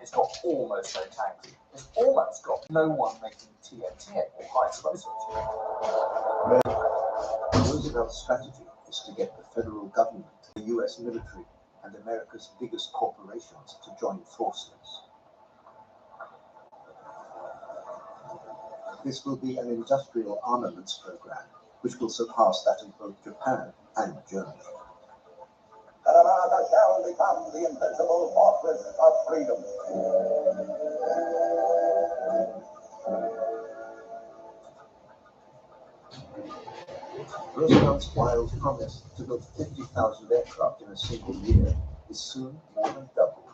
It's got almost no tanks. It's almost got no one making TNT or high explosives. Roosevelt's strategy is to get the federal government, the US military, and America's biggest corporations to join forces. This will be an industrial armaments program, which will surpass that of both Japan and Germany. America shall become the invincible fortress of freedom. Roosevelt's wild promise to build 50,000 aircraft in a single year is soon more than doubled.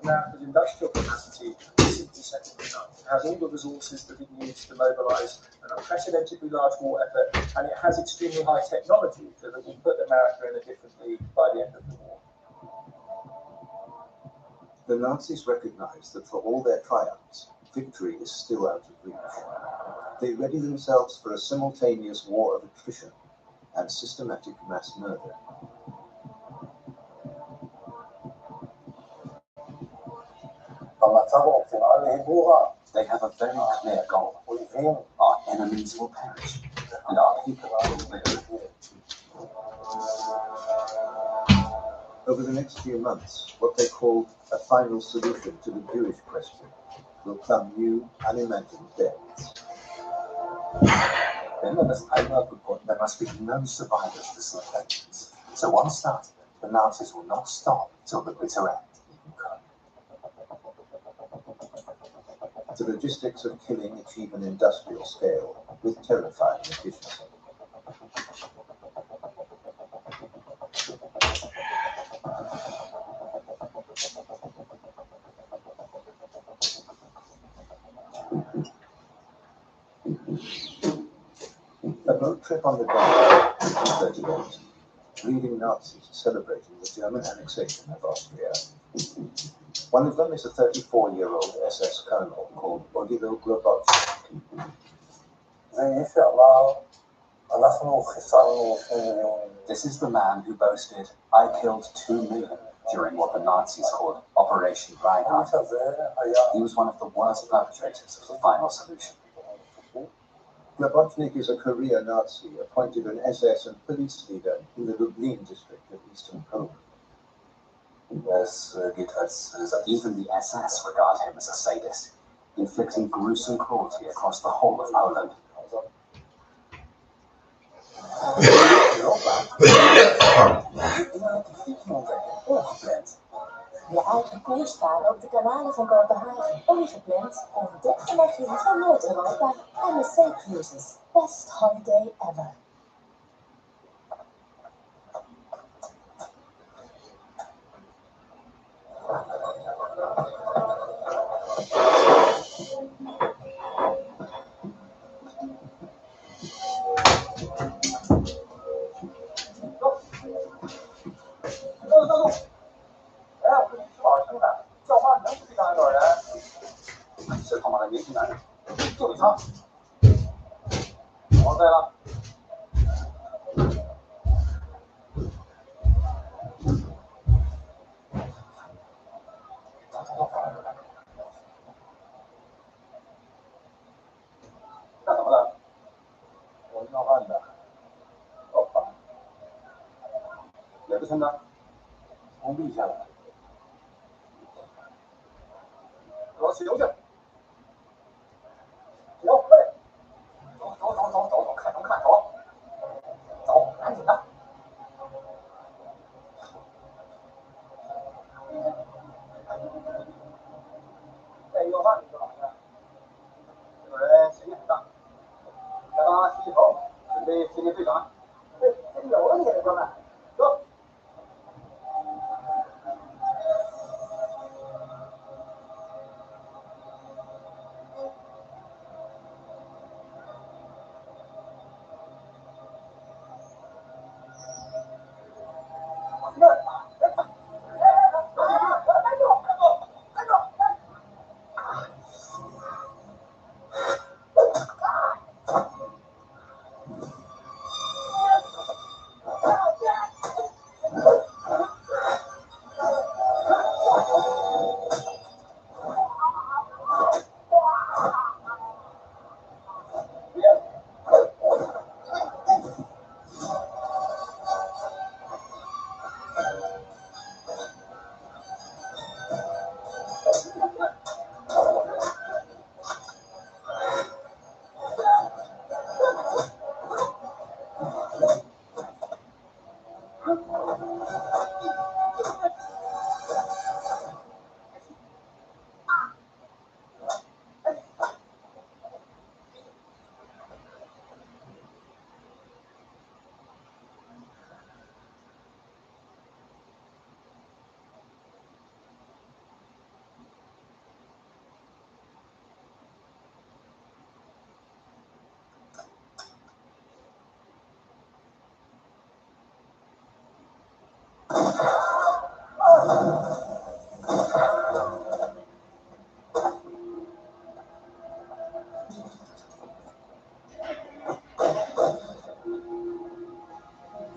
America's industrial capacity is simply second to none. It has all the resources that it needs to mobilise an unprecedentedly large war effort, and it has extremely high technology so that will put America in a different league by the end of the war. The Nazis recognized that for all their triumphs, victory is still out of reach. They ready themselves for a simultaneous war of attrition and systematic mass murder. They have a very clear goal. Our enemies will perish, and our people will live. Over the next few months, what they called a final solution to the Jewish question will plumb new, unimagined depths. Then there must be no survivors to see vengeance. So once started, the Nazis will not stop till the bitter end. The logistics of killing achieve an industrial scale with terrifying efficiency. A boat trip on the Danube in 30 days, leading Nazis celebrating the German annexation of Austria. One of them is a 34-year-old SS colonel called Odilo Globocznik. This is the man who boasted, "I killed 2 million during what the Nazis called Operation Reinhardt." He was one of the worst perpetrators of the final solution. Globocznik is a career Nazi appointed an SS and police leader in the Lublin district of Eastern Poland. Even the SS regard him as a sadist, inflicting gruesome cruelty across the whole of Poland. De eigen koerstaan op de kanalen van Kopenhagen ongepland ontdekt de legioen van Noord-Europa MSC Cruises. Best holiday ever.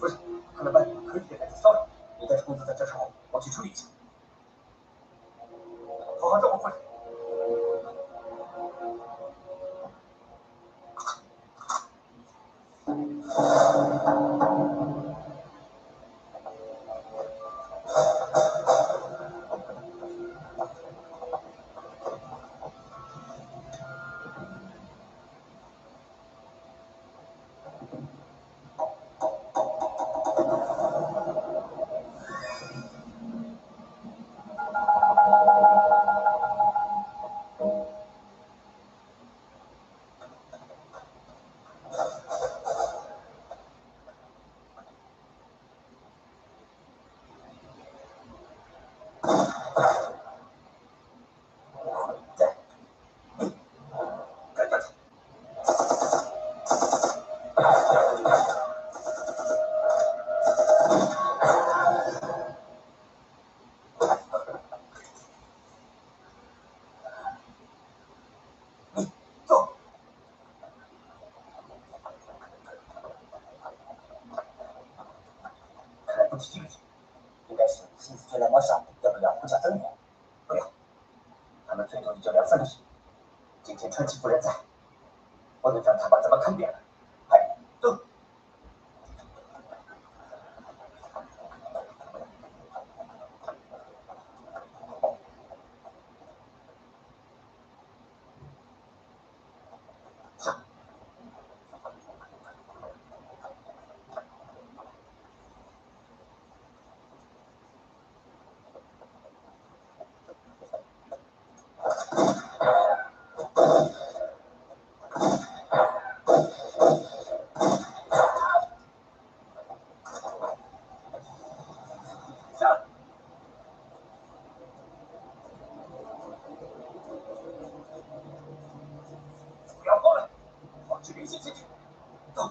不是，看来外面可以给孩子骚扰，你带着公子在这时候，我去处理一下。好好照顾夫人。不提这个应该是心思追来抹上，要不了不加增援。不要，他们最多也就2、3个月。今天传奇夫人在，不能让他把咱们坑扁了。哎，走。不要慌了，保持理性进去。走。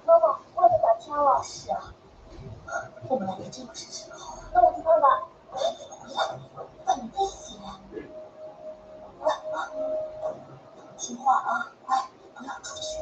妈妈，外面打天了。是啊，我们来给这个事情好了。那我去看看。很危险。听话啊，乖，不要出去。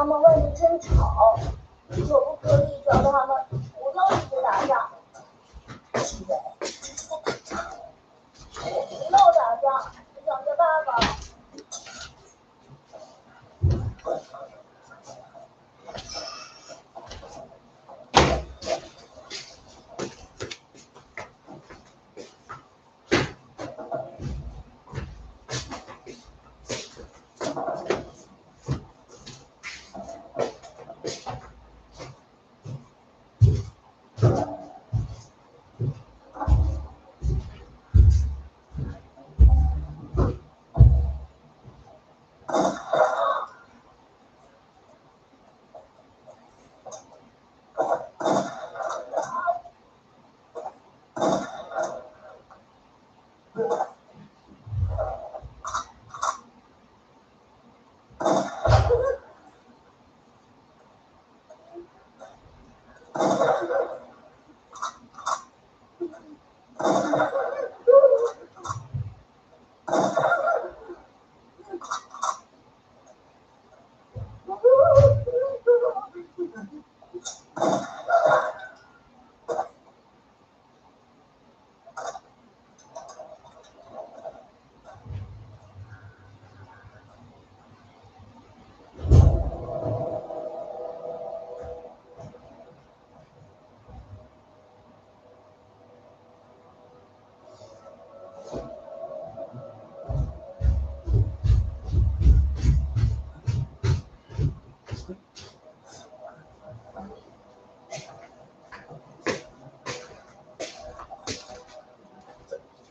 妈妈外面真吵，可不可以叫他们不要一直打架？是人，这是在打仗。我没有打架，是想着办法。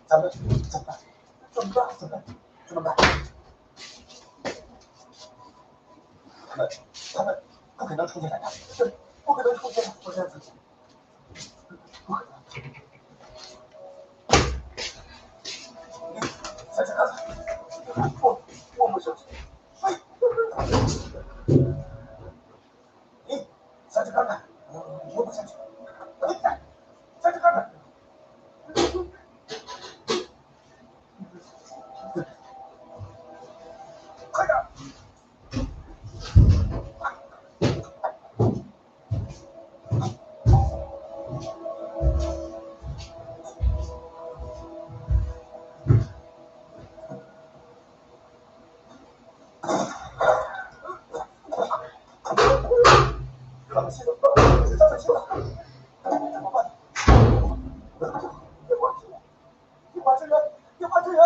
咱们怎么办？怎么办？怎么办？怎么办？他们不可能出现在那里，对，不可能出现在我这附近，不可能。想想刚才，我不相信。你想想看看，我不相信。你想想看看。快点！他们现在，怎么办？电话支援！电话支援！电话支援！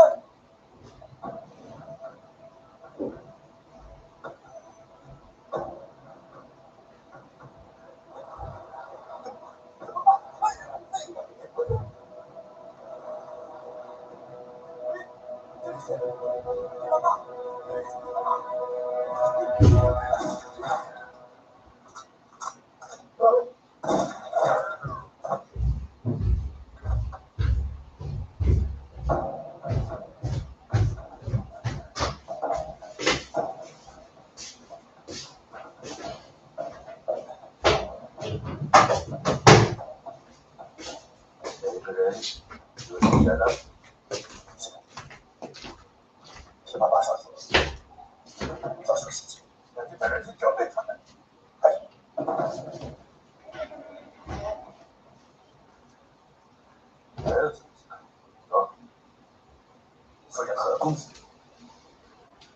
有一个人有钱了，是把小姐造成事情，让这个人去责备他们。儿子，说任何公子，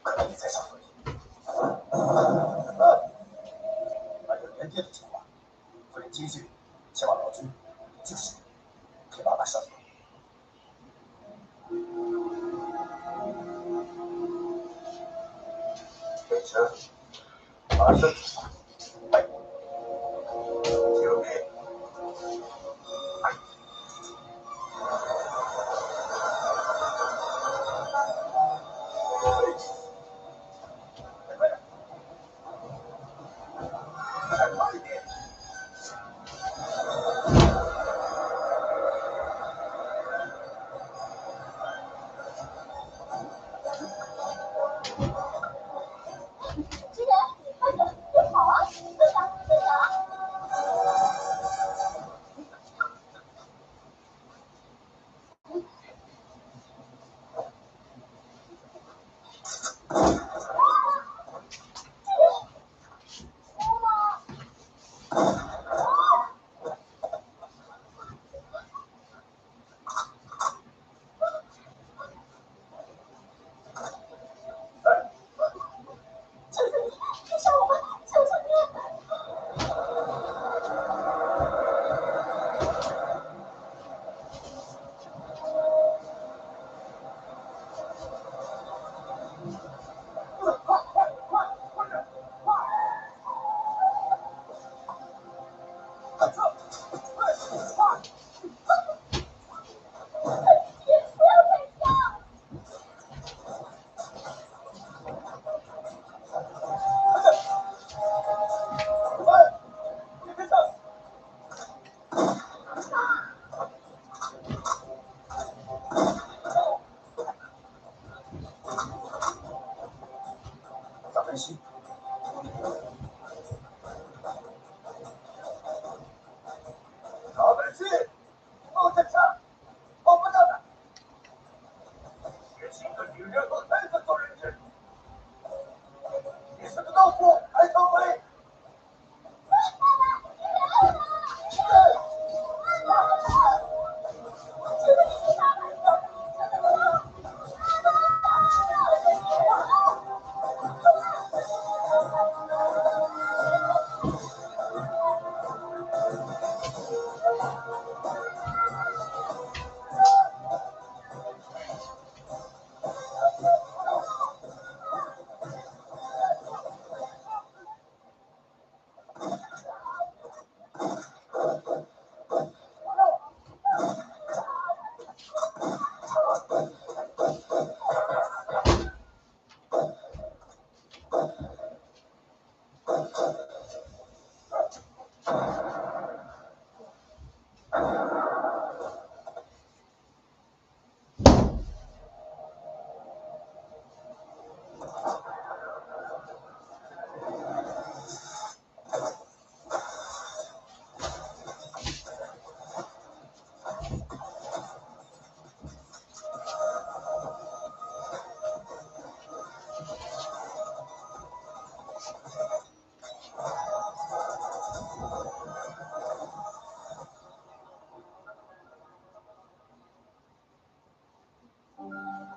可能也在上头。按照原爹的计划，夫人继续前往老居，就是陪爸爸上学。备车，马上出发。哎，救命！支援，快点，别跑！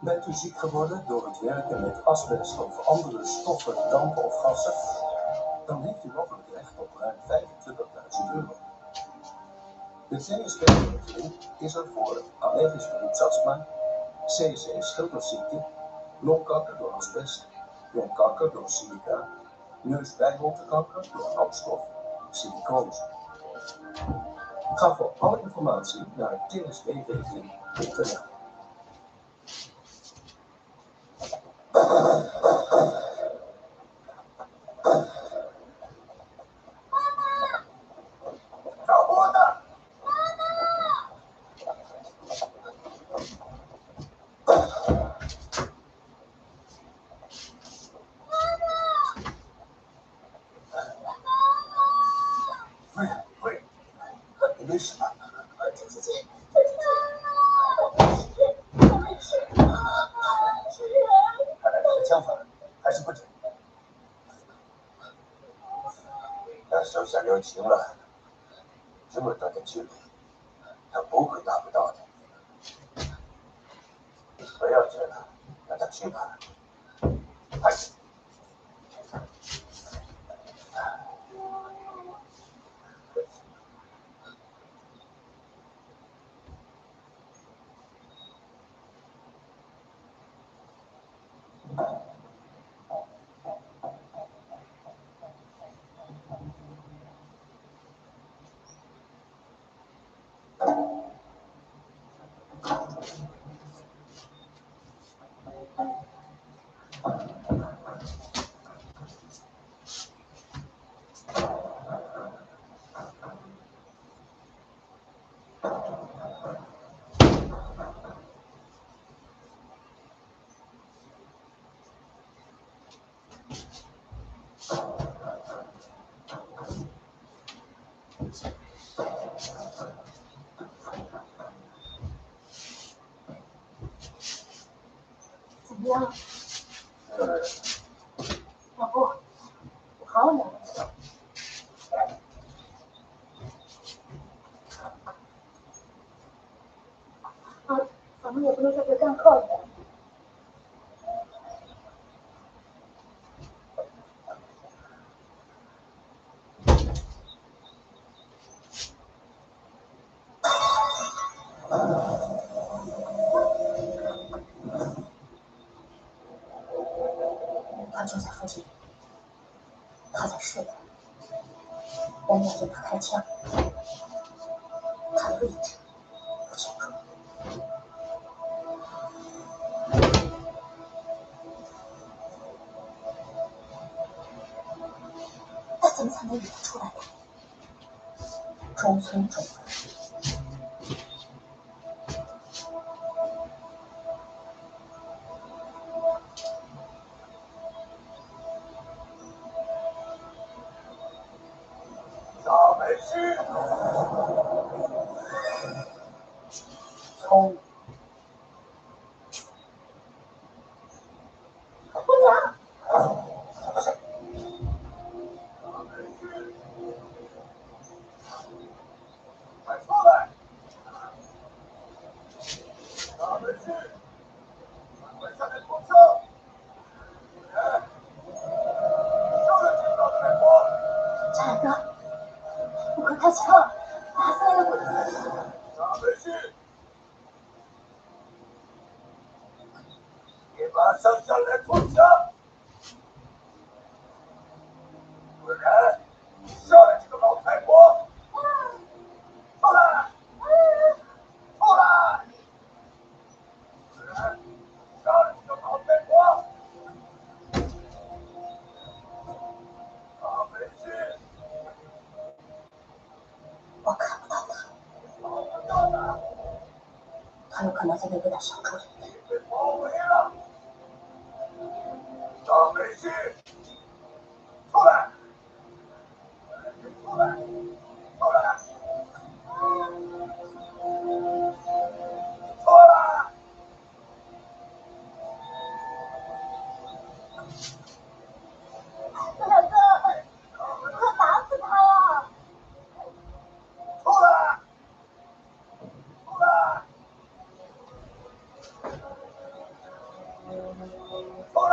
Bent u ziek geworden door het werken met asbest of andere stoffen, dampen of gassen? Dan heeft u mogelijk recht op ruim €25.000. De TSB-regeling is er voor allergisch beroepsastma, CSC-schildersziekte, longkanker door asbest, longkanker door silica, neusbijholtekanker door rookstof, silicose. Ga voor alle informatie naar tsbregeling.nl.手下留情了，这么短的距离，他不会达不到的。不要追了，让他去吧。哎。怎么样？老公，我好冷。你也不能说这干耗子。他就在附近，他在睡。我面对他开枪，他的位置不清楚。那怎么才能引他出来呢？中村中文。大美须，聪明。姑娘，快出来！大美须，快下来脱车！有人听到的来过。张大哥，你快开枪！打死那个鬼子！大美须，你马上下来脱车，不然杀了这个老太婆！出来！出来！不然杀了这个老太婆！大美须，我看不到他，找不到他，他有可能在那边的小树里。被包围了。大美须，出来！出来！出来！出来！张大哥，快打死他呀！出来！出来！出来！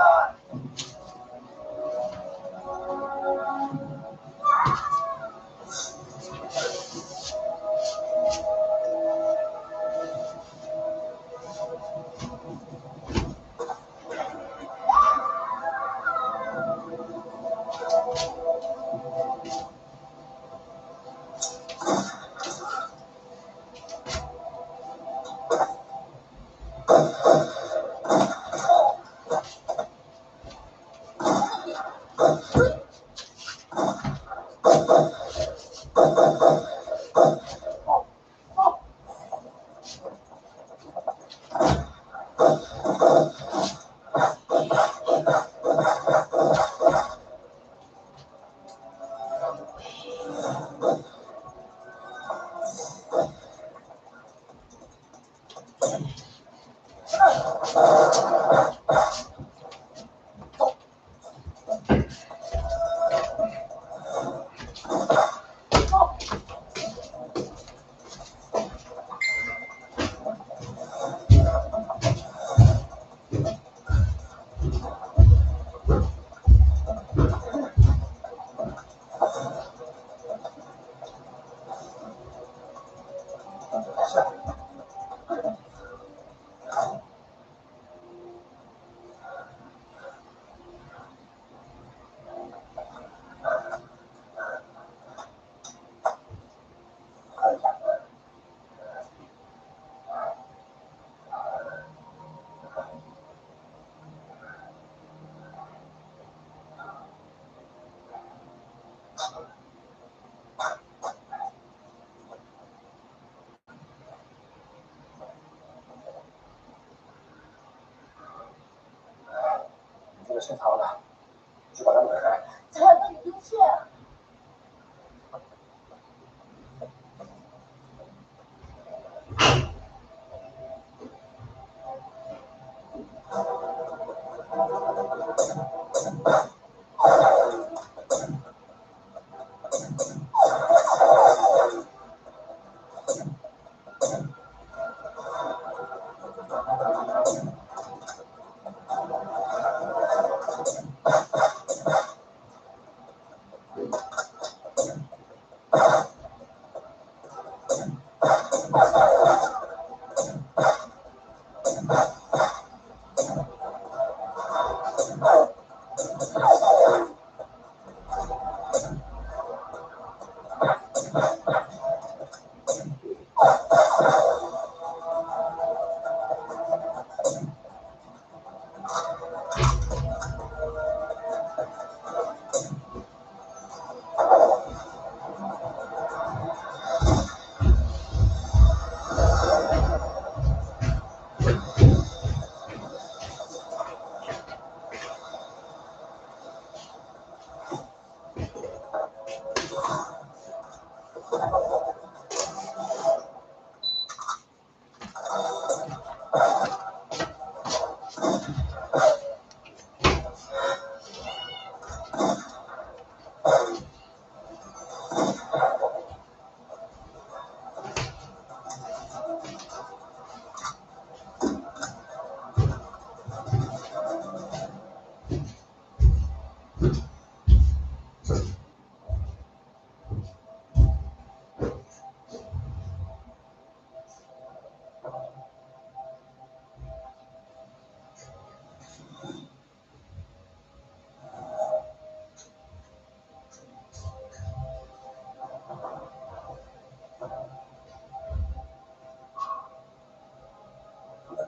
这个先逃了，去把他们开。张大哥，你别去！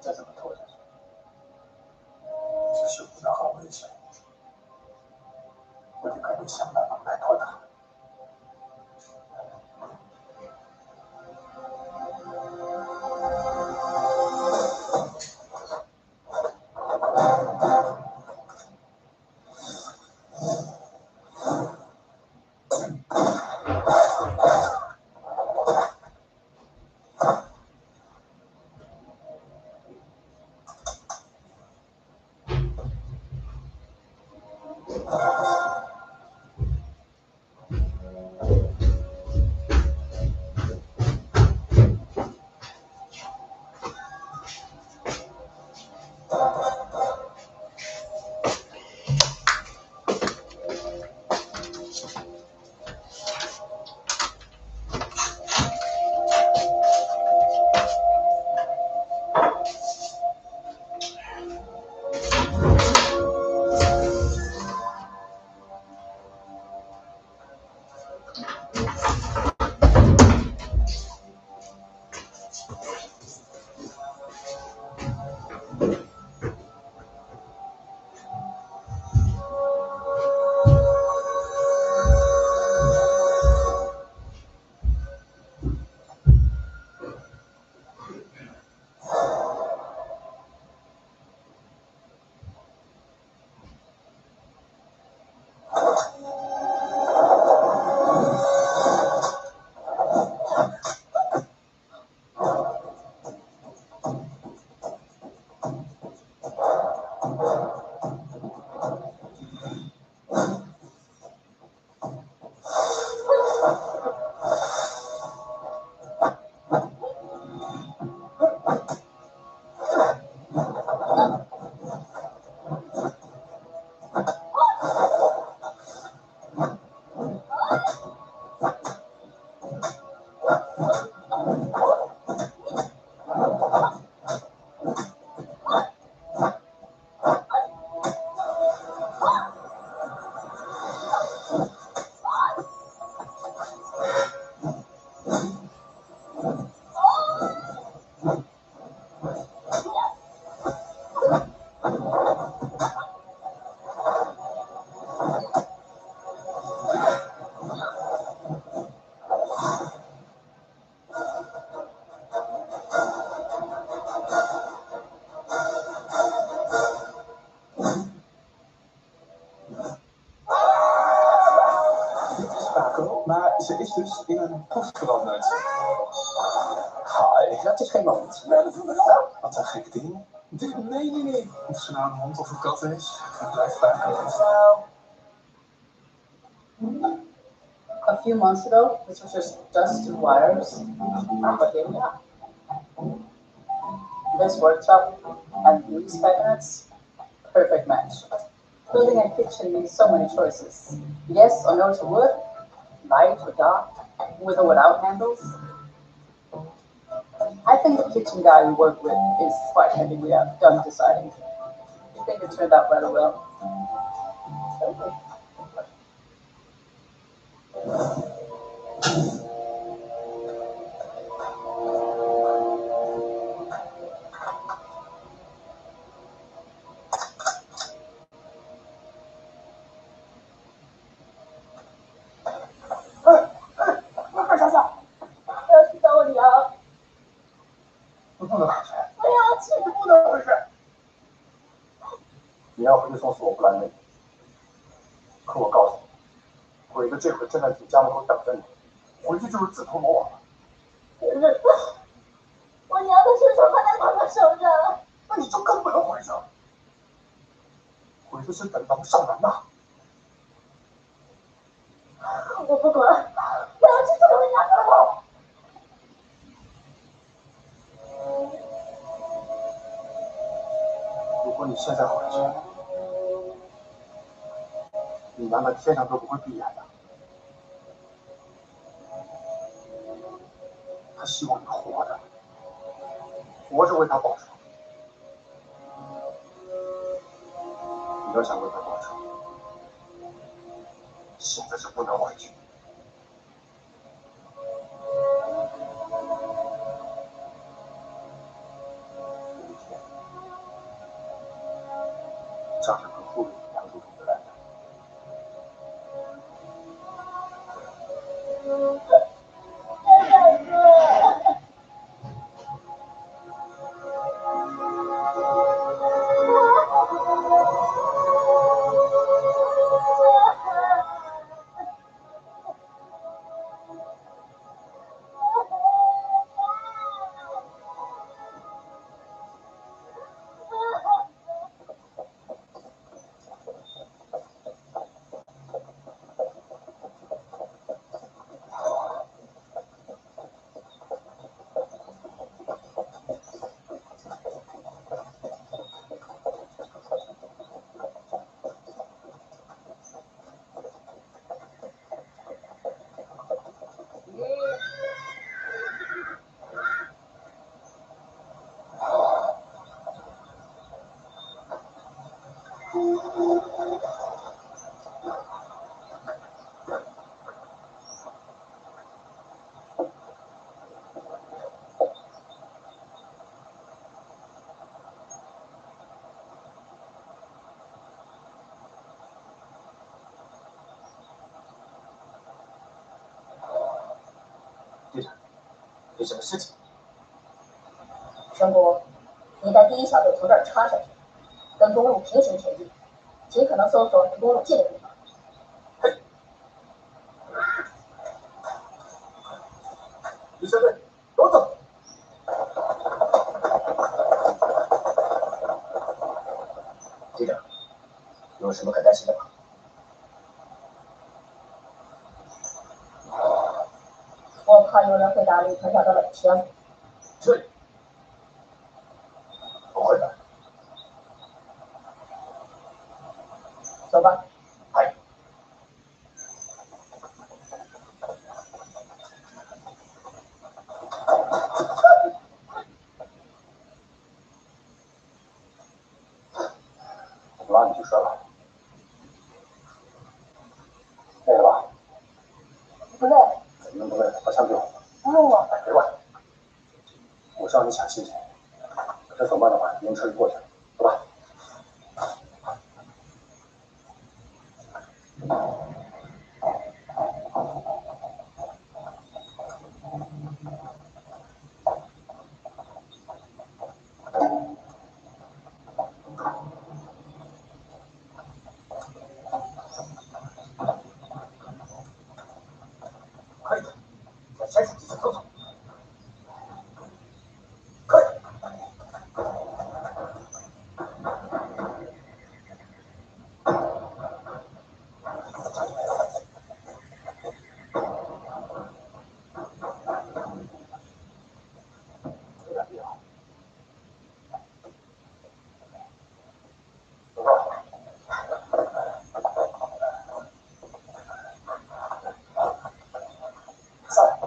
在这么拖下去，这是不得好危险，我就赶紧想办法摆脱他。Maar ze is dus in een post veranderd. Hi, dat is geen mond. Wat een gek ding. Dit meen je niet. Of ze nou een hond of een kat is, het blijft vaak wel. A few months ago, this was just two wires. But here we are. This workshop and these cabinets, perfect match. Building a kitchen means so many choices. Yes or no to wood, light or dark, with or without handles. I think the kitchen guy we work with is quite happy we are done deciding. I think it turned out rather well. Okay. 不能回去。不要去！你不能回去。你要回去送死我不拦你。可我告诉你，鬼子这会正在你家门口等着你，回去就是自投罗网了。可是我娘的身手还在他们手上。那你就更不能回去了。鬼子是等到上门呐。我不管，我要去救我娘的。如果你现在回去，你娘的天上都不会闭眼的。他希望你活着，活着为他报仇。你要想为他报仇，现在是不能回去。有一天，张着和护卫两组同志来的。队长，有什么事情？神谷，你带第一小队从这儿插上去，跟公路平行前进，尽可能搜索离公路近的地方。第三队，跟我走。队长，有什么可担心的吗？我怕有人会打李团长的冷枪。这不会的。走吧。哎，我让你去说吧。累了吧？不累。怎么能不累？把枪给我。不用我。别管。我知道你想心情，这走慢的话，晕车就过去了，走吧。可以的，在山上继续搜索。可以。有点必要。走吧。上来。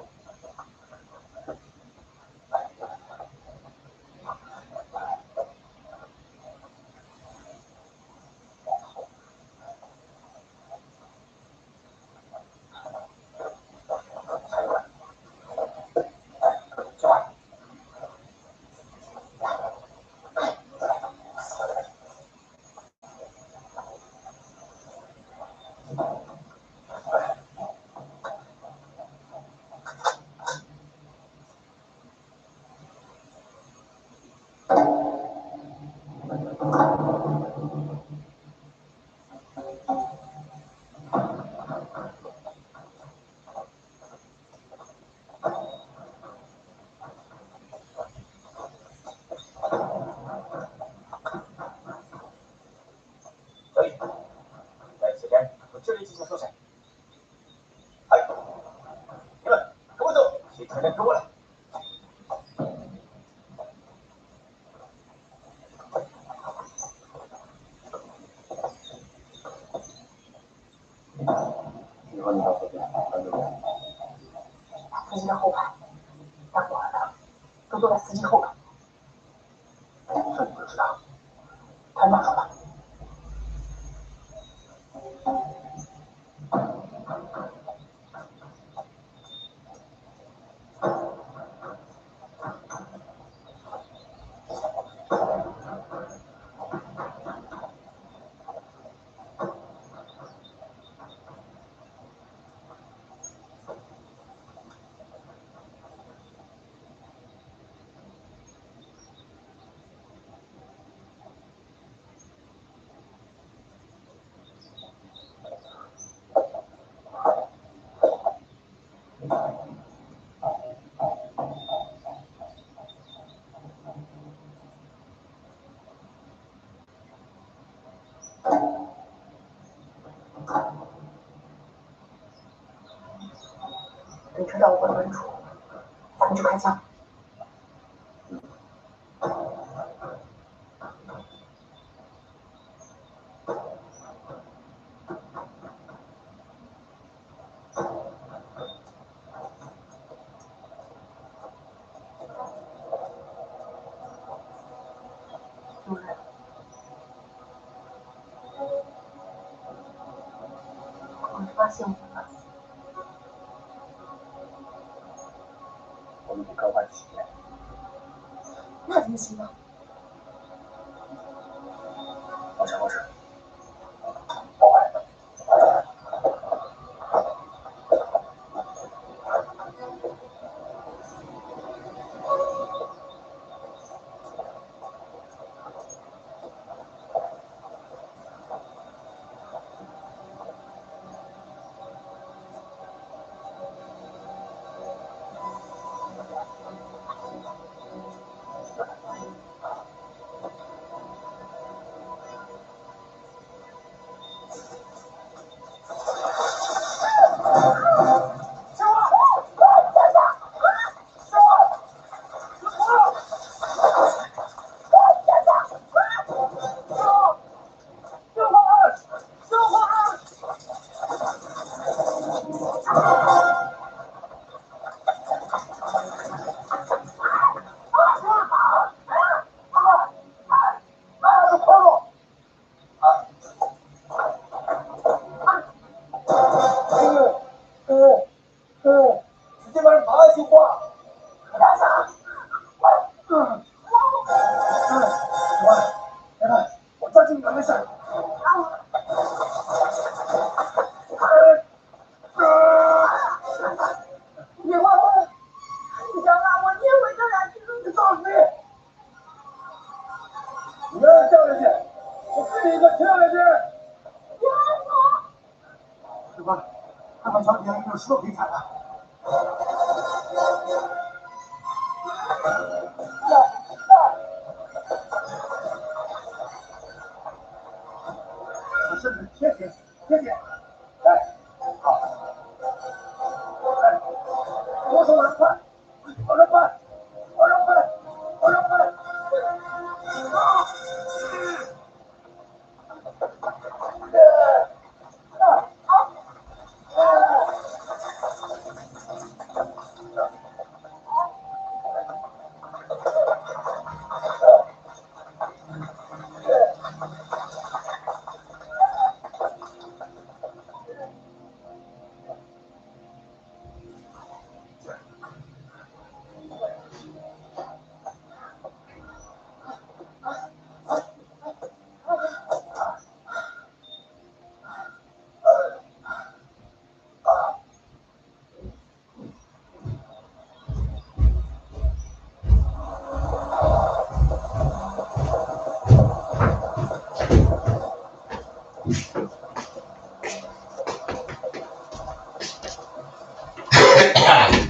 这里进行搜查。哎，你们跟我走，谁快点跟我来。以后你到这边跟着我。司机的后排，当我的都坐在司机后排。这你就知道。团长说的。等车到我们门处，咱们就开枪。主任，我发现我了。我们得赶快起来。那怎么行呢？放下，放下。有石头可以踩了。我身体贴贴贴贴，来，好，来，左手往快，往上快，往上快，往上快。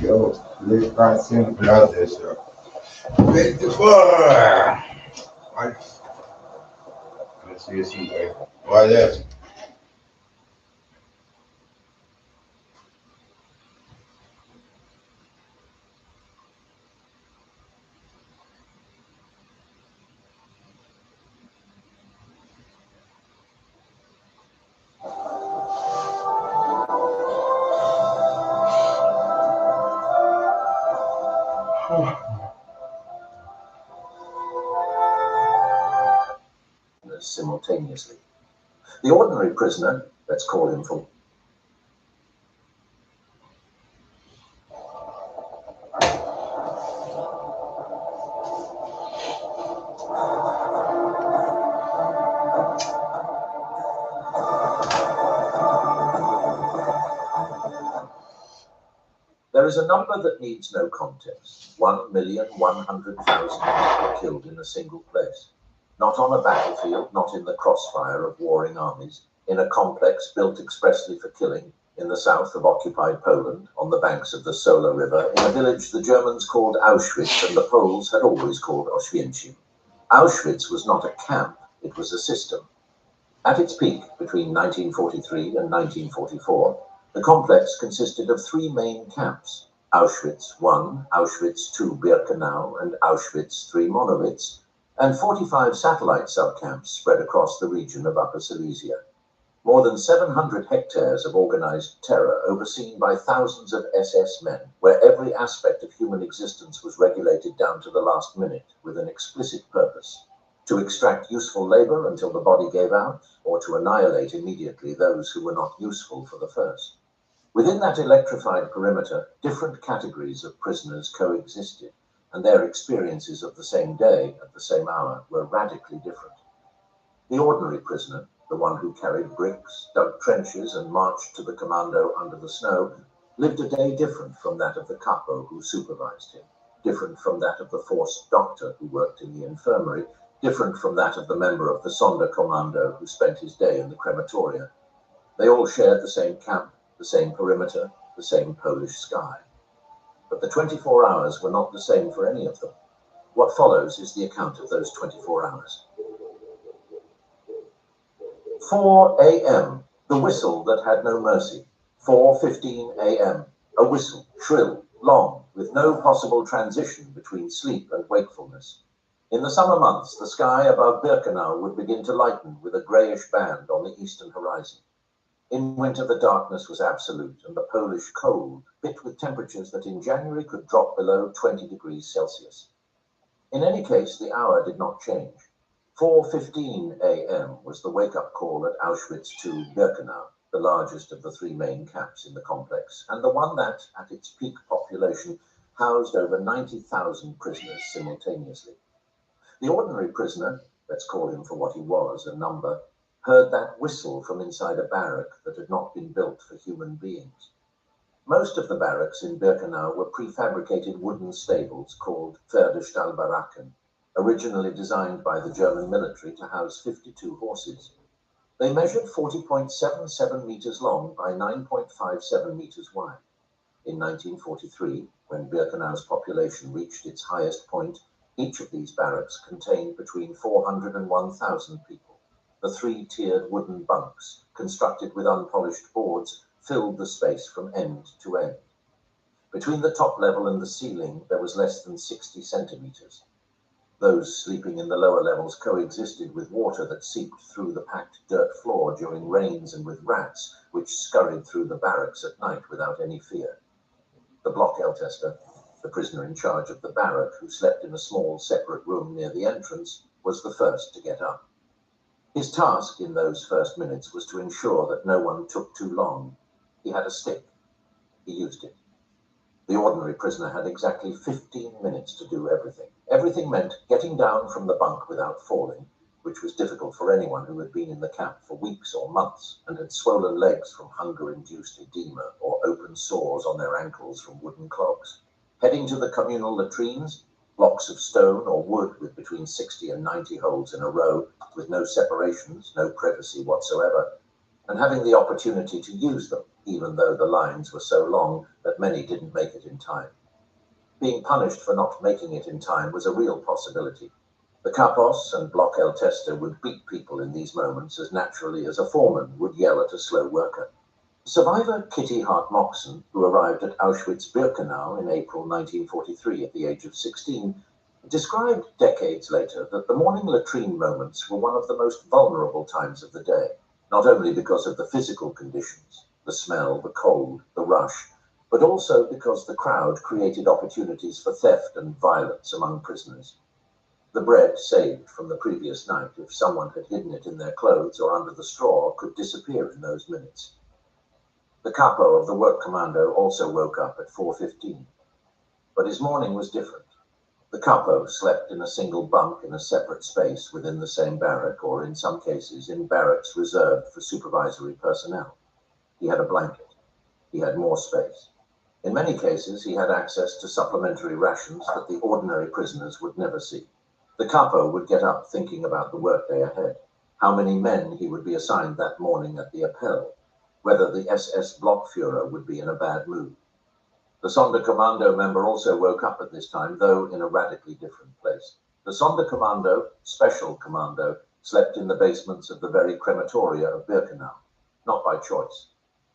Yo, les Franciens Plaza, ça. 24! Right. Let's see, hey. Why that? simultaneously. The ordinary prisoner, let's call him for There is a number that needs no context. 1,100,000 people killed in a single place. Not on a battlefield, not in the crossfire of warring armies, in a complex built expressly for killing, in the south of occupied Poland, on the banks of the Sola River, in a village the Germans called Auschwitz and the Poles had always called Oświęcim. Auschwitz was not a camp, it was a system. At its peak, between 1943 and 1944, the complex consisted of three main camps: Auschwitz I, Auschwitz II Birkenau, and Auschwitz III Monowitz, and 45 satellite subcamps spread across the region of Upper Silesia. More than 700 hectares of organized terror overseen by thousands of SS men, where every aspect of human existence was regulated down to the last minute with an explicit purpose: to extract useful labor until the body gave out, or to annihilate immediately those who were not useful for the first. Within that electrified perimeter, different categories of prisoners coexisted, and their experiences of the same day at the same hour were radically different. The ordinary prisoner, the one who carried bricks, dug trenches, and marched to the commando under the snow, lived a day different from that of the capo who supervised him, different from that of the forced doctor who worked in the infirmary, different from that of the member of the Sonderkommando who spent his day in the crematoria. They all shared the same camp, the same perimeter, the same Polish sky. But the 24 hours were not the same for any of them. What follows is the account of those 24 hours. 4 a.m., the whistle that had no mercy. 4:15 a.m., a whistle, shrill, long, with no possible transition between sleep and wakefulness. In the summer months, the sky above Birkenau would begin to lighten with a greyish band on the eastern horizon. In winter, the darkness was absolute, and the Polish cold, bit with temperatures that in January could drop below 20 degrees Celsius. In any case, the hour did not change. 4:15 a.m. was the wake-up call at Auschwitz II Birkenau, the largest of the three main camps in the complex, and the one that, at its peak population, housed over 90,000 prisoners simultaneously. The ordinary prisoner, let's call him for what he was, a number, heard that whistle from inside a barrack that had not been built for human beings. Most of the barracks in Birkenau were prefabricated wooden stables called Pferdestallbaracken, originally designed by the German military to house 52 horses. They measured 40.77 meters long by 9.57 meters wide. In 1943, when Birkenau's population reached its highest point, each of these barracks contained between 400 and 1,000 people. The three-tiered wooden bunks, constructed with unpolished boards, filled the space from end to end. Between the top level and the ceiling, there was less than 60 centimeters. Those sleeping in the lower levels coexisted with water that seeped through the packed dirt floor during rains and with rats which scurried through the barracks at night without any fear. The Blockeltester, the prisoner in charge of the barrack who slept in a small separate room near the entrance, was the first to get up. His task in those first minutes was to ensure that no one took too long. He had a stick. He used it. The ordinary prisoner had exactly 15 minutes to do everything. Everything meant getting down from the bunk without falling, which was difficult for anyone who had been in the camp for weeks or months and had swollen legs from hunger-induced edema or open sores on their ankles from wooden clogs. Heading to the communal latrines, blocks of stone or wood with between 60 and 90 holes in a row, with no separations, no privacy whatsoever, and having the opportunity to use them, even though the lines were so long that many didn't make it in time. Being punished for not making it in time was a real possibility. The kapos and Blockeltester would beat people in these moments as naturally as a foreman would yell at a slow worker. Survivor Kitty Hart-Moxon, who arrived at Auschwitz-Birkenau in April 1943 at the age of 16, described decades later that the morning latrine moments were one of the most vulnerable times of the day, not only because of the physical conditions, the smell, the cold, the rush, but also because the crowd created opportunities for theft and violence among prisoners. The bread saved from the previous night, if someone had hidden it in their clothes or under the straw, could disappear in those minutes. The capo of the work commando also woke up at 4:15, but his morning was different. The capo slept in a single bunk in a separate space within the same barrack, or in some cases in barracks reserved for supervisory personnel. He had a blanket. He had more space. In many cases, he had access to supplementary rations that the ordinary prisoners would never see. The capo would get up thinking about the workday ahead, how many men he would be assigned that morning at the Appell, whether the SS Blockführer would be in a bad mood. The Sonderkommando member also woke up at this time, though in a radically different place. The Sonderkommando, Special Commando, slept in the basements of the very crematoria of Birkenau, not by choice.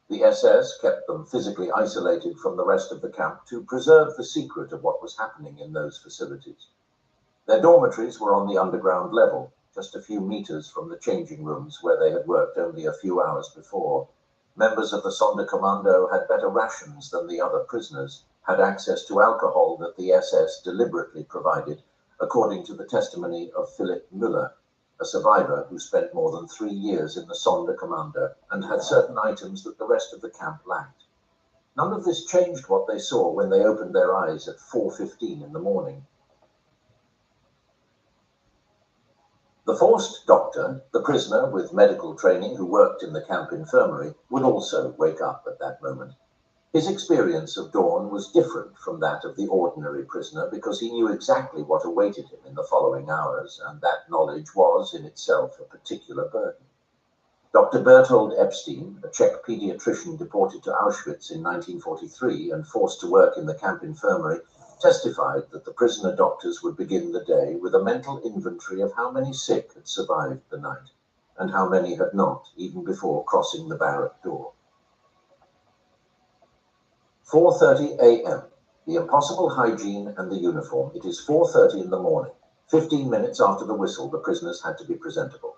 The SS kept them physically isolated from the rest of the camp to preserve the secret of what was happening in those facilities. Their dormitories were on the underground level, just a few meters from the changing rooms where they had worked only a few hours before. Members of the Sonderkommando had better rations than the other prisoners, had access to alcohol that the SS deliberately provided, according to the testimony of Philipp Müller, a survivor who spent more than 3 years in the Sonderkommando and had certain items that the rest of the camp lacked. None of this changed what they saw when they opened their eyes at 4:15 in the morning. The forced doctor, the prisoner with medical training who worked in the camp infirmary, would also wake up at that moment. His experience of dawn was different from that of the ordinary prisoner because he knew exactly what awaited him in the following hours, and that knowledge was, in itself, a particular burden. Dr. Berthold Epstein, a Czech pediatrician deported to Auschwitz in 1943 and forced to work in the camp infirmary, testified that the prisoner doctors would begin the day with a mental inventory of how many sick had survived the night, and how many had not, even before crossing the barrack door. 4:30 a.m. The impossible hygiene and the uniform. It is 4:30 in the morning. 15 minutes after the whistle, the prisoners had to be presentable.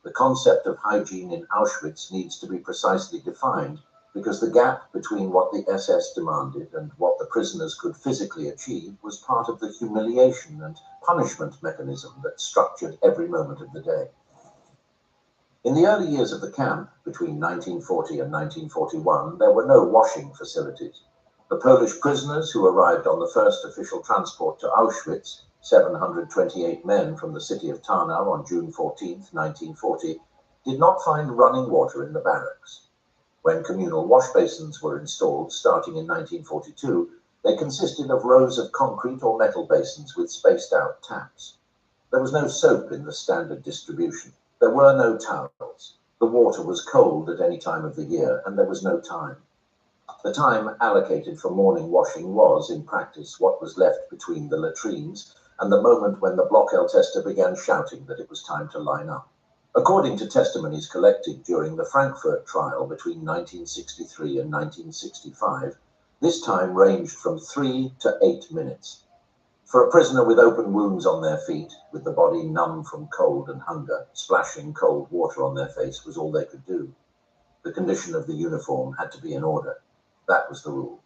The concept of hygiene in Auschwitz needs to be precisely defined because the gap between what the SS demanded and what the prisoners could physically achieve was part of the humiliation and punishment mechanism that structured every moment of the day. In the early years of the camp, between 1940 and 1941, there were no washing facilities. The Polish prisoners who arrived on the first official transport to Auschwitz, 728 men from the city of Tarnow on June 14, 1940, did not find running water in the barracks. When communal wash basins were installed starting in 1942, they consisted of rows of concrete or metal basins with spaced-out taps. There was no soap in the standard distribution. There were no towels. The water was cold at any time of the year, and there was no time. The time allocated for morning washing was, in practice, what was left between the latrines and the moment when the Blockeltester began shouting that it was time to line up. According to testimonies collected during the Frankfurt trial between 1963 and 1965, this time ranged from 3 to 8 minutes. For a prisoner with open wounds on their feet, with the body numb from cold and hunger, splashing cold water on their face was all they could do. The condition of the uniform had to be in order. That was the rule.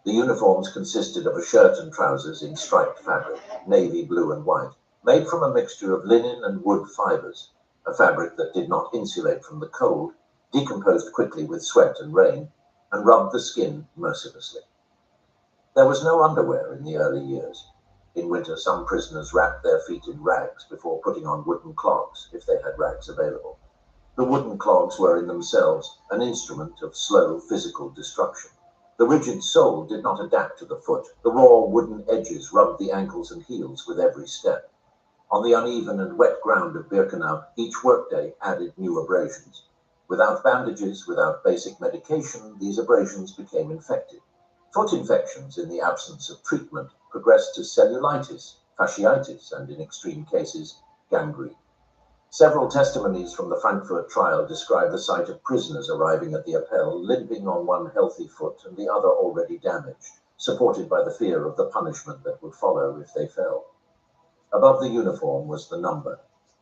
The uniforms consisted of a shirt and trousers in striped fabric, navy blue and white, made from a mixture of linen and wood fibers, a fabric that did not insulate from the cold, decomposed quickly with sweat and rain, and rubbed the skin mercilessly. There was no underwear in the early years. In winter, some prisoners wrapped their feet in rags before putting on wooden clogs, if they had rags available. The wooden clogs were in themselves an instrument of slow physical destruction. The rigid sole did not adapt to the foot. The raw wooden edges rubbed the ankles and heels with every step. On the uneven and wet ground of Birkenau, each workday added new abrasions. Without bandages, without basic medication, these abrasions became infected. Foot infections, in the absence of treatment, progressed to cellulitis, fasciitis, and in extreme cases, gangrene. Several testimonies from the Frankfurt trial describe the sight of prisoners arriving at the Appell, limping on one healthy foot and the other already damaged, supported by the fear of the punishment that would follow if they fell. Above the uniform was the number.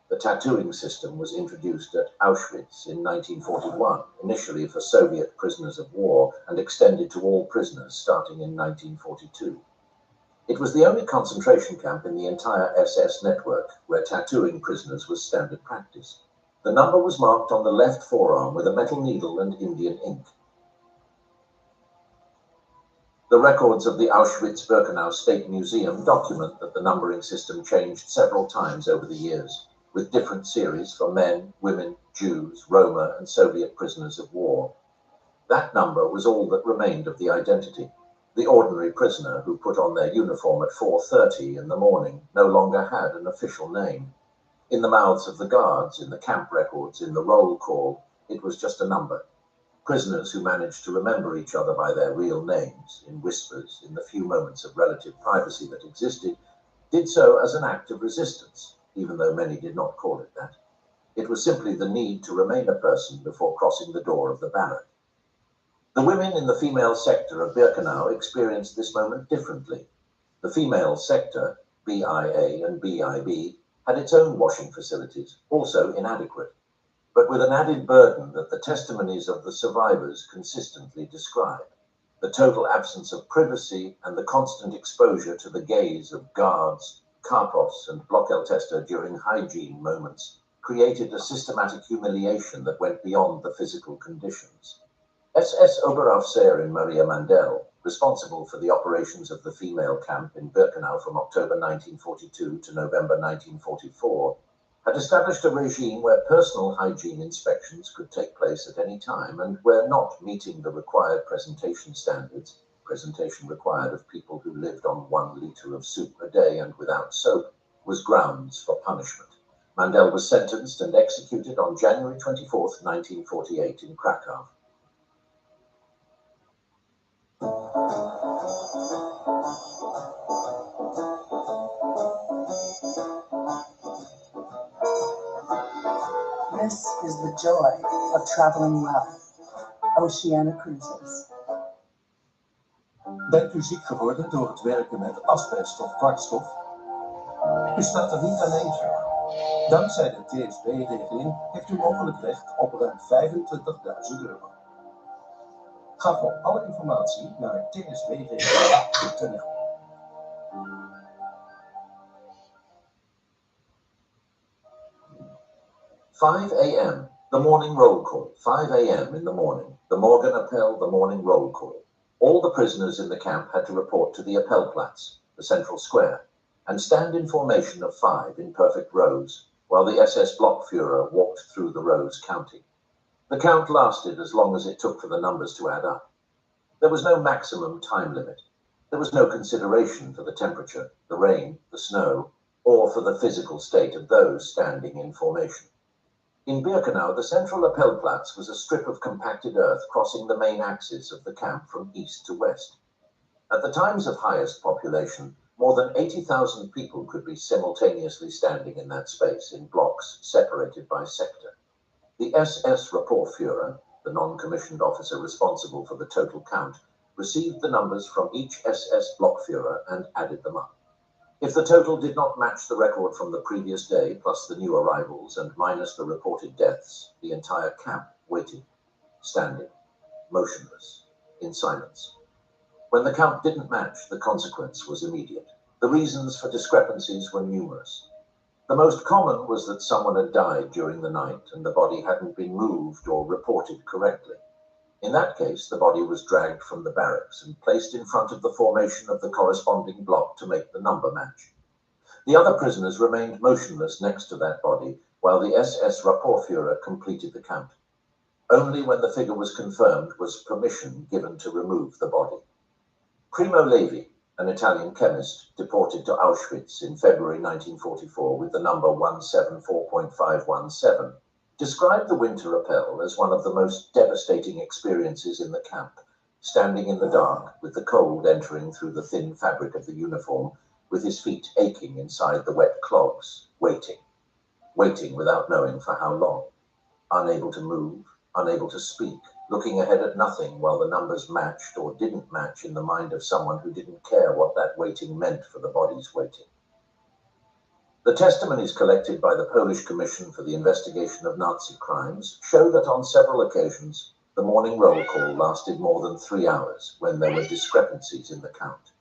The tattooing system was introduced at Auschwitz in 1941, initially for Soviet prisoners of war, and extended to all prisoners starting in 1942. It was the only concentration camp in the entire SS network where tattooing prisoners was standard practice. The number was marked on the left forearm with a metal needle and Indian ink. The records of the Auschwitz-Birkenau State Museum document that the numbering system changed several times over the years, with different series for men, women, Jews, Roma, and Soviet prisoners of war. That number was all that remained of the identity. The ordinary prisoner who put on their uniform at 4:30 in the morning no longer had an official name. In the mouths of the guards, in the camp records, in the roll call, it was just a number. Prisoners who managed to remember each other by their real names, in whispers, in the few moments of relative privacy that existed, did so as an act of resistance, even though many did not call it that. It was simply the need to remain a person before crossing the door of the barrack. The women in the female sector of Birkenau experienced this moment differently. The female sector, BIA and BIB, had its own washing facilities, also inadequate, but with an added burden that the testimonies of the survivors consistently describe. The total absence of privacy and the constant exposure to the gaze of guards, Karpos and Blockeltester during hygiene moments created a systematic humiliation that went beyond the physical conditions. SS Oberaufseherin Maria Mandel, responsible for the operations of the female camp in Birkenau from October 1942 to November 1944, had established a regime where personal hygiene inspections could take place at any time and where not meeting the required presentation standards, presentation required of people who lived on 1 liter of soup a day and without soap, was grounds for punishment. Mandel was sentenced and executed on January 24, 1948 in Krakow. This is the joy of traveling well. Oceana Cruises. Bent u ziek geworden door het werken met asbest of kwakstof? U staat er niet alleen voor. Dankzij de TSB-regeling heeft u mogelijk recht op ruim €25.000. Ga voor alle informatie naar tsbregeling.nl. 5 a.m., the morning roll call. 5 a.m. in the morning. The Morgenappell, the morning roll call. All the prisoners in the camp had to report to the Appellplatz, the central square, and stand in formation of 5 in perfect rows, while the SS Blockführer walked through the rows counting. The count lasted as long as it took for the numbers to add up. There was no maximum time limit. There was no consideration for the temperature, the rain, the snow, or for the physical state of those standing in formation. In Birkenau, the central Appellplatz was a strip of compacted earth crossing the main axis of the camp from east to west. At the times of highest population, more than 80,000 people could be simultaneously standing in that space in blocks separated by sector. The SS Rapportführer, the non-commissioned officer responsible for the total count, received the numbers from each SS Blockführer and added them up. If the total did not match the record from the previous day, plus the new arrivals and minus the reported deaths, the entire camp waited, standing, motionless, in silence. When the count didn't match, the consequence was immediate. The reasons for discrepancies were numerous. The most common was that someone had died during the night and the body hadn't been moved or reported correctly. In that case, the body was dragged from the barracks and placed in front of the formation of the corresponding block to make the number match. The other prisoners remained motionless next to that body while the SS Rapportführer completed the count. Only when the figure was confirmed was permission given to remove the body. Primo Levi, an Italian chemist deported to Auschwitz in February 1944 with the number 174.517, described the winter Appell as one of the most devastating experiences in the camp, standing in the dark with the cold entering through the thin fabric of the uniform, with his feet aching inside the wet clogs, waiting without knowing for how long, unable to move, unable to speak, looking ahead at nothing while the numbers matched or didn't match in the mind of someone who didn't care what that waiting meant for the body's waiting. The testimonies collected by the Polish Commission for the Investigation of Nazi Crimes show that on several occasions, the morning roll call lasted more than 3 hours when there were discrepancies in the count.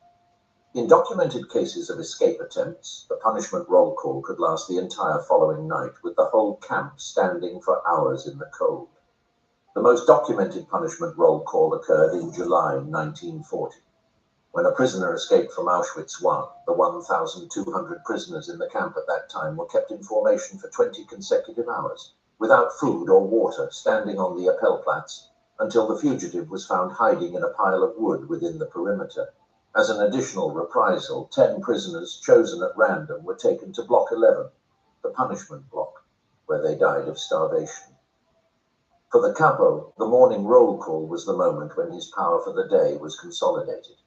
In documented cases of escape attempts, the punishment roll call could last the entire following night, with the whole camp standing for hours in the cold. The most documented punishment roll call occurred in July 1940, when a prisoner escaped from Auschwitz I. The 1,200 prisoners in the camp at that time were kept in formation for 20 consecutive hours, without food or water, standing on the Appellplatz, until the fugitive was found hiding in a pile of wood within the perimeter. As an additional reprisal, 10 prisoners chosen at random were taken to Block 11, the punishment block, where they died of starvation. For the capo, the morning roll call was the moment when his power for the day was consolidated.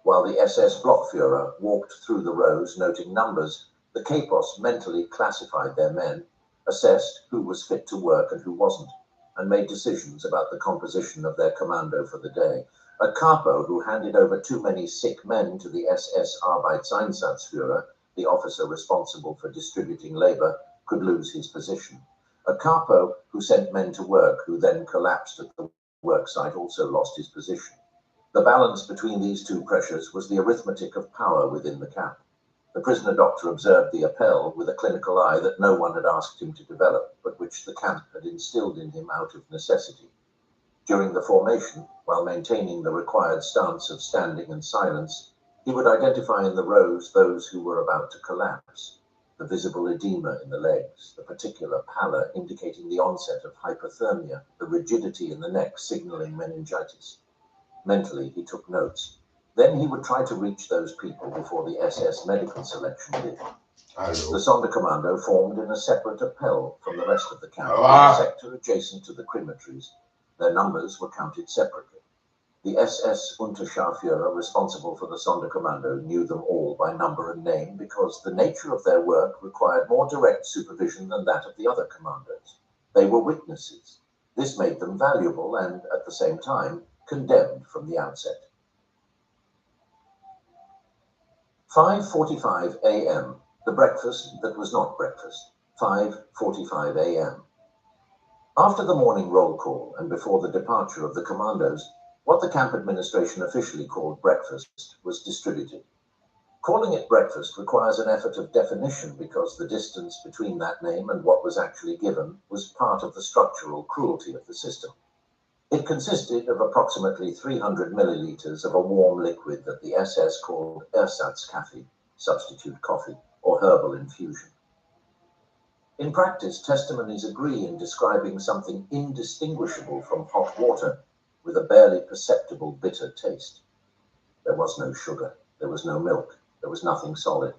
While the SS Blockführer walked through the rows noting numbers, the capos mentally classified their men, assessed who was fit to work and who wasn't, and made decisions about the composition of their commando for the day. A capo who handed over too many sick men to the SS Arbeitseinsatzführer, the officer responsible for distributing labor, could lose his position. A capo who sent men to work who then collapsed at the worksite also lost his position. The balance between these two pressures was the arithmetic of power within the camp. The prisoner doctor observed the appel with a clinical eye that no one had asked him to develop, but which the camp had instilled in him out of necessity. During the formation, while maintaining the required stance of standing and silence, he would identify in the rows those who were about to collapse. The visible edema in the legs, the particular pallor indicating the onset of hypothermia, the rigidity in the neck signaling meningitis. Mentally, he took notes. Then he would try to reach those people before the SS medical selection did. The Sonderkommando formed in a separate appell from the rest of the camp, in a sector adjacent to the crematories. Their numbers were counted separately. The SS Unterscharführer responsible for the Sonderkommando knew them all by number and name because the nature of their work required more direct supervision than that of the other commandos. They were witnesses. This made them valuable and, at the same time, condemned from the outset. 5:45 a.m. The breakfast that was not breakfast. 5:45 a.m. After the morning roll call and before the departure of the commandos, what the camp administration officially called breakfast was distributed. Calling it breakfast requires an effort of definition because the distance between that name and what was actually given was part of the structural cruelty of the system. It consisted of approximately 300 milliliters of a warm liquid that the SS called Ersatzkaffee, substitute coffee, or herbal infusion. In practice, testimonies agree in describing something indistinguishable from hot water, with a barely perceptible bitter taste. There was no sugar, there was no milk, there was nothing solid.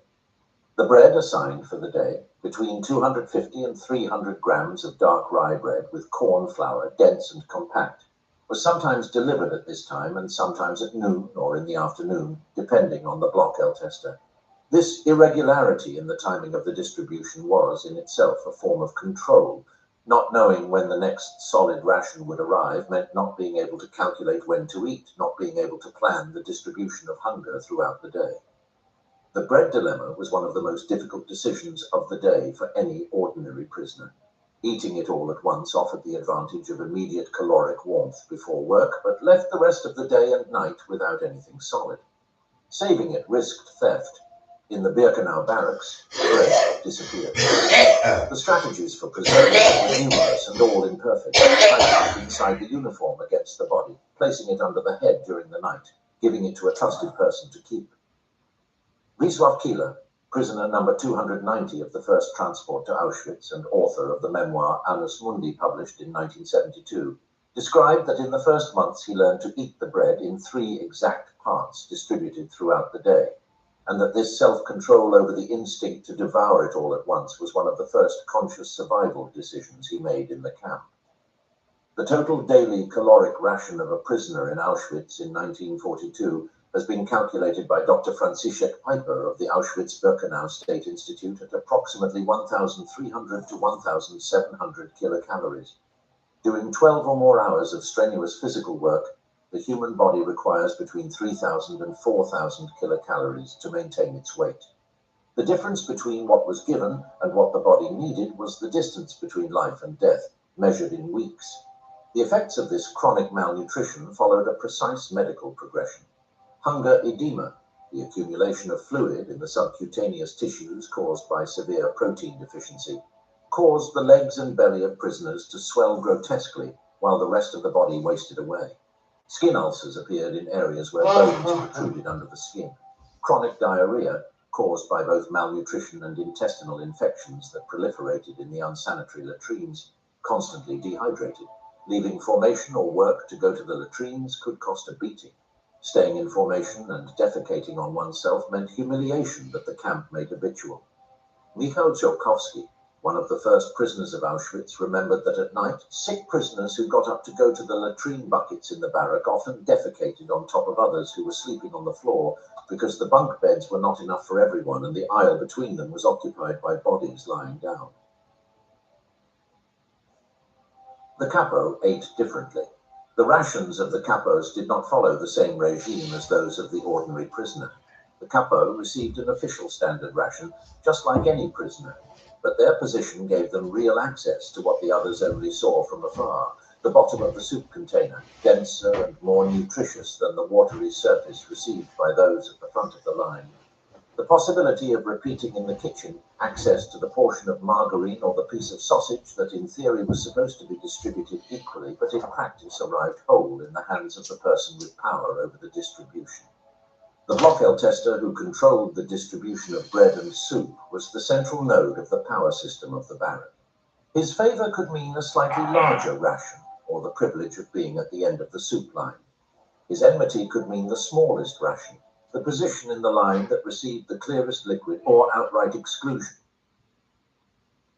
The bread assigned for the day, between 250 and 300 grams of dark rye bread with corn flour, dense and compact, was sometimes delivered at this time and sometimes at noon or in the afternoon, depending on the block tester. This irregularity in the timing of the distribution was, in itself, a form of control. Not knowing when the next solid ration would arrive meant not being able to calculate when to eat, not being able to plan the distribution of hunger throughout the day. The bread dilemma was one of the most difficult decisions of the day for any ordinary prisoner. Eating it all at once offered the advantage of immediate caloric warmth before work, but left the rest of the day and night without anything solid. Saving it risked theft. In the Birkenau barracks, bread disappeared. The strategies for preserving it were numerous and all imperfect. Hiding it inside the uniform against the body, placing it under the head during the night, giving it to a trusted person to keep. Wisław Kieler, prisoner number 290 of the first transport to Auschwitz and author of the memoir Annus Mundi, published in 1972, described that in the first months he learned to eat the bread in 3 exact parts distributed throughout the day, and that this self-control over the instinct to devour it all at once was one of the first conscious survival decisions he made in the camp. The total daily caloric ration of a prisoner in Auschwitz in 1942 has been calculated by Dr. Franciszek Piper of the Auschwitz-Birkenau State Institute at approximately 1,300 to 1,700 kilocalories. Doing 12 or more hours of strenuous physical work, the human body requires between 3,000 and 4,000 kilocalories to maintain its weight. The difference between what was given and what the body needed was the distance between life and death, measured in weeks. The effects of this chronic malnutrition followed a precise medical progression. Hunger edema, The accumulation of fluid in the subcutaneous tissues caused by severe protein deficiency caused the legs and belly of prisoners to swell grotesquely while the rest of the body wasted away. Skin ulcers appeared in areas where bones protruded under the skin. Chronic diarrhea, caused by both malnutrition and intestinal infections that proliferated in the unsanitary latrines, constantly dehydrated. Leaving formation or work to go to the latrines could cost a beating. Staying in formation and defecating on oneself meant humiliation that the camp made habitual. Michał Ciolkowski, one of the first prisoners of Auschwitz, remembered that at night, sick prisoners who got up to go to the latrine buckets in the barrack often defecated on top of others who were sleeping on the floor because the bunk beds were not enough for everyone and the aisle between them was occupied by bodies lying down. The capo ate differently. The rations of the capos did not follow the same regime as those of the ordinary prisoner. The capo received an official standard ration, just like any prisoner, but their position gave them real access to what the others only saw from afar, the bottom of the soup container, denser and more nutritious than the watery surface received by those at the front of the line. The possibility of repeating in the kitchen access to the portion of margarine or the piece of sausage that in theory was supposed to be distributed equally, but in practice arrived whole in the hands of the person with power over the distribution. The Blockel tester who controlled the distribution of bread and soup was the central node of the power system of the barrack. His favor could mean a slightly larger ration, or the privilege of being at the end of the soup line. His enmity could mean the smallest ration, the position in the line that received the clearest liquid, or outright exclusion.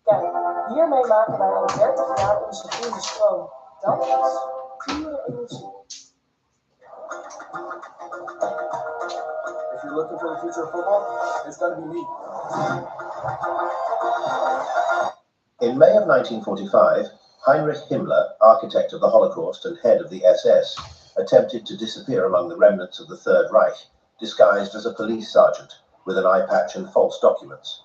Kijk, hiermee maken wij al 30 jaar onze groene stroom. Dat is pure energie. If you're looking for the future of football, it's going to be me. In May of 1945, Heinrich Himmler, architect of the Holocaust and head of the SS, attempted to disappear among the remnants of the Third Reich, disguised as a police sergeant with an eye patch and false documents.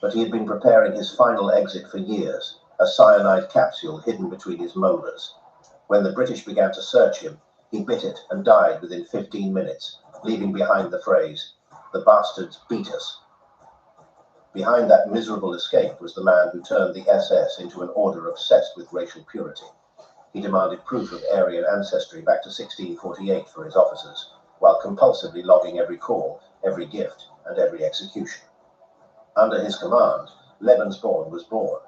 But he had been preparing his final exit for years, a cyanide capsule hidden between his molars. When the British began to search him, he bit it and died within 15 minutes, leaving behind the phrase, "The bastards beat us." Behind that miserable escape was the man who turned the SS into an order obsessed with racial purity. He demanded proof of Aryan ancestry back to 1648 for his officers, while compulsively logging every call, every gift, and every execution. Under his command, Lebensborn was born,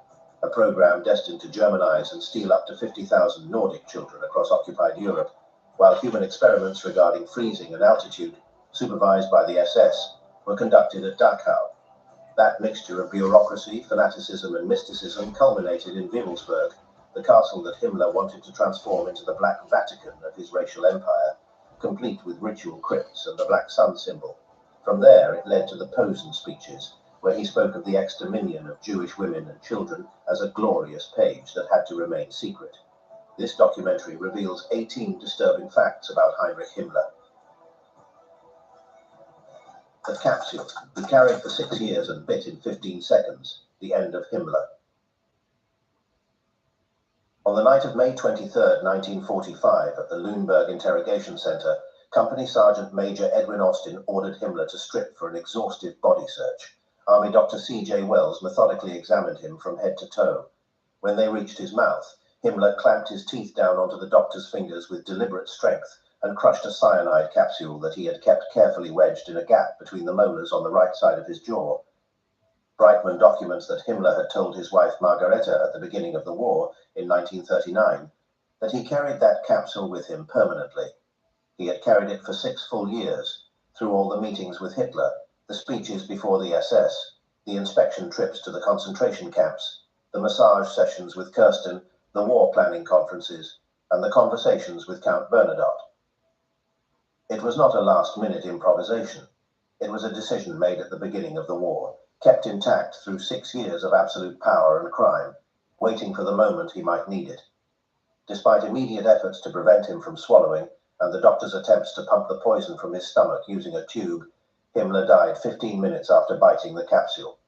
a program destined to Germanize and steal up to 50,000 Nordic children across occupied Europe, while human experiments regarding freezing and altitude, supervised by the SS, were conducted at Dachau. That mixture of bureaucracy, fanaticism, and mysticism culminated in Wilhelmsburg, the castle that Himmler wanted to transform into the Black Vatican of his racial empire, complete with ritual crypts and the Black Sun symbol. From there, it led to the Posen speeches, where he spoke of the exterminion of Jewish women and children as a glorious page that had to remain secret. This documentary reveals 18 disturbing facts about Heinrich Himmler. The capsule, he carried for 6 years and bit in 15 seconds, the end of Himmler. On the night of May 23, 1945, at the Lüneburg Interrogation Center, Company Sergeant Major Edwin Austin ordered Himmler to strip for an exhaustive body search. Army Dr. C.J. Wells methodically examined him from head to toe. When they reached his mouth, Himmler clamped his teeth down onto the doctor's fingers with deliberate strength and crushed a cyanide capsule that he had kept carefully wedged in a gap between the molars on the right side of his jaw. Breitman documents that Himmler had told his wife Margareta at the beginning of the war, in 1939, that he carried that capsule with him permanently. He had carried it for 6 full years, through all the meetings with Hitler, the speeches before the SS, the inspection trips to the concentration camps, the massage sessions with Kirsten, the war planning conferences, and the conversations with Count Bernadotte. It was not a last-minute improvisation. It was a decision made at the beginning of the war, kept intact through 6 years of absolute power and crime, waiting for the moment he might need it. Despite immediate efforts to prevent him from swallowing, and the doctor's attempts to pump the poison from his stomach using a tube, Himmler died 15 minutes after biting the capsule.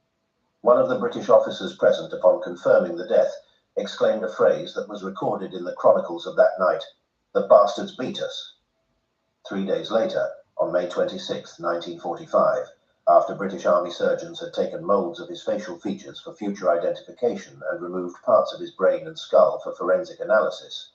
One of the British officers present upon confirming the death exclaimed a phrase that was recorded in the chronicles of that night, "The bastards beat us." 3 days later, On May 26, 1945, after British Army surgeons had taken moulds of his facial features for future identification and removed parts of his brain and skull for forensic analysis,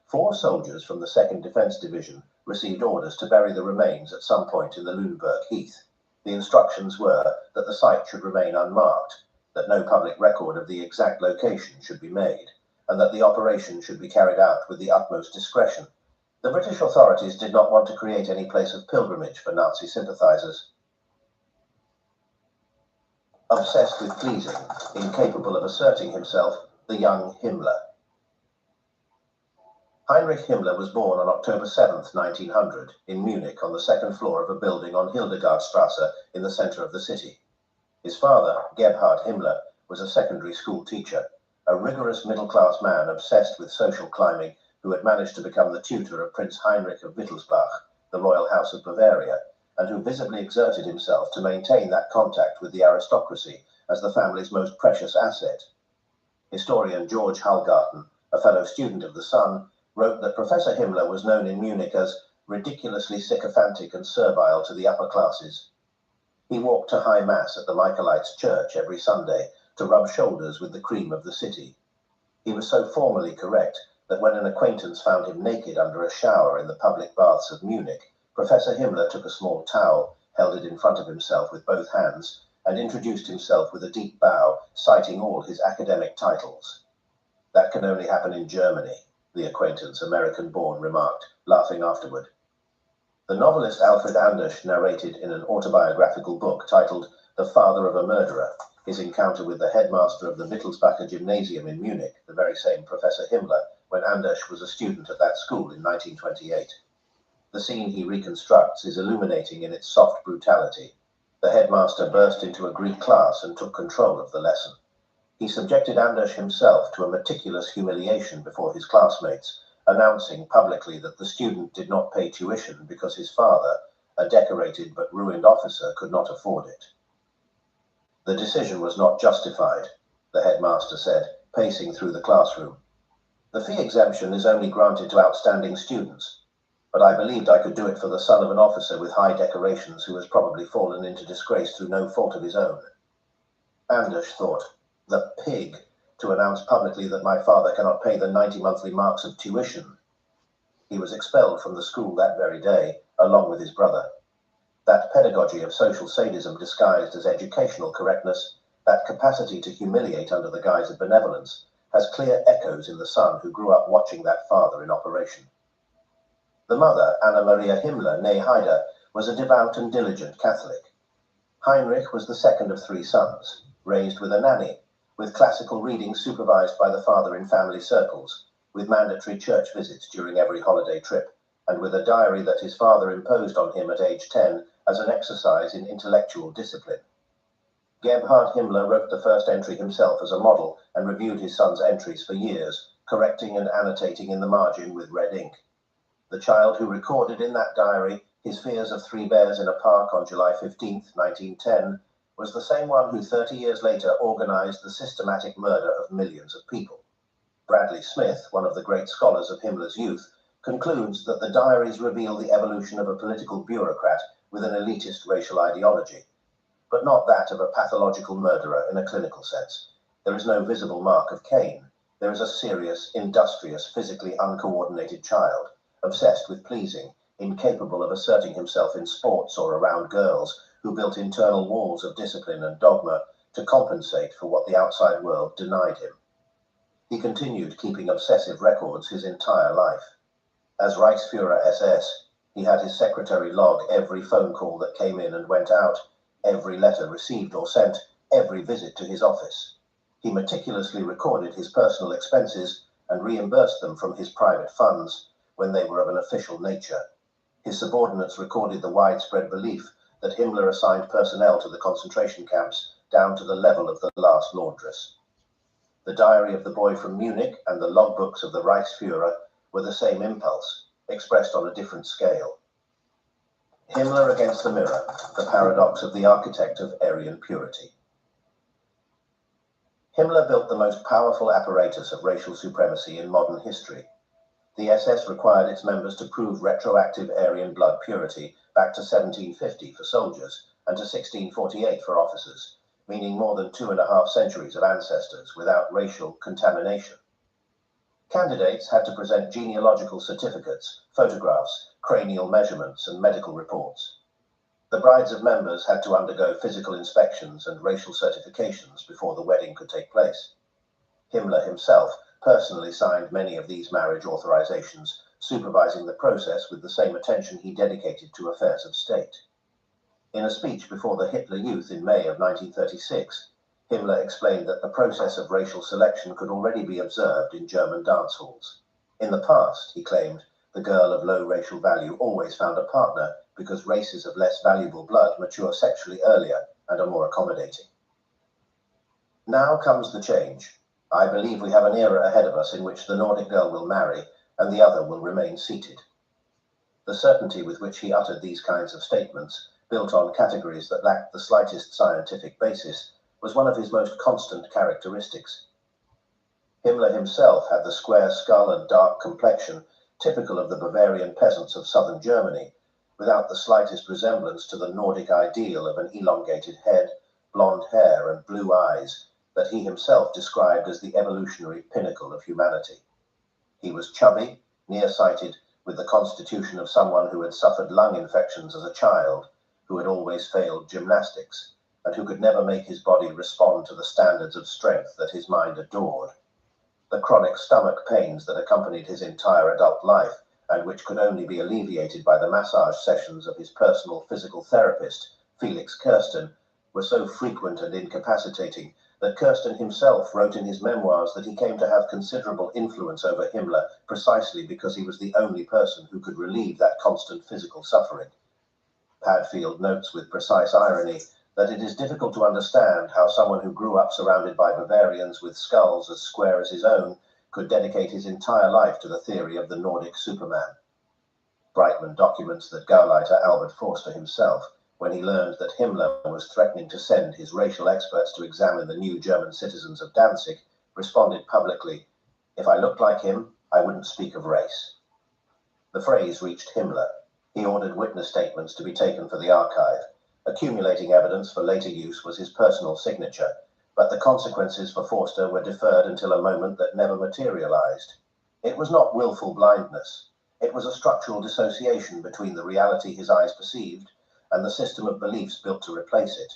4 soldiers from the 2nd Defence Division received orders to bury the remains at some point in the Lüneburg Heath. The instructions were that the site should remain unmarked, that no public record of the exact location should be made, and that the operation should be carried out with the utmost discretion. The British authorities did not want to create any place of pilgrimage for Nazi sympathisers. Obsessed with pleasing, incapable of asserting himself, the young Himmler. Heinrich Himmler was born on October 7, 1900, in Munich on the 2nd floor of a building on Hildegardstrasse in the centre of the city. His father, Gebhard Himmler, was a secondary school teacher, a rigorous middle-class man obsessed with social climbing who had managed to become the tutor of Prince Heinrich of Wittelsbach, the royal house of Bavaria, and who visibly exerted himself to maintain that contact with the aristocracy as the family's most precious asset. Historian George Hallgarten, a fellow student of The Sun, wrote that Professor Himmler was known in Munich as ridiculously sycophantic and servile to the upper classes. He walked to High Mass at the Michaelites' church every Sunday to rub shoulders with the cream of the city. He was so formally correct that when an acquaintance found him naked under a shower in the public baths of Munich, Professor Himmler took a small towel, held it in front of himself with both hands, and introduced himself with a deep bow, citing all his academic titles. "That can only happen in Germany," the acquaintance, American-born, remarked, laughing afterward. The novelist Alfred Anders narrated in an autobiographical book titled The Father of a Murderer his encounter with the headmaster of the Wittelsbacher Gymnasium in Munich, the very same Professor Himmler, when Anders was a student at that school in 1928. The scene he reconstructs is illuminating in its soft brutality. The headmaster burst into a Greek class and took control of the lesson. He subjected Anders himself to a meticulous humiliation before his classmates, announcing publicly that the student did not pay tuition because his father, a decorated but ruined officer, could not afford it. "The decision was not justified," the headmaster said, pacing through the classroom. "The fee exemption is only granted to outstanding students, but I believed I could do it for the son of an officer with high decorations who has probably fallen into disgrace through no fault of his own." Anders thought, "The pig, to announce publicly that my father cannot pay the 90 monthly marks of tuition." He was expelled from the school that very day, along with his brother. That pedagogy of social sadism disguised as educational correctness, that capacity to humiliate under the guise of benevolence, has clear echoes in the son who grew up watching that father in operation. The mother, Anna Maria Himmler, née Heider, was a devout and diligent Catholic. Heinrich was the second of 3 sons, raised with a nanny, with classical reading supervised by the father in family circles, with mandatory church visits during every holiday trip, and with a diary that his father imposed on him at age 10 as an exercise in intellectual discipline. Gebhard Himmler wrote the first entry himself as a model and reviewed his son's entries for years, correcting and annotating in the margin with red ink. The child who recorded in that diary his fears of 3 bears in a park on July 15, 1910, was the same one who 30 years later organized the systematic murder of millions of people. Bradley Smith, one of the great scholars of Himmler's youth, concludes that the diaries reveal the evolution of a political bureaucrat with an elitist racial ideology, but not that of a pathological murderer in a clinical sense. There is no visible mark of Cain. There is a serious, industrious, physically uncoordinated child, obsessed with pleasing, incapable of asserting himself in sports or around girls, who built internal walls of discipline and dogma to compensate for what the outside world denied him. He continued keeping obsessive records his entire life. As Reichsführer SS, he had his secretary log every phone call that came in and went out, every letter received or sent, every visit to his office. He meticulously recorded his personal expenses and reimbursed them from his private funds when they were of an official nature. His subordinates recorded the widespread belief that Himmler assigned personnel to the concentration camps down to the level of the last laundress. The diary of the boy from Munich and the logbooks of the Reichsführer were the same impulse, expressed on a different scale. Himmler against the mirror, the paradox of the architect of Aryan purity. Himmler built the most powerful apparatus of racial supremacy in modern history. The SS required its members to prove retroactive Aryan blood purity back to 1750 for soldiers and to 1648 for officers, meaning more than 2.5 centuries of ancestors without racial contamination. Candidates had to present genealogical certificates, photographs, cranial measurements, and medical reports. The brides of members had to undergo physical inspections and racial certifications before the wedding could take place. Himmler himself personally signed many of these marriage authorizations, supervising the process with the same attention he dedicated to affairs of state. In a speech before the Hitler Youth in May of 1936, Himmler explained that the process of racial selection could already be observed in German dance halls. In the past, he claimed, the girl of low racial value always found a partner because races of less valuable blood mature sexually earlier and are more accommodating. Now comes the change. I believe we have an era ahead of us in which the Nordic girl will marry and the other will remain seated. The certainty with which he uttered these kinds of statements, built on categories that lacked the slightest scientific basis, was one of his most constant characteristics. Himmler himself had the square skull and dark complexion typical of the Bavarian peasants of southern Germany, without the slightest resemblance to the Nordic ideal of an elongated head, blonde hair, and blue eyes that he himself described as the evolutionary pinnacle of humanity. He was chubby, nearsighted, with the constitution of someone who had suffered lung infections as a child, who had always failed gymnastics, and who could never make his body respond to the standards of strength that his mind adored. The chronic stomach pains that accompanied his entire adult life, and which could only be alleviated by the massage sessions of his personal physical therapist, Felix Kirsten, were so frequent and incapacitating that Kirsten himself wrote in his memoirs that he came to have considerable influence over Himmler precisely because he was the only person who could relieve that constant physical suffering. Padfield notes with precise irony that it is difficult to understand how someone who grew up surrounded by Bavarians with skulls as square as his own could dedicate his entire life to the theory of the Nordic Superman. Brightman documents that Gauleiter Albert Forster himself, when he learned that Himmler was threatening to send his racial experts to examine the new German citizens of Danzig, responded publicly, "If I looked like him, I wouldn't speak of race." The phrase reached Himmler. He ordered witness statements to be taken for the archive. Accumulating evidence for later use was his personal signature, but the consequences for Forster were deferred until a moment that never materialized. It was not willful blindness. It was a structural dissociation between the reality his eyes perceived and the system of beliefs built to replace it.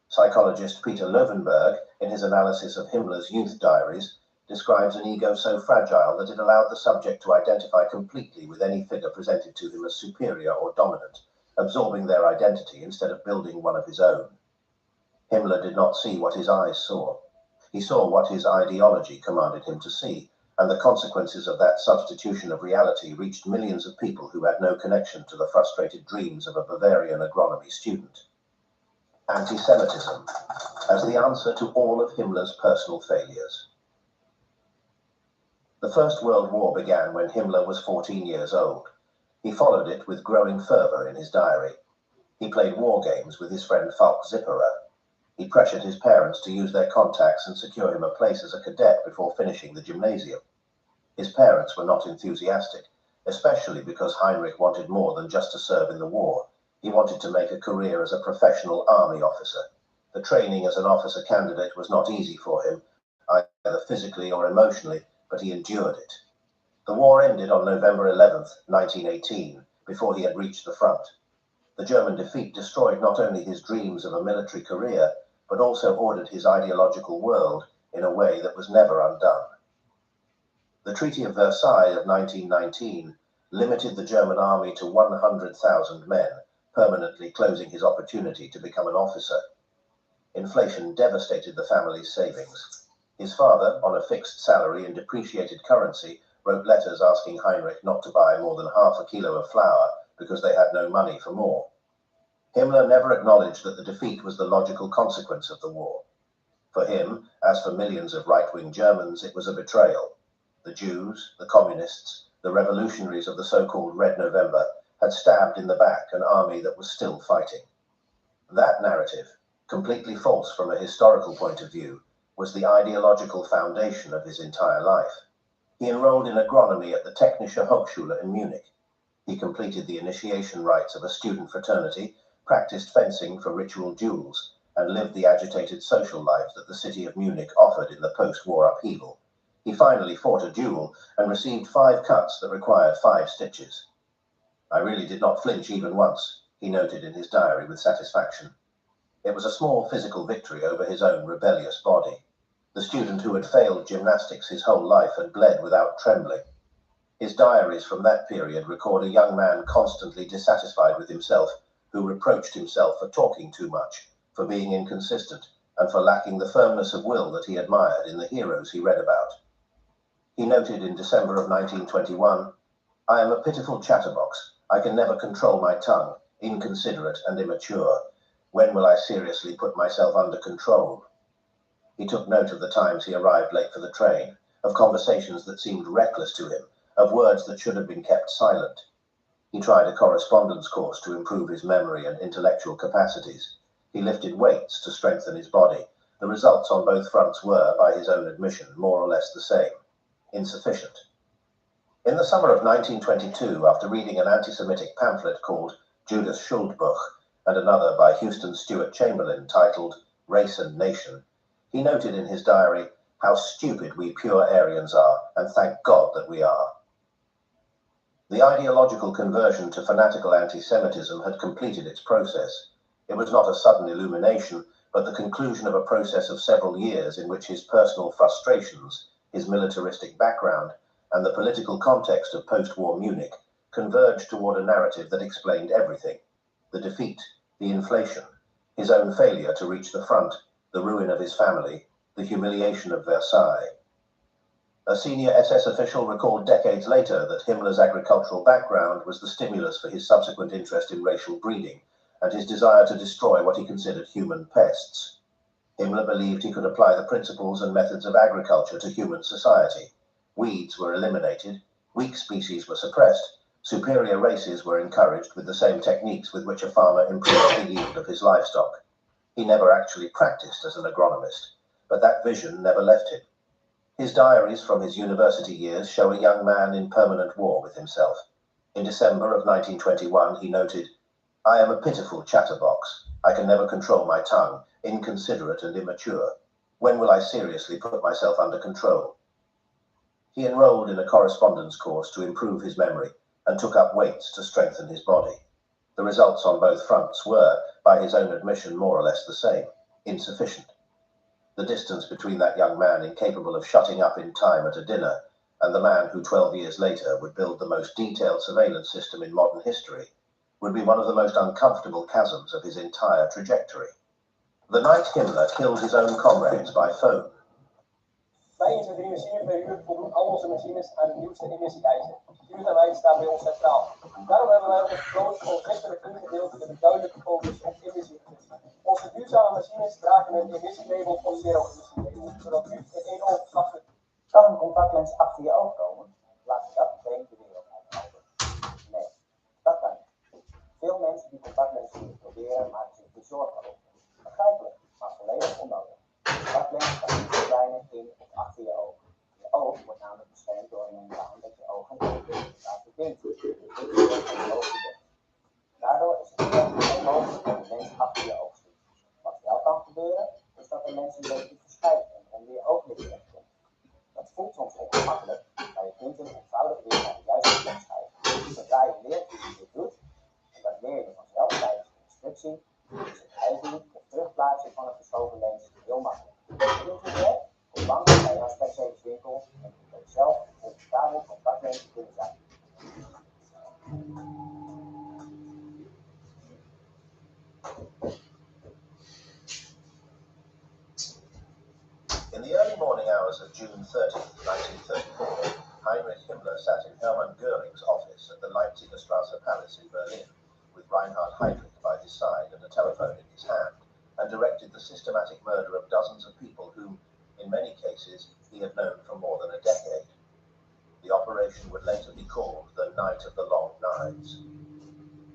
Psychologist Peter Löwenberg, in his analysis of Himmler's youth diaries, describes an ego so fragile that it allowed the subject to identify completely with any figure presented to him as superior or dominant, absorbing their identity instead of building one of his own. Himmler did not see what his eyes saw. He saw what his ideology commanded him to see, and the consequences of that substitution of reality reached millions of people who had no connection to the frustrated dreams of a Bavarian agronomy student. Anti-Semitism as the answer to all of Himmler's personal failures. The First World War began when Himmler was 14 years old. He followed it with growing fervor in his diary. He played war games with his friend Falk Zipperer. He pressured his parents to use their contacts and secure him a place as a cadet before finishing the gymnasium. His parents were not enthusiastic, especially because Heinrich wanted more than just to serve in the war. He wanted to make a career as a professional army officer. The training as an officer candidate was not easy for him, either physically or emotionally, but he endured it. The war ended on November 11, 1918, before he had reached the front. The German defeat destroyed not only his dreams of a military career, but also ordered his ideological world in a way that was never undone. The Treaty of Versailles of 1919 limited the German army to 100,000 men, permanently closing his opportunity to become an officer. Inflation devastated the family's savings. His father, on a fixed salary in depreciated currency, wrote letters asking Heinrich not to buy more than half a kilo of flour because they had no money for more. Himmler never acknowledged that the defeat was the logical consequence of the war. For him, as for millions of right-wing Germans, it was a betrayal. The Jews, the communists, the revolutionaries of the so-called Red November had stabbed in the back an army that was still fighting. That narrative, completely false from a historical point of view, was the ideological foundation of his entire life. He enrolled in agronomy at the Technische Hochschule in Munich. He completed the initiation rites of a student fraternity, practiced fencing for ritual duels, and lived the agitated social life that the city of Munich offered in the post-war upheaval. He finally fought a duel and received 5 cuts that required 5 stitches. "I really did not flinch even once," he noted in his diary with satisfaction. It was a small physical victory over his own rebellious body. The student who had failed gymnastics his whole life had bled without trembling. His diaries from that period record a young man constantly dissatisfied with himself, who reproached himself for talking too much, for being inconsistent, and for lacking the firmness of will that he admired in the heroes he read about. He noted in December of 1921, "I am a pitiful chatterbox. I can never control my tongue, inconsiderate and immature. When will I seriously put myself under control?" He took note of the times he arrived late for the train, of conversations that seemed reckless to him, of words that should have been kept silent. He tried a correspondence course to improve his memory and intellectual capacities. He lifted weights to strengthen his body. The results on both fronts were, by his own admission, more or less the same: insufficient. In the summer of 1922, after reading an anti-Semitic pamphlet called Judas Schuldbuch and another by Houston Stewart Chamberlain titled Race and Nation, he noted in his diary, "How stupid we pure Aryans are, and thank God that we are." The ideological conversion to fanatical anti-Semitism had completed its process. It was not a sudden illumination, but the conclusion of a process of several years in which his personal frustrations, his militaristic background, and the political context of post-war Munich converged toward a narrative that explained everything: the defeat, the inflation, his own failure to reach the front, the ruin of his family, the humiliation of Versailles. A senior SS official recalled decades later that Himmler's agricultural background was the stimulus for his subsequent interest in racial breeding and his desire to destroy what he considered human pests. Himmler believed he could apply the principles and methods of agriculture to human society. Weeds were eliminated, weak species were suppressed, superior races were encouraged with the same techniques with which a farmer improved the yield of his livestock. He never actually practiced as an agronomist, but that vision never left him. His diaries from his university years show a young man in permanent war with himself. In December of 1921, he noted, "I am a pitiful chatterbox. I can never control my tongue, inconsiderate and immature. When will I seriously put myself under control?" He enrolled in a correspondence course to improve his memory and took up weights to strengthen his body. The results on both fronts were, by his own admission, more or less the same: insufficient. The distance between that young man incapable of shutting up in time at a dinner and the man who 12 years later would build the most detailed surveillance system in modern history would be one of the most uncomfortable chasms of his entire trajectory. The night Himmler killed his own comrades by phone. Wij introduceren per uur voldoen al onze machines aan de nieuwste emissieeisen. Duurzaamheid staat bij ons centraal. Daarom hebben wij ook een groot overzichtelijk ingedeeld met een duidelijke focus op emissiereductie. Onze duurzame machines dragen een emissielabel of zero-emissielabel, zodat u in één oogopslag kunt. Kan een contactlens achter je oog komen? Laat dat geen de wereld uithouden. Nee, dat kan niet. Veel mensen die contactlenzen proberen maken zich er zorgen over. Begrijpelijk, maar volledig onnodig. Contactlens kan niet verdwijnen in of achter je oog. Je oog wordt namelijk beschermd door een membraan dat je oog en oog met elkaar verbindt. Dit is een oogverbinding. Daardoor is het onmogelijk dat de lens achter je oog zit. Wat wel kan gebeuren, is dat de lens een beetje verschuift en onder je ooglid terechtkomt. Dat voelt soms ongemakkelijk, maar je kunt hem eenvoudig weer naar de juiste plek schuiven. Zodra je leert hoe je dit doet, en dat leer je vanzelf tijdens de instructie, is het uitdoen of terugplaatsen van een verschoven lens heel makkelijk. Wilt u het? Kom langs bij een aspectservicewinkel en u kunt zelf een comfortabel contactlens kunnen zijn. In the early morning hours of June 30, 1934, Heinrich Himmler sat in Hermann Göring's office at the Leipziger Strasse Palace in Berlin, with Reinhard Heydrich by his side and a telephone in his hand, and directed the systematic murder of dozens of people whom, in many cases, he had known for more than a decade. The operation would later be called the Night of the Long Knives.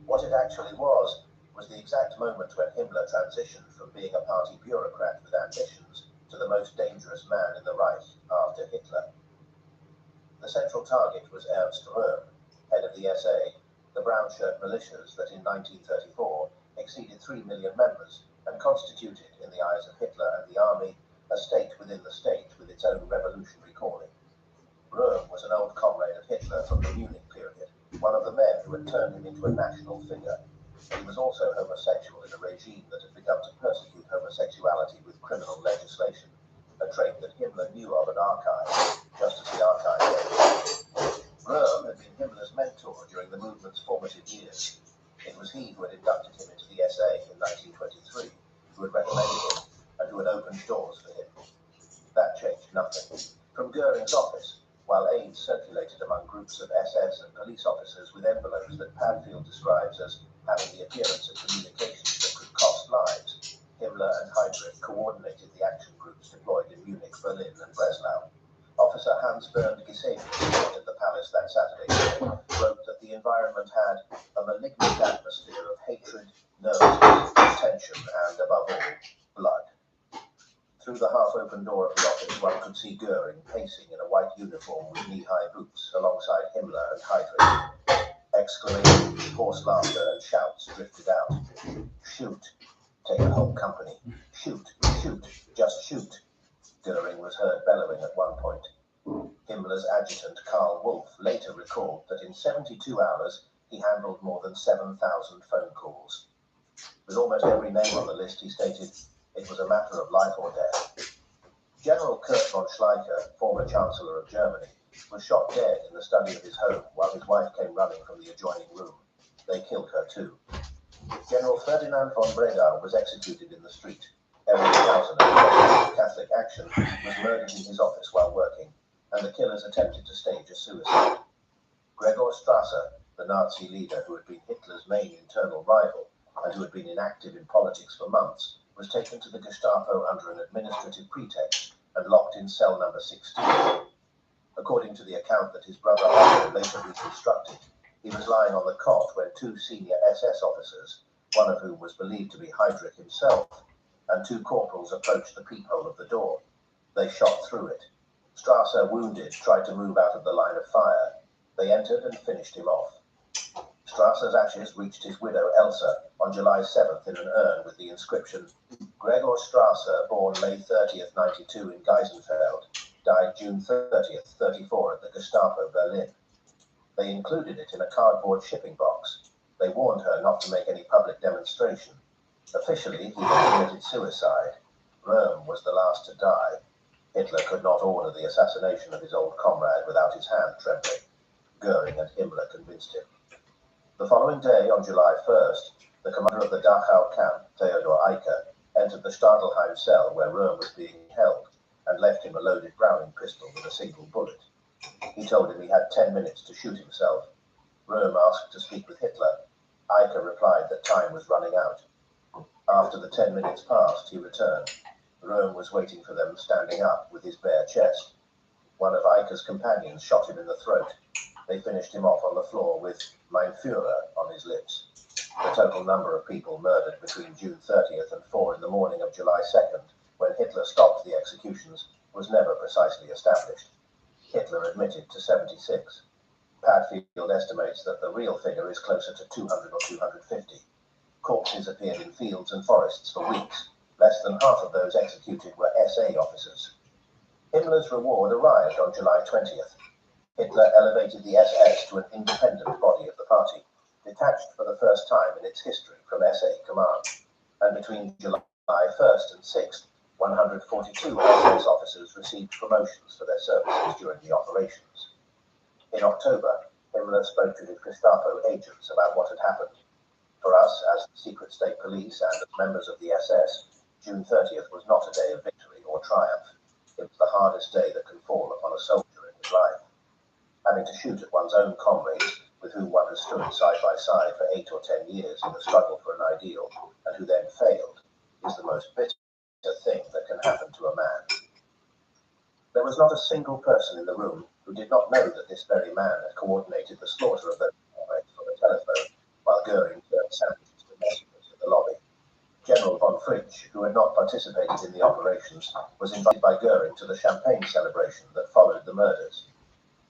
What it actually was the exact moment when Himmler transitioned from being a party bureaucrat with ambitions to the most dangerous man in the Reich after Hitler. The central target was Ernst Röhm, head of the SA, The brown shirt militias that in 1934 exceeded 3 million members and constituted, in the eyes of Hitler and the army, a state within the state with its own revolutionary calling. Röhm was an old comrade of Hitler from the Munich period, one of the men who had turned him into a national figure. He was also homosexual in a regime that had begun to persecute homosexuality with criminal legislation, a trait that Himmler knew of at Archive, just as the Archive did. Röhm had been Himmler's mentor during the movement's formative years. It was he who had inducted him into the SA in 1923, who had recommended him, and who had opened doors for him. That changed nothing. From Goering's office, while aides circulated among groups of SS and police officers with envelopes that Padfield describes as having the appearance of communications that could cost lives, Himmler and Heydrich coordinated the action groups deployed in Munich, Berlin, and Breslau. Officer Hans-Bernd Gisevius, who entered the palace that Saturday morning, wrote that the environment had a malignant atmosphere of hatred, nervousness, tension, and, above all, blood. Through the half-open door of the office, one could see Goering pacing in a white uniform with knee-high boots alongside Himmler and Heydrich. Exclamations, forced laughter, and shouts drifted out. Shoot. Take a whole company. Shoot. Shoot. Just shoot. Goering was heard bellowing at one point. Himmler's adjutant Karl Wolff later recalled that in 72 hours he handled more than 7,000 phone calls. With almost every name on the list, he stated, it was a matter of life or death. General Kurt von Schleicher, former Chancellor of Germany, was shot dead in the study of his home while his wife came running from the adjoining room. They killed her too. General Ferdinand von Bredau was executed in the street. Erich Klausener, of Catholic Action, was murdered in his office while working, and the killers attempted to stage a suicide. Gregor Strasser, the Nazi leader who had been Hitler's main internal rival and who had been inactive in politics for months, was taken to the Gestapo under an administrative pretext and locked in cell number 16. According to the account that his brother Otto later reconstructed, he was lying on the cot when two senior SS officers, one of whom was believed to be Heydrich himself, and two corporals approached the peephole of the door. They shot through it. Strasser, wounded, tried to move out of the line of fire. They entered and finished him off. Strasser's ashes reached his widow Elsa on July 7th in an urn with the inscription, Gregor Strasser, born May 30th, 92 in Geisenfeld, died June 30th, 34 at the Gestapo, Berlin. They included it in a cardboard shipping box. They warned her not to make any public demonstration. Officially, he had committed suicide. Röhm was the last to die. Hitler could not order the assassination of his old comrade without his hand trembling. Goering and Himmler convinced him. The following day, on July 1st, the commander of the Dachau camp, Theodor Eicher, entered the Stadelheim cell where Röhm was being held and left him a loaded Browning pistol with a single bullet. He told him he had 10 minutes to shoot himself. Röhm asked to speak with Hitler. Eicher replied that time was running out. After the 10 minutes passed, he returned. Röhm was waiting for them standing up with his bare chest. One of Eicher's companions shot him in the throat. They finished him off on the floor with Mein Führer on his lips. The total number of people murdered between June 30th and 4 in the morning of July 2nd, when Hitler stopped the executions, was never precisely established. Hitler admitted to 76. Padfield estimates that the real figure is closer to 200 or 250. Corpses appeared in fields and forests for weeks. Less than half of those executed were SA officers. Himmler's reward arrived on July 20th. Hitler elevated the SS to an independent body of the party, detached for the first time in its history from SA command. And between July 1st and 6th, 142 SS officers received promotions for their services during the operations. In October, Himmler spoke to his Gestapo agents about what had happened. For us, as the secret state police and as members of the SS, June 30th was not a day of victory or triumph. It was the hardest day that can fall upon a soldier in his life. Having to shoot at one's own comrades, with whom one has stood side by side for 8 or 10 years in the struggle for an ideal, and who then failed, is the most bitter thing that can happen to a man. There was not a single person in the room who did not know that this very man had coordinated the slaughter of those comrades from the telephone, while Goering turned sandwiches to messengers in the lobby. General von Fritsch, who had not participated in the operations, was invited by Goering to the champagne celebration that followed the murders.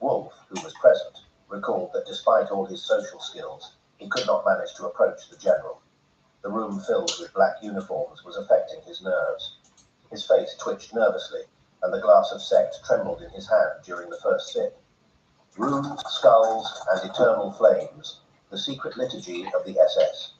Wolff, who was present, recalled that despite all his social skills, he could not manage to approach the general. The room filled with black uniforms was affecting his nerves. His face twitched nervously, and the glass of sect trembled in his hand during the first sip. Runes, skulls, and eternal flames, the secret liturgy of the SS.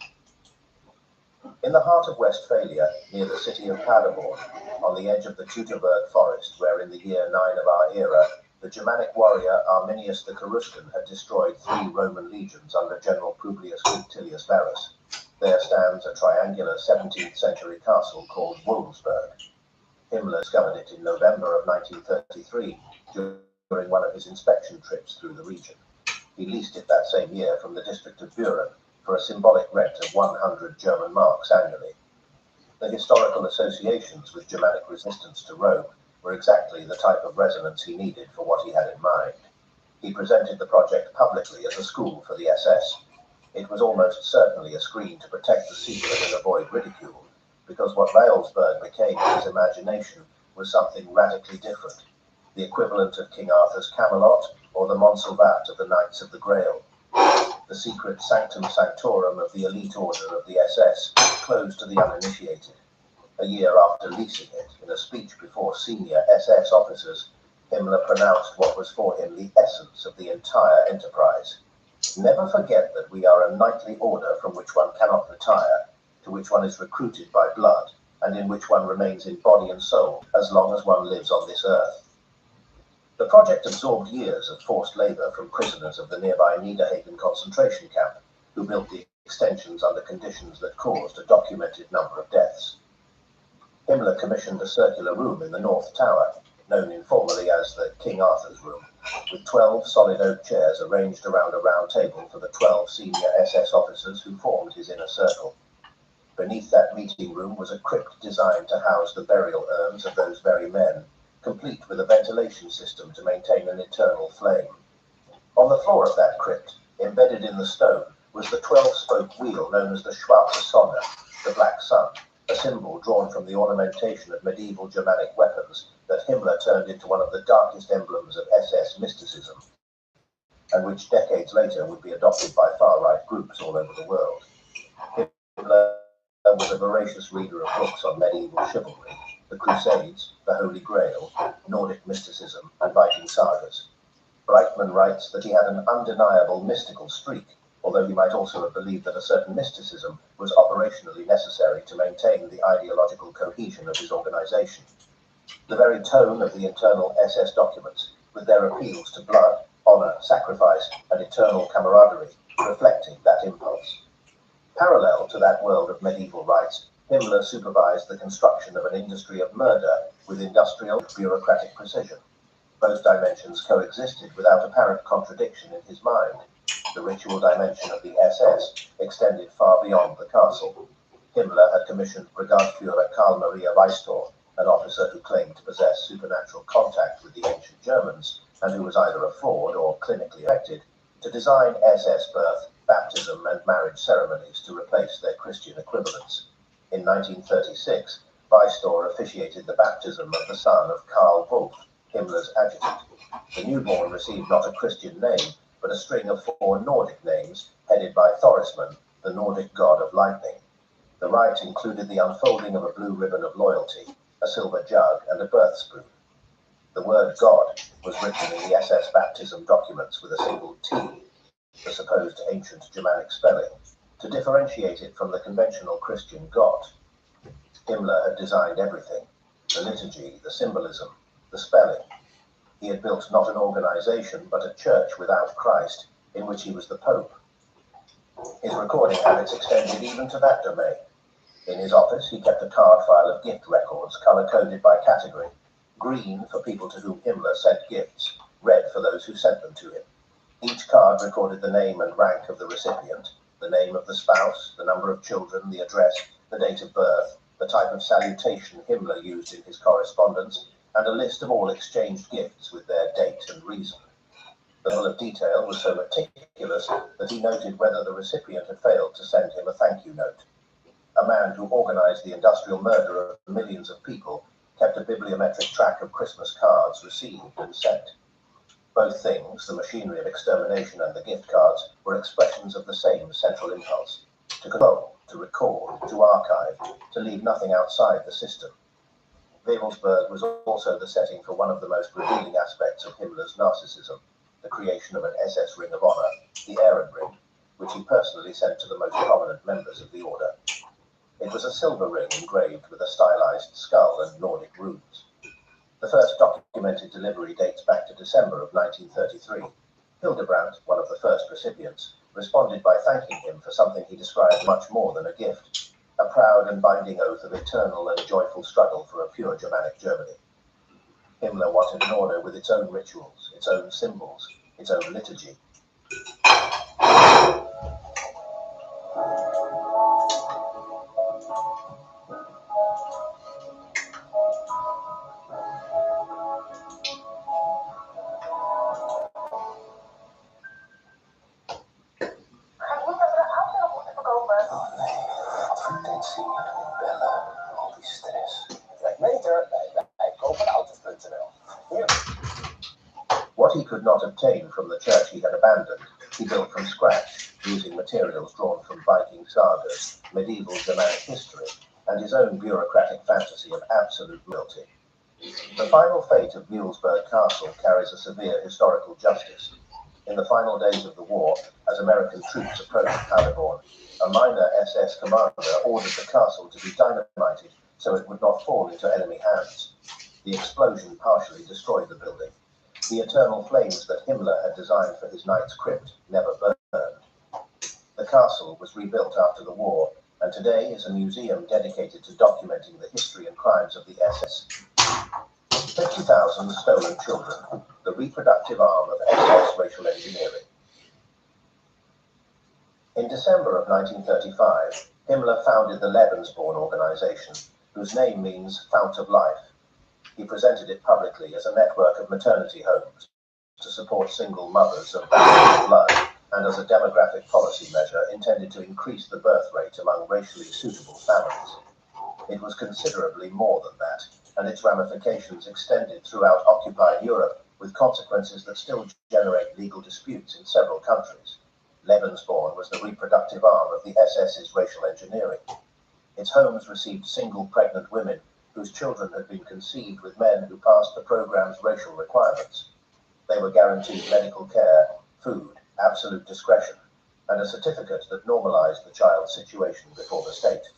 In the heart of Westphalia, near the city of Paderborn, on the edge of the Teutoburg forest, where in the year 9 of our era, the Germanic warrior Arminius the Cheruscan had destroyed 3 Roman legions under General Publius Quinctilius Varus, there stands a triangular 17th century castle called Wolfsburg. Himmler discovered it in November of 1933 during one of his inspection trips through the region. He leased it that same year from the district of Buren for a symbolic rent of 100 German marks annually. The historical associations with Germanic resistance to Rome were exactly the type of resonance he needed for what he had in mind. He presented the project publicly as a school for the SS. It was almost certainly a screen to protect the secret and avoid ridicule, because what Weilsburg became in his imagination was something radically different, the equivalent of King Arthur's Camelot or the Montsalvat of the Knights of the Grail. The secret sanctum sanctorum of the elite order of the SS, closed to the uninitiated. A year after leasing it, in a speech before senior SS officers, Himmler pronounced what was for him the essence of the entire enterprise. Never forget that we are a knightly order from which one cannot retire, to which one is recruited by blood, and in which one remains in body and soul as long as one lives on this earth. The project absorbed years of forced labor from prisoners of the nearby Niederhagen concentration camp, who built the extensions under conditions that caused a documented number of deaths. Himmler commissioned a circular room in the North Tower, known informally as the King Arthur's Room, with 12 solid oak chairs arranged around a round table for the 12 senior SS officers who formed his inner circle. Beneath that meeting room was a crypt designed to house the burial urns of those very men, complete with a ventilation system to maintain an eternal flame. On the floor of that crypt, embedded in the stone, was the 12-spoke wheel known as the Schwarze Sonne, the Black Sun, a symbol drawn from the ornamentation of medieval Germanic weapons that Himmler turned into one of the darkest emblems of SS mysticism, and which decades later would be adopted by far-right groups all over the world. Himmler was a voracious reader of books on medieval chivalry, the Crusades, the Holy Grail, Nordic mysticism, and Viking sagas. Brightman writes that he had an undeniable mystical streak, although he might also have believed that a certain mysticism was operationally necessary to maintain the ideological cohesion of his organization. The very tone of the internal SS documents, with their appeals to blood, honor, sacrifice, and eternal camaraderie, reflecting that impulse. Parallel to that world of medieval rights, Himmler supervised the construction of an industry of murder with industrial, bureaucratic precision. Both dimensions coexisted without apparent contradiction in his mind. The ritual dimension of the SS extended far beyond the castle. Himmler had commissioned Brigadeführer Karl Maria Weistor, an officer who claimed to possess supernatural contact with the ancient Germans, and who was either a fraud or clinically affected, to design SS birth, baptism, and marriage ceremonies to replace their Christian equivalents. In 1936, Weistor officiated the baptism of the son of Karl Wolff, Himmler's adjutant. The newborn received not a Christian name, but a string of 4 Nordic names, headed by Thorisman, the Nordic god of lightning. The rite included the unfolding of a blue ribbon of loyalty, a silver jug, and a birth spoon. The word God was written in the SS baptism documents with a single T, the supposed ancient Germanic spelling, to differentiate it from the conventional Christian God. Himmler had designed everything: the liturgy, the symbolism, the spelling. He had built not an organization, but a church without Christ, in which he was the Pope. His recording habits extended even to that domain. In his office, he kept a card file of gift records, color-coded by category: green for people to whom Himmler sent gifts, red for those who sent them to him. Each card recorded the name and rank of the recipient, the name of the spouse, the number of children, the address, the date of birth, the type of salutation Himmler used in his correspondence, and a list of all exchanged gifts with their date and reason. The level of detail was so meticulous that he noted whether the recipient had failed to send him a thank you note. A man who organized the industrial murder of millions of people kept a bibliometric track of Christmas cards received and sent. Both things, the machinery of extermination and the gift cards, were expressions of the same central impulse: to control, to record, to archive, to leave nothing outside the system. Wewelsburg was also the setting for one of the most revealing aspects of Himmler's narcissism, the creation of an SS Ring of Honor, the Ehrenring, which he personally sent to the most prominent members of the order. It was a silver ring engraved with a stylized skull and Nordic runes. The first documented delivery dates back to December of 1933. Hildebrandt, one of the first recipients, responded by thanking him for something he described much more than a gift: a proud and binding oath of eternal and joyful struggle for a pure Germanic Germany. Himmler wanted an order with its own rituals, its own symbols, its own liturgy. Advertentie, bellen, al die stress. Kijk meter bij kopenauto's.nl. What he could not obtain from the church he had abandoned, he built from scratch, using materials drawn from Viking sagas, medieval Germanic history, and his own bureaucratic fantasy of absolute loyalty. The final fate of Wewelsburg Castle carries a severe historical justice. In the final days of the war, as American troops approached Paderborn, a minor SS commander ordered the castle to be dynamited so it would not fall into enemy hands. The explosion partially destroyed the building. The eternal flames that Himmler had designed for his knight's crypt never burned. The castle was rebuilt after the war, and today is a museum dedicated to documenting the history and crimes of the SS. 50,000 stolen children, the reproductive arm of SS racial engineering. In December of 1935, Himmler founded the Lebensborn organization, whose name means Fount of Life. He presented it publicly as a network of maternity homes to support single mothers of baptismal blood, and as a demographic policy measure intended to increase the birth rate among racially suitable families. It was considerably more than that, and its ramifications extended throughout occupied Europe, with consequences that still generate legal disputes in several countries. Lebensborn was the reproductive arm of the SS's racial engineering. Its homes received single pregnant women whose children had been conceived with men who passed the program's racial requirements. They were guaranteed medical care, food, absolute discretion, and a certificate that normalized the child's situation before the state.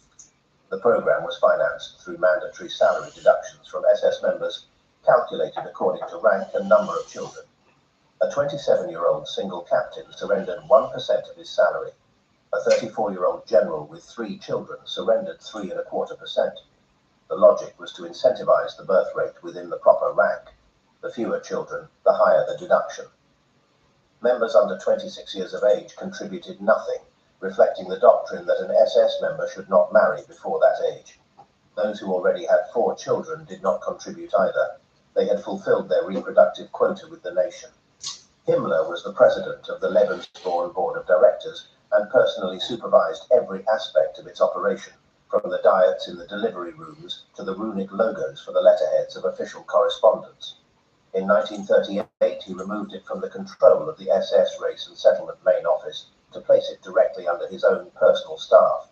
The program was financed through mandatory salary deductions from SS members, calculated according to rank and number of children. A 27-year-old single captain surrendered 1% of his salary. A 34-year-old general with 3 children surrendered 3.25%. The logic was to incentivize the birth rate within the proper rank. The fewer children, the higher the deduction. Members under 26 years of age contributed nothing, reflecting the doctrine that an SS member should not marry before that age. Those who already had 4 children did not contribute either. They had fulfilled their reproductive quota with the nation. Himmler was the president of the Lebensborn Board of Directors and personally supervised every aspect of its operation, from the diets in the delivery rooms to the runic logos for the letterheads of official correspondence. In 1938, he removed it from the control of the SS Race and Settlement Main Office to place it directly under his own personal staff.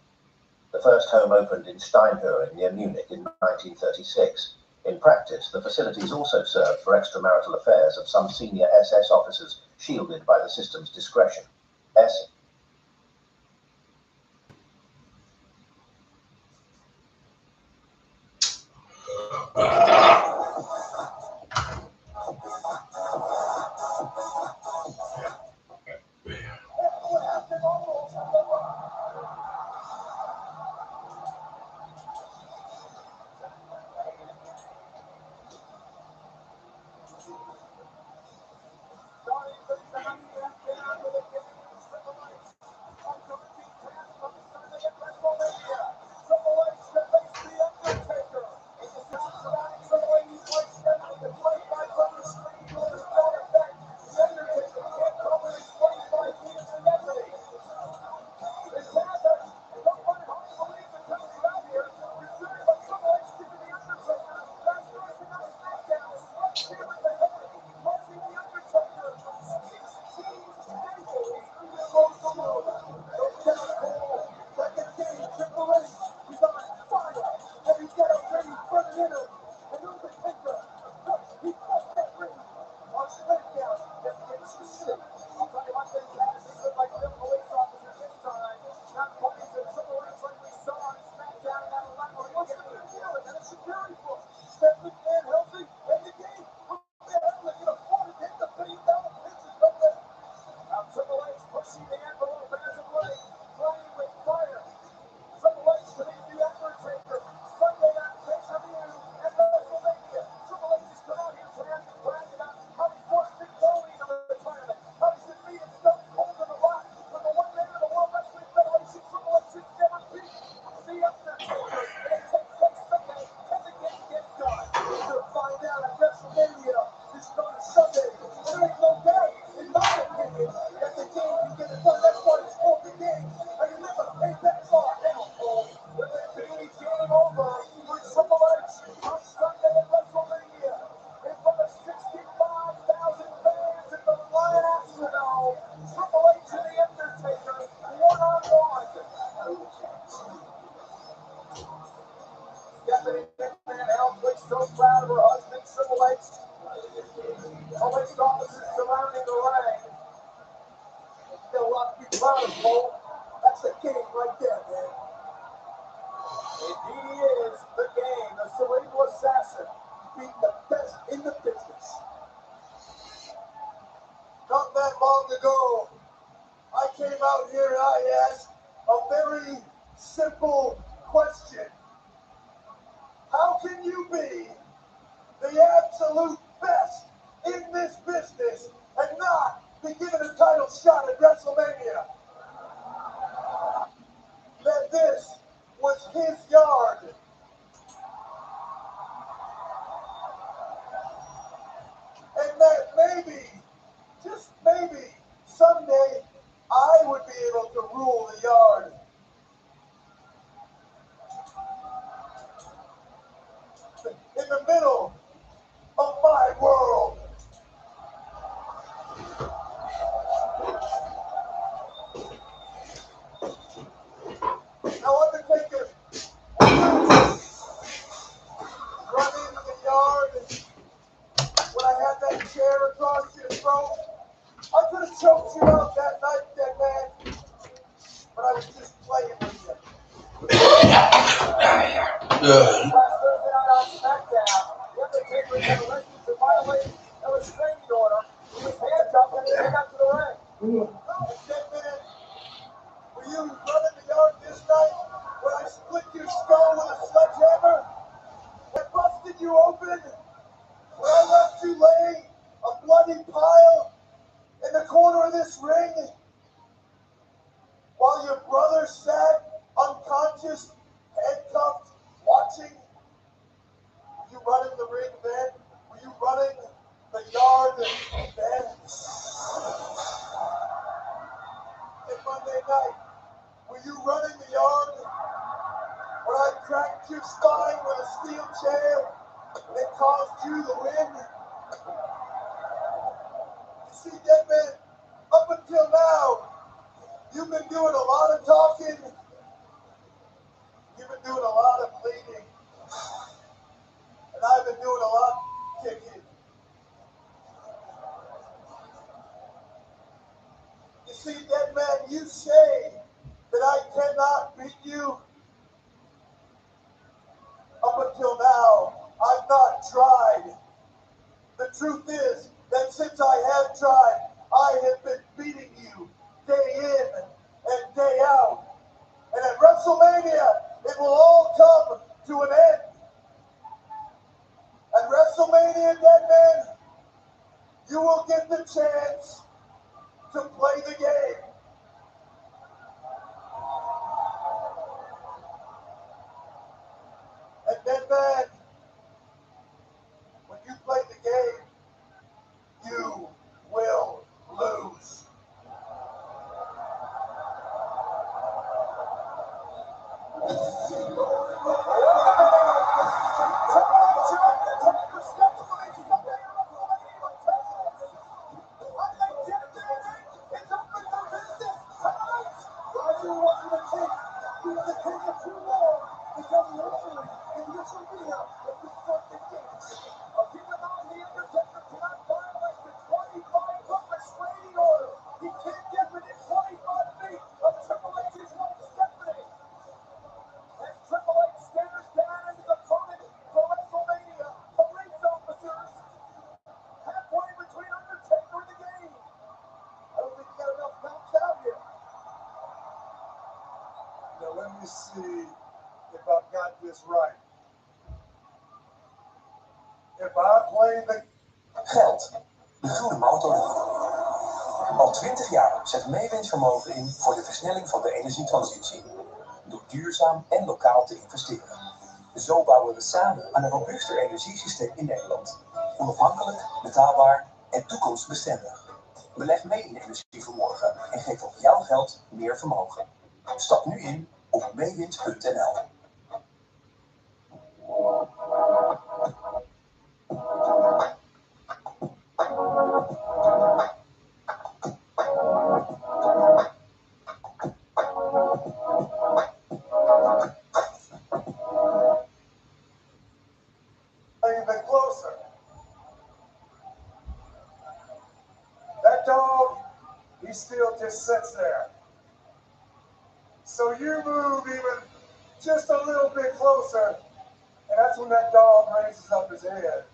The first home opened in Steinhöring near Munich in 1936. In practice, the facilities also served for extramarital affairs of some senior SS officers, shielded by the system's discretion. over with Triple H on Sunday at WrestleMania in front of 65,000 fans in the Lion Astrodome. Triple H and The Undertaker one-on-one. Stephanie McMahon Helmsley so proud of her husband Triple H. Police officers surrounding the ring. Got a lot to be proud of, Cole. That's the king right there, man. Indeed he is the game, the cerebral assassin, being the best in the business. Not that long ago, I came out here and I asked a very simple question. How can you be the absolute best in this business and not be given a title shot at WrestleMania? That this was his yard. And that maybe, just maybe, someday I would be able to rule the yard. In the middle of my world. Now, Undertaker, run into the yard when I had that chair across your throat. I could have choked you out that night, dead man, but I was just playing with you. Last Thursday night on SmackDown, The Undertaker had arrested for violating a restraining order. He was handcuffed and he came out to the ring. And dead man, were you running the yard this night when I split your skull with a sledgehammer? And busted you open? When I left you laying a bloody pile in the corner of this ring? While your brother sat unconscious, handcuffed, watching? Were you running the ring then? Were you running the yard then? And Monday night, were you running the yard when I cracked your spine with a steel chair and caused you the win? You see, dead man, up until now, you've been doing a lot of talking. You've been doing a lot of pleading. And I've been doing a lot of kicking. You see, dead man, you say that I cannot beat you. Up until now, I've not tried. The truth is that since I have tried, I have been beating you day in and day out. And at WrestleMania, it will all come to an end. At WrestleMania, dead man, you will get the chance to play the game. And dead man, when you play the game, you will lose. Let me see if I've got this right. If I play the... Geld. De groene motor. Al 20 jaar zet meewindvermogen in voor de versnelling van de energietransitie. Door duurzaam en lokaal te investeren. Zo bouwen we samen aan een robuuster energiesysteem in Nederland. Onafhankelijk, betaalbaar en toekomstbestendig. Beleg mee in energie voor morgen en geef ook jouw geld meer vermogen. Stap nu in op meewind.nl. he still just sits there. So you move even just a little bit closer, and that's when that dog raises up his head.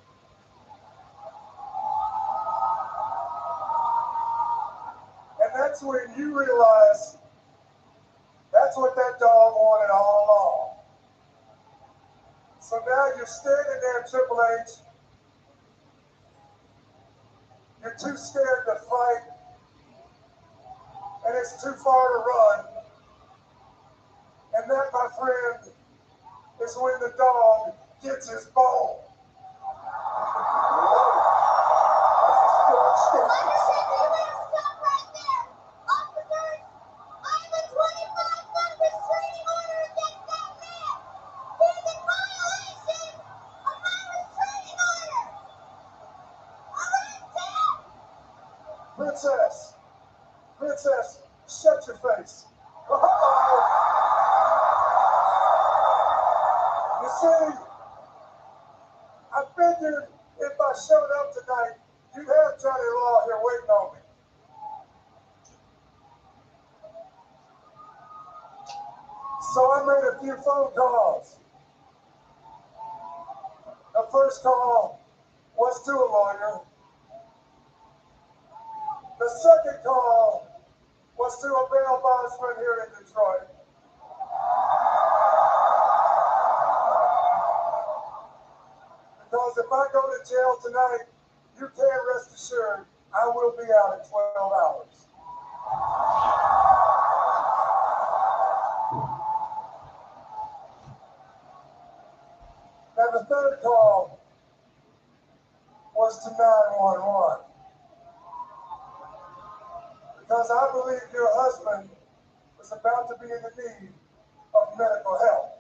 And that's when you realize that's what that dog wanted all along. So now you're standing there, Triple H. You're too scared to fight, and it's too far to run. And that, my friend, is when the dog gets his bone. Princess, shut your face. You see, I figured if I showed up tonight, you'd have Johnny Law here waiting on me. So I made a few phone calls. The first call was to a lawyer. The second call was to a bail bondsman here in Detroit. Because if I go to jail tonight, you can rest assured I will be out in 12 hours. Now the third call was to 911. Because I believe your husband was about to be in the need of medical help.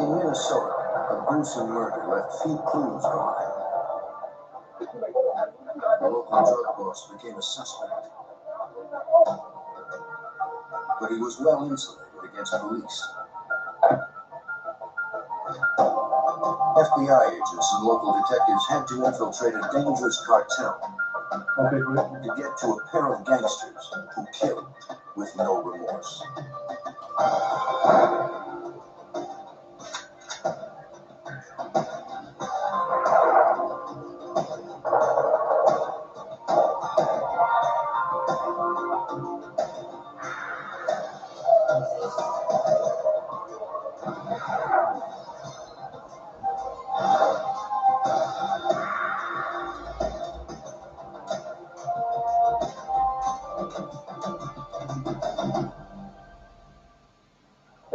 In Minnesota, a gruesome murder left few clues behind. The local drug boss became a suspect, but he was well insulated against police. FBI agents and local detectives had to infiltrate a dangerous cartel to get to a pair of gangsters who killed with no remorse.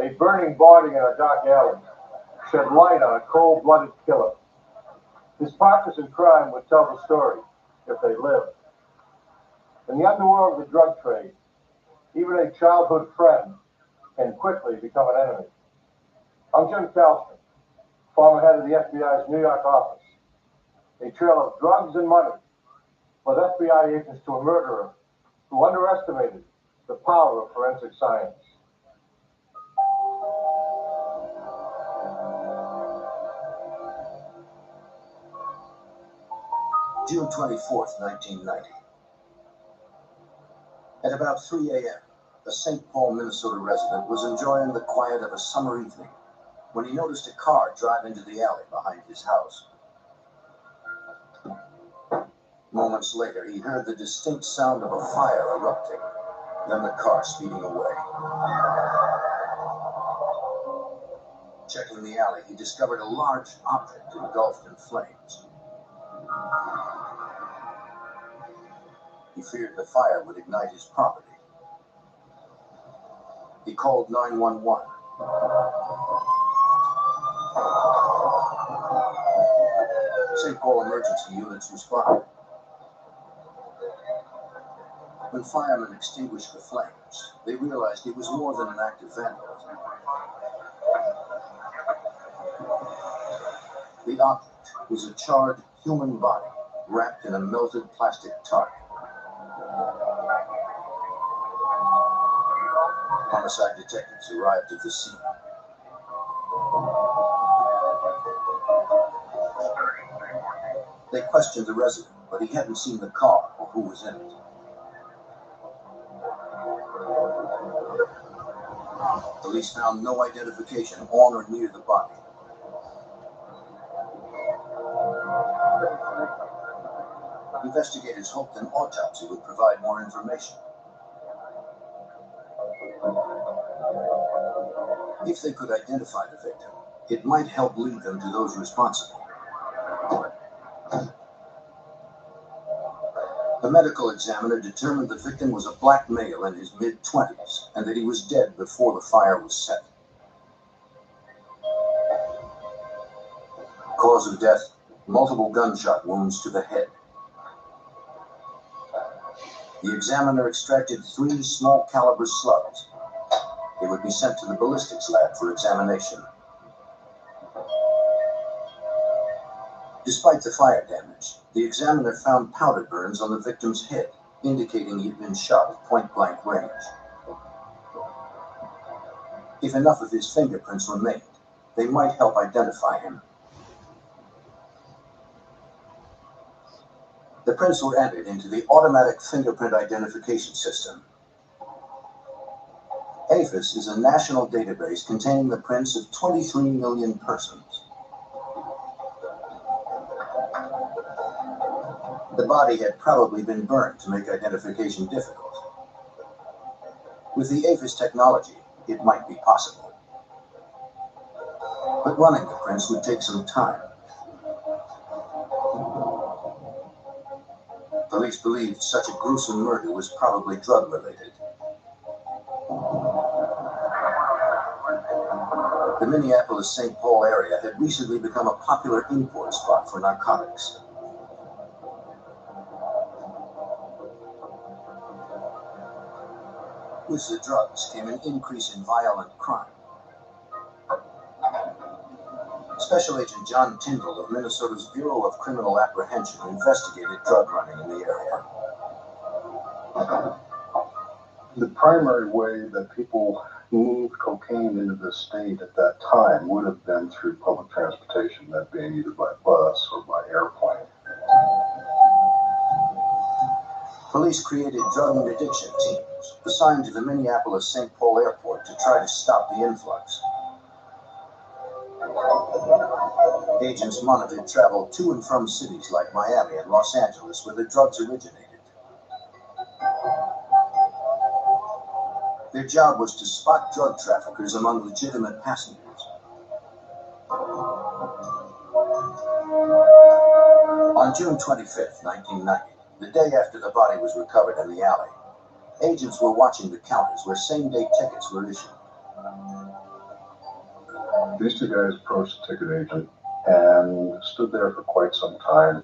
A burning body in a dark alley shed light on a cold-blooded killer. His partners in crime would tell the story if they lived. In the underworld of the drug trade, even a childhood friend can quickly become an enemy. I'm Jim Calstrom, former head of the FBI's New York office. A trail of drugs and money led FBI agents to a murderer who underestimated the power of forensic science. June 24th, 1990. At about 3 a.m., a St. Paul, Minnesota resident was enjoying the quiet of a summer evening when he noticed a car drive into the alley behind his house. Moments later, he heard the distinct sound of a fire erupting, then the car speeding away. Checking the alley, he discovered a large object engulfed in flames. He feared the fire would ignite his property. He called 911. St. Paul emergency units responded. When firemen extinguished the flames, they realized it was more than an act of vandalism. The object was a charred human body wrapped in a melted plastic tarp. Homicide detectives arrived at the scene. They questioned the resident, but he hadn't seen the car or who was in it. Police found no identification on or near the body. Investigators hoped an autopsy would provide more information. If they could identify the victim, it might help lead them to those responsible. The medical examiner determined the victim was a black male in his mid-20s and that he was dead before the fire was set. Cause of death, multiple gunshot wounds to the head. The examiner extracted 3 small caliber slugs. They would be sent to the ballistics lab for examination. Despite the fire damage, the examiner found powder burns on the victim's head, indicating he had been shot at point-blank range. If enough of his fingerprints remained, they might help identify him. The prints were entered into the automatic fingerprint identification system. AFIS is a national database containing the prints of 23 million persons. The body had probably been burned to make identification difficult. With the AFIS technology, it might be possible. But running the prints would take some time. Police believed such a gruesome murder was probably drug-related. The Minneapolis-St. Paul area had recently become a popular import spot for narcotics. With the drugs came an increase in violent crime. Special Agent John Tyndall of Minnesota's Bureau of Criminal Apprehension investigated drug running in the area. The primary way that people moved cocaine into the state at that time would have been through public transportation, that being either by bus or by airplane. Police created drug interdiction teams assigned to the Minneapolis-St. Paul airport to try to stop the influx. Agents monitored travel to and from cities like Miami and Los Angeles where the drugs originated. Their job was to spot drug traffickers among legitimate passengers. On June 25th, 1990, the day after the body was recovered in the alley, agents were watching the counters where same-day tickets were issued. These two guys approached the ticket agent and stood there for quite some time,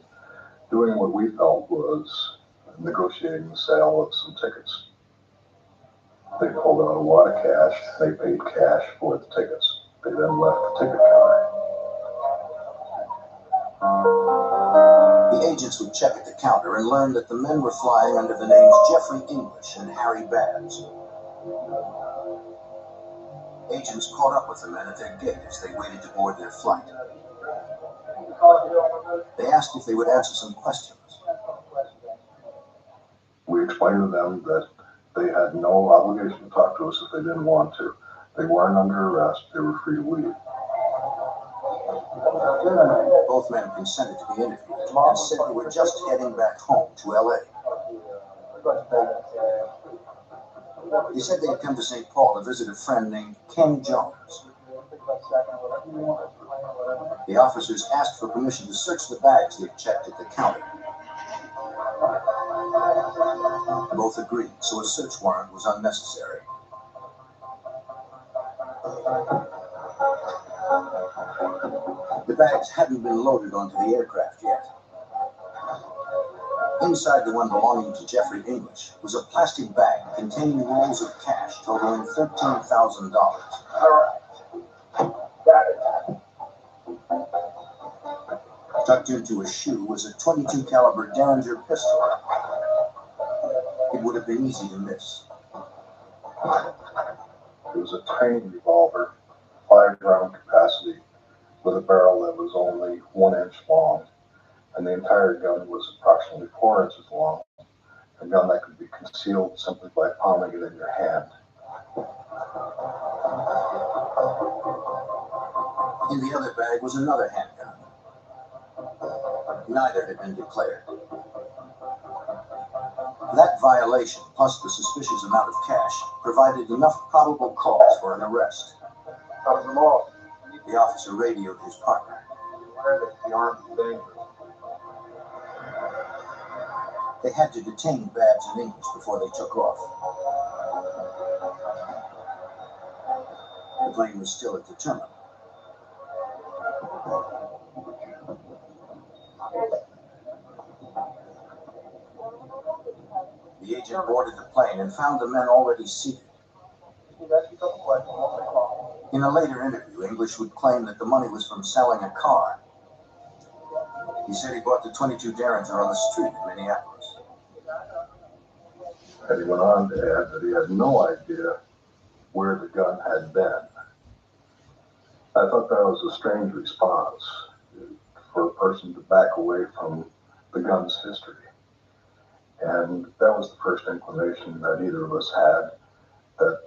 doing what we felt was negotiating the sale of some tickets. They pulled out a wad of cash. They paid cash for the tickets. They then left the ticket counter. The agents would check at the counter and learn that the men were flying under the names Jeffrey English and Harry Babbs. Agents caught up with the men at their gate as they waited to board their flight. They asked if they would answer some questions. We explained to them that they had no obligation to talk to us if they didn't want to. They weren't under arrest. They were free to leave. Both men consented to be interviewed and said they were just heading back home to L.A. They said they had come to St. Paul to visit a friend named Ken Jones. The officers asked for permission to search the bags they had checked at the counter. Both agreed, so a search warrant was unnecessary. The bags hadn't been loaded onto the aircraft yet. Inside the one belonging to Jeffrey English was a plastic bag containing rolls of cash totaling $13,000. Tucked into a shoe was a .22 caliber Derringer pistol. It would have been easy to miss. It was a tiny revolver, 5-round capacity, with a barrel that was only 1 inch long, and the entire gun was approximately 4 inches long, a gun that could be concealed simply by palming it in your hand. In the other bag was another handgun. Neither had been declared. That violation, plus the suspicious amount of cash, provided enough probable cause for an arrest. The officer radioed his partner. They had to detain Babbs and English before they took off. The plane was still at the terminal. The agent boarded the plane and found the men already seated. In a later interview, English would claim that the money was from selling a car. He said he bought the .22 Derringer on the street in Minneapolis. And he went on to add that he had no idea where the gun had been. I thought that was a strange response for a person to back away from the gun's history. And that was the first inclination that either of us had that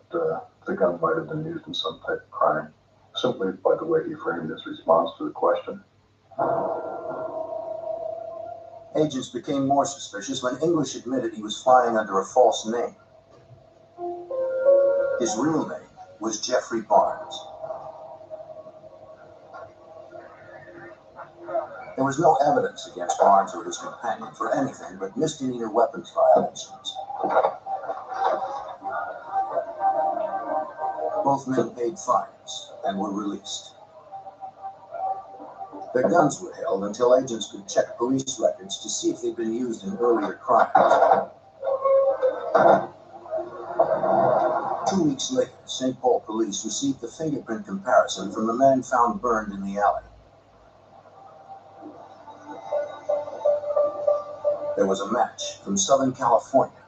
the gun might have been used in some type of crime, simply by the way he framed his response to the question. Agents became more suspicious when English admitted he was flying under a false name. His real name was Jeffrey Barnes. There was no evidence against Barnes or his companion for anything but misdemeanor weapons violations. Both men paid fines and were released. Their guns were held until agents could check police records to see if they'd been used in earlier crimes. 2 weeks later, St. Paul police received the fingerprint comparison from the man found burned in the alley. There was a match from Southern California.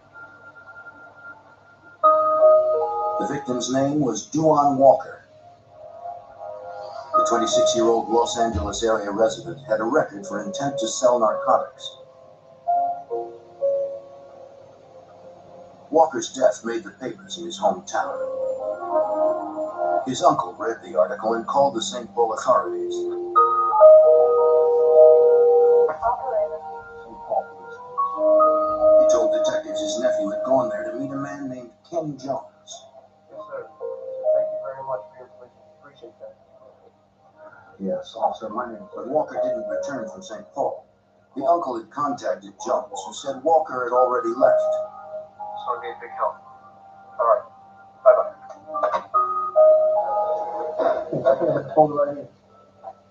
The victim's name was Duan Walker. The 26-year-old Los Angeles area resident had a record for intent to sell narcotics. Walker's death made the papers in his hometown. His uncle read the article and called the St. Paul authorities. He told detectives his nephew had gone there to meet a man named Ken Jones. Yes, sir. Thank you very much for your information. Appreciate that. Yes, officer, my name is... But Walker didn't return from St. Paul. The uncle had contacted Jones, who said Walker had already left. This would be a big help. All right. Bye-bye.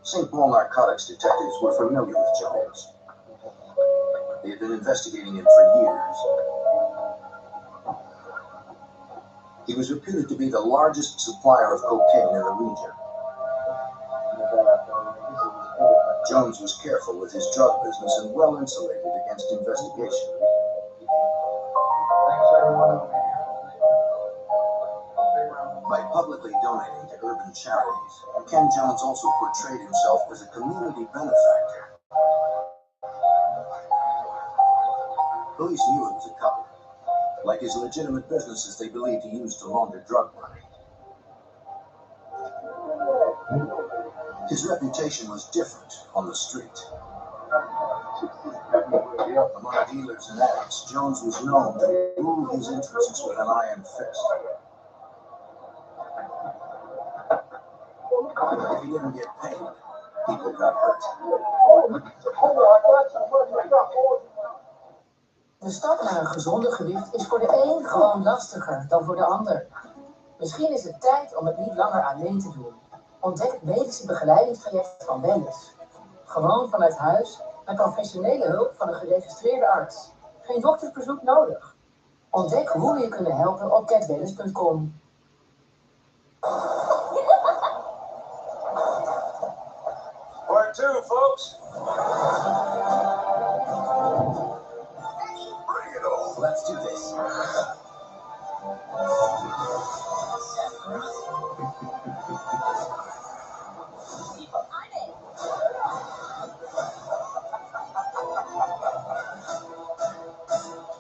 St. Paul narcotics detectives were familiar with Jones. They had been investigating him for years. He was reputed to be the largest supplier of cocaine in the region. Jones was careful with his drug business and well insulated against investigation. By publicly donating to urban charities, Ken Jones also portrayed himself as a community benefactor. Police knew it was a couple. Like his legitimate businesses, they believed he used to launder drug money. His reputation was different on the street. Among dealers and addicts, Jones was known to rule his interests with an iron fist. If he didn't get paid, people got hurt. De stap naar een gezonde gewicht is voor de een gewoon lastiger dan voor de ander. Misschien is het tijd om het niet langer alleen te doen. Ontdek het medische begeleidingstraject van Wellness. Gewoon vanuit huis met professionele hulp van een geregistreerde arts. Geen doktersbezoek nodig. Ontdek hoe we je kunnen helpen op getwellness.com. Part 2, folks. Bring it on. Let's do this.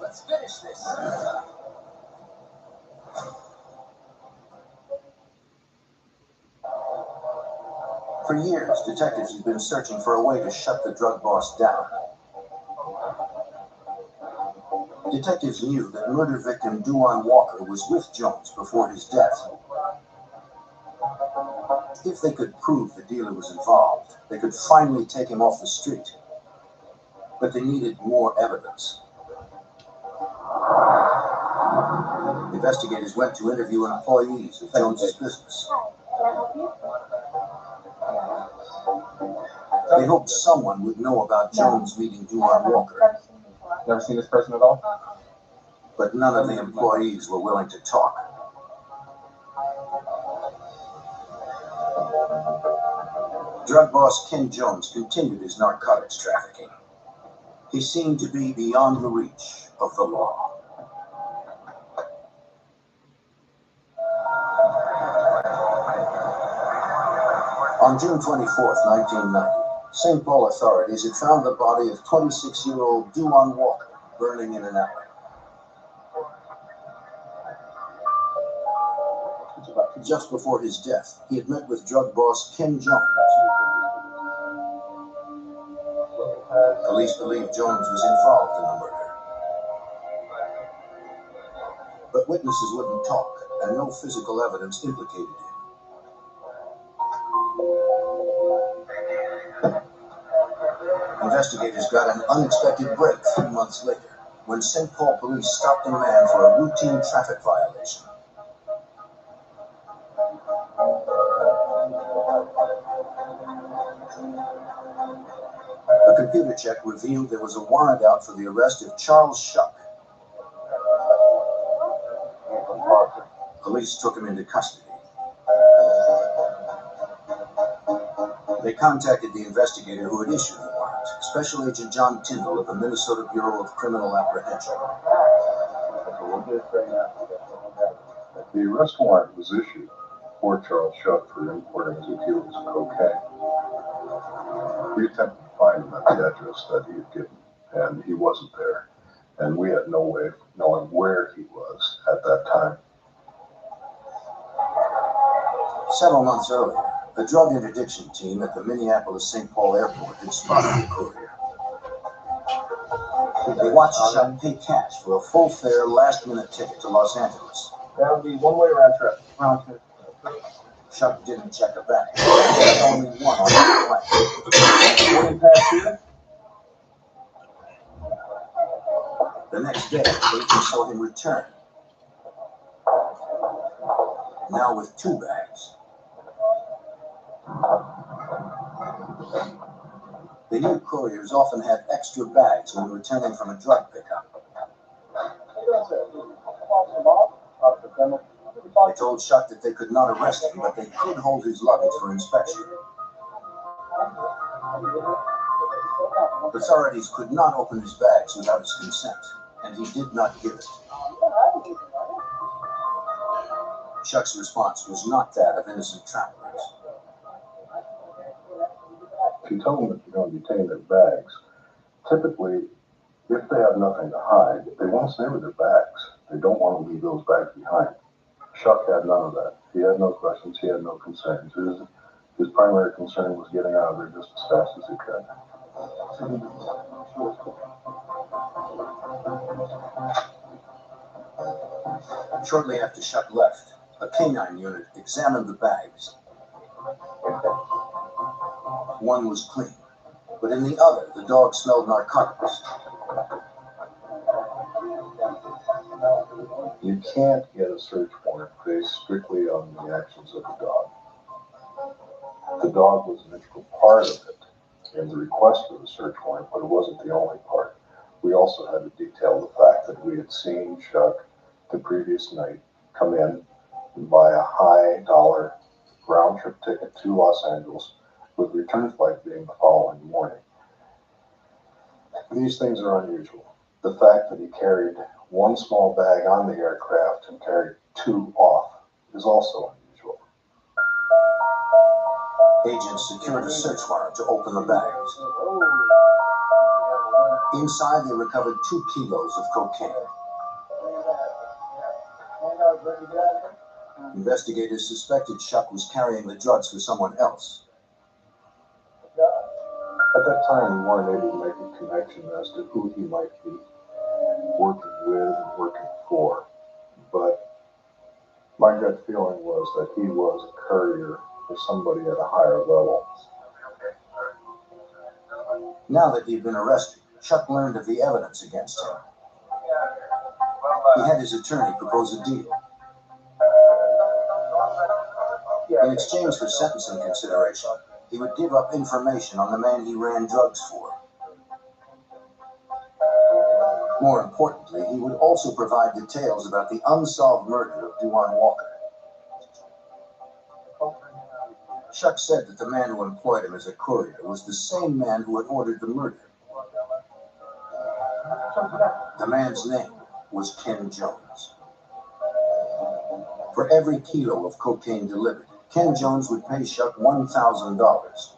Let's finish this. For years, detectives had been searching for a way to shut the drug boss down. Detectives knew that murder victim Duane Walker was with Jones before his death. If they could prove the dealer was involved, they could finally take him off the street. But they needed more evidence. Investigators went to interview employees of Jones's business. Hi, can I help you? They hoped someone would know about Jones meeting Duane Walker. Never seen this person at all? But none of the employees were willing to talk. Drug boss Ken Jones continued his narcotics trafficking. He seemed to be beyond the reach of the law. On June 24th, 1990, St. Paul authorities had found the body of 26-year-old Duane Walker burning in an alley. Just before his death, he had met with drug boss Ken Jones. Police believed Jones was involved in the murder. But witnesses wouldn't talk, and no physical evidence implicated him. Investigators got an unexpected break 3 months later, when St. Paul police stopped a man for a routine traffic violation. A computer check revealed there was a warrant out for the arrest of Charles Shuck. Police took him into custody. They contacted the investigator who had issued the warrant, Special Agent John Tyndall of the Minnesota Bureau of Criminal Apprehension. The arrest warrant was issued for Charles Shuck for importing 2 kilos of cocaine. We attempted to find him at the address that he had given, and he wasn't there. And we had no way of knowing where he was at that time. Several months earlier, the drug interdiction team at the Minneapolis-St. Paul airport had spotted the courier. They watched Shuck pay cash for a full-fare, last-minute ticket to Los Angeles. That would be one-way round trip. Shuck didn't check a bag. There was only one on the plane. Boarding pass here? The next day, agents saw him return. Now with 2 bags. They knew couriers often had extra bags when returning from a drug pickup. They told Shuck that they could not arrest him, but they could hold his luggage for inspection. Authorities could not open his bags without his consent, and he did not give it. Shuck's response was not that of innocent travelers. If you tell them that you're going to detain their bags, typically, if they have nothing to hide, they want to stay with their bags. They don't want to leave those bags behind. Shuck had none of that. He had no questions. He had no concerns. His primary concern was getting out of there just as fast as he could. Shortly after Shuck left, a canine unit examined the bags. One was clean, but in the other, the dog smelled narcotics. You can't get a search warrant based strictly on the actions of the dog. The dog was an integral part of it in the request for the search warrant, but it wasn't the only part. We also had to detail the fact that we had seen Shuck the previous night come in and buy a high-dollar round-trip ticket to Los Angeles, with return flight being the following morning. These things are unusual. The fact that he carried one small bag on the aircraft and carried two off is also unusual. Agents secured a search warrant to open the bags. Inside, they recovered 2 kilos of cocaine. Investigators suspected Shuck was carrying the drugs for someone else. At that time, we weren't able to make a connection as to who he might be working with and working for. But my gut feeling was that he was a courier for somebody at a higher level. Now that he'd been arrested, Shuck learned of the evidence against him. He had his attorney propose a deal. In exchange for sentencing consideration, he would give up information on the man he ran drugs for. More importantly, he would also provide details about the unsolved murder of Duane Walker. Shuck said that the man who employed him as a courier was the same man who had ordered the murder. The man's name was Ken Jones. For every kilo of cocaine delivered, Ken Jones would pay Shuck $1,000.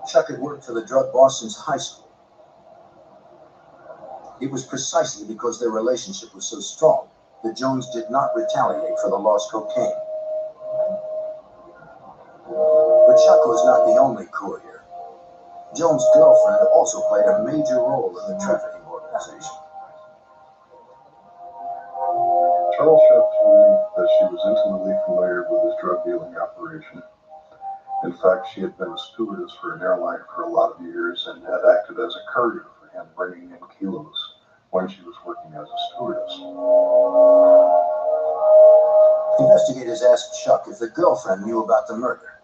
Shuck had worked for the drug boss since high school. It was precisely because their relationship was so strong that Jones did not retaliate for the lost cocaine. But Shuck was not the only courier. Jones' girlfriend also played a major role in the trafficking organization. Charles Shuck told me that she was intimately familiar with his drug dealing operation. In fact, she had been a stewardess for an airline for a lot of years and had acted as a courier for him, bringing in kilos when she was working as a stewardess. Investigators asked Shuck if the girlfriend knew about the murder.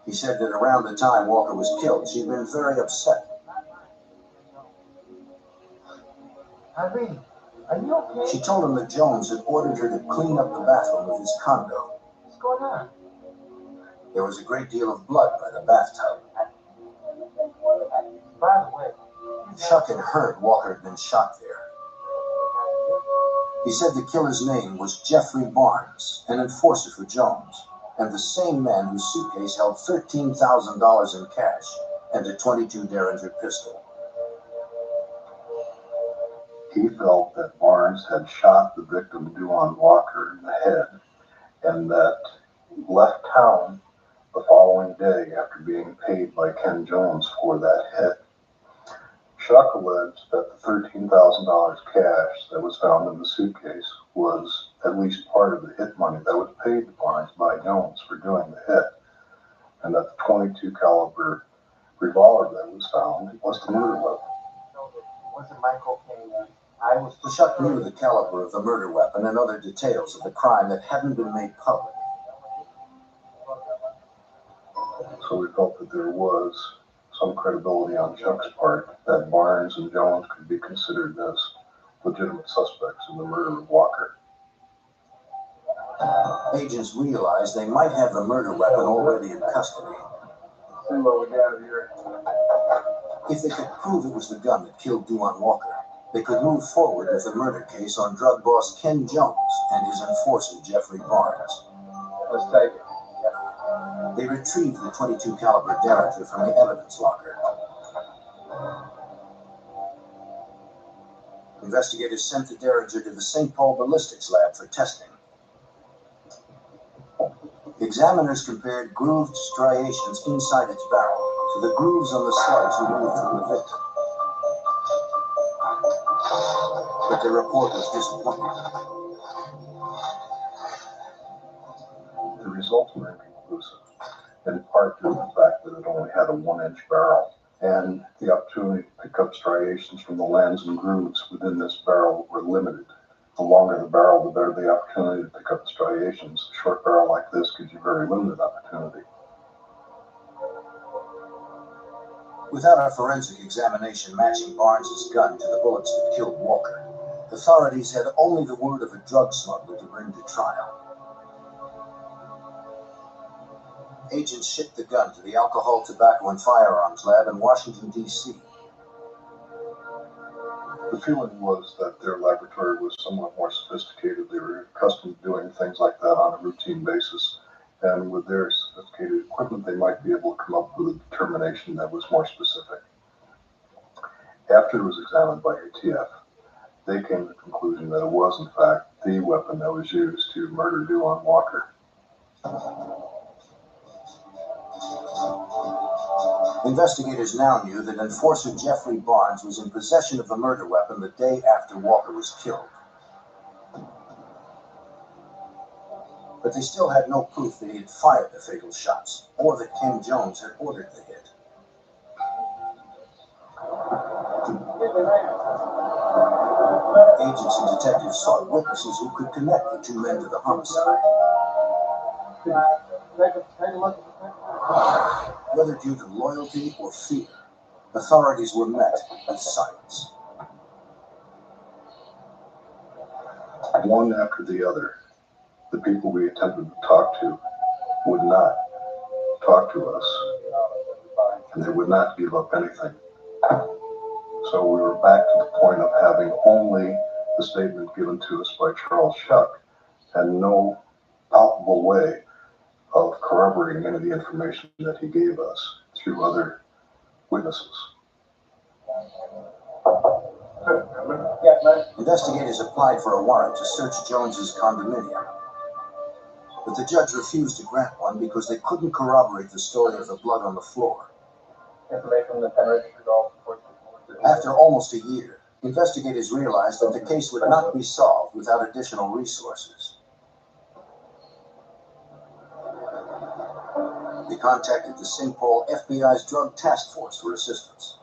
He said that around the time Walker was killed, she'd been very upset. Irene, are you okay? She told him that Jones had ordered her to clean up the bathroom of his condo. What's going on? There was a great deal of blood by the bathtub. By the way, Shuck had heard Walker had been shot there. He said the killer's name was Jeffrey Barnes, an enforcer for Jones, and the same man whose suitcase held $13,000 in cash and a .22 Derringer pistol. He felt that Barnes had shot the victim, Duane Walker, in the head, and that he left town the following day after being paid by Ken Jones for that hit. Shuck alleged that the $13,000 cash that was found in the suitcase was at least part of the hit money that was paid to Barnes by Jones for doing the hit, and that the .22 caliber revolver that was found was the murder weapon. wasn't my cocaine. Shuck knew the caliber of the murder weapon and other details of the crime that hadn't been made public. So we felt that there was some credibility on Chuck's part that Barnes and Jones could be considered as legitimate suspects in the murder of Walker. Agents realized they might have the murder weapon already in custody. See what we got here. If they could prove it was the gun that killed Duane Walker, they could move forward with the murder case on drug boss Ken Jones and his enforcer Jeffrey Barnes. Let's take it. They retrieved the .22 caliber Derringer from the evidence locker. Investigators sent the Derringer to the St. Paul Ballistics Lab for testing. Examiners compared grooved striations inside its barrel to the grooves on the slugs removed from the victim. But the report was disappointing. The results were inconclusive, in part due to the fact that it only had a 1-inch barrel, and the opportunity to pick up striations from the lens and grooves within this barrel were limited. The longer the barrel, the better the opportunity to pick up striations. A short barrel like this gives you very limited opportunity. Without a forensic examination matching Barnes's gun to the bullets that killed Walker, authorities had only the word of a drug smuggler to bring to trial. Agents shipped the gun to the Alcohol, Tobacco, and Firearms Lab in Washington, D.C. The feeling was that their laboratory was somewhat more sophisticated. They were accustomed to doing things like that on a routine basis. And with their sophisticated equipment, they might be able to come up with a determination that was more specific. After it was examined by ATF, they came to the conclusion that it was, in fact, the weapon that was used to murder Duane Walker. Investigators now knew that enforcer Jeffrey Barnes was in possession of the murder weapon the day after Walker was killed. But they still had no proof that he had fired the fatal shots, or that Ken Jones had ordered the hit. Agents and detectives sought witnesses who could connect the two men to the homicide. Whether due to loyalty or fear, authorities were met with silence. One after the other, the people we attempted to talk to would not talk to us, and they would not give up anything. So we were back to the point of having only the statement given to us by Charles Shuck and no palpable way of corroborating any of the information that he gave us through other witnesses. Investigators applied for a warrant to search Jones's condominium, but the judge refused to grant one because they couldn't corroborate the story of the blood on the floor. After almost a year, investigators realized that the case would not be solved without additional resources. They contacted the St. Paul FBI's Drug Task Force for assistance.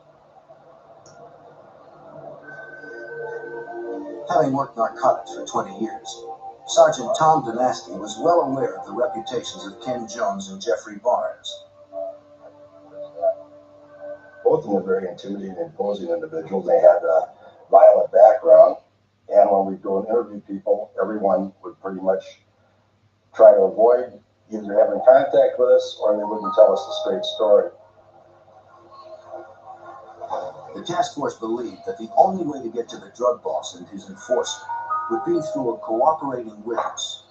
Having worked narcotics for 20 years, Sergeant Tom Dynasty was well aware of the reputations of Ken Jones and Jeffrey Barnes. Both of them were very intimidating and imposing individuals. They had a violent background, and when we go and interview people, everyone would pretty much try to avoid either having contact with us or they wouldn't tell us the straight story. The task force believed that the only way to get to the drug boss and his enforcer would be through a cooperating witness.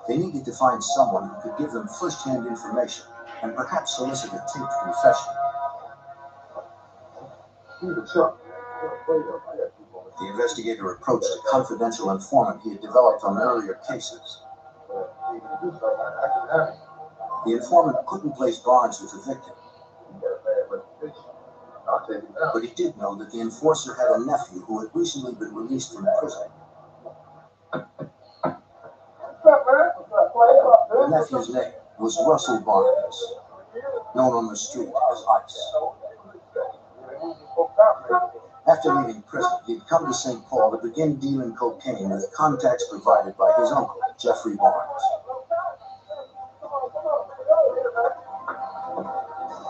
They needed to find someone who could give them first-hand information and perhaps solicit a taped confession. The investigator approached a confidential informant he had developed on earlier cases. The informant couldn't place Barnes with the victim, but he did know that the enforcer had a nephew who had recently been released from prison. The nephew's name was Russell Barnes, known on the street as Ice. After leaving prison, he'd come to St. Paul to begin dealing cocaine with contacts provided by his uncle, Jeffrey Barnes.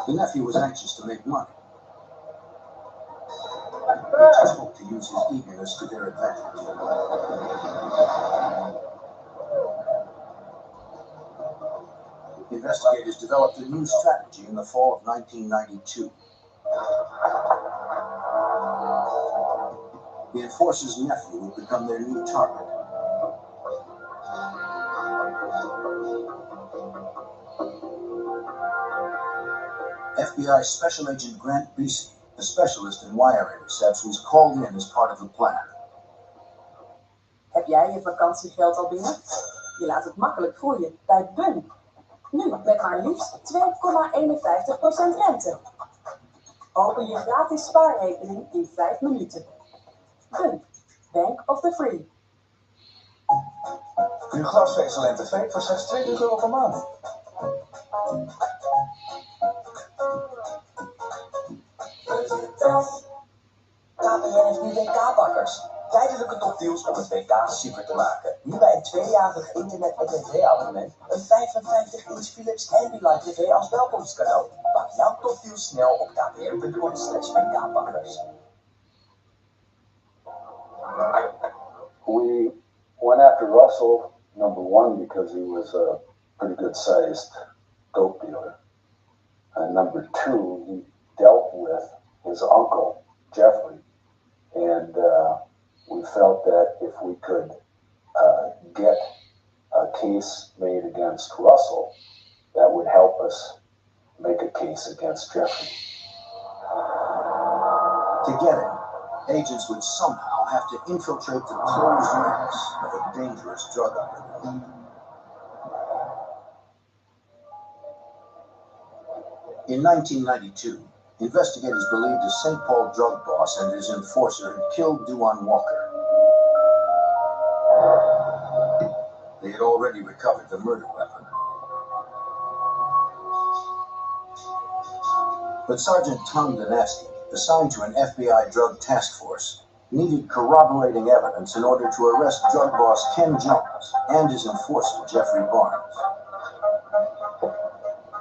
The nephew was anxious to make money. Agents hoped to use his eagerness to their advantage. Investigators developed a new strategy in the fall of 1992. The enforcer's nephew would become their new target. FBI Special Agent Grant Beasy, a specialist in wire intercepts, was called in as part of the plan. Heb jij je vakantiegeld al binnen? Je laat het makkelijk voor je bij Bun. Nu met maar liefst 2,51% rente. Open je gratis spaarrekening in 5 minuten. Bun, Bank of the Free. Nu glasvezel en tv voor slechts €20 per maand. KPN heeft nu WK-pakkers. Tijdelijke topdeals om het WK super te maken. Nu bij een 2-jarig internet- en tv-abonnement een 55-inch Philips Ambilight TV als welkomstcadeau. Pak jouw topdeals snel op kpn.com/WK-pakkers. We went after Russell, number one, because he was a pretty good-sized dope dealer. And number two, he dealt with his uncle, Jeffrey. And we felt that if we could get a case made against Russell, that would help us make a case against Jeffrey. To get him, agents would somehow have to infiltrate the closed ranks of a dangerous drug underworld. In 1992, investigators believed a St. Paul drug boss and his enforcer had killed Duan Walker. They had already recovered the murder weapon. But Sergeant Tom Donetsky, assigned to an FBI drug task force, needed corroborating evidence in order to arrest drug boss Ken Jones and his enforcer Jeffrey Barnes.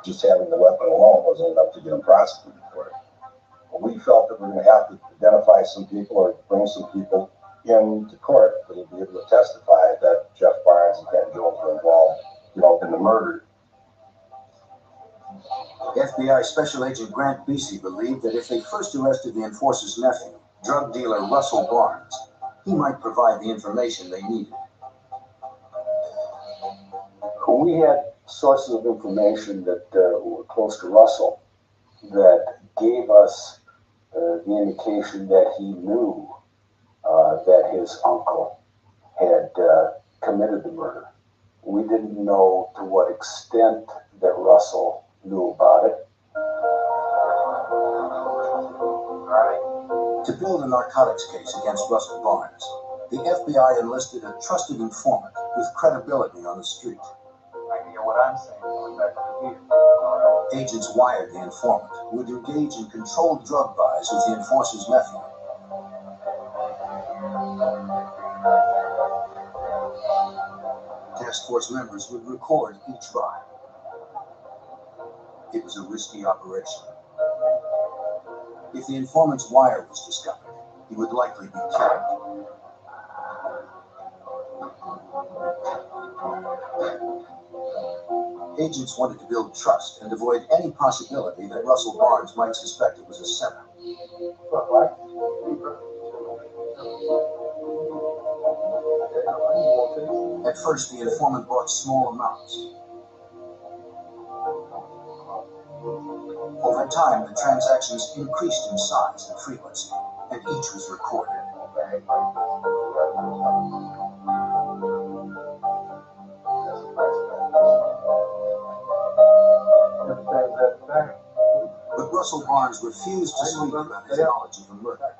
Just having the weapon alone wasn't enough to get him prosecuted for it. We felt that we were going to have to identify some people or bring some people into court that would be able to testify that Jeff Barnes and Ken Jones were involved, in the murder. FBI Special Agent Grant Beasy believed that if they first arrested the enforcer's nephew, drug dealer Russell Barnes, he might provide the information they needed. We had sources of information that were close to Russell that gave us the indication that he knew that his uncle had committed the murder. We didn't know to what extent that Russell knew about it. To build a narcotics case against Russell Barnes, the FBI enlisted a trusted informant with credibility on the street. I hear what I'm saying, going back to here. Agents wired the informant, who would engage in controlled drug buys with the enforcer's nephew. Task force members would record each buy. It was a risky operation. If the informant's wire was discovered, he would likely be killed. Agents wanted to build trust and avoid any possibility that Russell Barnes might suspect it was a setup. At first, the informant bought small amounts. Over time, the transactions increased in size and frequency, and each was recorded. But Russell Barnes refused to speak about his knowledge of the murder.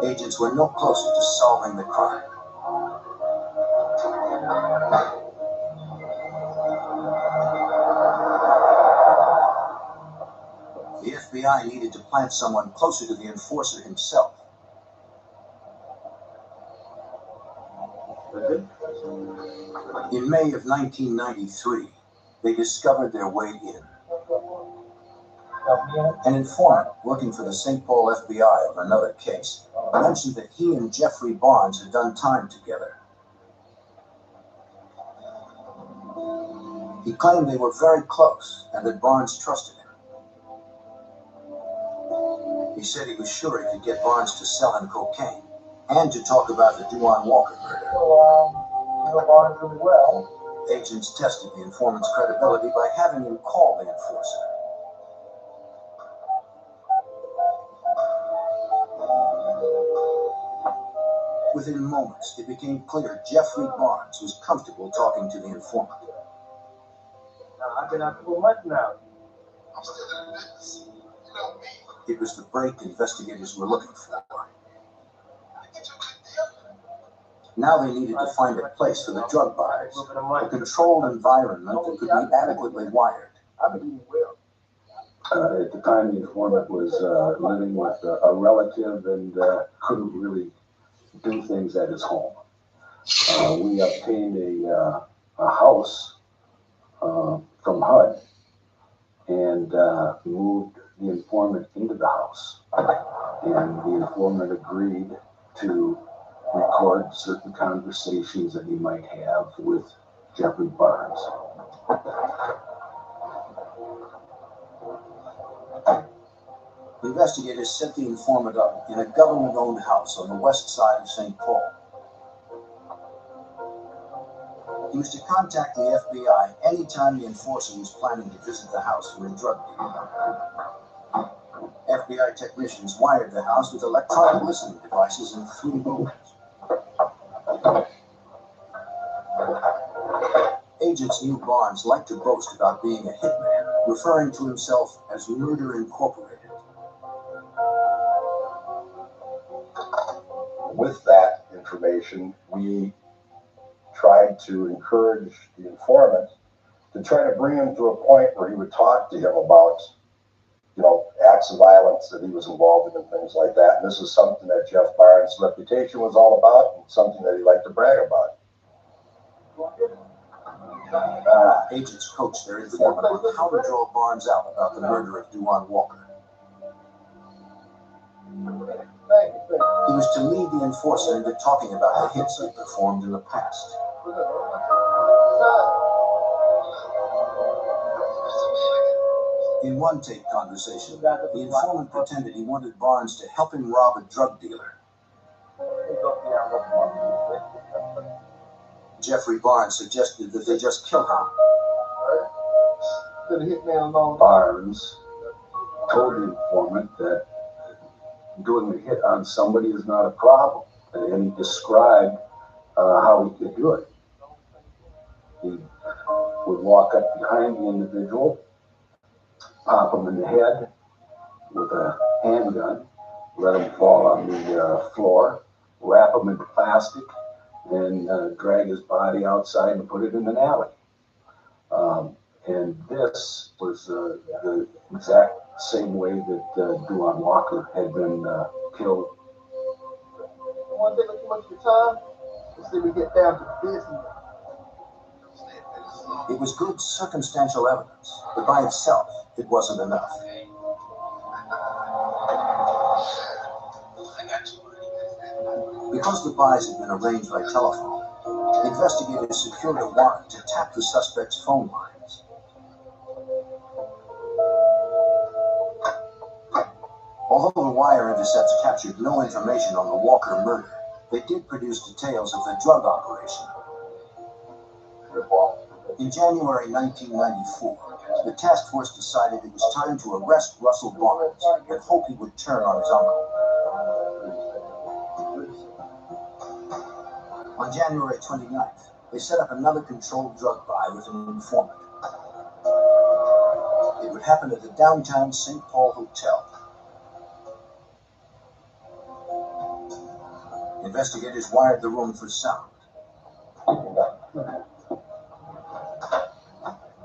Agents were no closer to solving the crime. The FBI needed to plant someone closer to the enforcer himself. In May of 1993, they discovered their way in. An informant working for the St. Paul FBI on another case mentioned that he and Jeffrey Barnes had done time together. He claimed they were very close and that Barnes trusted him. He said he was sure he could get Barnes to sell him cocaine and to talk about the Duane Walker murder. You know Barnes really well. Agents tested the informant's credibility by having him call the enforcer. Within moments, it became clear Jeffrey Barnes was comfortable talking to the informant. I've been out for a month now. I'm still in the business. You know me. It was the break investigators were looking for. Now they needed to find a place for the drug buyers, a controlled environment that could be adequately wired. I've been eating well. At the time, the informant was living with a relative and couldn't really do things at his home. We obtained a house from HUD and moved the informant into the house. And the informant agreed to record certain conversations that he might have with Jeffrey Barnes. Investigators set the informant up in a government-owned house on the west side of St. Paul. He was to contact the FBI anytime the enforcer was planning to visit the house for a drug deal. FBI technicians wired the house with electronic listening devices in 3 rooms. Agents knew Barnes liked to boast about being a hitman, referring to himself as Murder Incorporated. With that information, we tried to encourage the informant to try to bring him to a point where he would talk to him about, acts of violence that he was involved in and things like that. And this is something that Jeff Barnes' reputation was all about and something that he liked to brag about. Agents coached their informant on how to draw Barnes out about the murder of Duane Walker. He was to lead the enforcer into talking about the hits he performed in the past. In one tape conversation, the informant pretended he wanted Barnes to help him rob a drug dealer. Jeffrey Barnes suggested that they just kill him. Barnes told the informant that doing the hit on somebody is not a problem, and he described how he could do it. He would walk up behind the individual, pop him in the head with a handgun, let him fall on the floor, wrap him in plastic, and drag his body outside and put it in an alley. And this was the exact same way that Duane Walker had been killed. I want to take up too much of your time. Let's see if we get down to business. It was good circumstantial evidence, but by itself, it wasn't enough. Because the buys had been arranged by telephone, investigators secured a warrant to tap the suspect's phone lines. Although the wire intercepts captured no information on the Walker murder, they did produce details of the drug operation. In January 1994, the task force decided it was time to arrest Russell Barnes and hope he would turn on his uncle. On January 29th, they set up another controlled drug buy with an informant. It would happen at the downtown St. Paul Hotel. Investigators wired the room for sound.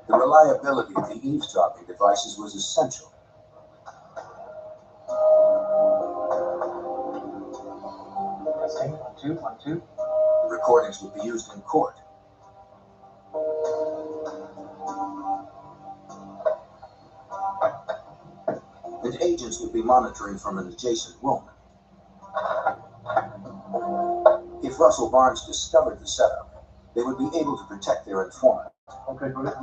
The reliability of the eavesdropping devices was essential. Testing, 1, 2, 1, 2. The recordings would be used in court. agents would be monitoring from an adjacent room. If Russell Barnes discovered the setup, they would be able to protect their informant. Okay, go ahead.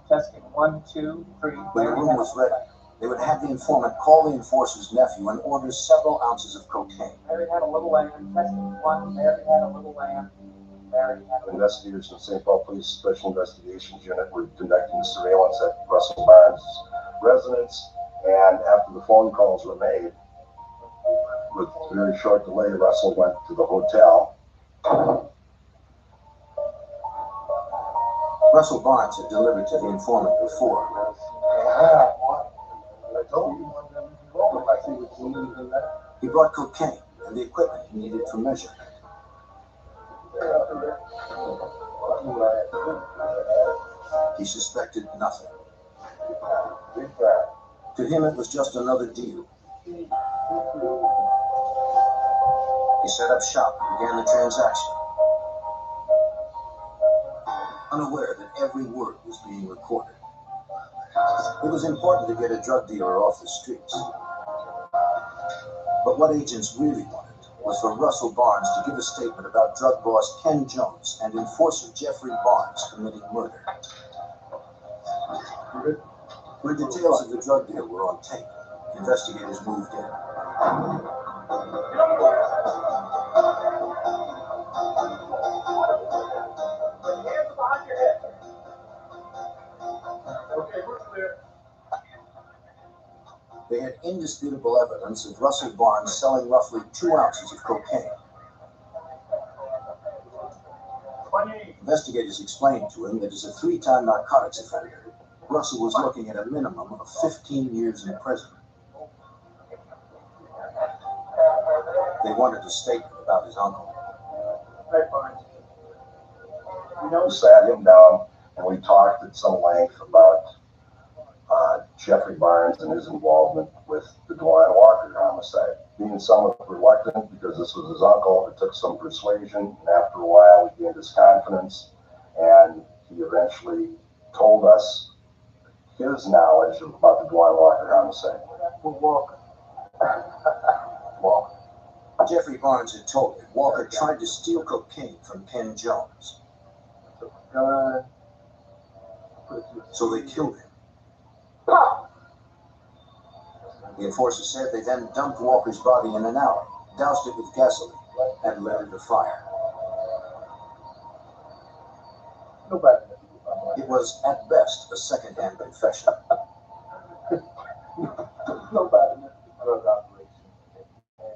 Testing. 1, 2, 3. When the room was ready, they would have the informant call the enforcer's nephew and order several ounces of cocaine. Mary had a little lamb. Testing. 1. Mary had a little lamb. Mary had a little. Investigators in St. Paul Police Special Investigations Unit were conducting surveillance at Russell Barnes' residence, and after the phone calls were made, with very short delay, Russell went to the hotel. Russell Barnes had delivered to the informant before. He brought cocaine and the equipment he needed for measurement. He suspected nothing. To him, it was just another deal. He set up shop and began the transaction, unaware that every word was being recorded. It was important to get a drug dealer off the streets. But what agents really wanted was for Russell Barnes to give a statement about drug boss Ken Jones and enforcer Jeffrey Barnes committing murder. When details of the drug deal were on tape, investigators moved in. They had indisputable evidence of Russell Barnes selling roughly 2 ounces of cocaine. Investigators explained to him that as a 3-time narcotics offender, Russell was looking at a minimum of 15 years in prison. They wanted a statement about his uncle. We sat him down and we talked at some length about Jeffrey Barnes and his involvement with the Dwight Walker homicide. Being somewhat reluctant because this was his uncle, it took some persuasion, and after a while we gained his confidence, and he eventually told us his knowledge about the Dwight Walker homicide. Walker. Jeffrey Barnes had told him Walker tried to steal cocaine from Ken Jones. So they killed him. The enforcer said they then dumped Walker's body in an alley, doused it with gasoline, and lit it afire. It was, at best, a second-hand confession.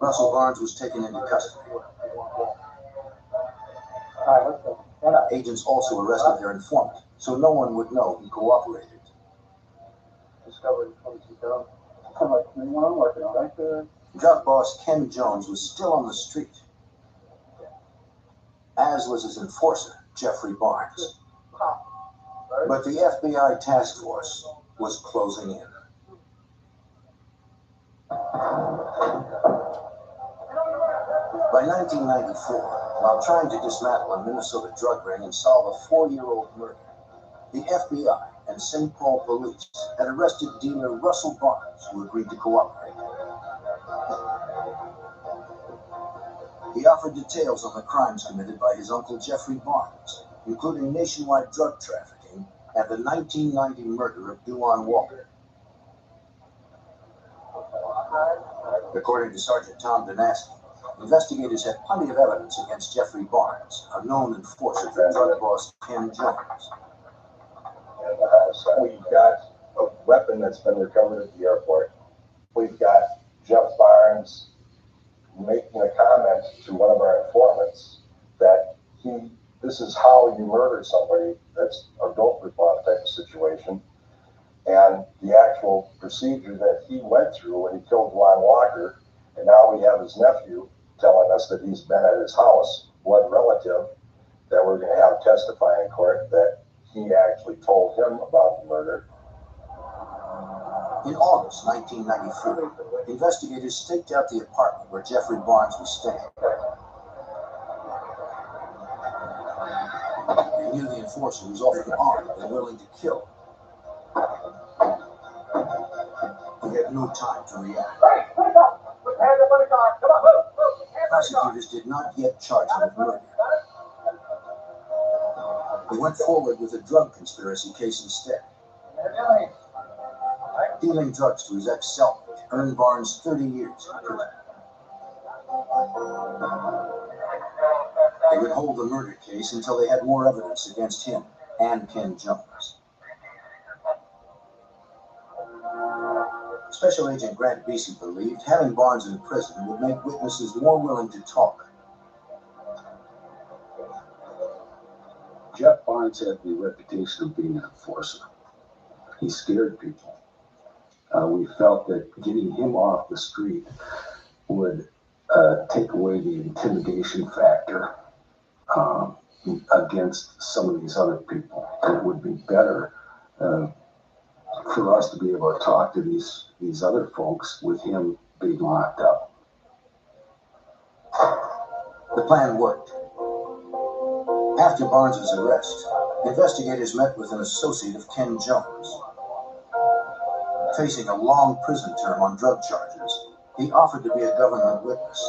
Russell Barnes was taken into custody. Agents also arrested their informant, so no one would know he cooperated. Drug boss Ken Jones was still on the street, as was his enforcer, Jeffrey Barnes. But the FBI task force was closing in. By 1994, while trying to dismantle a Minnesota drug ring and solve a 4-year-old murder, the FBI and St. Paul police had arrested dealer Russell Barnes, who agreed to cooperate. He offered details on the crimes committed by his uncle Jeffrey Barnes, including nationwide drug trafficking and the 1990 murder of Duane Walker. According to Sergeant Tom Donasky, investigators had plenty of evidence against Jeffrey Barnes, a known enforcer for drug boss Ken Jones. We've got a weapon that's been recovered at the airport. We've got Jeff Barnes making a comment to one of our informants that this is how you murder somebody. That's a dope ripoff type of situation. And the actual procedure that he went through when he killed Duane Walker, and now we have his nephew telling us that he's been at his house, blood relative, that we're going to have testify in court that he actually told him about the murder. In August 1994, investigators staked out the apartment where Jeffrey Barnes was staying. They knew the enforcer was often armed and willing to kill. He had had no time to react. Hey, quick up! Put your hands up on the car. Come on, move, move. Hands up on the car. Prosecutors did not yet charge him with murder. They went forward with a drug conspiracy case instead. Dealing drugs to his ex-cellmate earned Barnes 30 years in prison. They would hold the murder case until they had more evidence against him and Ken Jones. Special Agent Grant Beasy believed having Barnes in prison would make witnesses more willing to talk. Jeff Barnes had the reputation of being an enforcer. He scared people. We felt that getting him off the street would take away the intimidation factor against some of these other people. It would be better for us to be able to talk to these other folks with him being locked up. The plan worked. After Barnes' arrest, investigators met with an associate of Ken Jones. Facing a long prison term on drug charges, he offered to be a government witness.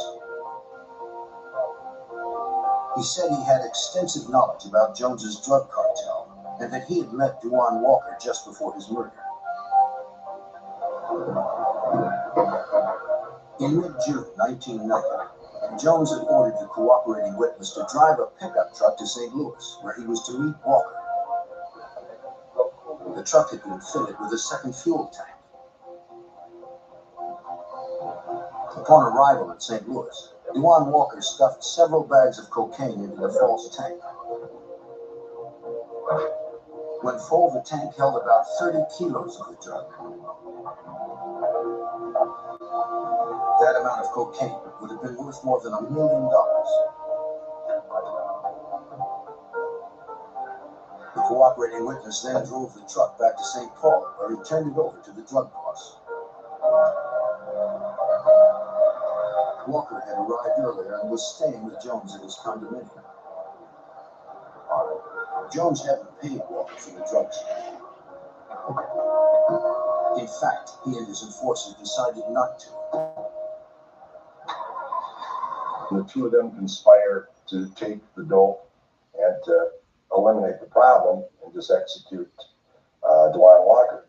He said he had extensive knowledge about Jones's drug cartel and that he had met Duane Walker just before his murder. In mid-June 1990, Jones had ordered the cooperating witness to drive a pickup truck to St. Louis, where he was to meet Walker. The truck had been fitted with a second fuel tank. Upon arrival at St. Louis, Duane Walker stuffed several bags of cocaine into the false tank. When full, the tank held about 30 kilos of the drug. That amount of cocaine would have been worth more than $1 million. The cooperating witness then drove the truck back to St. Paul, where he turned it over to the drug boss. Walker had arrived earlier and was staying with Jones at his condominium. Jones hadn't paid Walker for the drugs. In fact, he and his enforcer decided not to. The two of them conspired to take the dope and to eliminate the problem and just execute Duane Walker.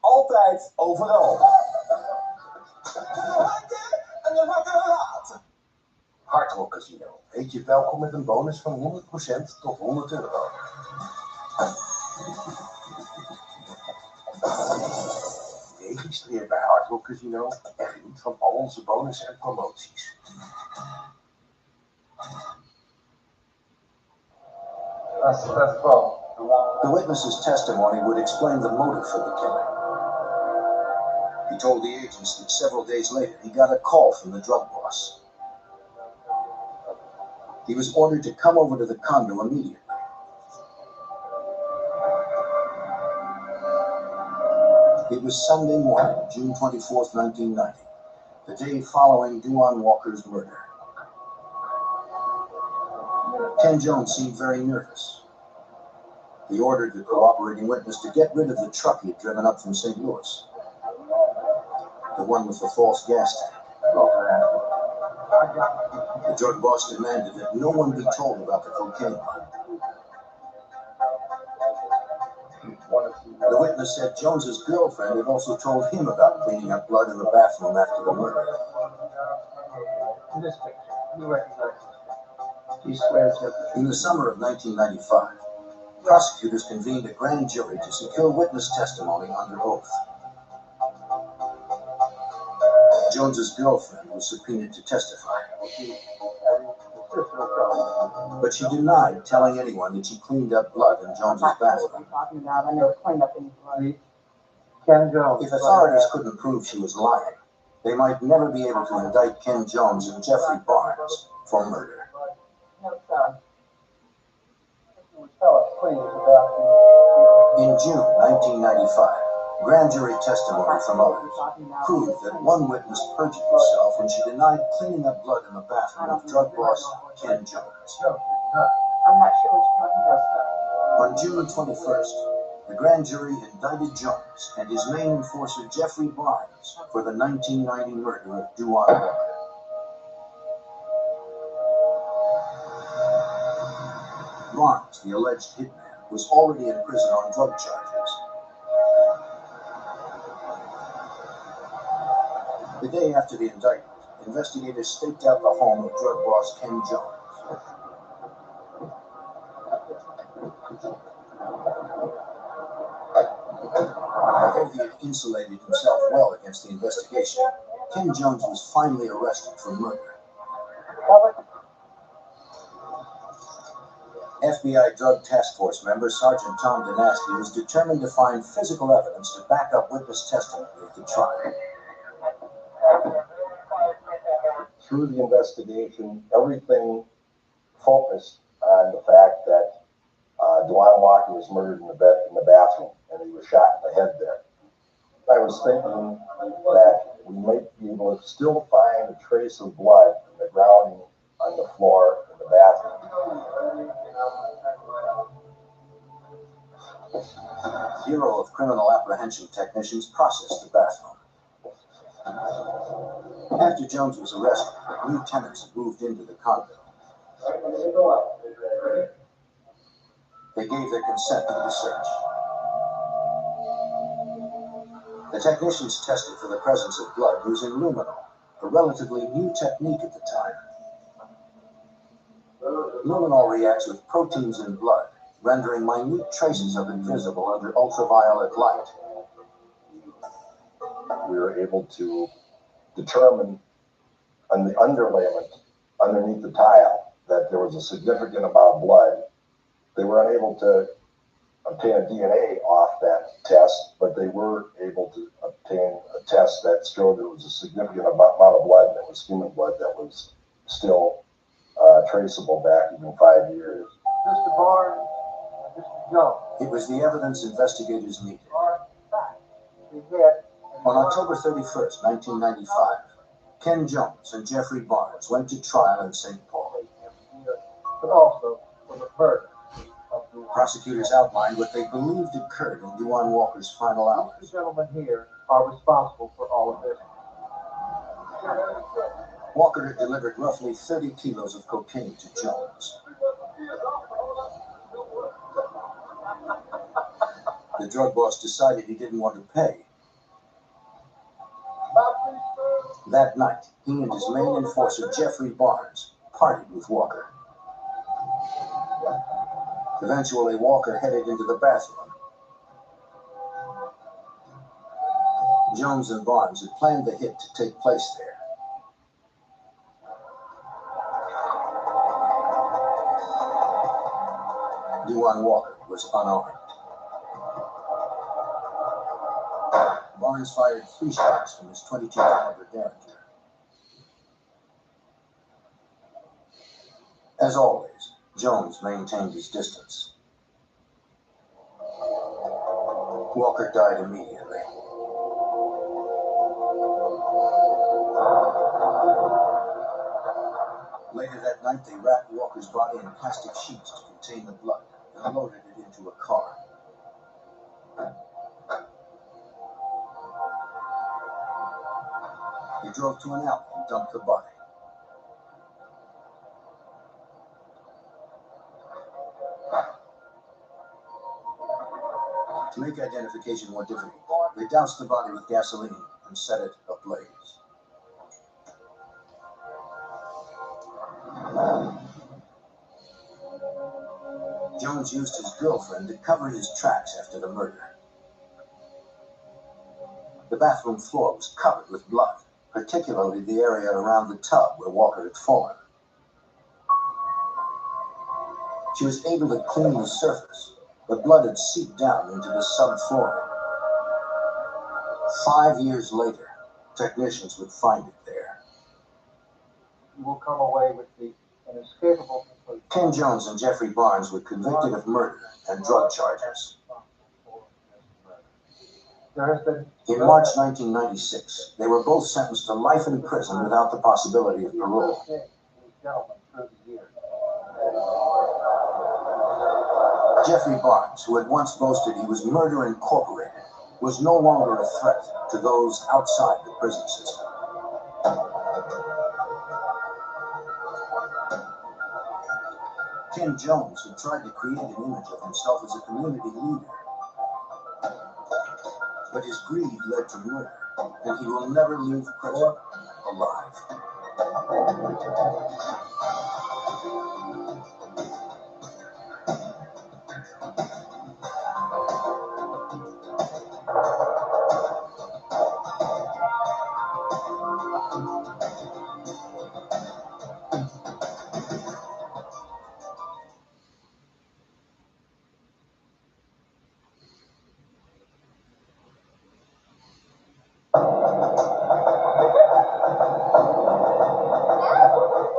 Altijd, overal. Hardrock Casino. Heet je welkom met een bonus van 100% tot €100. Registreer bij Hardrock Casino en geniet van al onze bonussen en promoties. The witness's testimony would explain the motive for the killing. He told the agents that several days later he got a call from the drug boss. He was ordered to come over to the condo immediately. It was Sunday morning, June 24th, 1990, the day following Duane Walker's murder. Ken Jones seemed very nervous. He ordered the cooperating witness to get rid of the truck he had driven up from St. Louis, the one with the false gas tank. The drug boss demanded that no one be told about the cocaine. The witness said Jones's girlfriend had also told him about cleaning up blood in the bathroom after the murder. In this picture, you recognize it. He swears everything. In the summer of 1995, prosecutors convened a grand jury to secure witness testimony under oath. Jones's girlfriend was subpoenaed to testify, but she denied telling anyone that she cleaned up blood in Jones's bathroom. I never cleaned up any blood. Ken Jones. If authorities couldn't prove she was lying, they might never be able to indict Ken Jones and Jeffrey Barnes for murder. No, sir. Tell us, please, about In June 1995, grand jury testimony from others proved that one witness perjured herself when she denied cleaning up blood in the bathroom of drug boss Ken Jones. I'm not sure what you're talking about, sir. On June 21st, the grand jury indicted Jones and his main enforcer Jeffrey Barnes for the 1990 murder of Duane Walker. Barnes, the alleged hitman, was already in prison on drug charges. The day after the indictment, investigators staked out the home of drug boss Ken Jones. Although he had insulated himself well against the investigation, Ken Jones was finally arrested for murder. FBI Drug Task Force member Sergeant Tom Dinasty was determined to find physical evidence to back up witness testimony at the trial. Through the investigation, everything focused on the fact that Duane Walker was murdered in the bathroom, and he was shot in the head there. I was thinking that we might be able to still find a trace of blood in the grouting on the floor in the bathroom. Bureau of Criminal Apprehension technicians processed the bathroom. After Jones was arrested, new tenants had moved into the condo. They gave their consent to the search. The technicians tested for the presence of blood using luminol, a relatively new technique at the time. Luminol reacts with proteins in blood, rendering minute traces of it visible under ultraviolet light. We were able to determine on the underlayment underneath the tile that there was a significant amount of blood. They were unable to obtain a DNA off that test, but they were able to obtain a test that showed there was a significant amount of blood that was human blood that was still traceable back even 5 years. Mr. Barnes, Mr. Jones. It was the evidence investigators needed. The On October 31st, 1995, Ken Jones and Jeffrey Barnes went to trial in St. Paul. But also for the murder. Prosecutors outlined what they believed occurred in Duane Walker's final hours. The gentlemen here are responsible for all of this. Walker had delivered roughly 30 kilos of cocaine to Jones. The drug boss decided he didn't want to pay. That night, he and his main enforcer, Jeffrey Barnes, partied with Walker. Eventually, Walker headed into the bathroom. Jones and Barnes had planned the hit to take place there. Duane Walker was unarmed. Barnes fired 3 shots from his .22 caliber Derringer. As always, Jones maintained his distance. Walker died immediately. Later that night, they wrapped Walker's body in plastic sheets to contain the blood and loaded it into a car. They drove to an alley and dumped the body. To make identification more difficult, they doused the body with gasoline and set it ablaze. Jones used his girlfriend to cover his tracks after the murder. The bathroom floor was covered with blood, particularly the area around the tub where Walker had fallen. She was able to clean the surface, but blood had seeped down into the subfloor. 5 years later, technicians would find it there. You will come away with the inescapable Ken Jones and Jeffrey Barnes were convicted of murder and drug charges. In March 1996, they were both sentenced to life in prison without the possibility of parole. Jeffrey Barnes, who had once boasted he was Murder Incorporated, was no longer a threat to those outside the prison system. Ken Jones had tried to create an image of himself as a community leader, but his greed led to murder, and he will never leave prison alive.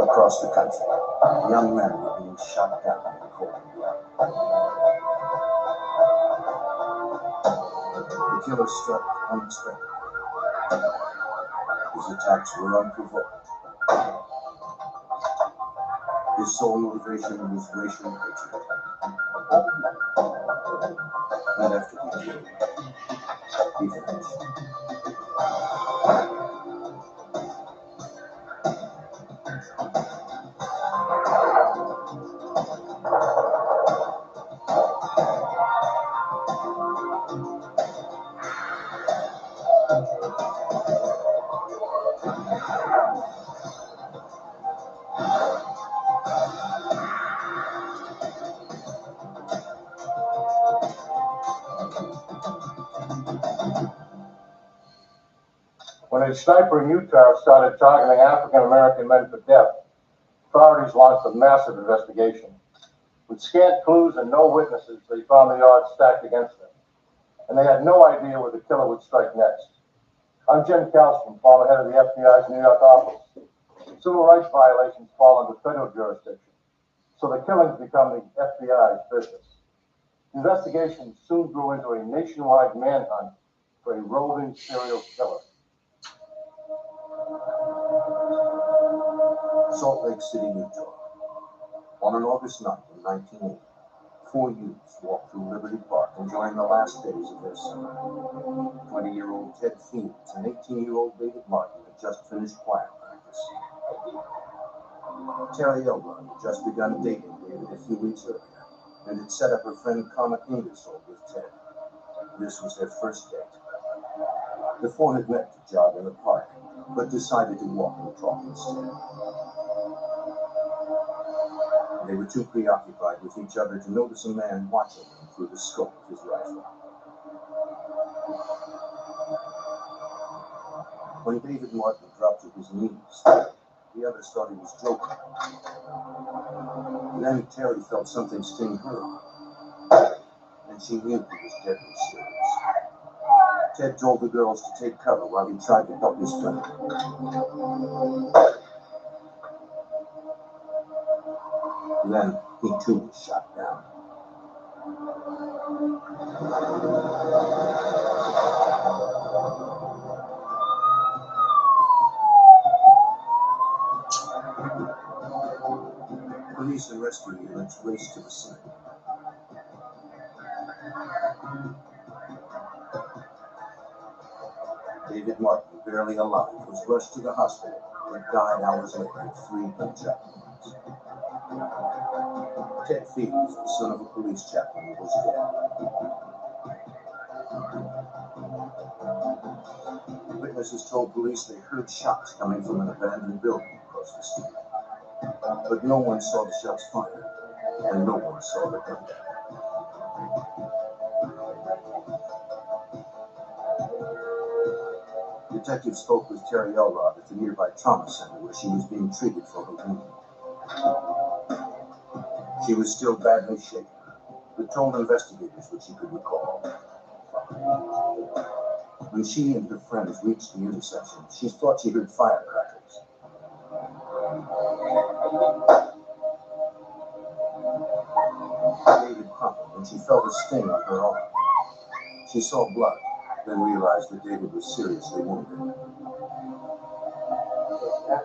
Across the country, young men were being shot down in cold blood. The killer struck unexpectedly. His attacks were unprovoked. His sole motivation was racial hatred. And after he killed, he vanished. When a sniper in Utah started targeting African American men for death, authorities launched a massive investigation. With scant clues and no witnesses, they found the odds stacked against them, and they had no idea where the killer would strike next. I'm Jim Kallstrom, former head of the FBI's New York office. Civil rights violations fall under federal jurisdiction, so the killings become the FBI's business. The investigation soon grew into a nationwide manhunt for a roving serial killer. Salt Lake City, Utah. On an August night in 1980, 4 youths walked through Liberty Park enjoying the last days of their summer. 20-year-old Ted Fields and 18-year-old David Martin had just finished choir practice. Terry Elrod had just begun dating David a few weeks earlier and had set up her friend Connor Ingersoll with Ted. This was their first date. The four had met to jog in the park, but decided to walk and talk instead. They were too preoccupied with each other to notice a man watching them through the scope of his rifle. When David Martin dropped to his knees, the others thought he was joking. Then Terry felt something sting her arm, and she knew he was deadly serious. Ted told the girls to take cover while he tried to help his friend. Then he too was shot down. Police and rescue units raced to the scene. David Martin, barely alive, was rushed to the hospital but died hours later with 3 gunshot wounds. Ted Fields, the son of a police chaplain, was dead. Witnesses told police they heard shots coming from an abandoned building across the street. But no one saw the shots fired, and no one saw the gun. Detectives spoke with Terry Elrod at the nearby trauma center where she was being treated for her wound. She was still badly shaken, but told investigators what she could recall. When she and her friends reached the intersection, she thought she heard firecrackers. and she felt a sting on her arm. She saw blood, then realized that David was seriously wounded.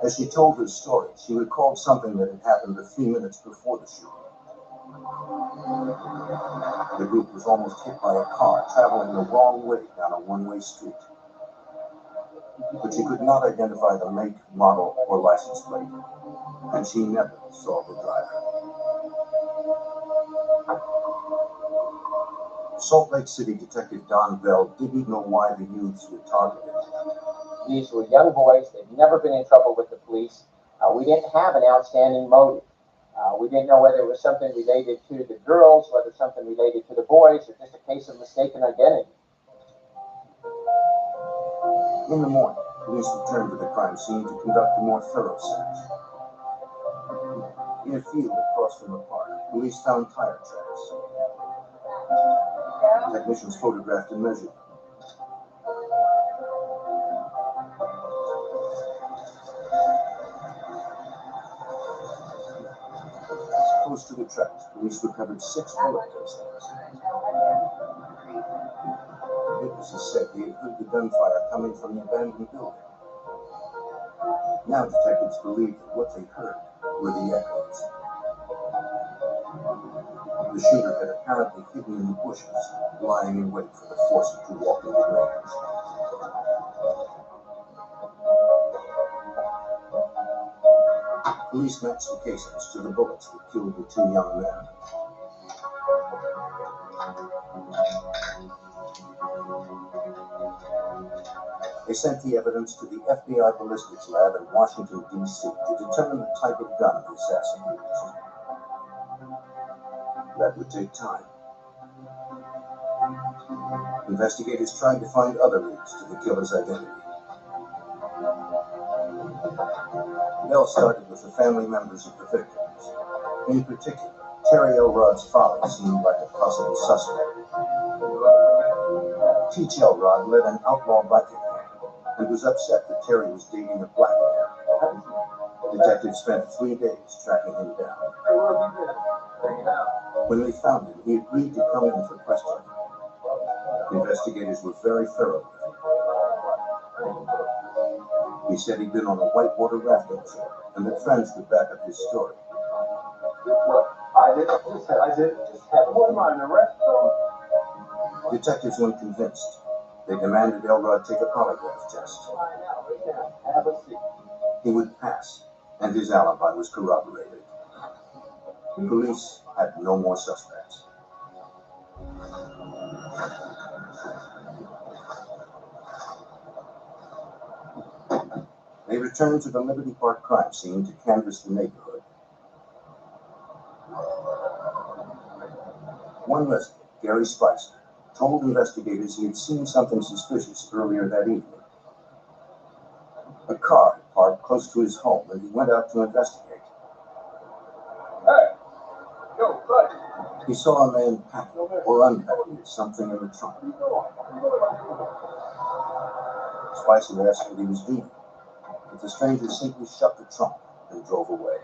As she told her story, she recalled something that had happened a few minutes before the shooting. The group was almost hit by a car traveling the wrong way down a one-way street. But she could not identify the make, model, or license plate, and she never saw the driver. Salt Lake City Detective Don Bell didn't know why the youths were targeted. These were young boys. They'd never been in trouble with the police. We didn't have an outstanding motive. We didn't know whether it was something related to the girls, whether something related to the boys, or just a case of mistaken identity. In the morning, police returned to the crime scene to conduct a more thorough search. In a field across from the park, police found tire tracks. Technicians photographed and measured them. Close to the tracks, police recovered 6 bullet casings. Witnesses said they had heard the gunfire coming from the abandoned building. Now detectives believed that what they heard were the echoes. The shooter had apparently hidden in the bushes, lying in wait for the forcer to walk into range. Police matched the casings to the bullets that killed the 2 young men. They sent the evidence to the FBI ballistics lab in Washington, D.C. to determine the type of gun the assassin used. That would take time. Investigators tried to find other leads to the killer's identity. Bell started with the family members of the victims. In particular, Terry Elrod's father seemed like a possible suspect. Teach Elrod led an outlaw biking gang and was upset that Terry was dating a black man. Detectives spent 3 days tracking him down. When they found him, he agreed to come in for questioning. Investigators were very thorough with him. He said he'd been on a whitewater rafting trip and that friends would back up his story. I did just have one mind arrest them. Detectives weren't convinced. They demanded Elrod take a polygraph test. Have a seat. He would pass, and his alibi was corroborated. Police had no more suspects. They returned to the Liberty Park crime scene to canvass the neighborhood. One resident, Gary Spicer, told investigators he had seen something suspicious earlier that evening. A car had parked close to his home, and he went out to investigate. Hey, yo, bud. He saw a man packing or unpacking something in the trunk. Spicer asked what he was doing, but the stranger simply shut the trunk and drove away.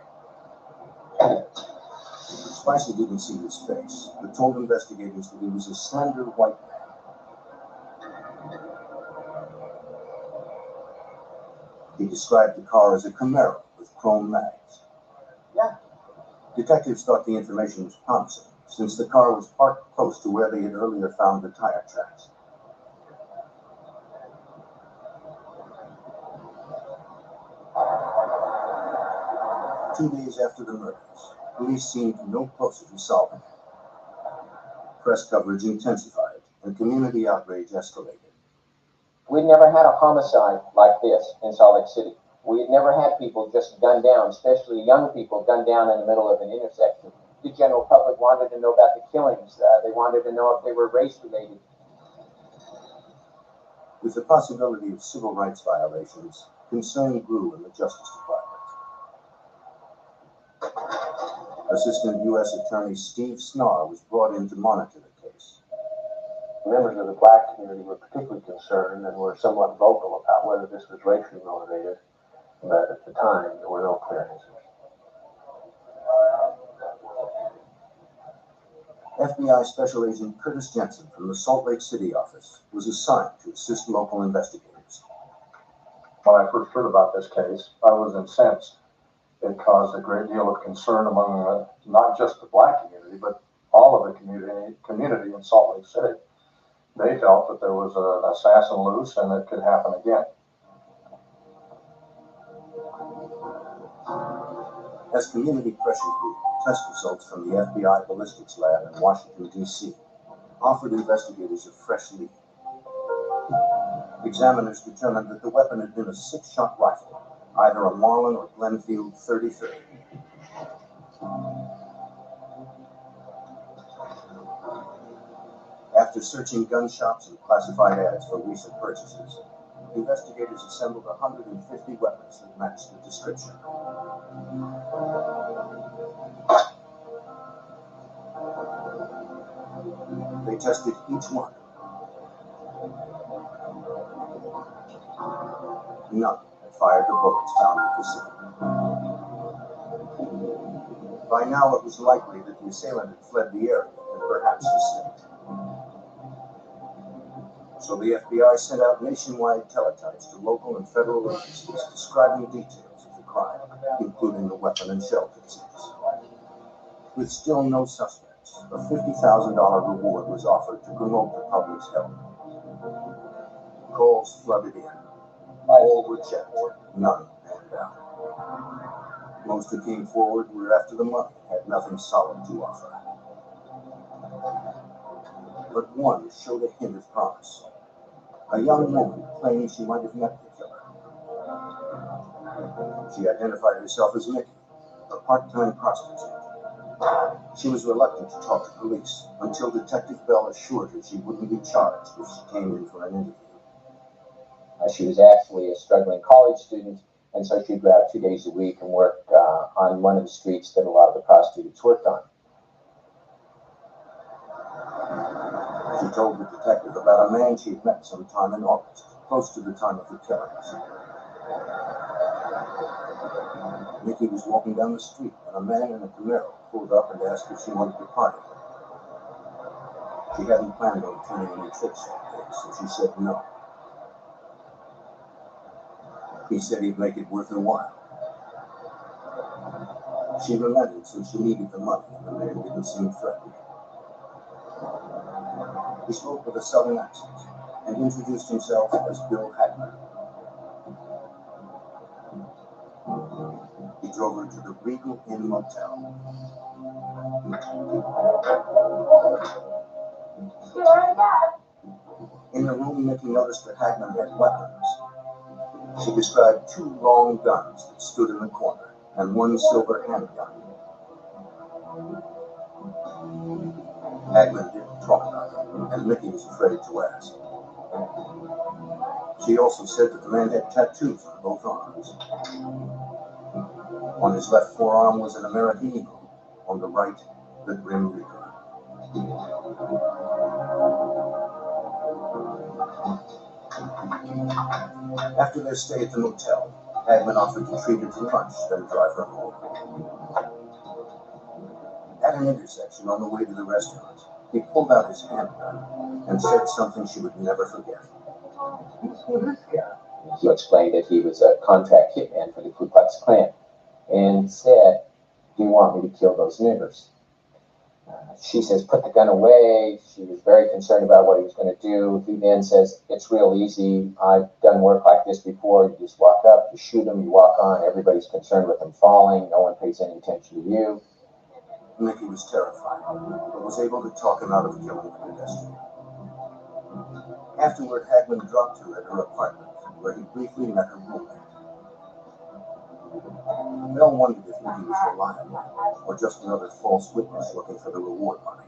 Spicer didn't see his face, but told investigators that he was a slender white man. He described the car as a Camaro with chrome mags. Detectives thought the information was promising, since the car was parked close to where they had earlier found the tire tracks. Two days after the murders, police seemed no closer to solving it. Press coverage intensified, and community outrage escalated. We'd never had a homicide like this in Salt Lake City. We had never had people just gunned down, especially young people gunned down in the middle of an intersection. The general public wanted to know about the killings. They wanted to know if they were race-related. With the possibility of civil rights violations, concern grew in the Justice Department. Assistant U.S. Attorney Steve Snarr was brought in to monitor the case. Members of the black community were particularly concerned and were somewhat vocal about whether this was racially motivated, but at the time there were no clear answers. FBI Special Agent Curtis Jensen from the Salt Lake City office was assigned to assist local investigators. When I first heard about this case, I was incensed. It caused a great deal of concern among not just the black community, but all of the community in Salt Lake City. They felt that there was an assassin loose and it could happen again. As community pressure grew, test results from the FBI ballistics lab in Washington, D.C. offered investigators a fresh lead. Examiners determined that the weapon had been a 6-shot rifle, either a Marlin or Glenfield 30-30. After searching gun shops and classified ads for recent purchases, investigators assembled 150 weapons that matched the description. They tested each one. None had fired the bullets found at the scene. By now, it was likely that the assailant had fled the area and perhaps escaped. So the FBI sent out nationwide teletypes to local and federal agencies describing details of the crime, including the weapon and shell casings. With still no suspects, a $50,000 reward was offered to promote the public's help. Calls flooded in. All were checked, none panned out. Most who came forward were after the money and had nothing solid to offer. But one showed a hint of promise. A young woman claimed she might have met the killer. She identified herself as Nikki, a part-time prostitute. She was reluctant to talk to police until Detective Bell assured her she wouldn't be charged if she came in for an interview. She was actually a struggling college student, and so she'd go out 2 days a week and work on one of the streets that a lot of the prostitutes worked on. She told the detective about a man she'd met sometime in August, close to the time of the killings. Nikki was walking down the street when a man in a Camaro pulled up and asked if she wanted to party. She hadn't planned on turning any tricks that day, so she said no. He said he'd make it worth her while. She relented since she needed the money, and the man didn't seem threatening. He spoke with a southern accent and introduced himself as Bill Hagman. He drove her to the Regal Inn Motel. In the room, Nikki noticed that Hagman had weapons. She described 2 long guns that stood in the corner and 1 silver handgun. Hagman didn't talk about it, and Nikki was afraid to ask. She also said that the man had tattoos on both arms. On his left forearm was an American eagle, on the right, the Grim Reaper. After their stay at the motel, Hagman offered to treat her to lunch, then drive her home. At an intersection on the way to the restaurant, he pulled out his handgun and said something she would never forget. He explained that he was a contract hitman for the Ku Klux Klan and said, "Do you want me to kill those niggers?" She says, "Put the gun away." She was very concerned about what he was going to do. He then says, "It's real easy. I've done work like this before. You just walk up, you shoot him, you walk on. Everybody's concerned with him falling. No one pays any attention to you." Nikki was terrified, but was able to talk him out of killing the pedestrian. Afterward, Hagman dropped her at her apartment, where he briefly met her roommate. Bell wondered if Nikki was reliable, or just another false witness looking for the reward money.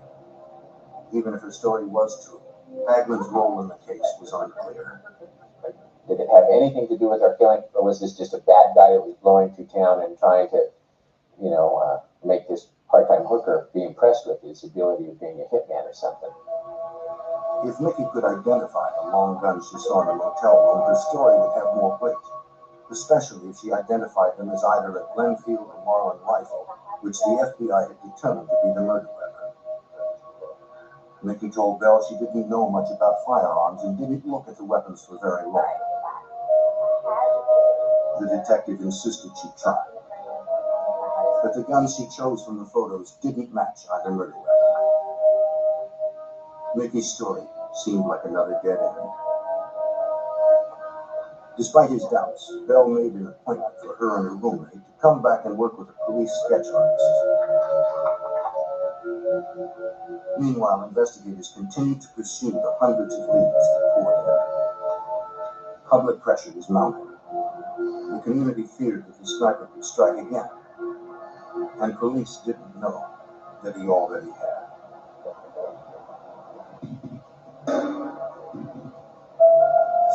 Even if her story was true, Hagman's role in the case was unclear. Did it have anything to do with our killing, or was this just a bad guy that was blowing through town and trying to, make this part-time hooker be impressed with his ability of being a hitman or something? If Nikki could identify the long gun she saw in the motel room, her story would have more weight, especially if she identified them as either a Glenfield or Marlin rifle, which the FBI had determined to be the murder weapon. Mickey told Bell she didn't know much about firearms and didn't look at the weapons for very long. The detective insisted she try. But the gun she chose from the photos didn't match either murder weapon. Mickey's story seemed like another dead end. Despite his doubts, Bell made an appointment for her and her roommate to come back and work with a police sketch artist. Meanwhile, investigators continued to pursue the hundreds of leads that poured in. Public pressure was mounting. The community feared that the sniper could strike again, and police didn't know that he already had.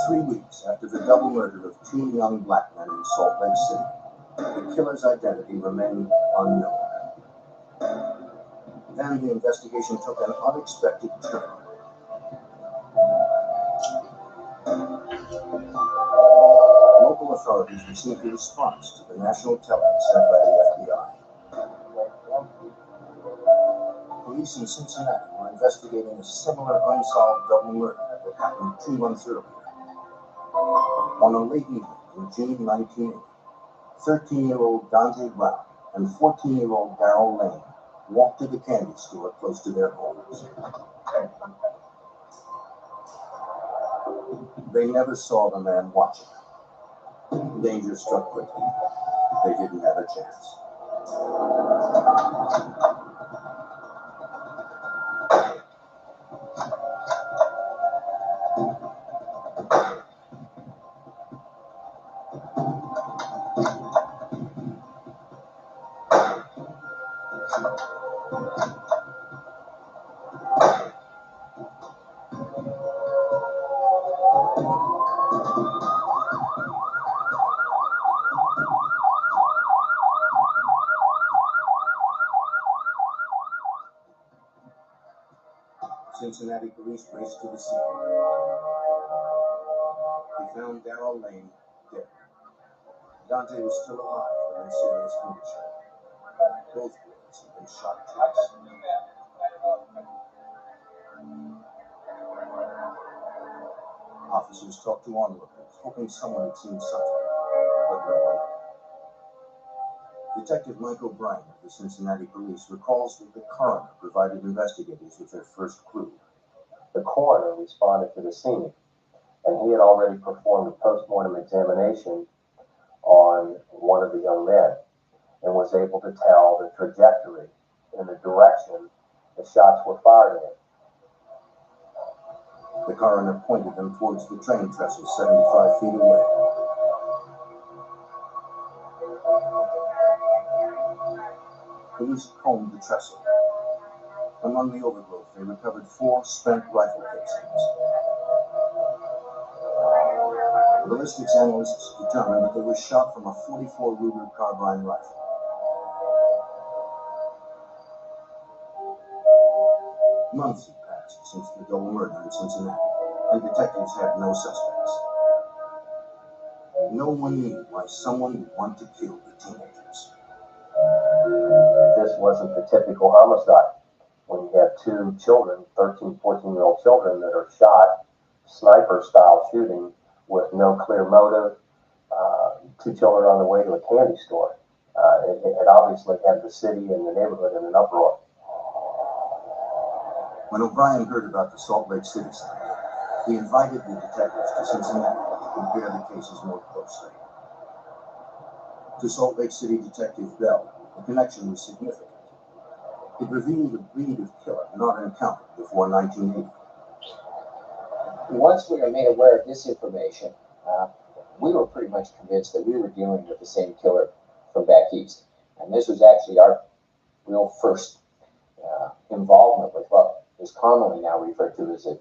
3 weeks after the double murder of 2 young black men in Salt Lake City, the killer's identity remained unknown. Then the investigation took an unexpected turn. Local authorities received a response to the national telegram sent by the FBI. Police in Cincinnati were investigating a similar unsolved double murder that happened 2 months earlier. On a late evening in June 1980, 13-year-old Dante Brown and 14-year-old Darrell Lane walked to the candy store close to their homes. They never saw the man watching. Danger struck quickly. They didn't have a chance. Cincinnati police raced to the scene. They found Darrell Lane dead. Dante was still alive but in serious condition. Both boys had been shot twice. Officers talked to onlookers, hoping someone had seen something, but no one did. Detective Mike O'Brien of the Cincinnati Police recalls that the coroner provided investigators with their first clue. The coroner responded to the scene, and he had already performed a post-mortem examination on one of the young men and was able to tell the trajectory and the direction the shots were fired in. The coroner pointed them towards the train trestles 75 feet away. Police combed the trestle. Among the overgrowth, they recovered 4 spent rifle casings. Ballistics analysts determined that they were shot from a .44 Ruger carbine rifle. Months had passed since the double murder in Cincinnati, and detectives had no suspects. No one knew why someone would want to kill the teenagers. This wasn't the typical homicide. When you have 2 children, 13, 14-year-old children that are shot, sniper-style shooting, with no clear motive, 2 children on the way to a candy store. It obviously had the city and the neighborhood in an uproar. When O'Brien heard about the Salt Lake City sniper, he invited the detectives to Cincinnati to compare the cases more closely. To Salt Lake City Detective Bell, the connection was significant. It revealed a breed of killer not encountered before 1980. Once we were made aware of this information, we were pretty much convinced that we were dealing with the same killer from back east. And this was actually our real first involvement with what is commonly now referred to as a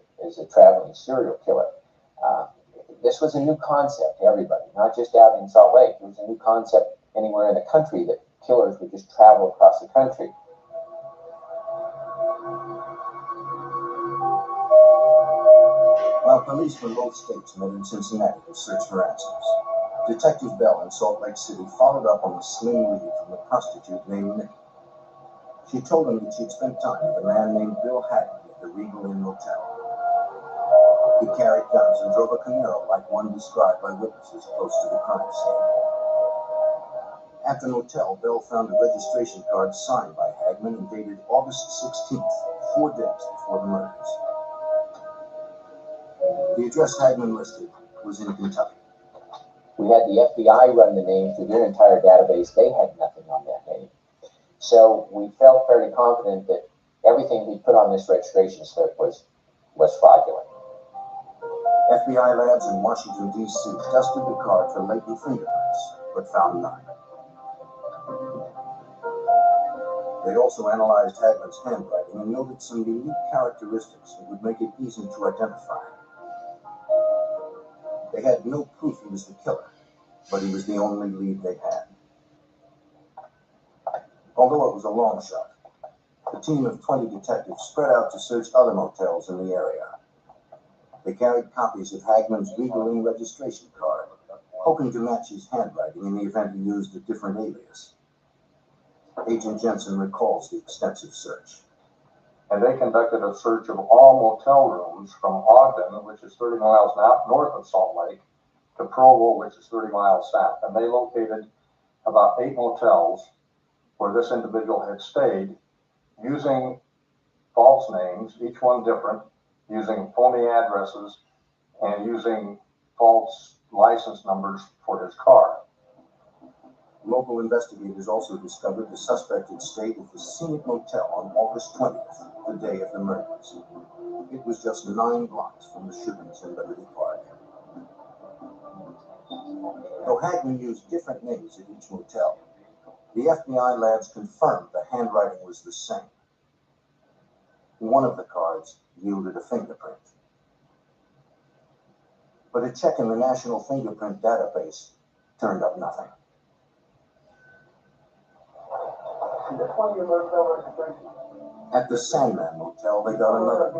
traveling serial killer. This was a new concept to everybody, not just out in Salt Lake. It was a new concept anywhere in the country that killers would just travel across the country. While police from both states met in Cincinnati to search for answers, Detective Bell in Salt Lake City followed up on the slim lead from a prostitute named Nikki. She told him that she'd spent time with a man named Bill Haddon at the Regal Inn Motel. He carried guns and drove a Camaro like one described by witnesses close to the crime scene. At the motel, Bell found a registration card signed by Hagman and dated August 16th, 4 days before the murders. The address Hagman listed was in Kentucky. We had the FBI run the name through their entire database. They had nothing on that name. So we felt fairly confident that everything he put on this registration slip was fraudulent. FBI labs in Washington, D.C. dusted the card for latent fingerprints, but found none. They also analyzed Hagman's handwriting and noted some unique characteristics that would make it easy to identify. They had no proof he was the killer, but he was the only lead they had. Although it was a long shot, the team of 20 detectives spread out to search other motels in the area. They carried copies of Hagman's Regal Inn registration card, hoping to match his handwriting in the event he used a different alias. Agent Jensen recalls the extensive search. And they conducted a search of all motel rooms from Ogden, which is 30 miles north of Salt Lake, to Provo, which is 30 miles south. And they located about 8 motels where this individual had stayed using false names, each one different, using phony addresses, and using false license numbers for his car. Local investigators also discovered the suspect had stayed at the Scenic Motel on August 20th, the day of the murders. It was just 9 blocks from the shootings in Liberty Park. Though Hagman used different names at each motel, the FBI labs confirmed the handwriting was the same. One of the cards yielded a fingerprint. But a check in the National Fingerprint Database turned up nothing. At the Sandman Motel, they got another.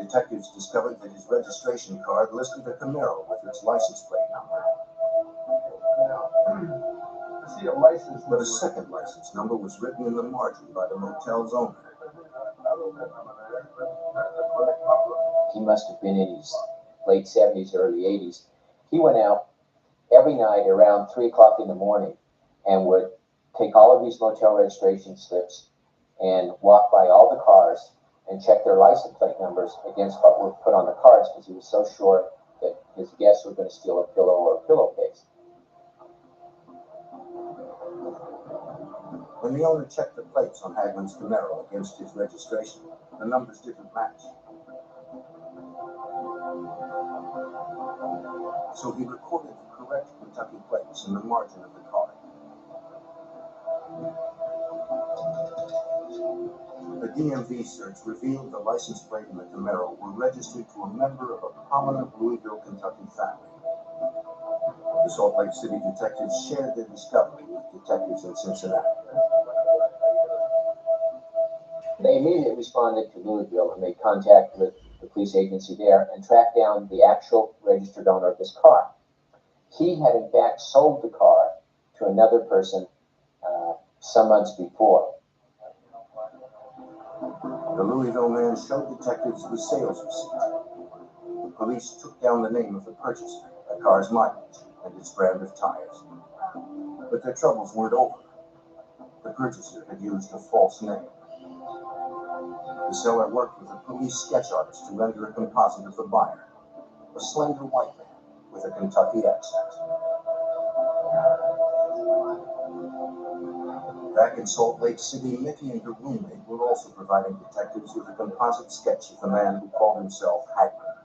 Detectives discovered that his registration card listed a Camaro with its license plate number. But a second license number was written in the margin by the motel's owner. He must have been in his late 70s, early 80s. He went out every night around 3 o'clock in the morning and would take all of these motel registration slips and walk by all the cars and check their license plate numbers against what were put on the cards, because he was so sure that his guests were going to steal a pillow or a pillowcase. When the owner checked the plates on Hagman's Camaro against his registration, the numbers didn't match. So he recorded the correct Kentucky plates in the margin of the card. The DMV search revealed the license plate and the Camaro were registered to a member of a prominent Louisville, Kentucky family. The Salt Lake City detectives shared their discovery with detectives in Cincinnati. They immediately responded to Louisville and made contact with the police agency there and tracked down the actual registered owner of this car. He had in fact sold the car to another person some months before. The Louisville man showed detectives the sales receipt. The police took down the name of the purchaser, the car's mileage, and its brand of tires. But their troubles weren't over. The purchaser had used a false name. The seller worked with a police sketch artist to render a composite of the buyer, a slender white man with a Kentucky accent. Back in Salt Lake City, Mickey and her roommate were also providing detectives with a composite sketch of the man who called himself Hagman.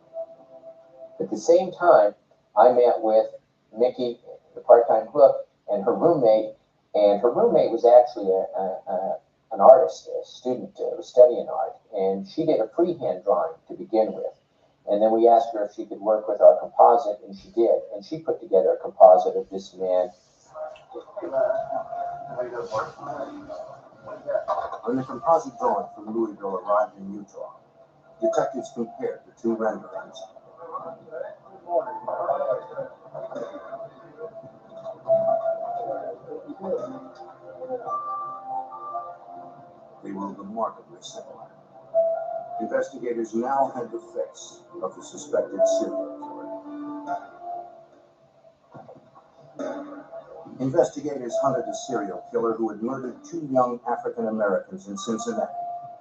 At the same time, I met with Mickey, the part-time cook, and her roommate was actually an artist, a student studying art, and she did a freehand drawing to begin with. And then we asked her if she could work with our composite, and she did. And she put together a composite of this man. When the composite drawing from Louisville arrived in Utah, detectives compared the two renderings. They were remarkably similar. Investigators now had the face of the suspected serial killer. Investigators hunted a serial killer who had murdered 2 young African Americans in Cincinnati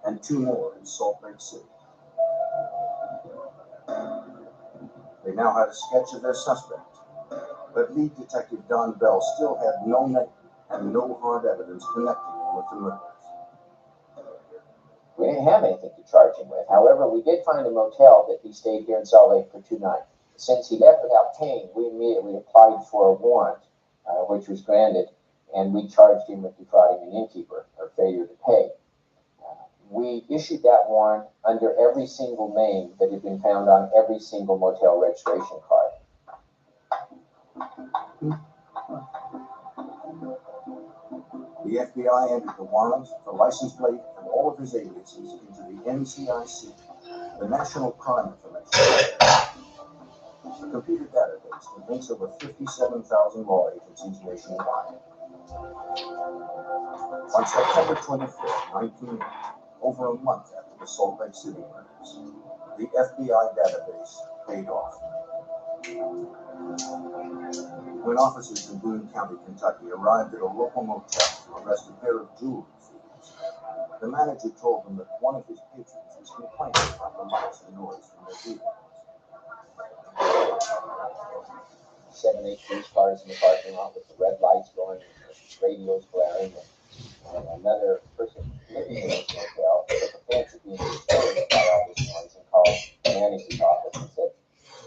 and 2 more in Salt Lake City. They now had a sketch of their suspect, but lead detective Don Bell still had no name and no hard evidence connecting him with the murders. We didn't have anything to charge him with. However, we did find a motel that he stayed here in Salt Lake for 2 nights. Since he left without paying, we immediately applied for a warrant, which was granted, and we charged him with defrauding an innkeeper or failure to pay. We issued that warrant under every single name that had been found on every single motel registration card. The FBI entered the warrant, the license plate, and all of his aliases into the NCIC, the National Crime Information, a computer database that links over 57,000 law agencies nationwide. On September 25th, 1980, over a month after the Salt Lake City murders, the FBI database paid off. When officers in Boone County, Kentucky arrived at a local motel to arrest a pair of jewelry thieves, the manager told them that one of his patrons was complaining about the lights and noise from their vehicles. 7, 8 police cars in the parking lot with the red lights going, radios blaring, and another person living in this motel took offense at being disturbed by all this noise and called the manager's office and said,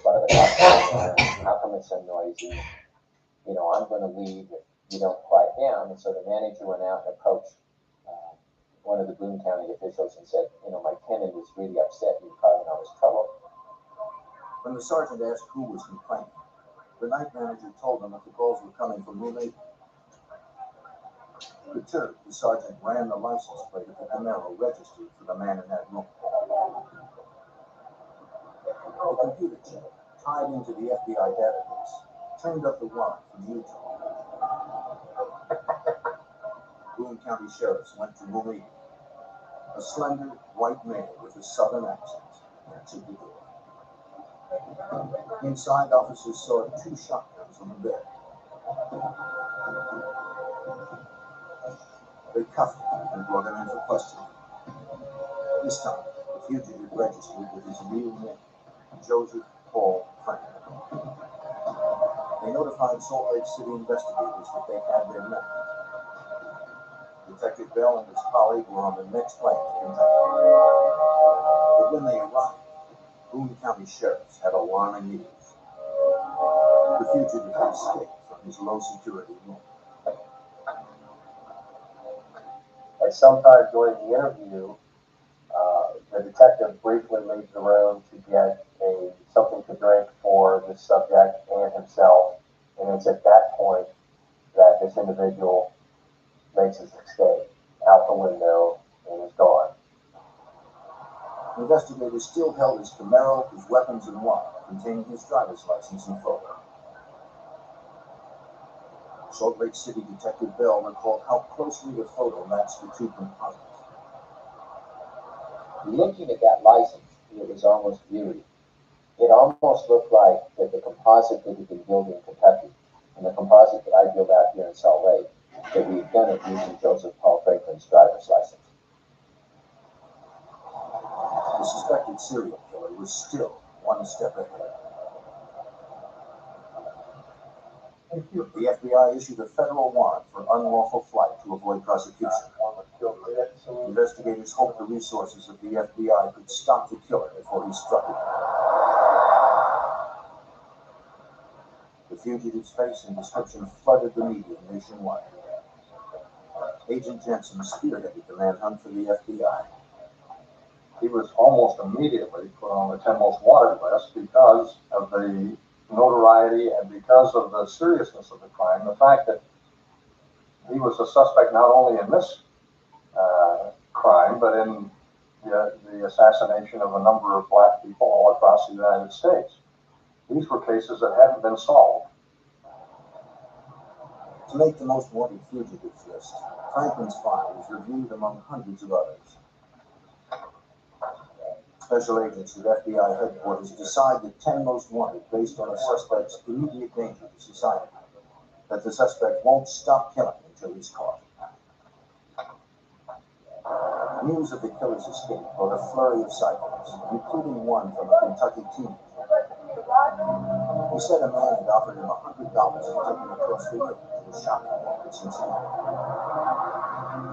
"What are the cops doing? How come it's so noisy? You know, I'm going to leave if you don't quiet down." And so the manager went out and approached one of the Boone County officials and said, "You know, my tenant is really upset. You're causing all this trouble." When the sergeant asked who was complaining, the night manager told them that the calls were coming from roommate. Perturbed, the sergeant ran the license plate of the Camaro registered for the man in that room. The computer chip, tied into the FBI database, turned up the warrant from Utah. Boone County sheriffs went to room 80. A slender, white male with a southern accent answered the door. Inside, officers saw 2 shotguns on the bed. They cuffed him and brought him in for questioning. This time, the fugitive registered with his real name, Joseph Paul Franklin. They notified Salt Lake City investigators that they had their man. Detective Bell and his colleague were on the next plane to Kentucky. But when they arrived, Boone County sheriffs had alarming news. The fugitive had escaped from his low-security room. At some time during the interview, the detective briefly leaves the room to get something to drink for the subject and himself, and it's at that point that this individual makes his escape out the window and is gone. Investigators still held his Camaro, his weapons, and wallet, containing his driver's license and photo. Salt Lake City Detective Bell recalled how closely the photo matched the 2 composites. Looking at that license, it was almost eerie. It almost looked like that the composite that had been built in Kentucky and the composite that I built out here in Salt Lake, that we had done it using Joseph Paul Franklin's driver's license. The suspected serial killer was still 1 step ahead. The FBI issued a federal warrant for unlawful flight to avoid prosecution. Investigators hoped the resources of the FBI could stop the killer before he struck it. The fugitive's face and description flooded the media nationwide. Agent Jensen spearheaded the manhunt for the FBI. He was almost immediately put on the 10 most wanted list because of the notoriety and because of the seriousness of the crime. The fact that he was a suspect not only in this crime, but in the assassination of a number of black people all across the United States. These were cases that hadn't been solved. To make the most wanted fugitives list, Franklin's file was reviewed among hundreds of others. Special agents at FBI headquarters decide the 10 most wanted based on a suspect's immediate danger to society, that the suspect won't stop killing until he's caught. News of the killer's escape brought a flurry of sightings, including one from a Kentucky teenager. He said a man had offered him $100 to take him across the river to a shopping mall in Cincinnati.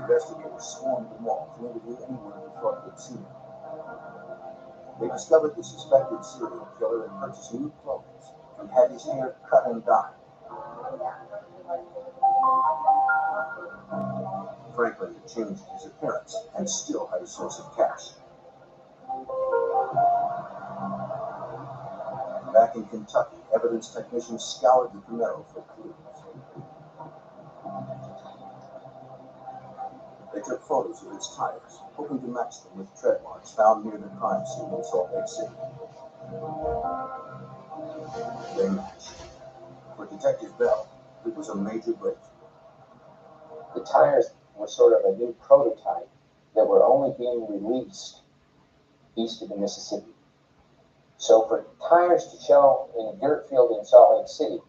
Investigators swarmed the mall to interview anyone who thought they'd seen him. They discovered the suspected serial killer had purchased new clothes and had his hair cut and dyed. Franklin had changed his appearance and still had a source of cash. Back in Kentucky, evidence technicians scoured the Camaro for clues. They took photos of its tires, hoping to match them with tread marks found near the crime scene in Salt Lake City. They matched. For Detective Bell, it was a major breakthrough. The tires were sort of a new prototype that were only being released east of the Mississippi. So for tires to show in a dirt field in Salt Lake City,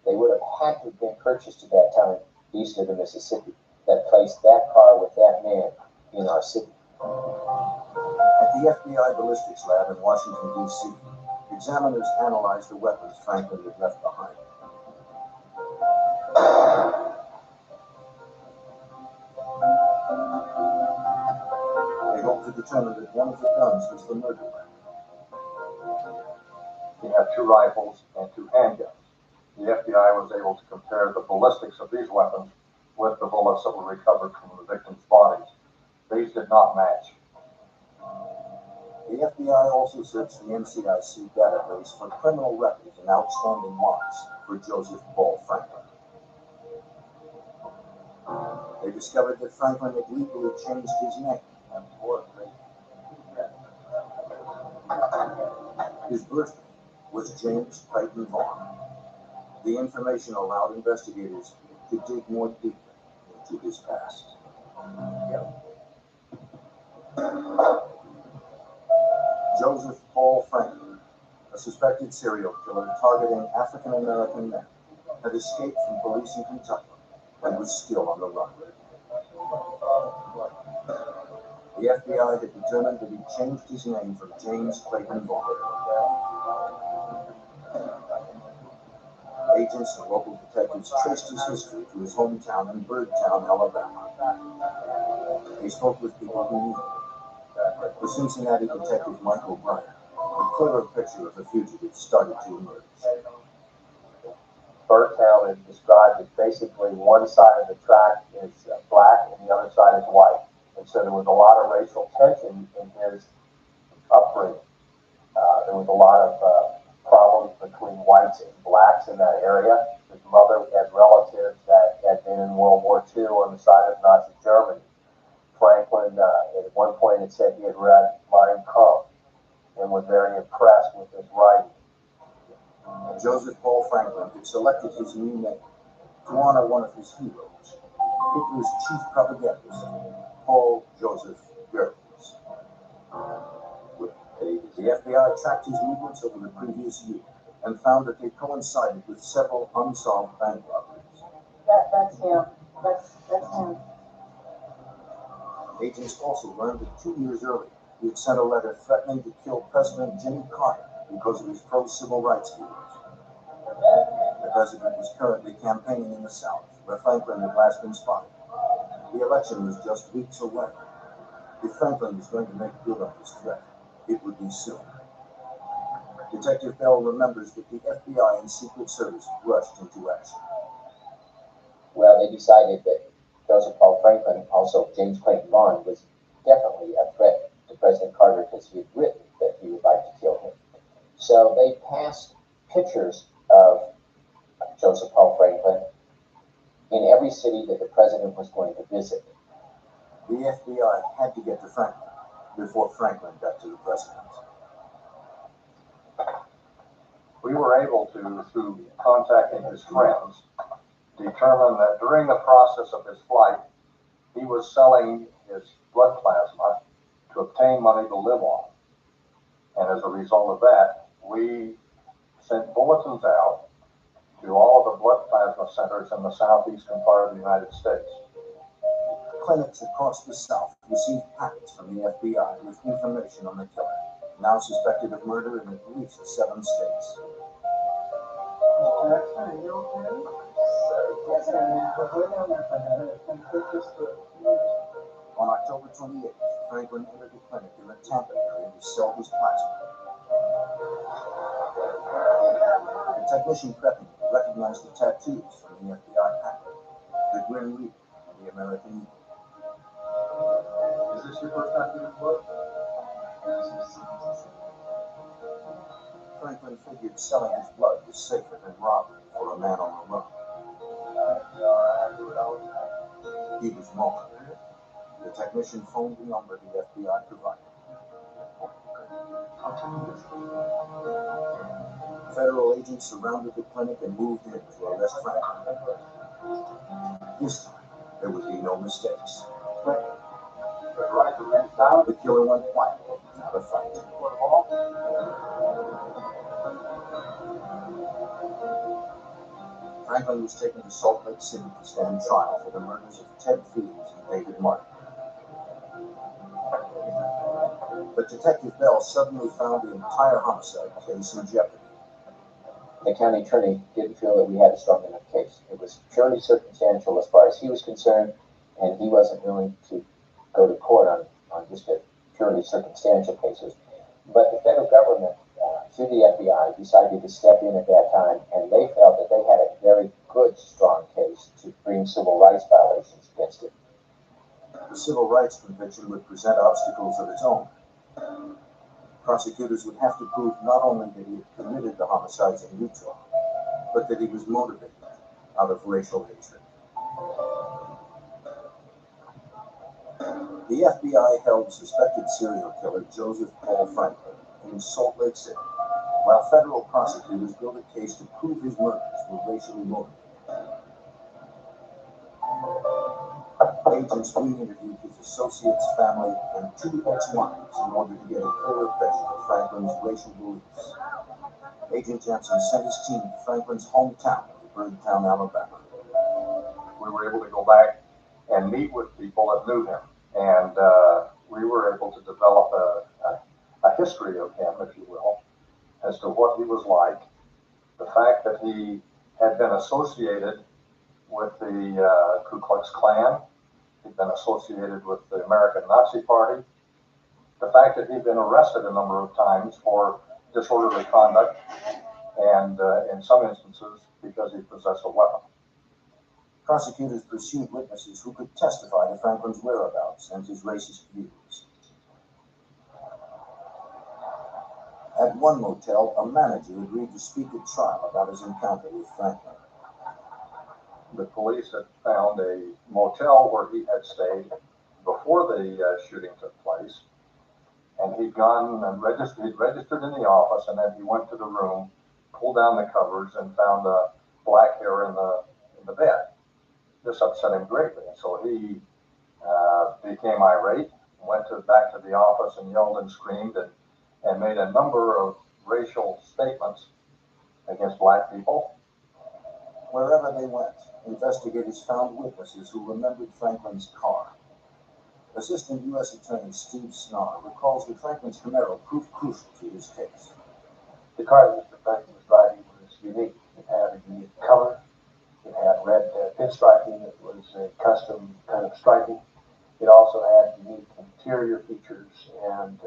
they would have had to have been purchased at that time east of the Mississippi. That placed that car with that man in our city. At the FBI ballistics lab in Washington, D.C., examiners analyzed the weapons Franklin had left behind. They hoped to determine that one of the guns was the murder weapon. He had 2 rifles and 2 handguns. The FBI was able to compare the ballistics of these weapons with the bullets that were recovered from the victims' bodies. These did not match. The FBI also searched the NCIC database for criminal records and outstanding warrants for Joseph Paul Franklin. They discovered that Franklin had legally changed his name. His birth name was James Clayton Vaughn. The information allowed investigators to dig more deeply into his past. Joseph Paul Franklin, a suspected serial killer targeting African-American men, had escaped from police in Kentucky and was still on the run. The FBI had determined that he changed his name from James Clayton Vaughn. Agents and local detectives traced his history to his hometown in Birdtown, Alabama. They spoke with people who knew him. The Cincinnati detective Michael Bryan, a clearer picture of the fugitive started to emerge. Birdtown is described as basically one side of the track is black and the other side is white. And so there was a lot of racial tension in his upbringing. There was a lot of problems between whites and blacks in that area. His mother had relatives that had been in World War II on the side of Nazi Germany. Franklin, at one point, had said he had read Mein Kampf and was very impressed with his writing. Joseph Paul Franklin had selected his new name to honor one of his heroes, Hitler's chief propagandist, Paul Joseph Goebbels. The FBI tracked his movements over the previous year and found that they coincided with several unsolved bank robberies. That's him. That's him. Agents also learned that 2 years earlier, he had sent a letter threatening to kill President Jimmy Carter because of his pro-civil rights views. The president was currently campaigning in the South, where Franklin had last been spotted. The election was just weeks away. If Franklin was going to make good on his threat, it would be soon. Detective Bell remembers that the FBI and Secret Service rushed into action. Well, they decided that Joseph Paul Franklin, also James Clayton Vaughn, was definitely a threat to President Carter because he had written that he would like to kill him. So they passed pictures of Joseph Paul Franklin in every city that the president was going to visit. The FBI had to get to Franklin before Franklin got to the president. We were able to, through contacting his friends, determine that during the process of his flight, he was selling his blood plasma to obtain money to live on. And as a result of that, we sent bulletins out to all of the blood plasma centers in the southeastern part of the United States. Clinics across the South received packets from the FBI with information on the killer, now suspected of murder in at least 7 states. On October 28th, Franklin entered the clinic in the Tampa area to sell his plasma. The technician prepping recognized the tattoos from the FBI packet, the Grim Reaper and the American Eagle. Is this your first time doing blood? Franklin figured selling his blood was safer than robbery for a man on the run. He was wrong. The technician phoned the number the FBI provided. Federal agents surrounded the clinic and moved in to arrest Franklin. This time, there would be no mistakes. The killer went quietly, without a fight. Franklin was taken to Salt Lake City to stand trial for the murders of Ted Fields and David Martin. But Detective Bell suddenly found the entire homicide case in jeopardy. The county attorney didn't feel that we had a strong enough case. It was purely circumstantial as far as he was concerned, and he wasn't willing to go to court on just a purely circumstantial cases. But the federal government, through the FBI, decided to step in at that time, and they felt that they had a very good, strong case to bring civil rights violations against it. The civil rights conviction would present obstacles of its own. Prosecutors would have to prove not only that he had committed the homicides in Utah, but that he was motivated out of racial hatred. The FBI held suspected serial killer Joseph Paul Franklin in Salt Lake City, while federal prosecutors built a case to prove his murders were racially motivated. Agents re-interviewed his associates, family, and 2 ex-wives in order to get a clearer picture of Franklin's racial beliefs. Agent Jensen sent his team to Franklin's hometown of Birdtown, Alabama. We were able to go back and meet with people that knew him, and we were able to develop a history of him, if you will, as to what he was like, the fact that he had been associated with the Ku Klux Klan. He'd been associated with the American Nazi Party. The fact that he'd been arrested a number of times for disorderly conduct and in some instances because he possessed a weapon. Prosecutors pursued witnesses who could testify to Franklin's whereabouts and his racist views. At one motel, a manager agreed to speak at trial about his encounter with Franklin. The police had found a motel where he had stayed before the shooting took place, and he'd gone and registered in the office, and then he went to the room, pulled down the covers, and found black hair in the bed. This upset him greatly, and so he became irate, went back to the office and yelled and screamed and made a number of racial statements against black people. Wherever they went, investigators found witnesses who remembered Franklin's car. Assistant U.S. Attorney Steve Snarr recalls that Franklin's Camaro proved crucial to his case. The car that Mr. Franklin was driving was unique. It had a unique color. It had red pinstriping. It was a custom kind of striping. It also had unique interior features and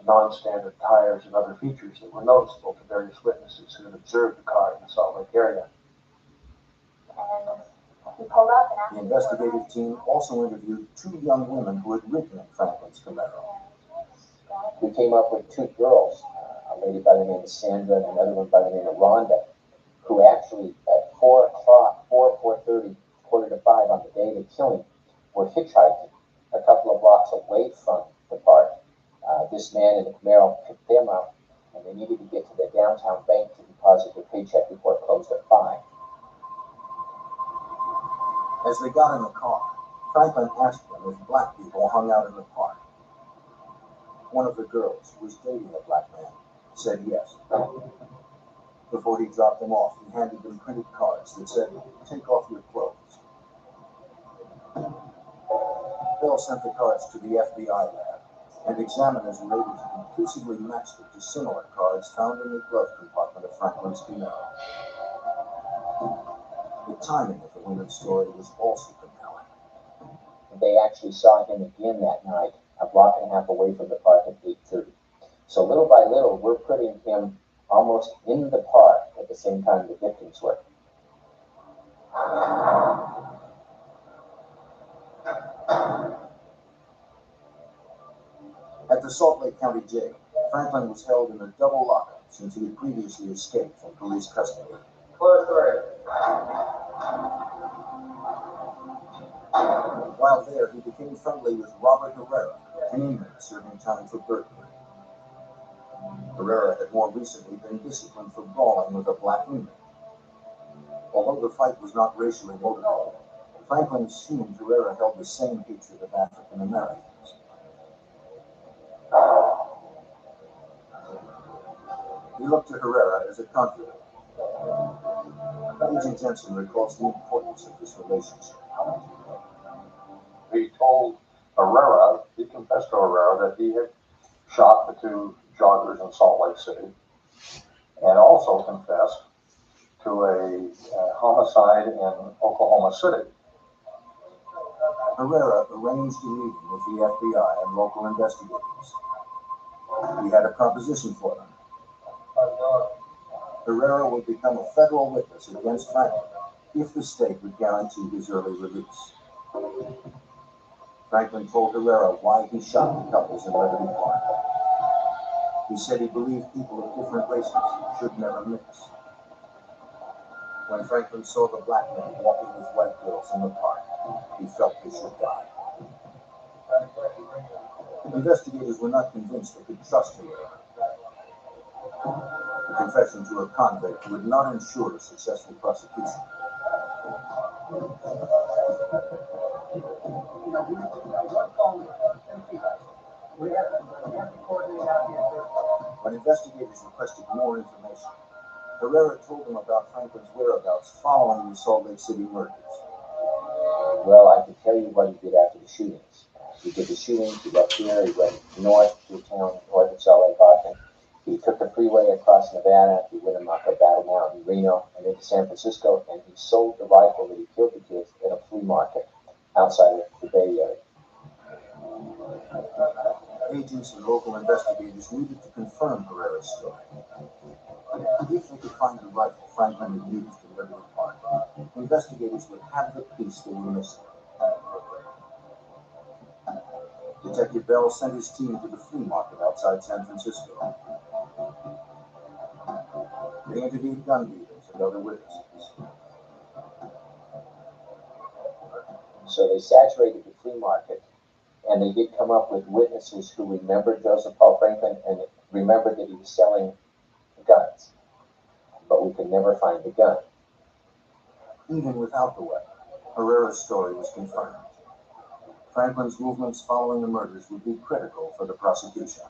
non-standard tires and other features that were noticeable to various witnesses who had observed the car in the Salt Lake area. The investigative team also interviewed 2 young women who had ridden in Franklin's Camaro. We came up with 2 girls, a lady by the name of Sandra and another one by the name of Rhonda, who actually at 4 o'clock, 4:30, 4:45 on the day of the killing, were hitchhiking a couple of blocks away from the park. This man in the Camaro picked them up, and they needed to get to the downtown bank to deposit their paycheck before it closed at 5. As they got in the car, Franklin asked them if black people hung out in the park. One of the girls who was dating a black man said yes. Before he dropped them off, he handed them printed cards that said, "Take off your clothes." Bell sent the cards to the FBI lab, and examiners were able to conclusively match them to similar cards found in the glove compartment of Franklin's Camaro. The timing of the women's story was also compelling. They actually saw him again that night, a block and a half away from the park at 8:30. So little by little, we're putting him almost in the park at the same time the victims were. At the Salt Lake County Jail, Franklin was held in a double lockup since he had previously escaped from police custody. While there, he became friendly with Robert Herrera, an inmate serving time for burglary. Herrera had more recently been disciplined for brawling with a black inmate. Although the fight was not racially motivated, Franklin assumed Herrera held the same hatred of African Americans. He looked to Herrera as a confidant. Agent Jensen recalls the importance of this relationship. He told Herrera, he confessed to Herrera that he had shot the two joggers in Salt Lake City, and also confessed to a homicide in Oklahoma City. Herrera arranged a meeting with the FBI and local investigators. He had a proposition for them. Herrera would become a federal witness against Franklin if the state would guarantee his early release. Franklin told Herrera why he shot the couples in Liberty Park. He said he believed people of different races should never mix. When Franklin saw the black men walking with white girls in the park, he felt they should die. Investigators were not convinced they could trust Herrera. The confession to a convict would not ensure a successful prosecution. When investigators requested more information, Herrera told them about Franklin's whereabouts following the Salt Lake City murders. Well, I can tell you what he did after the shootings. He did the shootings, he left here, he went north to a town north of Salt Lake, Austin. He took the freeway across Nevada, he went up Battle Mountain, Reno, and into San Francisco, and he sold the rifle that he killed the kids at a flea market outside of the Bay Area. Agents and local investigators needed to confirm Herrera's story. If they could find the rifle Franklin had used in Liberty Park, investigators would have the piece they were missing. Detective Bell sent his team to the flea market outside San Francisco. They interviewed gun dealers and other witnesses. So they saturated the flea market, and they did come up with witnesses who remembered Joseph Paul Franklin and remembered that he was selling guns. But we could never find the gun. Even without the weapon, Herrera's story was confirmed. Franklin's movements following the murders would be critical for the prosecution.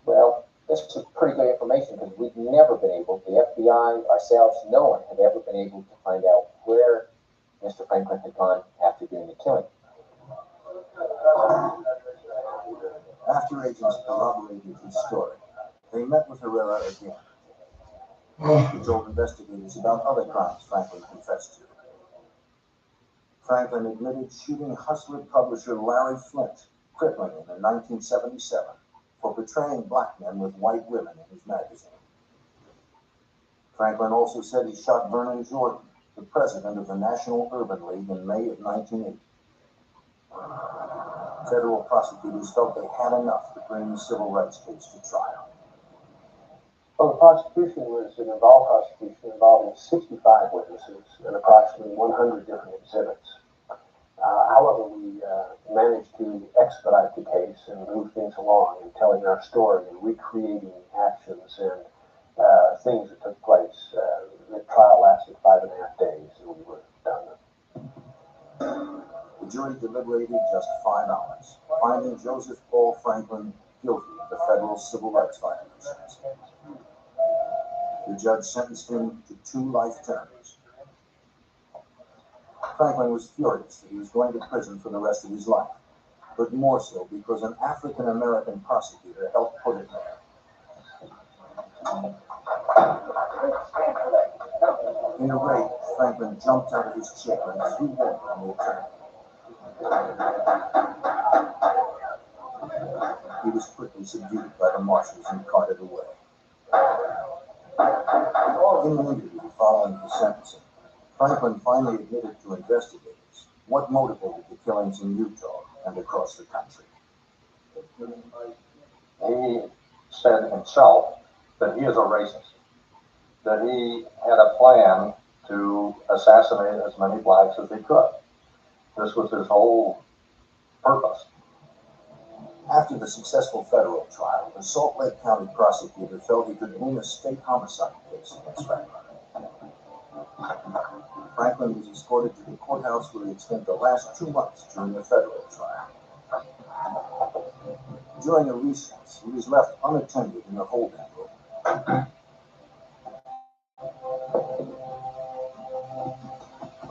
Well, this was pretty good information because we've never been able, the FBI, ourselves, no one had ever been able to find out where Mr. Franklin had gone after doing the killing. After agents corroborated his story, they met with Herrera again. He told investigators about other crimes Franklin confessed to. Franklin admitted shooting Hustler publisher Larry Flint, crippling him in 1977 for portraying black men with white women in his magazine. Franklin also said he shot Vernon Jordan, the president of the National Urban League, in May of 1980. Federal prosecutors felt they had enough to bring the civil rights case to trial. Well, the prosecution was an involved prosecution involving 65 witnesses and approximately 100 different exhibits. However, we managed to expedite the case and move things along in telling our story and recreating actions and things that took place. The trial lasted 5.5 days and we were done. The The jury deliberated just 5 hours, finding Joseph Paul Franklin guilty of the federal civil rights violations. The judge sentenced him to 2 life terms. Franklin was furious that he was going to prison for the rest of his life, but more so because an African-American prosecutor helped put it there. In a rage, Franklin jumped out of his chair and threw water on the attorney. He was quickly subdued by the marshals and carted away. In an interview following the sentencing, Franklin finally admitted to investigators what motivated the killings in Utah and across the country. He said himself that he is a racist, that he had a plan to assassinate as many blacks as he could. This was his whole purpose. After the successful federal trial, the Salt Lake County prosecutor felt he could win a state homicide case against Franklin. Franklin was escorted to the courthouse where he had spent the last 2 months during the federal trial. During a recess, he was left unattended in the holding room.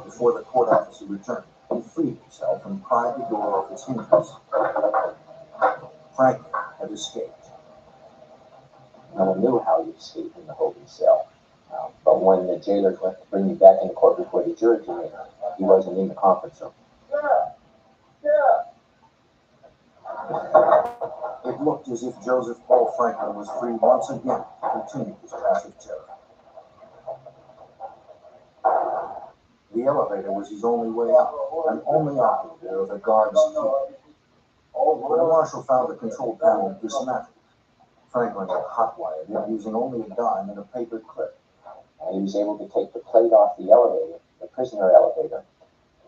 Before the court officer returned, he freed himself and pried the door off its hinges. Franklin had escaped. No one knew how he escaped in the holding cell. But when the jailers went to bring him back into court before the jury came in, he wasn't in the conference room. It looked as if Joseph Paul Franklin was free once again to continue his path of terror. The elevator was his only way out, and only often were the guards key. When the marshal found the control panel dismantled, Franklin had hotwired it using only a dime and a paper clip. And he was able to take the plate off the elevator, the prisoner elevator,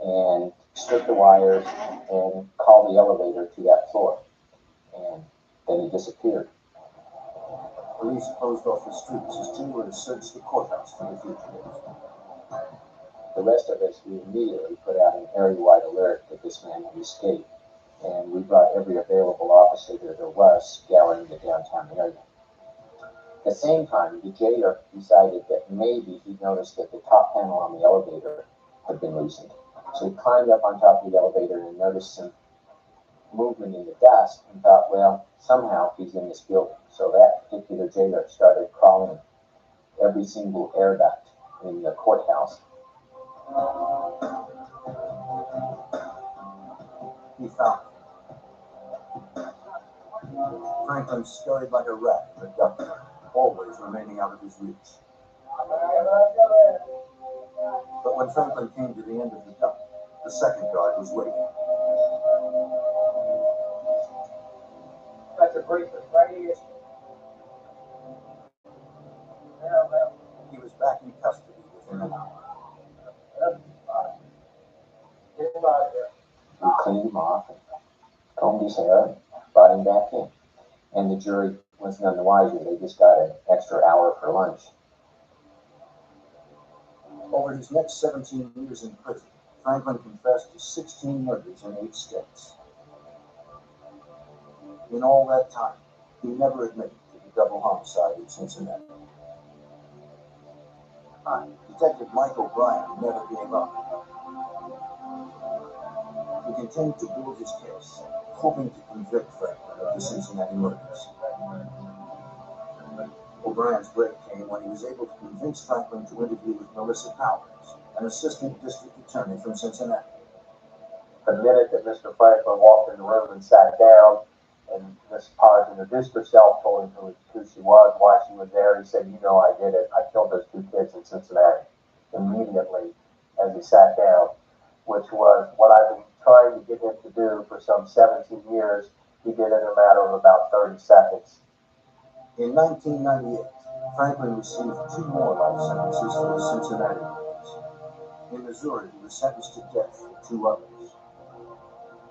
and strip the wires and call the elevator to that floor. And then he disappeared. Police closed off the streets as jailers searched the courthouse for the fugitive. The rest of us, we immediately put out an area-wide alert that this man had escaped, and we brought every available officer there was scouring the downtown area. At the same time, the jailer decided that maybe he noticed that the top panel on the elevator had been loosened. So he climbed up on top of the elevator and noticed some movement in the dust and thought, well, somehow he's in this building. So that particular jailer started crawling every single air duct in the courthouse. He found him. Franklin scurried like a rat in the duct, always remaining out of his reach. But when Franklin came to the end of the duct, the second guard was waiting. That's a briefing right here. He was back in custody within an hour. We cleaned him off and combed his hair and brought him back in. And the jury was none the wiser. They just got an extra hour for lunch. Over his next 17 years in prison, Franklin confessed to 16 murders in 8 states. In all that time, he never admitted to the double homicide in Cincinnati. Detective Mike O'Brien never gave up. He continued to build his case, hoping to convict Franklin of the Cincinnati murders. O'Brien's break came when he was able to convince Franklin to interview with Melissa Powers, an assistant district attorney from Cincinnati. The minute that Mr. Franklin walked in the room and sat down, and Miss Powers introduced herself, told him who she was, why she was there, he said, "You know I did it. I killed those 2 kids in Cincinnati." Immediately, as he sat down, which was what I've been trying to get him to do for some 17 years, he did it in a matter of about 30 seconds. In 1998, Franklin received 2 more life sentences for the Cincinnati murders. In Missouri, he was sentenced to death for 2 others.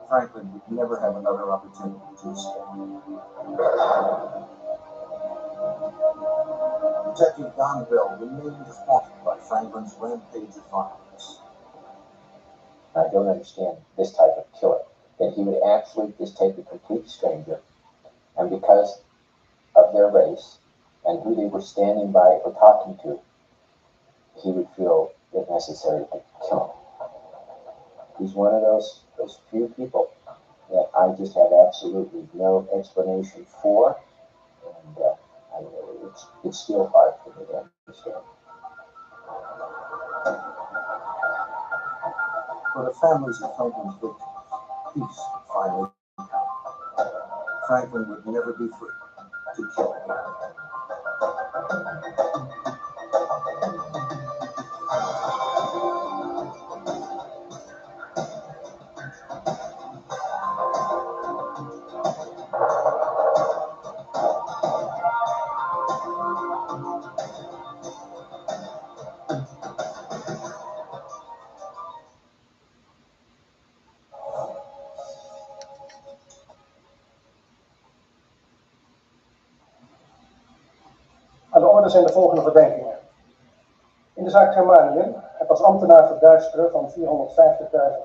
Franklin would never have another opportunity to escape. Detective Don Bell remained haunted by Franklin's rampage of violence. I don't understand this type of killer, that he would actually just take a complete stranger, and because of their race and who they were standing by or talking to, he would feel it necessary to kill him. He's one of those few people that I just have absolutely no explanation for, and it's still hard for me to understand. For the families of Franklin's victims, peace finally came. Franklin would never be free to kill again. Aan de orde zijn de volgende verdenkingen. In de zaak Germanium het als ambtenaar verduisteren van 450.000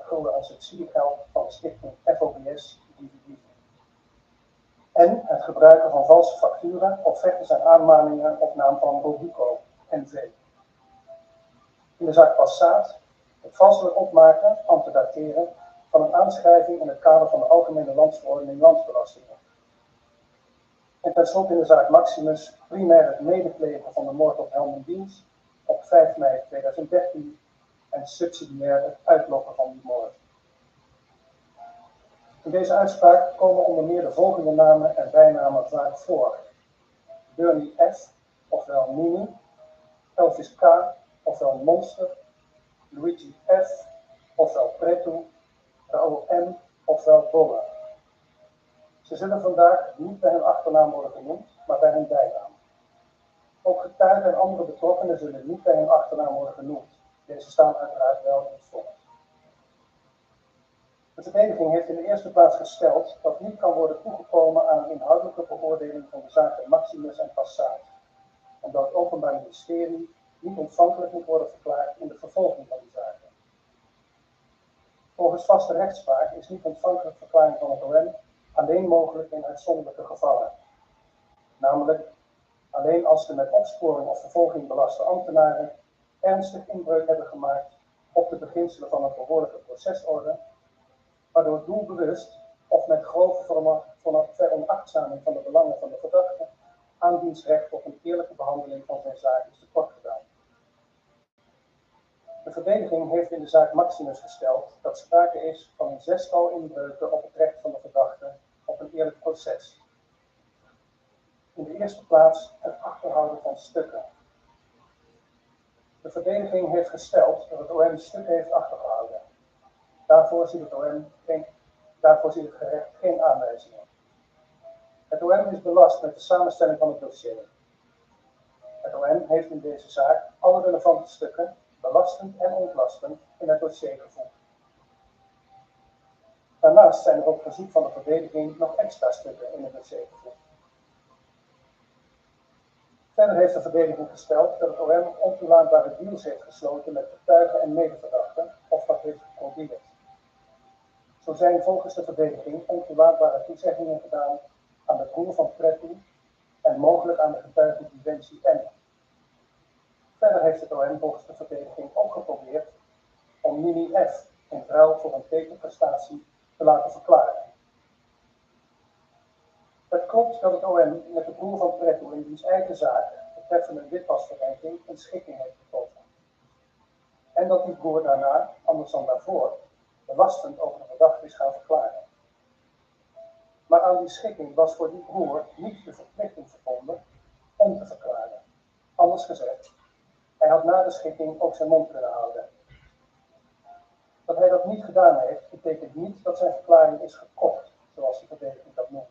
gulden aan subsidiegeld van de stichting FOBS DVD. En het gebruiken van valse facturen, offertes en aanmaningen op naam van Robuco NV. In de zaak Passaat het valselijk opmaken, antedateren van een aanschrijving in het kader van de Algemene Landsverordening Landsbelastingen. En tenslotte in de zaak Maximus primair het medeplegen van de moord op Helmut Diens op 5 mei 2013 en subsidiair het uitlokken van die moord. In deze uitspraak komen onder meer de volgende namen en bijnamen vaak voor. Bernie F., ofwel Mini, Elvis K., ofwel Monster, Luigi F., ofwel Preto, Raoul M., ofwel Bolla. Ze zullen vandaag niet bij hun achternaam worden genoemd, maar bij hun bijnaam. Ook getuigen en andere betrokkenen zullen niet bij hun achternaam worden genoemd. Deze staan uiteraard wel in het vonnis. De verdediging heeft in de eerste plaats gesteld dat niet kan worden toegekomen aan een inhoudelijke beoordeling van de zaken Maximus en Passaat, omdat het Openbaar Ministerie niet ontvankelijk moet worden verklaard in de vervolging van die zaken. Volgens vaste rechtspraak is niet ontvankelijk verklaring van het OM alleen mogelijk in uitzonderlijke gevallen, namelijk alleen als de met opsporing of vervolging belaste ambtenaren ernstig inbreuk hebben gemaakt op de beginselen van een behoorlijke procesorde, waardoor doelbewust of met grove veronachtzaming van de belangen van de verdachte aan diens recht op een eerlijke behandeling van zijn zaak is tekort gedaan. De verdediging heeft in de zaak Maximus gesteld dat sprake is van een 6-tal inbreuken op het recht van de verdachte op een eerlijk proces. In de eerste plaats het achterhouden van stukken. De verdediging heeft gesteld dat het OM stukken heeft achtergehouden. Daarvoor ziet het gerecht geen aanwijzingen. Het OM is belast met de samenstelling van het dossier. Het OM heeft in deze zaak alle relevante stukken, belastend en ontlastend, in het dossier gevoegd. Daarnaast zijn er op verzoek van de verdediging nog extra stukken in het dossier gevoegd. Verder heeft de verdediging gesteld dat het OM ontoelaatbare deals heeft gesloten met getuigen en medeverdachten, of dat heeft geprobeerd. Zo zijn volgens de verdediging ontoelaatbare toezeggingen gedaan aan de broer van Pretu en mogelijk aan de getuige Viventie N. Verder heeft het OM volgens de verdediging ook geprobeerd om Mini F in ruil voor een tekenprestatie te laten verklaren. Het klopt dat het OM met de broer van Pretu in diens eigen zaak betreffende een witwasverdenking een schikking heeft getroffen. En dat die broer daarna, anders dan daarvoor, belastend over de verdachte is gaan verklaren. Maar aan die schikking was voor die broer niet de verplichting verbonden om te verklaren. Anders gezegd, hij had na de schikking ook zijn mond kunnen houden. Dat hij dat niet gedaan heeft, betekent niet dat zijn verklaring is gekocht, zoals de verdediging dat noemt.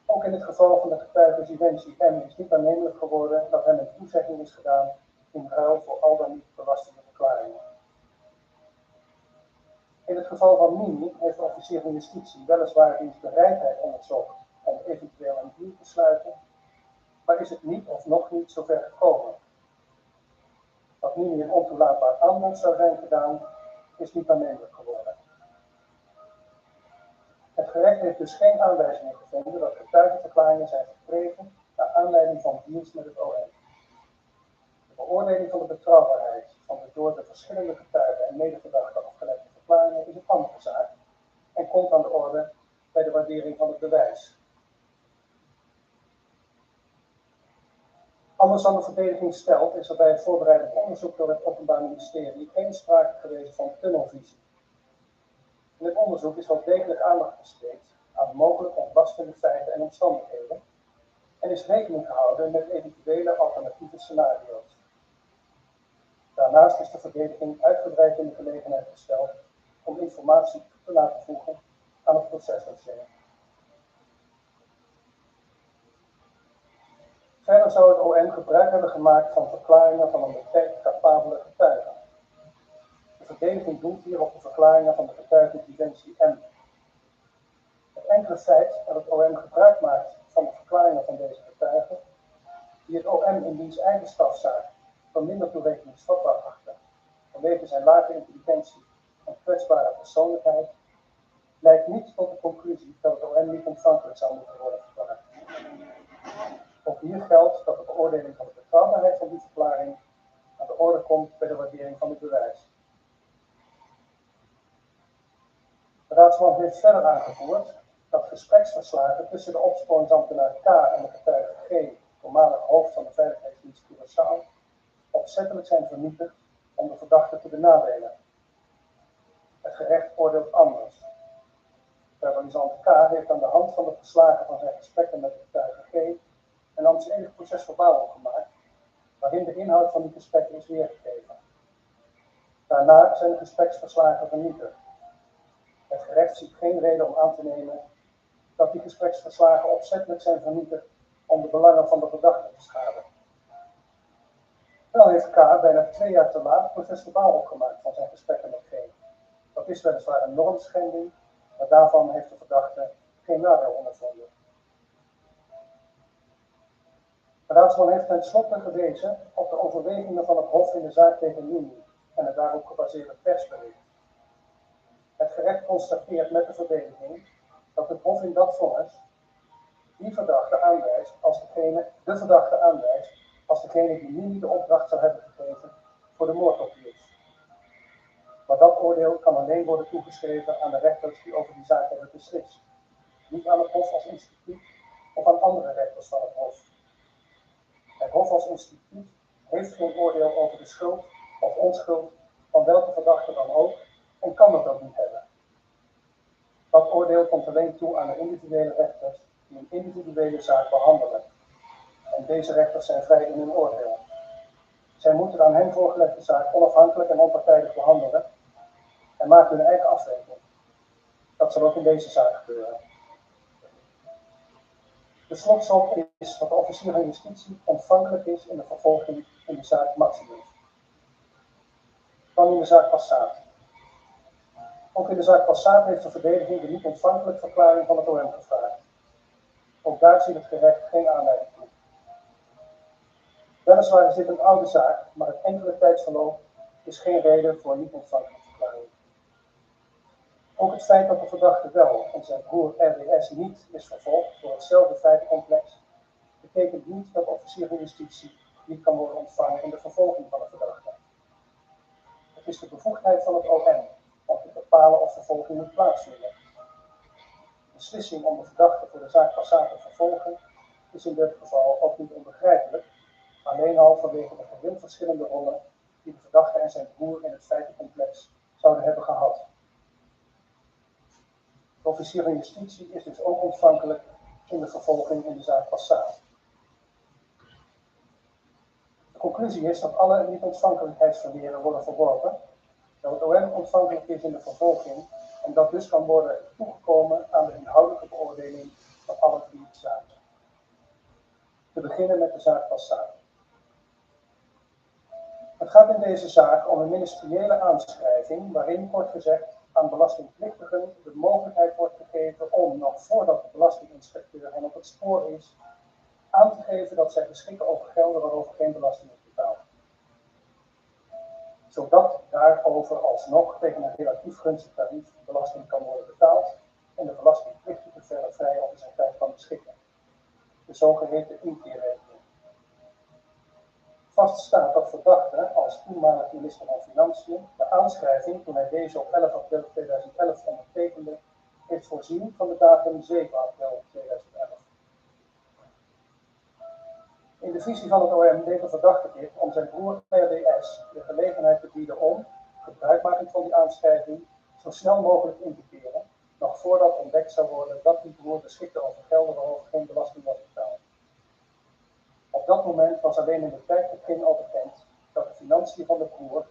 Ook in het geval van de getuige Viventie M is niet aannemelijk geworden dat hem een toezegging is gedaan in ruil voor al dan niet belastende verklaringen. In het geval van Mini heeft de officier van justitie weliswaar diens bereidheid onderzocht om eventueel een deal te sluiten, maar is het niet of nog niet zover gekomen. Dat wat nu een ontoelaatbaar aanbod zou zijn gedaan, is niet aannemelijk geworden. Het gerecht heeft dus geen aanwijzingen gevonden dat getuigenverklaringen zijn gekregen naar aanleiding van deals met het OM. De beoordeling van de betrouwbaarheid van de door de verschillende getuigen en medeverdachten afgelegde verklaringen is een andere zaak en komt aan de orde bij de waardering van het bewijs. Anders dan de verdediging stelt, is er bij het voorbereidend onderzoek door het Openbaar Ministerie geen sprake geweest van tunnelvisie. In het onderzoek is wel degelijk aandacht besteed aan mogelijk ontlastende feiten en omstandigheden en is rekening gehouden met eventuele alternatieve scenario's. Daarnaast is de verdediging uitgebreid in de gelegenheid gesteld om informatie te laten voegen aan het procesdossier. Verder zou het OM gebruik hebben gemaakt van verklaringen van een beperkt capabele getuige. De verdediging doelt hier op de verklaringen van de getuige Dimensie M. Het enkele feit dat het OM gebruik maakt van de verklaringen van deze getuigen, die het OM in diens eigen strafzaak van minder toerekeningsvatbaar achter, vanwege zijn lage intelligentie en kwetsbare persoonlijkheid, leidt niet tot de conclusie dat het OM niet ontvankelijk zou moeten worden verklaard. Ook hier geldt dat de beoordeling van de betrouwbaarheid van die verklaring aan de orde komt bij de waardering van het bewijs. De raadsman heeft verder aangevoerd dat gespreksverslagen tussen de opsporingsambtenaar K en de getuige G, voormalig hoofd van de Veiligheidsdienst Curaçao, opzettelijk zijn vernietigd om de verdachte te benadelen. Het gerecht oordeelt anders. Verbalisant K heeft aan de hand van de verslagen van zijn gesprekken met de getuige G een ambtsledig procesverbaal opgemaakt, waarin de inhoud van die gesprekken is weergegeven. Daarna zijn de gespreksverslagen vernietigd. Het gerecht ziet geen reden om aan te nemen dat die gespreksverslagen opzettelijk zijn vernietigd om de belangen van de verdachte te schaden. Wel heeft K bijna 2 jaar te laat procesverbaal opgemaakt van zijn gesprekken met G. Dat is weliswaar een normschending, maar daarvan heeft de verdachte geen nadeel ondervonden. De raadsman heeft tenslotte gewezen op de overwegingen van het Hof in de zaak tegen Nini en het daarop gebaseerde persbericht. Het gerecht constateert met de verdediging dat het Hof in dat vonnis de verdachte aanwijst als degene die Nini de opdracht zou hebben gegeven voor de moord op Niels. Maar dat oordeel kan alleen worden toegeschreven aan de rechters die over die zaak hebben beslist, niet aan het Hof als instituut of aan andere rechters van het Hof. Het Hof als instituut heeft geen oordeel over de schuld of onschuld van welke verdachte dan ook en kan dat ook niet hebben. Dat oordeel komt alleen toe aan de individuele rechters die een individuele zaak behandelen. En deze rechters zijn vrij in hun oordeel. Zij moeten de aan hen voorgelegde zaak onafhankelijk en onpartijdig behandelen en maken hun eigen afweging. Dat zal ook in deze zaak gebeuren. De slotsom is dat de officier van justitie ontvankelijk is in de vervolging in de zaak Maximus. Dan in de zaak Passaat. Ook in de zaak Passaat heeft de verdediging de niet ontvankelijk verklaring van het OM gevraagd. Ook daar ziet het gerecht geen aanleiding toe. Weliswaar is dit een oude zaak, maar het enkele tijdsverloop is geen reden voor een niet ontvankelijke verklaring. Ook het feit dat de verdachte wel en zijn broer RWS niet is vervolgd door hetzelfde feitencomplex, betekent niet dat de officier van justitie niet kan worden ontvangen in de vervolging van de verdachte. Het is de bevoegdheid van het OM om te bepalen of vervolging moet plaatsvinden. De beslissing om de verdachte voor de zaak Passaat te vervolgen is in dit geval ook niet onbegrijpelijk, alleen al vanwege de geheel verschillende rollen die de verdachte en zijn broer in het feitencomplex zouden hebben gehad. De officier van justitie is dus ook ontvankelijk in de vervolging in de zaak Passaat. De conclusie is dat alle niet-ontvankelijkheidsverweren worden verworpen, dat het OM ontvankelijk is in de vervolging en dat dus kan worden toegekomen aan de inhoudelijke beoordeling van alle 3 zaken. Te beginnen met de zaak Passaat. Het gaat in deze zaak om een ministeriële aanschrijving waarin, kort gezegd, aan belastingplichtigen de mogelijkheid wordt gegeven om, nog voordat de belastinginspecteur hen op het spoor is, aan te geven dat zij beschikken over gelden waarover geen belasting is betaald. zodat daarover alsnog tegen een relatief gunstig tarief belasting kan worden betaald en de belastingplichtige verder vrij over zijn tijd kan beschikken. De zogeheten inkeerregeling. Vaststaat dat verdachte als toenmalig minister van Financiën de aanschrijving toen hij deze op 11 april 2011 ondertekende, heeft voorzien van de datum 7 april 2011. In de visie van het OM deed de verdachte dit om zijn broer RDS de gelegenheid te bieden om, gebruikmaking van die aanschrijving, zo snel mogelijk in te keren, nog voordat ontdekt zou worden dat die broer beschikte over gelden waarover geen belasting was betaald. Op dat moment was alleen in de tijdbegin al bekend dat de financiën van de broer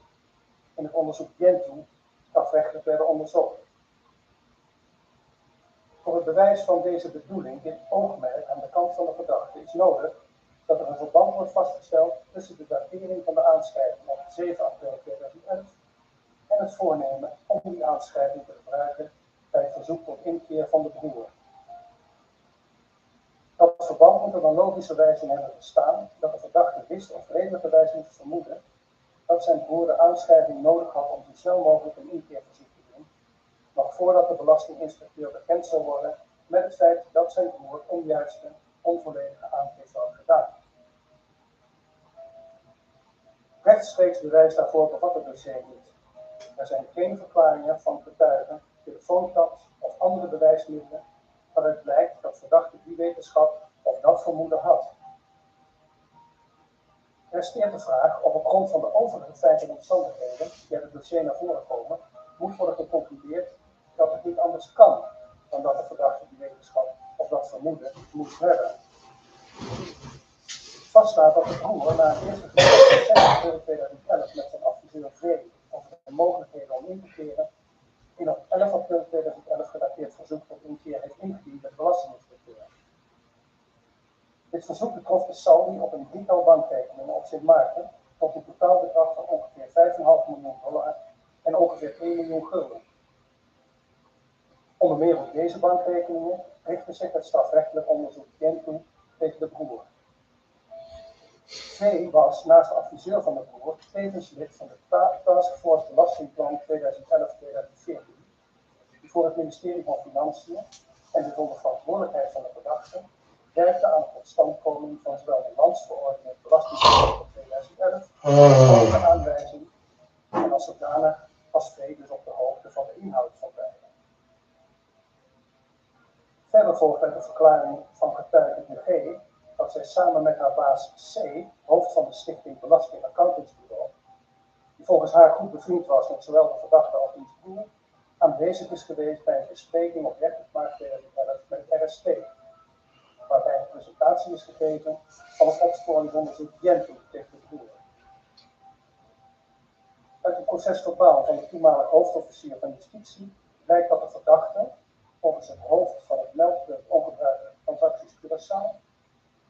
in het onderzoek getug strafrechtelijk werden onderzocht. Voor het bewijs van deze bedoeling, dit oogmerk aan de kant van de verdachte, is nodig dat er een verband wordt vastgesteld tussen de datering van de aanschrijving op 7 april 2011 en het voornemen om die aanschrijving te gebruiken bij het verzoek tot inkeer van de broer. Dat verband moet er dan logischerwijs in hebben bestaan dat de verdachte wist of redelijkerwijs moet vermoeden dat zijn broer de aanschrijving nodig had om zo snel mogelijk een inkeerverzoek te doen, nog voordat de belastinginspecteur bekend zou worden met het feit dat zijn broer onjuiste, onvolledige aangifte had gedaan. Rechtstreeks bewijs daarvoor bevat het dossier niet. Er zijn geen verklaringen van getuigen, telefoontaps of andere bewijsmiddelen waaruit blijkt dat verdachte die wetenschap of dat vermoeden had. Resteert de vraag of op grond van de overige feiten en omstandigheden die uit het dossier naar voren komen, moet worden geconcludeerd dat het niet anders kan dan dat de verdachte die wetenschap of dat vermoeden moet hebben. Vaststaat dat de broer na het eerste gesprek in april 2011 met zijn adviseur V over de mogelijkheden om in te keren, in op 11 april 2011 gedateerd verzoek tot inkeer heeft ingediend bij de belastinginspecteur. Dit verzoek betrof de saldi op een drietal bankrekeningen op Sint Maarten tot een totaalbedrag van ongeveer $5,5 miljoen en ongeveer 1 miljoen gulden. Onder meer op deze bankrekeningen richtte zich het strafrechtelijk onderzoek getug tegen de broer. V was naast adviseur van de broer tevens lid van de Taskforce Belastingplan 2011-2014, die voor het ministerie van Financiën en dus onder verantwoordelijkheid van de verdachte werkte aan de totstandkoming van zowel de landsverordening belastingplan van 2011 als de aanwijzing en als zodanig was V dus op de hoogte van de inhoud van beide. Verder volgt uit de verklaring van getuige G dat zij samen met haar baas C, hoofd van de Stichting Belasting Accountantsbureau, die volgens haar goed bevriend was met zowel de verdachte als diens broer, aanwezig is geweest bij een bespreking op 30 maart 2011 met het RST, waarbij een presentatie is gegeven van het opsporingsonderzoek getug tegen de broer. Uit het procesverbaal van de toenmalige hoofdofficier van Justitie blijkt dat de verdachte, volgens het hoofd van het meldpunt ongebruikelijke transacties Curaçao,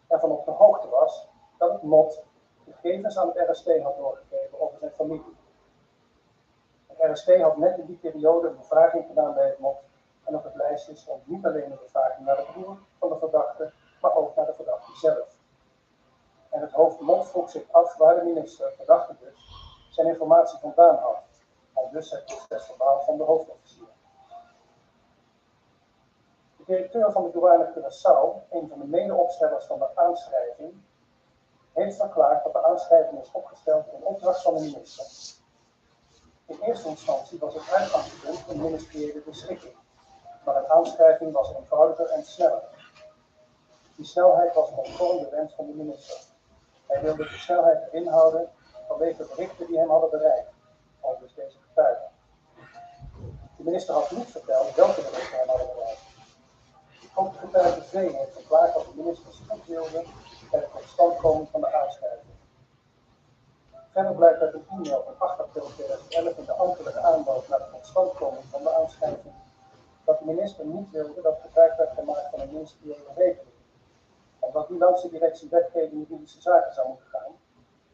ervan op de hoogte was dat het MOT gegevens aan het RST had doorgegeven over zijn familie. Het RST had net in die periode een bevraging gedaan bij het MOT en op het lijstje stond niet alleen een bevraging naar de broer van de verdachte, maar ook naar de verdachte zelf. En het hoofd MOT vroeg zich af waar de minister, verdachte dus, zijn informatie vandaan had, al dus het procesverbaal van de hoofdofficier. De directeur van de douane Curaçao, een van de medeopstellers van de aanschrijving, heeft verklaard dat de aanschrijving is opgesteld in opdracht van de minister. In eerste instantie was het uitgangspunt een ministeriële beschikking, maar een aanschrijving was eenvoudiger en sneller. Die snelheid was conform de wens van de minister. Hij wilde de snelheid erin houden vanwege berichten die hem hadden bereikt, al dus deze getuigen. De minister had niet verteld welke berichten hem hadden bereikt. Ook de getuige V heeft verklaard dat de minister spoed wilde bij de totstandkoming van de aanschrijving. Verder blijkt uit een e-mail van 8 april 2011 in de ambtelijke aanloop naar de totstandkoming van de aanschrijving dat de minister niet wilde dat gebruik werd gemaakt van een ministeriële regeling, omdat die langs de directie wetgeving juridische zaken zou moeten gaan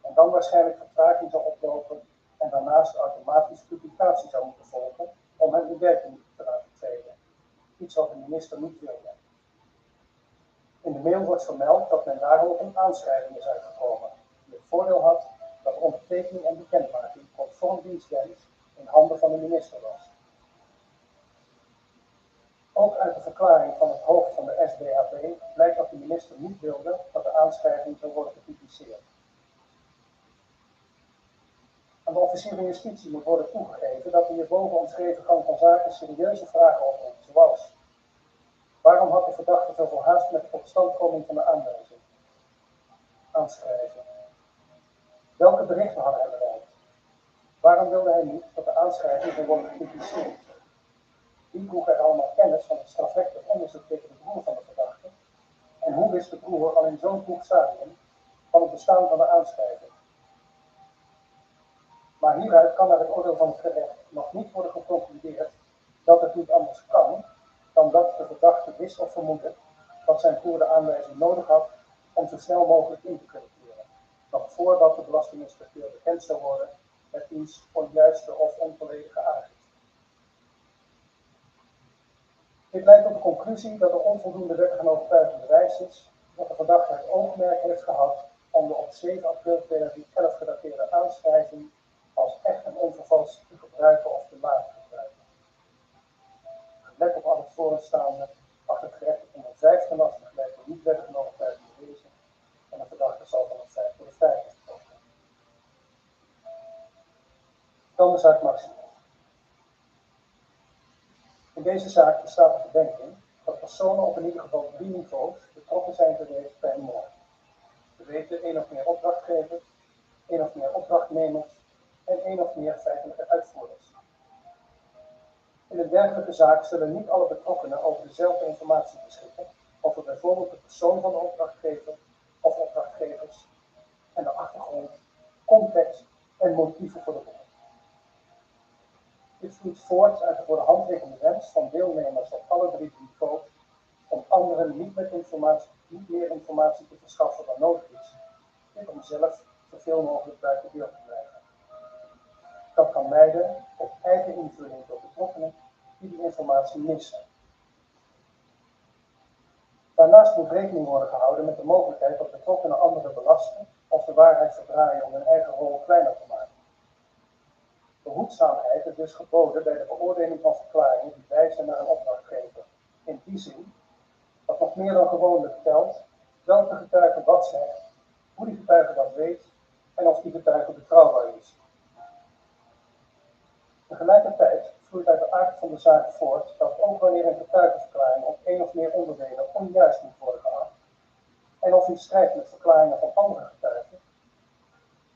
en dan waarschijnlijk vertraging zou oplopen en daarnaast automatische publicatie zou moeten volgen om hem in werking te laten treden. Iets wat de minister niet wilde. In de mail wordt vermeld dat men daarover een aanschrijving is uitgekomen, die het voordeel had dat ondertekening en bekendmaking kon frontdienstdienst in handen van de minister was. Ook uit de verklaring van het hoofd van de SBAP blijkt dat de minister niet wilde dat de aanschrijving zou worden gepubliceerd. Aan de officier van justitie moet worden toegegeven dat de hierboven omschreven gang van zaken serieuze vragen oproept, zoals: waarom had de verdachte zoveel haast met de totstandkoming van de aanwijzing? Aanschrijven. Welke berichten hadden hij bereikt? Waarom wilde hij niet dat de aanschrijving zou worden gepubliceerd? Wie droeg er allemaal kennis van het strafrechtelijk onderzoek tegen de broer van de verdachte? En hoe wist de broer al in zo'n vroeg stadium van het bestaan van de aanschrijving? Maar hieruit kan naar het oordeel van het gerecht nog niet worden geconcludeerd dat het niet anders kan dan dat de verdachte wist of vermoedde dat zijn broer de aanwijzing nodig had om zo snel mogelijk in te kunnen keren, nog voordat de belastinginspecteur bekend zou worden met diens onjuiste of onvolledige aangifte. Dit leidt tot de conclusie dat er onvoldoende wettig en overtuigend bewijs is dat de verdachte het oogmerk heeft gehad om de op 7 april 2011 gedateerde aanschrijving als echt en onvervalst te gebruiken of te laten gebruiken. Let op al het voorstaande acht het gerecht om een 5 ten laste gelegd door niet wettig en overtuigend bewezen en de verdachte zal van het feit voor de vrijheid gekomen. Dan de zaak Maxima. In deze zaak bestaat de verdenking dat personen op in ieder geval 3 niveaus betrokken zijn geweest bij een moord. We weten 1 of meer opdrachtgevers, 1 of meer opdrachtnemers en 1 of meer feitelijke uitvoerders. In een dergelijke zaak zullen niet alle betrokkenen over dezelfde informatie beschikken over bijvoorbeeld de persoon van de opdrachtgever of opdrachtgevers en de achtergrond, context en motieven voor de moord. Dit vloeit voort uit de voor de hand liggende wens van deelnemers op alle 3 niveaus om anderen niet meer informatie te verschaffen dan nodig is, dit om zelf zoveel mogelijk buiten beeld te blijven. Dat kan leiden tot eigen invulling door betrokkenen die informatie missen. Daarnaast moet rekening worden gehouden met de mogelijkheid dat betrokkenen anderen belasten of de waarheid verdraaien om hun eigen rol kleiner te maken. Behoedzaamheid is dus geboden bij de beoordeling van verklaringen die wijzen naar een opdrachtgever. In die zin dat nog meer dan gewoonlijk telt welke getuige wat zegt, hoe die getuige dat weet en of die getuige betrouwbaar is. Tegelijkertijd vloeit uit de aard van de zaak voort dat ook wanneer een getuigenverklaring op 1 of meer onderdelen onjuist moet worden geacht en of in strijd met verklaringen van andere getuigen,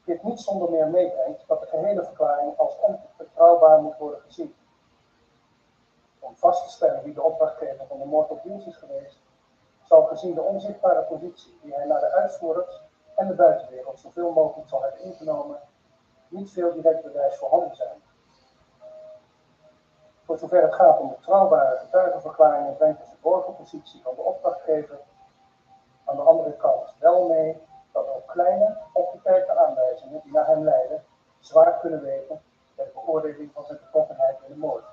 dit niet zonder meer meebrengt dat de gehele verklaring als onbetrouwbaar moet worden gezien. Om vast te stellen wie de opdrachtgever van de moord op Niels is geweest, zal gezien de onzichtbare positie die hij naar de uitvoerders en de buitenwereld zoveel mogelijk zal hebben ingenomen, niet veel direct bewijs voorhanden zijn. Voor zover het gaat om betrouwbare getuigenverklaringen brengt de verborgen positie van de opdrachtgever aan de andere kant wel mee dat ook kleine of beperkte aanwijzingen die naar hem leiden zwaar kunnen wegen bij de beoordeling van zijn betrokkenheid in de moord.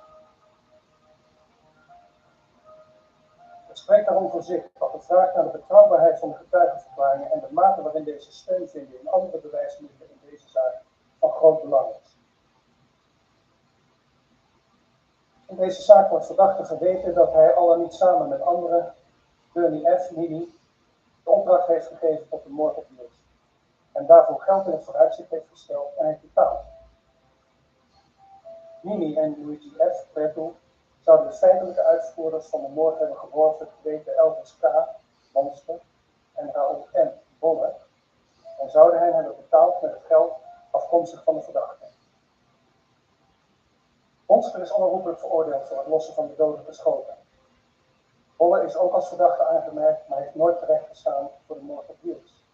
Het spreekt daarom voor zich dat de vraag naar de betrouwbaarheid van de getuigenverklaringen en de mate waarin deze steun vinden in andere bewijsmiddelen in deze zaak van groot belang is. In deze zaak wordt verdachte geweten dat hij al dan niet samen met anderen, Bernie F. Mini, de opdracht heeft gegeven tot de moord op Niels en daarvoor geld in het vooruitzicht heeft gesteld en heeft betaald. Mini en Luigi F. Perto zouden de feitelijke uitvoerders van de moord hebben geworven geweten Elvis K. Monster en Raoul M. Bolle en zouden hen hebben betaald met het geld afkomstig van de verdachte. Monster is onherroepelijk veroordeeld voor het lossen van de dodelijke schoten. Bolle is ook als verdachte aangemerkt, maar heeft nooit terecht gestaan voor de moord op Niels.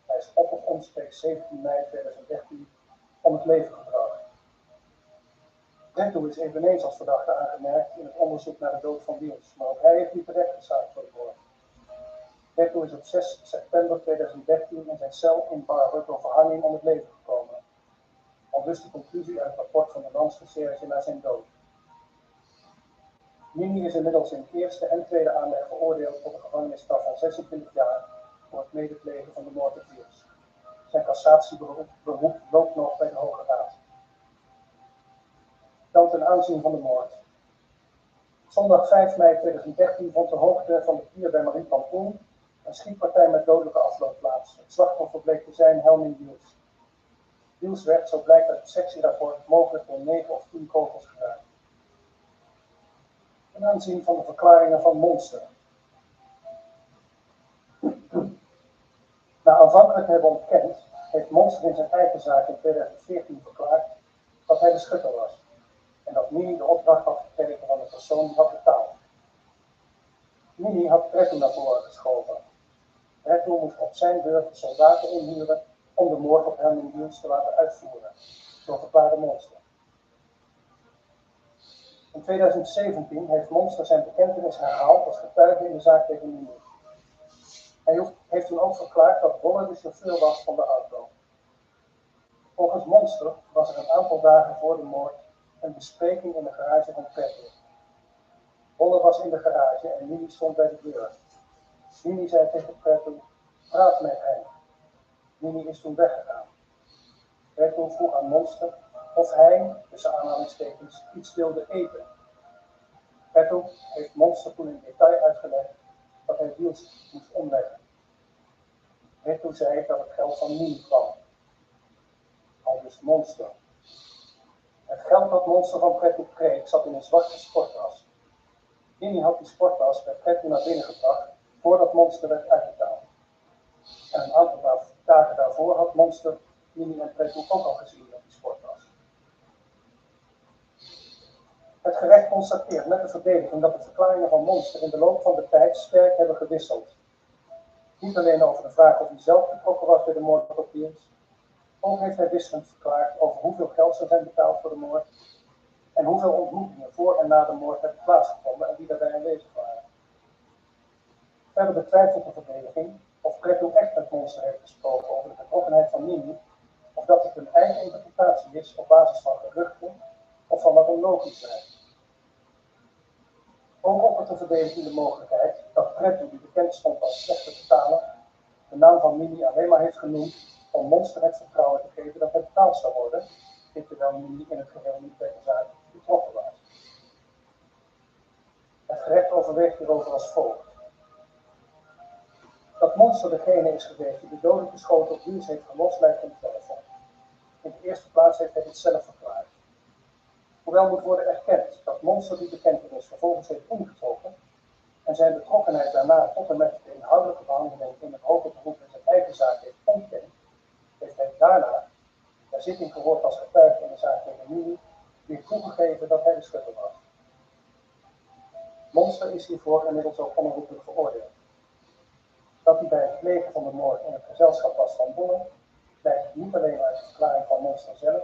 Hij is op of omstreeks 17 mei 2013 om het leven gebracht. Perto is eveneens als verdachte aangemerkt in het onderzoek naar de dood van Niels, maar ook hij heeft niet terecht gestaan voor de moord. Perto is op 6 september 2013 in zijn cel in Barre door verhanging om het leven gekomen. Aldus de conclusie uit het rapport van de Landsrecherche na zijn dood. Mini is inmiddels in eerste en tweede aanleg veroordeeld tot een gevangenisstraf van 26 jaar voor het medeplegen van de moord op Niels. Zijn cassatieberoep loopt nog bij de Hoge Raad. Dan ten aanzien van de moord. Zondag 5 mei 2013 vond de hoogte van de pier bij Mariepland een schietpartij met dodelijke afloop plaats. Het slachtoffer bleek te zijn Helmin Diels. Diels werd, zo blijkt uit het sectierapport, mogelijk door 9 of 10 kogels geraakt. Ten aanzien van de verklaringen van Monster. Na aanvankelijk te hebben ontkend, heeft Monster in zijn eigen zaak in 2014 verklaard dat hij de schutter was en dat Mini de opdracht had gekregen van de persoon die had betaald. Mini had Pretto naar voren geschoven. Pretto moest op zijn beurt soldaten inhuren om de moord op hem in dienst te laten uitvoeren, zo verklaarde Monster. In 2017 heeft Monster zijn bekentenis herhaald als getuige in de zaak tegen Mini. Hij heeft toen ook verklaard dat Bolle de chauffeur was van de auto. Volgens Monster was er een aantal dagen voor de moord een bespreking in de garage van Pretto. Bolle was in de garage en Mini stond bij de deur. Mini zei tegen Pretto: praat met hem. Mini is toen weggegaan. Pretto vroeg aan Monster of hij, tussen aanhalingstekens, iets wilde eten. Pretto heeft Monster toen in detail uitgelegd dat hij deals moest omleggen. Pretto zei dat het geld van Mini kwam. Aldus Monster. Het geld dat Monster van Pretto kreeg zat in een zwarte sporttas. Mini had die sporttas bij Pretto naar binnen gebracht voordat Monster werd uitbetaald. En een aantal dagen daarvoor had Monster Mini en Pretto ook al gezien op die sporttas. Het gerecht constateert met de verdediging dat de verklaringen van Monster in de loop van de tijd sterk hebben gewisseld. Niet alleen over de vraag of hij zelf betrokken was bij de moord op Diels, ook heeft hij wisselend verklaard over hoeveel geld zou zijn betaald voor de moord en hoeveel ontmoetingen voor en na de moord hebben plaatsgevonden en wie daarbij aanwezig waren. Verder betwijfelt de verdediging of Pretto echt met Monster heeft gesproken over de betrokkenheid van Mini, of dat het een eigen interpretatie is op basis van geruchten of van wat onlogisch lijkt. Ook oppert de verdediging de mogelijkheid dat Pretto, die bekend stond als slechte betaler, de naam van Mini alleen maar heeft genoemd om Monster het vertrouwen te geven dat hij betaald zou worden, terwijl Mini in het geheel niet bij de zaak betrokken was. Het gerecht overweegt hierover als volgt. Dat Monster degene is geweest die de dodelijke schoten op Diels heeft gelost, lijkt ontwijfeld. In de eerste plaats heeft hij dit zelf verklaard. Hoewel moet worden erkend dat Monster die bekentenis vervolgens heeft ingetrokken en zijn betrokkenheid daarna tot en met de inhoudelijke behandeling in het hoger beroep in zijn eigen zaak heeft ontkend, heeft hij daarna, bij zitting gehoord als getuige in de zaak tegen Mini, weer toegegeven dat hij de schutter was. Monster is hiervoor inmiddels ook onherroepelijk veroordeeld. Dat hij bij het plegen van de moord in het gezelschap was van Bolle, blijkt niet alleen uit de verklaring van Monster zelf,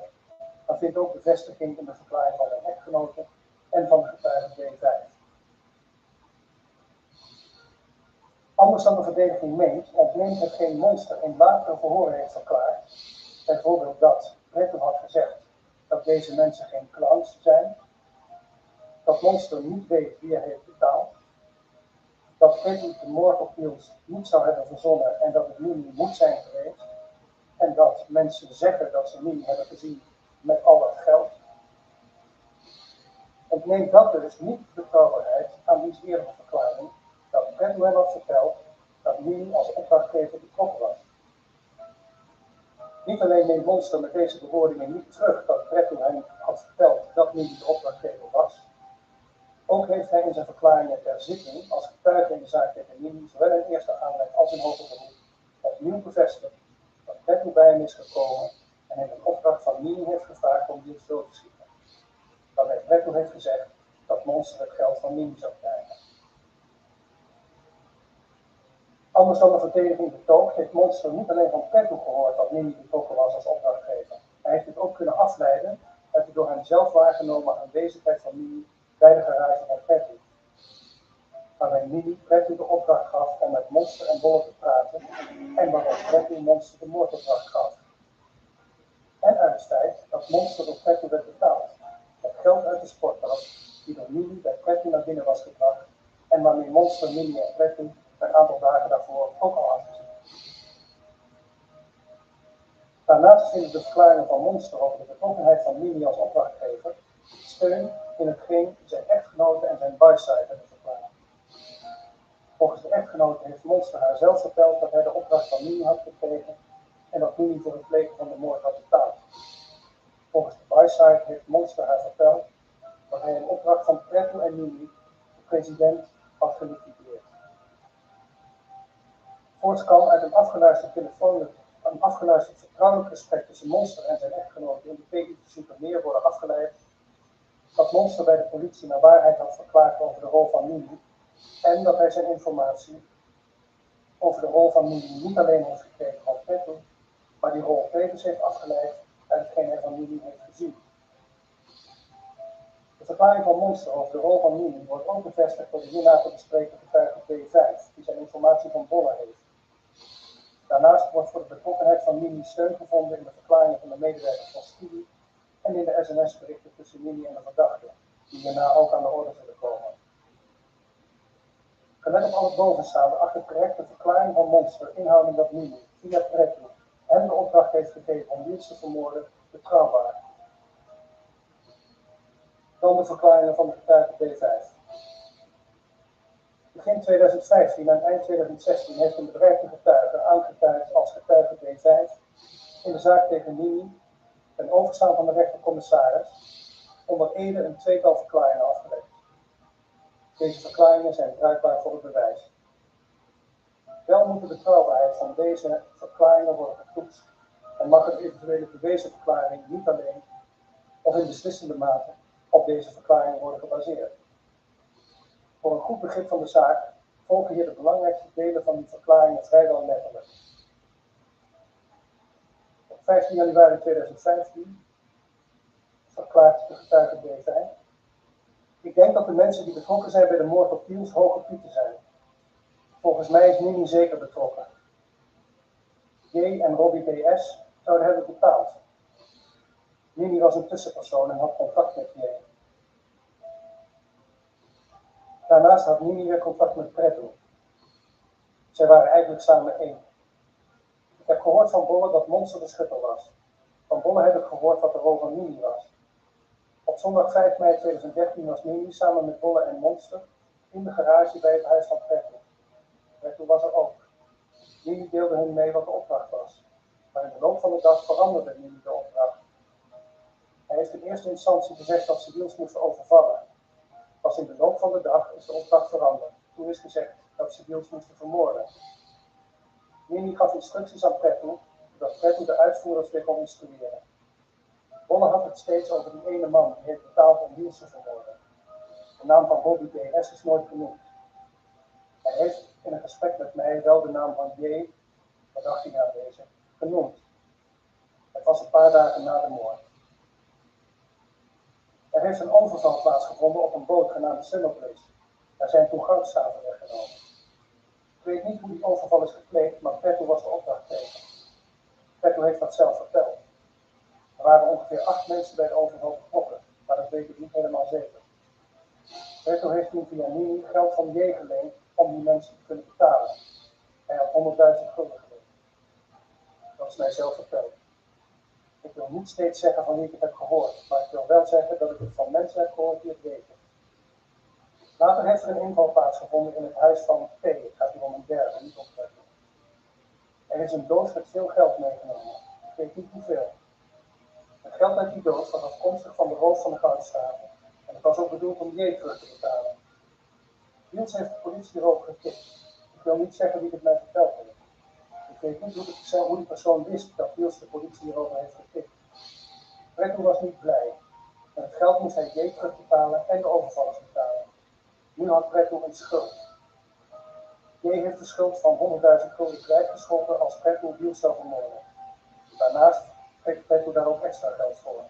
maar vindt ook bevestiging in de verklaring van zijn echtgenote en van de getuige D5. Anders dan de verdediging meent, ontneemt hetgeen Monster in latere verhoren heeft verklaard, bijvoorbeeld dat Pretto had gezegd dat deze mensen geen clowns zijn, dat Monster niet weet wie hij heeft betaald, dat Pretto de moord op Diels niet zou hebben verzonnen en dat het Mini moet zijn geweest, en dat mensen zeggen dat ze Mini hebben gezien met al dat geld, ontneemt dat dus niet de betrouwbaarheid aan diens eerdere verklaring dat Pretto hem had verteld dat Mini als opdrachtgever betrokken was. Niet alleen neemt Monster met deze bewoordingen niet terug dat Pretto hem had verteld dat Mini de opdrachtgever was, ook heeft hij in zijn verklaringen ter zitting als getuige in de zaak tegen Mini zowel in eerste aanleg als in hoger beroep opnieuw bevestigd dat Pretto bij hem is gekomen en hem een opdracht van Mini heeft gevraagd om Diels dood te schieten. Waarbij Pretto heeft gezegd dat Monster het geld van Mini zou krijgen. Anders dan de verdediging betoogt, heeft Monster niet alleen van Pretto gehoord dat Mini betrokken was als opdrachtgever. Hij heeft dit ook kunnen afleiden uit de door hem zelf waargenomen aanwezigheid van Mini bij de garage van Pretto. Waarbij Mini Pretto de opdracht gaf om met Monster en Bolle te praten en waarop Pretto Monster de moordopdracht gaf. En uit het feit dat Monster door Pretto werd betaald. Het geld uit de sporttas die door Mini bij Pretto naar binnen was gebracht en waarmee Monster, Mini en Pretto een aantal dagen daarvoor ook al had gezien. Daarnaast vinden de verklaringen van Monster over de betrokkenheid van Mini als opdrachtgever steun in hetgeen zijn echtgenote en zijn buyside hebben verklaard. Volgens de echtgenote heeft Monster haar zelf verteld dat hij de opdracht van Mini had gekregen en dat Mini voor het plegen van de moord had betaald. Volgens de buyside heeft Monster haar verteld dat hij een opdracht van Pretto en Mini, de president, had geliquideerd. Voorts kan uit een afgeluisterd vertrouwelijk gesprek tussen Monster en zijn echtgenote in de PI-verzoeken meer worden afgeleid dat Monster bij de politie naar waarheid had verklaard over de rol van Mini en dat hij zijn informatie over de rol van Mini niet alleen heeft gekregen van Pretto, maar die rol tevens heeft afgeleid uit hetgeen hij van Mini heeft gezien. De verklaring van Monster over de rol van Mini wordt ook bevestigd door de hierna te bespreken getuige B5, die zijn informatie van Bolle heeft. Daarnaast wordt voor de betrokkenheid van Mini steun gevonden in de verklaringen van de medewerkers van studie en in de sms-berichten tussen Mini en de verdachte, die hierna ook aan de orde zullen komen. Gelet op al het bovenstaande acht het correct de verklaring van Monster inhouding dat Mini via Pretto hem de opdracht heeft gegeven om Niels te vermoorden betrouwbaar. Dan de verklaringen van de getuige B5. Begin 2015 en eind 2016 heeft een bedreigde getuige aangetuigd als getuige B5 in de zaak tegen Mini ten overstaan van de rechtercommissaris onder ede een tweetal verklaringen afgelegd. Deze verklaringen zijn bruikbaar voor het bewijs. Wel moet de betrouwbaarheid van deze verklaringen worden getoetst en mag een eventuele bewezen verklaring niet alleen of in beslissende mate op deze verklaringen worden gebaseerd. Voor een goed begrip van de zaak volgen hier de belangrijkste delen van die verklaringen vrijwel letterlijk. Op 15 januari 2015 verklaart de getuige B5. Ik denk dat de mensen die betrokken zijn bij de moord op Piels hoge pieten zijn. Volgens mij is Mini zeker betrokken. J en Robbie BS zouden hebben betaald. Mini was een tussenpersoon en had contact met J. Daarnaast had Mini weer contact met Pretto. Zij waren eigenlijk samen één. Ik heb gehoord van Bolle dat Monster de schutter was. Van Bolle heb ik gehoord wat de rol van Mini was. Op zondag 5 mei 2013 was Mini samen met Bolle en Monster in de garage bij het huis van Pretto. Pretto was er ook. Mini deelde hun mee wat de opdracht was. Maar in de loop van de dag veranderde Mini de opdracht. Hij heeft in eerste instantie gezegd dat ze Wiels moesten overvallen. Pas in de loop van de dag is de opdracht veranderd. Toen is gezegd dat ze Wiels moesten vermoorden. Mini gaf instructies aan Pretto, zodat Pretto de uitvoerders weer kon instrueren. Bolle had het steeds over die ene man die heeft betaald om Wiels te vermoorden. De naam van Robbie BS is nooit genoemd. Hij heeft in een gesprek met mij wel de naam van J, verdachte aanwezig, genoemd. Het was een paar dagen na de moord. Er heeft een overval plaatsgevonden op een boot genaamd Sunnobliss. Daar zijn toen goudstaven weggenomen. Ik weet niet hoe die overval is gepleegd, maar Pretto was de opdrachtgever. Pretto heeft dat zelf verteld. Er waren ongeveer 8 mensen bij de overval betrokken, maar dat weet ik niet helemaal zeker. Pretto heeft toen via Mini geld van J geleend om die mensen te kunnen betalen. Hij had 100.000 gulden geleend. Dat is mij zelf verteld. Ik wil niet steeds zeggen van wie ik het heb gehoord, maar ik wil wel zeggen dat ik het van mensen heb gehoord die het weten. Later heeft er een inval plaatsgevonden in het huis van P. Het gaat hier om een derde, niet om Pretto. Er is een doos met veel geld meegenomen. Ik weet niet hoeveel. Het geld uit die doos was afkomstig van de roof van de goudstaven en het was ook bedoeld om J terug te betalen. Wiels heeft de politie erover getipt. Ik wil niet zeggen wie het mij verteld heeft. Ik weet niet hoe die persoon wist dat Wiels de politie hierover heeft getipt. Pretto was niet blij. Met het geld moest hij J terugbetalen en de overvallers betalen. Nu had Pretto een schuld. J heeft de schuld van 100.000 gulden kwijtgescholden als Pretto Wiels zou vermoorden. Daarnaast kreeg Pretto daar ook extra geld voor.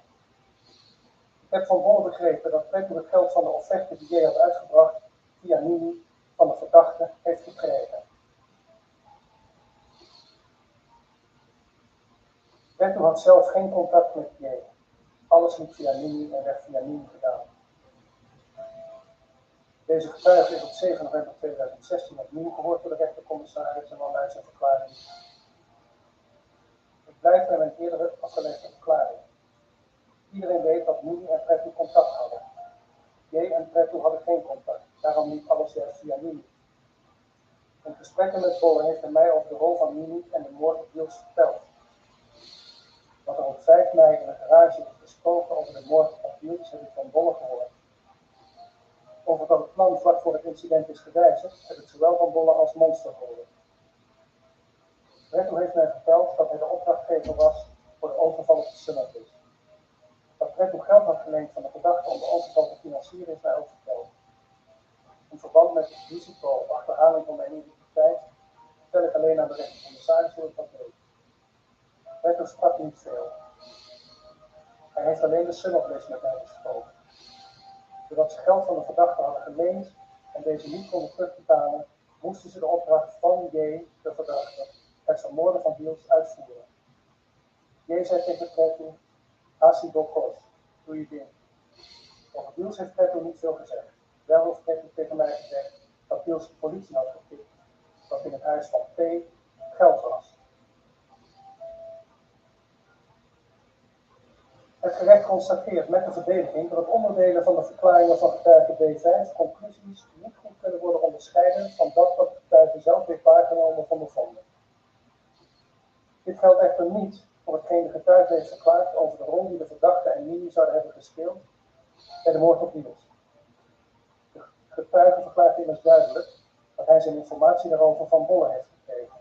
Ik heb van Bolle begrepen dat Pretto het geld van de offerte die J had uitgebracht via Mini van de verdachte heeft gekregen. Pretto had zelf geen contact met J. Alles liep via Mini en werd via Mini gedaan. Deze getuige is op 7 november 2016 opnieuw gehoord door de rechtercommissaris en al uit zijn verklaring. Ik blijf bij mijn eerdere afgelegde verklaring. Iedereen weet dat Mini en Pretto contact hadden. Jay en Pretto hadden geen contact, daarom liep alles juist via Mimi. In gesprekken met Bolle heeft hij mij over de rol van Mimi en de moord op Niels verteld. Wat er op 5 mei in een garage is gesproken over de moord op Niels heb ik van Bolle gehoord. Over dat het plan vlak voor het incident is gewijzigd, heb ik zowel van Bolle als Monster gehoord. Pretto heeft mij verteld dat hij de opdrachtgever was voor de overval op de Summerfish. Dat Pretto geld had geleend van de verdachte om de overval te financieren is mij ook verteld. In verband met het risico op achterhaling van mijn identiteit vertel ik alleen aan de rechtercommissaris hoe ik dat deed. Pretto sprak niet veel. Hij heeft alleen de Summerfish met mij gesproken. Doordat ze geld van de verdachte hadden geleend en deze niet konden terugbetalen, moesten ze de opdracht van J, de verdachte, het vermoorden van Niels uitvoeren. J zei tegen Pretto, Hasi Bokos, doe je ding. Over Niels heeft Pretto niet veel gezegd. Wel heeft Pretto tegen mij gezegd dat Niels de politie had getipt, dat in het huis van P geld was. Het gerecht constateert met de verdediging dat onderdelen van de verklaringen van getuige B5 conclusies niet goed kunnen worden onderscheiden van dat wat de getuige zelf heeft waargenomen van bevonden. Dit geldt echter niet voor hetgeen de getuige heeft verklaard over de rol die de verdachte en Mimi zouden hebben gespeeld bij de moord op Niels. De getuige verklaart immers duidelijk dat hij zijn informatie daarover van Bolle heeft gekregen.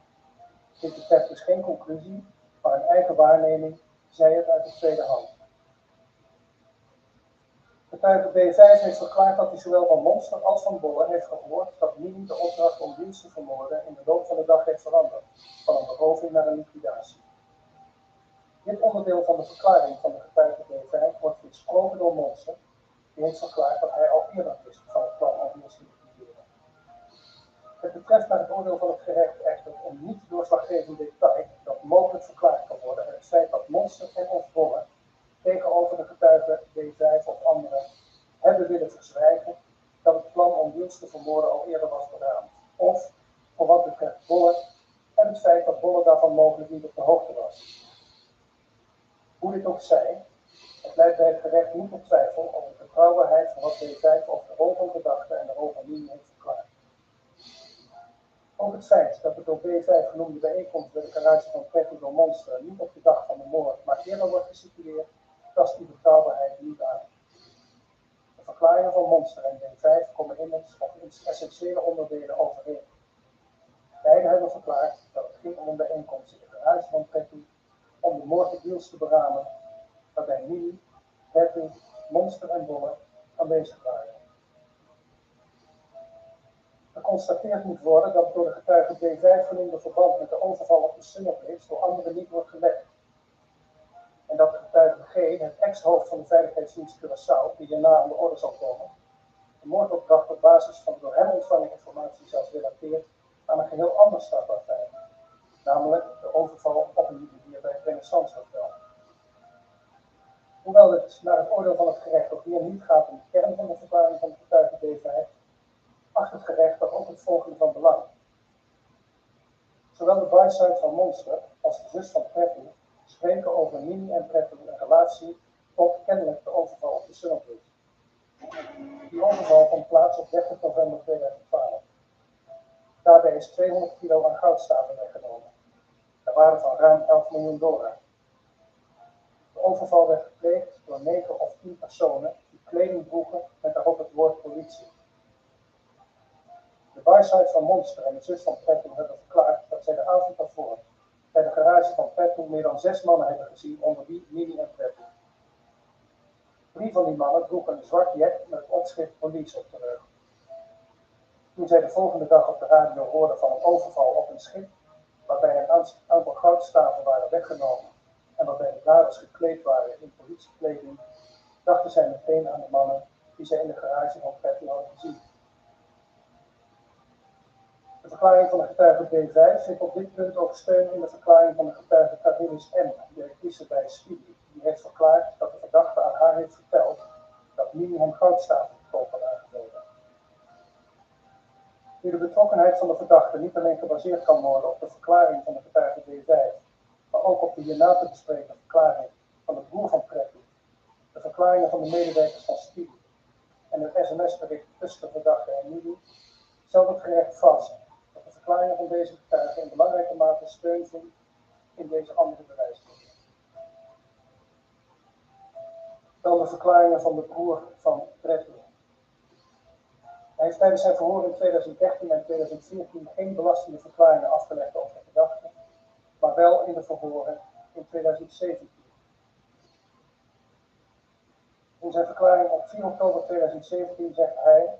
Dit betreft dus geen conclusie, maar een eigen waarneming, zij het uit de tweede hand. Getuige B5 heeft verklaard dat hij zowel van Monster als van Bolle heeft gehoord dat Mimi de opdracht om Niels te vermoorden in de loop van de dag heeft veranderd, van een beroving naar een liquidatie. Dit onderdeel van de verklaring van de getuige B5 wordt weersproken door Monster, die heeft verklaard dat hij al eerder wist van het plan om Niels te liquideren. Het betreft naar het oordeel van het gerecht echter een niet doorslaggevend detail dat mogelijk verklaard kan worden uit het feit dat Monster en of Bolle tegenover de getuige B5 of anderen hebben willen verzwijgen dat het plan om Niels te vermoorden al eerder was beraamd. Of, voor wat betreft Bolle, en het feit dat Bolle daarvan mogelijk niet op de hoogte was. Hoe dit ook zij, het leidt bij het gerecht niet tot twijfel over de betrouwbaarheid van wat B5 over de rol van verdachte en de rol van Mimi heeft verklaard. Ook het feit dat de door B5 genoemde bijeenkomst bij de garage van Pretto door Monster niet op de dag van de moord, maar eerder wordt gesitueerd, tast die betrouwbaarheid niet aan. De verklaringen van Monster en B5 komen immers op essentiële onderdelen overeen. Beiden hebben verklaard dat het ging om een bijeenkomst in de garage van Pretto om de moord op Niels te beramen, waarbij Mimi, Pretto, Monster en Bolle aanwezig waren. Geconstateerd moet worden dat door de getuige B5 genoemde verband met de overval op de Summerfish door anderen niet wordt gelegd. En dat de getuige G, het ex-hoofd van de Veiligheidsdienst Curaçao, die hierna aan de orde zal komen, de moordopdracht op basis van de door hem ontvangen informatie zelfs relateert aan een geheel ander strafbaar feit, namelijk de overval op een juwelier bij het Renaissance Hotel. Hoewel het naar het oordeel van het gerecht ook hier niet gaat om de kern van de verklaring van de getuige B5, acht het gerecht toch ook het volgende van belang. Zowel de byside van Monster als de zus van Pretto spreken over Mimi en Pretto een relatie tot kennelijk de overval op de Summerfish. Die overval vond plaats op 30 november 2012. Daarbij is 200 kilo aan goudstaven weggenomen. Ter waarde van ruim $11 miljoen. De overval werd gepleegd door 9 of 10 personen die kleding droegen met daarop het woord politie. De byside van Monster en de zus van Pretto hebben verklaard dat zij de avond daarvoor bij de garage van Pretto meer dan 6 mannen hebben gezien, onder wie Mimi en Pretto. 3 van die mannen droegen een zwart jet met het opschrift police op de rug. Toen zij de volgende dag op de radio hoorden van een overval op een schip, waarbij een aantal goudstaven waren weggenomen en waarbij de daders gekleed waren in politiekleding, dachten zij meteen aan de mannen die zij in de garage van Pretto hadden gezien. De verklaring van de getuige B5 vindt op dit punt ook steun in de verklaring van de getuige Carolus M., directrice bij Speedy, die heeft verklaard dat de verdachte aan haar heeft verteld dat Mimi hem goudstaven te koop had aangeboden. Nu de betrokkenheid van de verdachte niet alleen gebaseerd kan worden op de verklaring van de getuige B5, maar ook op de hierna te bespreken verklaring van de broer van Pretto, de verklaringen van de medewerkers van Speedy en een sms-bericht tussen de verdachte en Mini, stelt het gerecht vast dat de verklaringen van deze getuigen in belangrijke mate steun vinden in deze andere bewijsvoering. Dan de verklaringen van de broer van Bradley. Hij heeft tijdens zijn verhoor in 2013 en 2014 geen belastende verklaringen afgelegd over de verdachte, maar wel in de verhoren in 2017. In zijn verklaring op 4 oktober 2017 zegt hij: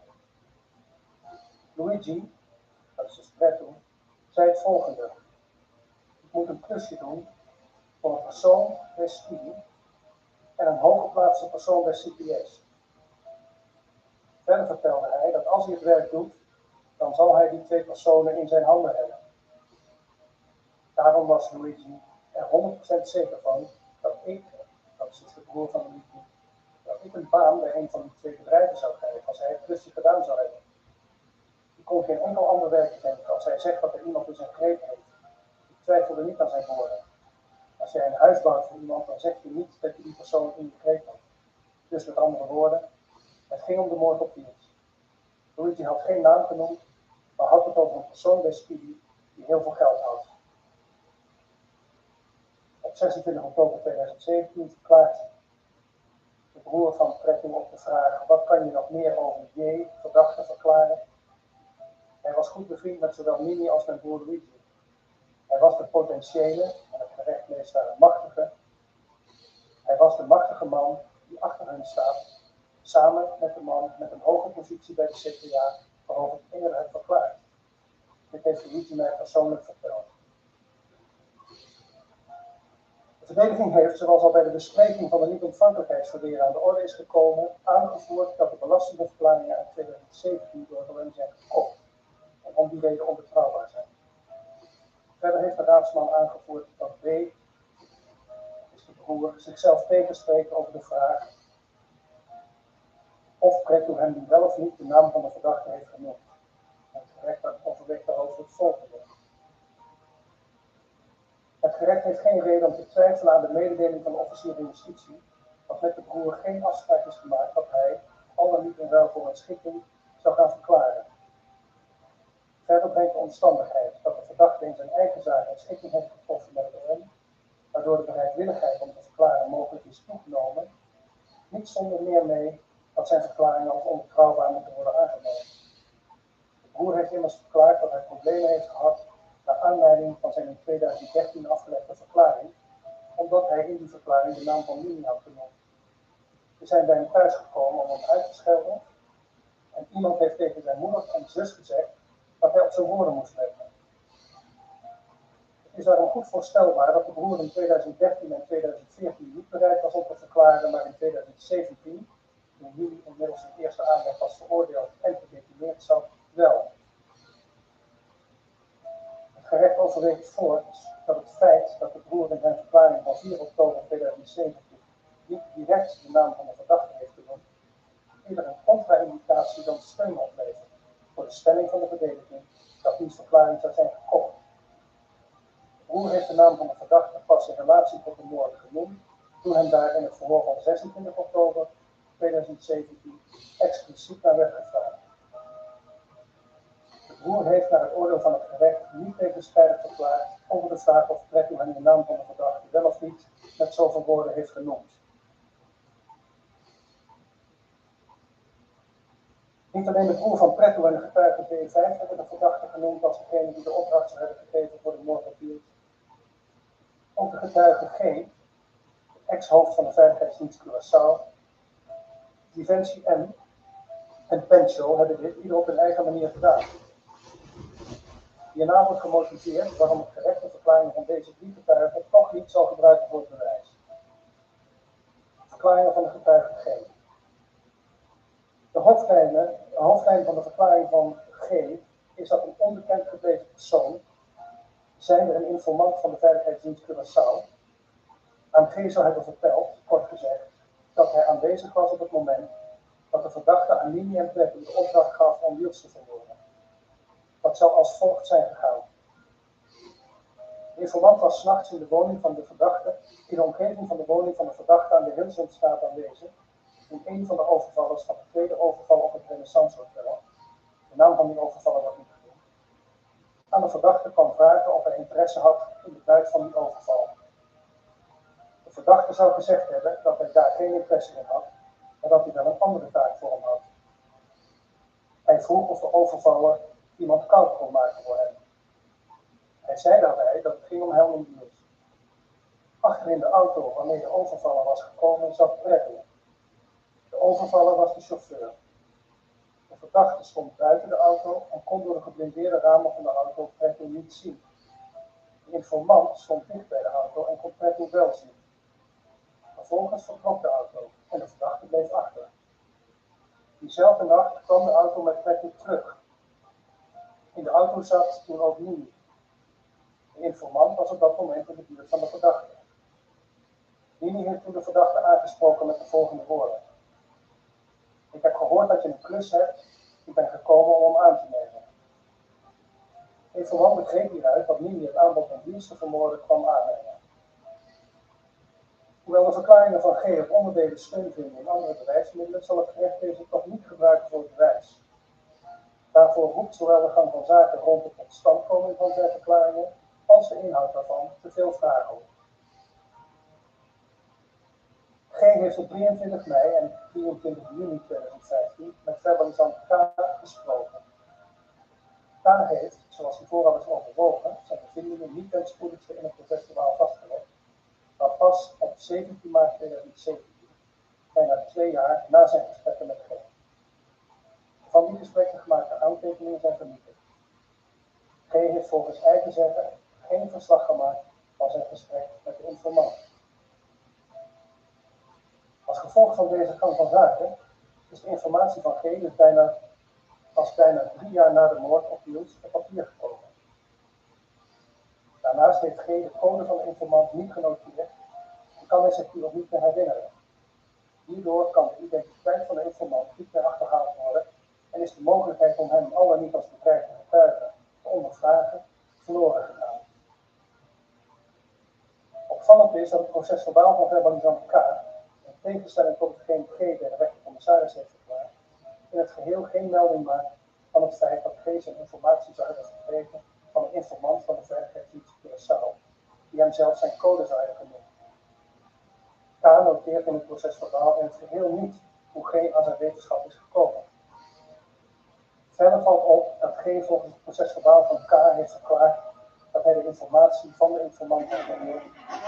Luigi, dat is dus Bradley, zei het volgende: ik moet een klusje doen voor een persoon bij Speedy en een hooggeplaatste persoon bij CPS. Verder vertelde hij dat als hij het werk doet, dan zal hij die twee personen in zijn handen hebben. Daarom was Luigi er 100% zeker van dat ik, dat is dus de broer van Luigi, dat ik een baan bij een van die twee bedrijven zou krijgen als hij het klusje gedaan zou hebben. Ik kon geen enkel ander werk denken als hij zegt dat er iemand in zijn greep heeft. Ik twijfelde niet aan zijn woorden. Als jij een huis bouwt voor iemand, dan zeg je niet dat je die persoon in je greep hebt. Dus met andere woorden, het ging om de moord op Piers. Luigi had geen naam genoemd, maar had het over een persoon bij Speedy die heel veel geld had. Op 26 oktober 2017 verklaart de broer van Bradley op de vraag: wat kan je nog meer over J, verdachte, verklaren? Hij was goed bevriend met zowel Mini als mijn broer Luigi. Hij was de potentiële, en het gerecht leest daar een machtige. Hij was de machtige man die achter hen staat, samen met de man met een hoge positie bij de CPA, waarover ik eerder heb verklaard. Dit heeft Luigi mij persoonlijk verteld. De verdediging heeft, zoals al bij de bespreking van de niet-ontvankelijkheidsverweer aan de orde is gekomen, aangevoerd dat de belastende verklaringen uit 2017 door hem zijn gekocht en om die reden onbetrouwbaar zijn. Verder heeft de raadsman aangevoerd dat B, de broer, zichzelf tegenspreekt over de vraag of Bradley hem wel of niet de naam van de verdachte heeft genoemd. Het gerecht overweegt daarover het volgende. Het gerecht heeft geen reden om te twijfelen aan de mededeling van de officier van justitie, dat met de broer geen afspraak is gemaakt dat hij, al dan niet in ruil voor een schikking, zou gaan verklaren. Verder brengt de omstandigheid dat de verdachte in zijn eigen zaak een schikking heeft getroffen met het OM, waardoor de bereidwilligheid om te verklaren mogelijk is toegenomen, niet zonder meer mee dat zijn verklaringen als onbetrouwbaar moeten worden aangenomen. De broer heeft immers verklaard dat hij problemen heeft gehad naar aanleiding van zijn in 2013 afgelegde verklaring, omdat hij in die verklaring de naam van Mini had genoemd. We zijn bij hem thuis gekomen om hem uit te schelden en iemand heeft tegen zijn moeder en zus gezegd dat hij op zijn woorden moest letten. Het is daarom goed voorstelbaar dat de broer in 2013 en 2014 niet bereid was om te verklaren, maar in 2017, toen Mini inmiddels in eerste aanleg was veroordeeld en gedetineerd zat, wel. Het gerecht overweegt voort dat het feit dat de broer in zijn verklaring van 4 oktober 2017 niet direct de naam van de verdachte heeft genoemd, eerder een contra-indicatie dan steun oplevert voor de stelling van de verdediging dat diens verklaring zou zijn gekocht. De broer heeft de naam van de verdachte pas in relatie tot de moord genoemd, toen hem daar in het verhoor van 26 oktober 2017 expliciet naar werd gevraagd. De broer heeft naar het oordeel van het gerecht niet tegenstrijdig verklaard over de vraag of Bradley hem de naam van de verdachte wel of niet met zoveel woorden heeft genoemd. Niet alleen de broer van Pretto en de getuige B5 hebben de verdachte genoemd als degene die de opdracht zou hebben gegeven voor de moord op Piers. Ook de getuige G, ex-hoofd van de Veiligheidsdienst Curaçao, Defensie M en Pencho hebben dit ieder op hun eigen manier gedaan. Hierna wordt gemotiveerd waarom het gerecht de verklaringen van deze drie getuigen toch niet zal gebruiken voor het bewijs. Verklaringen van de getuige G. De hoofdlijn van de verklaring van G is dat een onbekend gebleven persoon, zijnde een informant van de Veiligheidsdienst Curaçao, aan G zou hebben verteld, kort gezegd, dat hij aanwezig was op het moment dat de verdachte aan Mini en Bradley de opdracht gaf om Wiels te vermoorden. Dat zou als volgt zijn gegaan. De informant was 's nachts in de woning van de verdachte, in de omgeving van de woning van de verdachte aan de Hilsundstraat aanwezig toen een van de overvallers van de tweede overval op het Renaissance Hotel, de naam van die overvaller wordt niet genoemd, aan de verdachte kwam vragen of hij interesse had in de buit van die overval. De verdachte zou gezegd hebben dat hij daar geen interesse in had, maar dat hij wel een andere taak voor hem had. Hij vroeg of de overvaller iemand koud kon maken voor hem. Hij zei daarbij dat het ging om Helmut Niels. Achter in de auto waarmee de overvaller was gekomen zat Bradley. De overvaller was de chauffeur. De verdachte stond buiten de auto en kon door de geblindeerde ramen van de auto Bradley niet zien. De informant stond dicht bij de auto en kon Bradley wel zien. Vervolgens vertrok de auto en de verdachte bleef achter. Diezelfde nacht kwam de auto met Bradley terug. In de auto zat toen ook Mimi. De informant was op dat moment in de buurt van de verdachte. Mimi heeft toen de verdachte aangesproken met de volgende woorden. Ik heb gehoord dat je een klus hebt. Ik ben gekomen om hem aan te nemen. De informant begreep hieruit dat Mimi het aanbod om Niels te vermoorden kwam aannemen. Hoewel de verklaringen van G op onderdelen steun vinden in andere bewijsmiddelen, zal het gerecht deze toch niet gebruiken voor het bewijs. Daarvoor roept zowel de gang van zaken rond de totstandkoming van zijn verklaringen als de inhoud daarvan te veel vragen op. G heeft op 23 mei en 23 juni 2015 met verbalisant K gesproken. K heeft, zoals hij vooral is overwogen, zijn bevindingen niet ten spoedigste in het procesverbaal vastgelegd, maar pas op 17 maart 2017, bijna 2 jaar na zijn gesprekken met G. De van die gesprekken gemaakte aantekeningen zijn vernietigd. G heeft volgens eigen zeggen geen verslag gemaakt van zijn gesprek met de informant. Als gevolg van deze gang van zaken is de informatie van G dus bijna 3 jaar na de moord op Niels op papier gekomen. Daarnaast heeft G de code van de informant niet genoteerd en kan hij zich die ook niet meer herinneren. Hierdoor kan de identiteit van de informant niet meer achterhaald worden en is de mogelijkheid om hem al dan niet als bedreigde getuige te ondervragen verloren gegaan. Opvallend is dat het procesverbaal van verbalisant K, in tegenstelling tot hetgeen G bij de rechtercommissaris heeft verklaard, in het geheel geen melding maakt van het feit dat G zijn informatie zou hebben gekregen van een informant van de Veiligheidsdienst Curaçao, die hem zelf zijn code zou hebben genoemd. K noteert in het procesverbaal in het geheel niet hoe G aan zijn wetenschap is gekomen. Verder valt op dat G volgens het procesverbaal van K heeft verklaard dat hij de informatie van de informant heeft genomen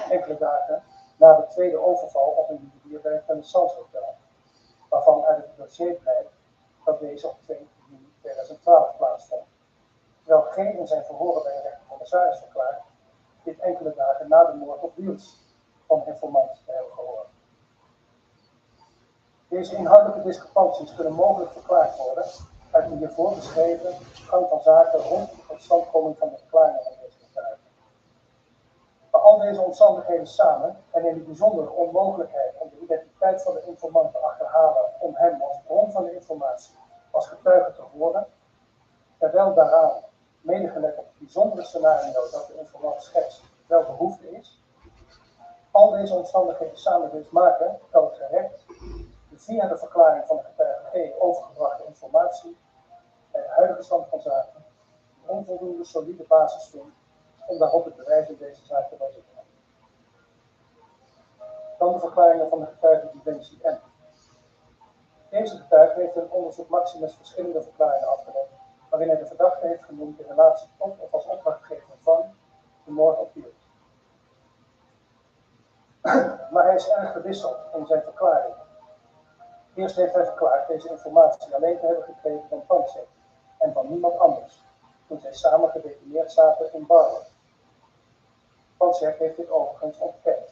enkele dagen na de tweede overval op een juwelier bij het Renaissance Hotel, waarvan uit het dossier blijkt dat deze op 2 juni 2012 plaatsvond, terwijl G in zijn verhoren bij de rechtercommissaris verklaart dit enkele dagen na de moord op Niels van de informant te hebben gehoord. Deze inhoudelijke discrepanties kunnen mogelijk verklaard worden uit de hiervoor beschreven gang van zaken rond de totstandkoming van de verklaringen van deze getuigen. Maar al deze omstandigheden samen en in de bijzondere onmogelijkheid om de identiteit van de informant te achterhalen om hem als bron van de informatie als getuige te horen, terwijl daaraan, medegelet op het bijzondere scenario dat de informant schetst, wel behoefte is, al deze omstandigheden samen dus maken dat het gerecht de via de verklaring van de getuige G overgebrachte informatie bij de huidige stand van zaken een onvoldoende solide basis vindt om daarop het bewijs in deze zaak te baseren. Dan de verklaringen van de getuige Dimensie M. Deze getuige heeft in het onderzoek Maximus verschillende verklaringen afgelegd, waarin hij de verdachte heeft genoemd in relatie tot of als opdrachtgever van de moord op Niels. Maar hij is erg gewisseld in zijn verklaringen. Eerst heeft hij verklaard deze informatie alleen te hebben gekregen van Pansek en van niemand anders, toen zij samen gedetineerd zaten in Barlo. Pansek heeft dit overigens ontkend.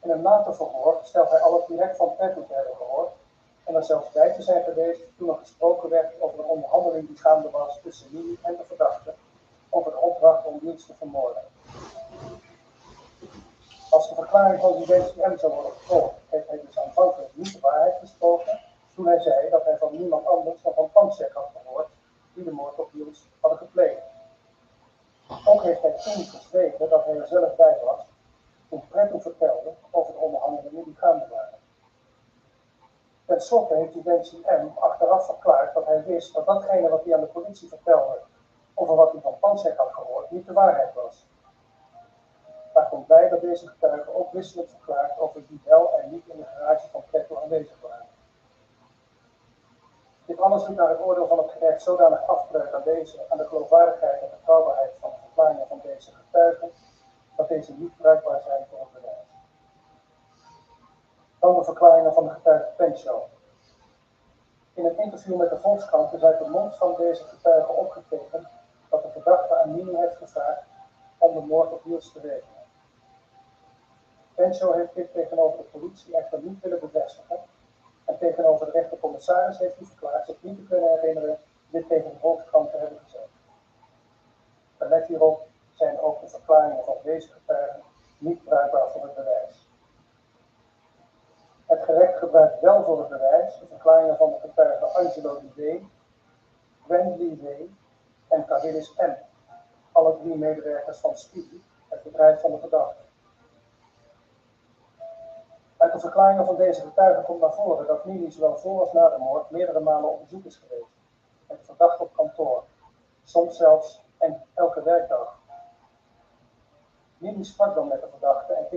In een later verhoor stelt hij alles direct van Petty te hebben gehoord en er zelfs bij te zijn geweest toen er gesproken werd over een onderhandeling die gaande was tussen Mimi en de verdachte over de opdracht om Niels te vermoorden. Als de verklaring van Dimensie M zou worden gevolgd, heeft hij dus aanvankelijk niet de waarheid gesproken toen hij zei dat hij van niemand anders dan van Pansek had gehoord die de moord op Niels hadden gepleegd. Ook heeft hij toen gezwegen dat hij er zelf bij was toen Pretto vertelde over de onderhandelingen die gaande waren. Ten slotte heeft die Benji M. achteraf verklaard dat hij wist dat datgene wat hij aan de politie vertelde over wat hij van Pansek had gehoord niet de waarheid was. Daar komt bij dat deze getuigen ook wisselijk verklaart over wie wel en niet in de garage van Petro aanwezig waren. Dit alles doet naar het oordeel van het gerecht zodanig afbreuk aan de geloofwaardigheid en betrouwbaarheid van de verklaringen van deze getuigen, dat deze niet bruikbaar zijn voor het bewijs. Dan de verklaringen van de getuige Pencho. In een interview met de Volkskrant is uit de mond van deze getuige opgetekend dat de verdachte aan Mini heeft gevraagd om de moord op Niels te regelen. Pencho heeft dit tegenover de politie echter niet willen bevestigen en tegenover de rechtercommissaris heeft hij verklaard zich niet te kunnen herinneren dit tegen de Volkskrant te hebben gezegd. Gelet hierop zijn ook de verklaringen van deze getuigen niet bruikbaar voor het bewijs. Het gerecht gebruikt wel voor het bewijs de verklaringen van de getuigen Angelo D. W., Wendy W. en Carrillis M., alle drie medewerkers van Speedy, het bedrijf van de verdachte. Uit de verklaringen van deze getuigen komt naar voren dat Mini zowel voor als na de moord meerdere malen op bezoek is geweest, met de verdachte op kantoor, soms zelfs elke werkdag. Mini sprak dan met de verdachte en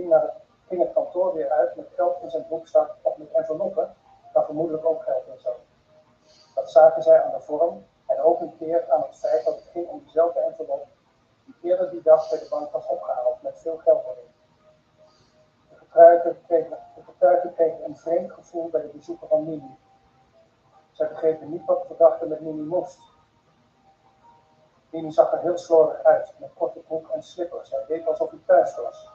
ging het kantoor weer uit met geld in zijn broekzak of met enveloppen, waar vermoedelijk ook geld in zat. Dat zagen zij aan de vorm en ook een keer aan het feit dat het ging om dezelfde envelop die eerder die dag bij de bank was opgehaald met veel geld erin. De getuigen kregen een vreemd gevoel bij de bezoeken van Mini. Zij begrepen niet wat de verdachte met Mini moest. Mini zag er heel slordig uit, met korte broek en slippers. Hij deed alsof hij thuis was.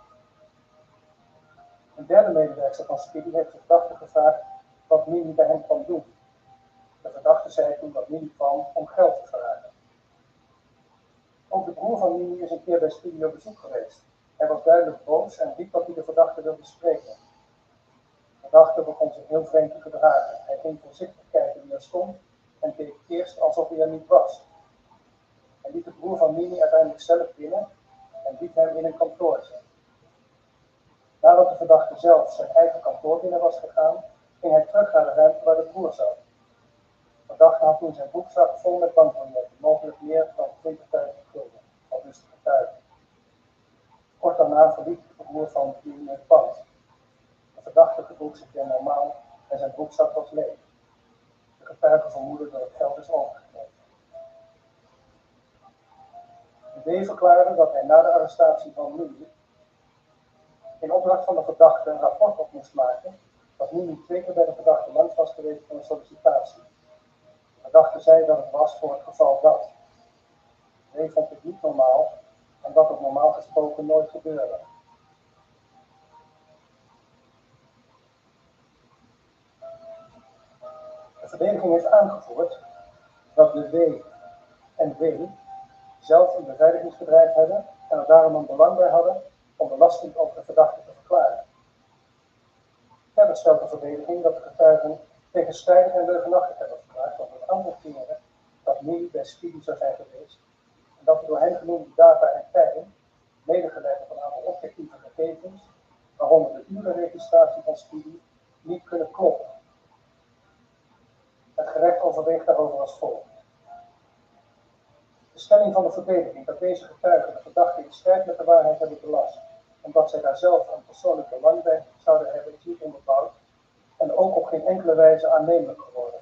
Een derde medewerker van Speedy heeft de verdachte gevraagd wat Mini bij hem kwam doen. De verdachte zei toen dat Mini kwam om geld te vragen. Ook de broer van Mini is een keer bij Speedy op bezoek geweest. Hij was duidelijk boos en riep dat hij de verdachte wilde spreken. De verdachte begon zich heel vreemd te gedragen. Hij ging voorzichtig kijken wie er stond en keek eerst alsof hij er niet was. Hij liet de broer van Mini uiteindelijk zelf binnen en liet hem in een kantoortje. Nadat de verdachte zelf zijn eigen kantoor binnen was gegaan, ging hij terug naar de ruimte waar de broer zat. De verdachte had toen zijn broekzak vol met bankbiljetten, mogelijk meer dan 20.000 gulden, al dus de getuige. Kort daarna verliet de broer van Mini het pand. De verdachte gedroeg zich weer normaal en zijn broekzak was leeg. De getuige vermoedde dat het geld is overgegeven. De D verklaarde dat hij na de arrestatie van Mini in opdracht van de verdachte een rapport op moest maken dat Mini 2 keer bij de verdachte langs was geweest voor een sollicitatie. De verdachte zei dat het was voor het geval dat. D vond het niet normaal en dat het normaal gesproken nooit gebeurde. De verdediging heeft aangevoerd dat de W en W zelf een beveiligingsbedrijf hebben en er daarom een belang bij hadden om belasting over de verdachte te verklaren. Verder stelt de verdediging dat de getuigen tegenstrijdig en leugenachtig hebben verklaard over het aantal keren dat Mini bij Speedy zou zijn geweest en dat de door hen genoemde data en tijden, medegelegd op een aantal objectieve gegevens, waaronder de urenregistratie van Speedy, niet kunnen kloppen. Het gerecht overweegt daarover als volgt. De stelling van de verdediging dat deze getuigen de verdachte in strijd met de waarheid hebben belast, omdat zij daar zelf een persoonlijk belang bij zouden hebben, is niet onderbouwd en ook op geen enkele wijze aannemelijk geworden.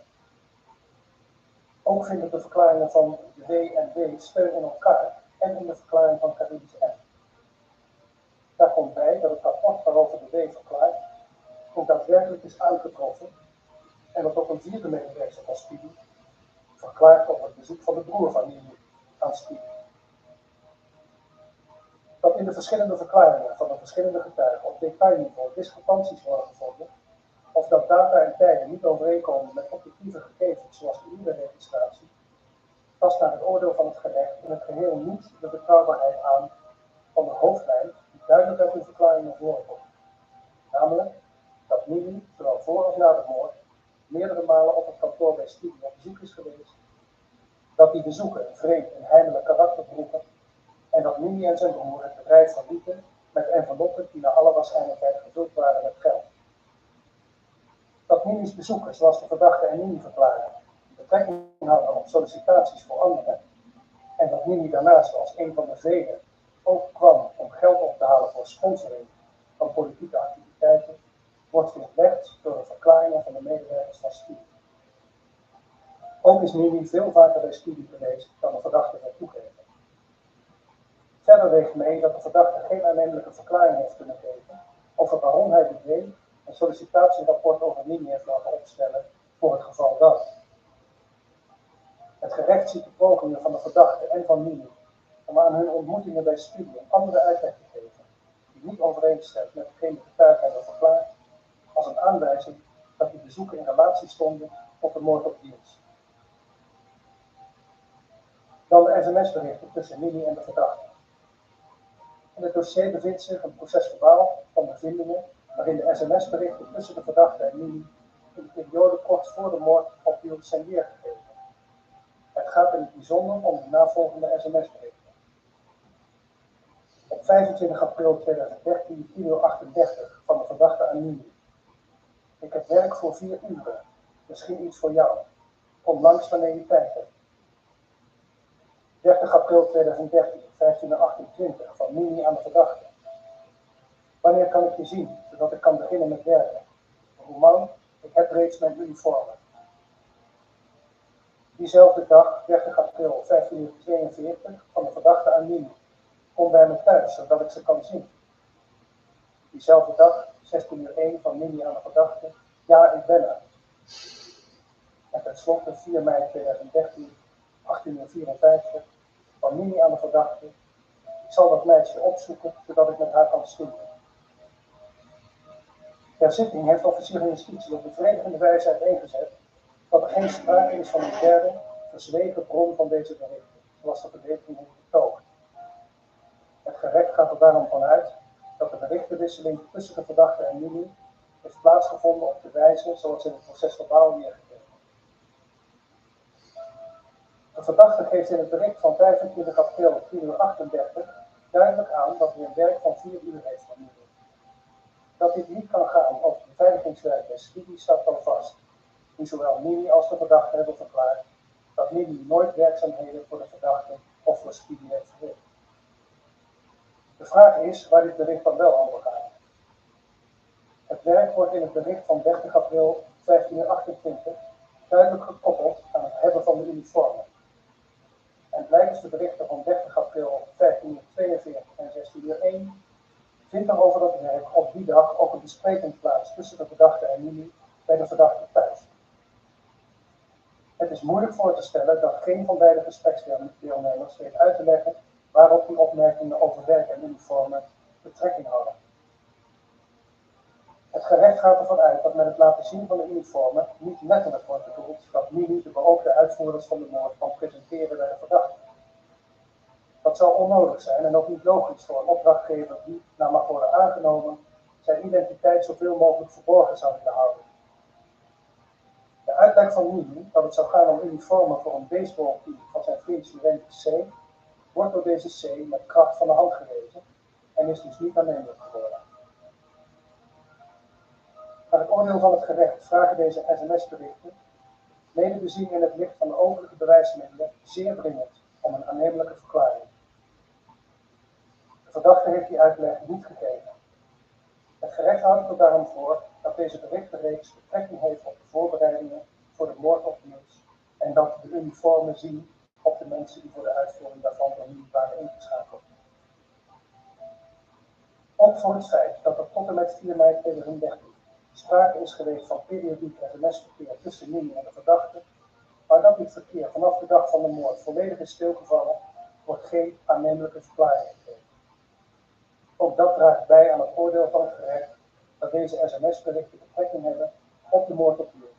Ook vinden de verklaringen van de W en W steun in elkaar en in de verklaring van Carrillis M. Daar komt bij dat het rapport waarover de W verklaart ook daadwerkelijk is aangetroffen en dat ook een vierde medewerker van Speedy verklaart over het bezoek van de broer van Mini aan Speedy. Dat in de verschillende verklaringen van de verschillende getuigen op detailniveau discrepanties worden gevonden, of dat data en tijden niet overeenkomen met objectieve gegevens zoals de urenregistratie, tast naar het oordeel van het gerecht in het geheel niet de betrouwbaarheid aan van de hoofdlijn die duidelijk uit de verklaringen voorkomt. Namelijk dat Mini, zowel voor als na de moord, meerdere malen op het kantoor bij Speedy op bezoek is geweest, dat die bezoeken een vreemd en heimelijk karakter droegen en dat Mini en zijn broer het bedrijf verlieten met enveloppen die naar alle waarschijnlijkheid gevuld waren met geld. Dat Mimi's bezoekers, zoals de verdachte en Mimi verklaren, betrekking hadden op sollicitaties voor anderen, en dat Mimi daarnaast als een van de velen ook kwam om geld op te halen voor sponsoring van politieke activiteiten, wordt weerlegd door de verklaringen van de medewerkers van Speedy. Ook is Mimi veel vaker bij Speedy geweest dan de verdachte wil toegeven. Verder weegt mee dat de verdachte geen aannemelijke verklaring heeft kunnen geven over waarom hij dit deed een sollicitatierapport over Mimi heeft laten opstellen voor het geval dat. Het gerecht ziet de pogingen van de verdachte en van Mimi om aan hun ontmoetingen bij Speedy een andere uitleg te geven, die niet overeenstemt met hetgeen de getuigen hebben verklaard, als een aanwijzing dat die bezoeken in relatie stonden tot de moord op Niels. Dan de sms-berichten tussen Mimi en de verdachte. In het dossier bevindt zich een procesverbaal van bevindingen waarin de sms-berichten tussen de verdachte en Mimi in de periode kort voor de moord op Niels zijn weergegeven. Het gaat in het bijzonder om de navolgende sms-berichten. Op 25 april 2013, kilo 38 van de verdachte aan Mimi. Ik heb werk voor 4 uren, misschien iets voor jou. Kom langs wanneer je tijd hebt. 30 april 2013, 15:28 van Mimi aan de verdachte. Wanneer kan ik je zien, zodat ik kan beginnen met werken? Roman, ik heb reeds mijn uniformen. Diezelfde dag, 30 april 15:42 van de verdachte aan Mimi. Kom bij me thuis, zodat ik ze kan zien. Diezelfde dag, 16:01 van Mimi aan de verdachte. Ja, ik ben er. En tenslotte 4 mei 2013, 18:54 van Mimi aan de verdachte. Ik zal dat meisje opzoeken, zodat ik met haar kan stoeien. Ter zitting heeft officier van justitie op bevredigende wijze uiteengezet dat er geen sprake is van een derde, verzwegen bron van deze berichten, zoals de verdediging heeft betoogd. Het gerecht gaat er daarom vanuit dat de berichtenwisseling tussen de verdachte en Mimi heeft plaatsgevonden op de wijze zoals in het procesverbaal weergegeven. De verdachte geeft in het bericht van 25 april 4:38 duidelijk aan dat hij een werk van 4 uur heeft van Mimi. Dat dit niet kan gaan over beveiligingswerk bij Speedy staat dan vast, die zowel Mimi als de verdachte hebben verklaard dat Mimi nooit werkzaamheden voor de verdachte of voor Speedy heeft verricht. De vraag is waar dit bericht dan wel over gaat. Het werk wordt in het bericht van 30 april 15:28 duidelijk gekoppeld aan het hebben van de uniformen. En blijkens de berichten van 30 april 15:42 en 16:01 vindt er over dat werk op die dag ook een bespreking plaats tussen de verdachte en Mimi bij de verdachte thuis. Het is moeilijk voor te stellen dat geen van beide gespreksdeelnemers weet uit te leggen waarop die opmerkingen over werk en uniformen betrekking hadden. Het gerecht gaat ervan uit dat met het laten zien van de uniformen niet letterlijk wordt bedoeld dat Mimi de beoogde uitvoerders van de moord kan presenteren bij de verdachte. Dat zou onnodig zijn en ook niet logisch voor een opdrachtgever die, naar mag worden aangenomen, zijn identiteit zoveel mogelijk verborgen zou willen houden. De uitleg van Mimi dat het zou gaan om uniformen voor een baseballteam van zijn vriend Juventus C, wordt door deze C met kracht van de hand gewezen en is dus niet aannemelijk geworden. Naar het oordeel van het gerecht vragen deze sms-berichten, mede bezien in het licht van de overige bewijsmiddelen, zeer dringend om een aannemelijke verklaring. De verdachte heeft die uitleg niet gegeven. Het gerecht houdt er daarom voor dat deze berichtenreeks betrekking heeft op de voorbereidingen voor de moord op Niels en dat de uniformen zien op de mensen die voor de uitvoering daarvan door niet waren ingeschakeld. Ook voor het feit dat er tot en met 4 mei 2013 sprake is geweest van periodiek sms-verkeer tussen Mimi en de verdachte, maar dat dit verkeer vanaf de dag van de moord volledig is stilgevallen, wordt geen aannemelijke verklaring gegeven. Ook dat draagt bij aan het oordeel van het gerecht dat deze sms-berichten betrekking hebben op de moord op Niels.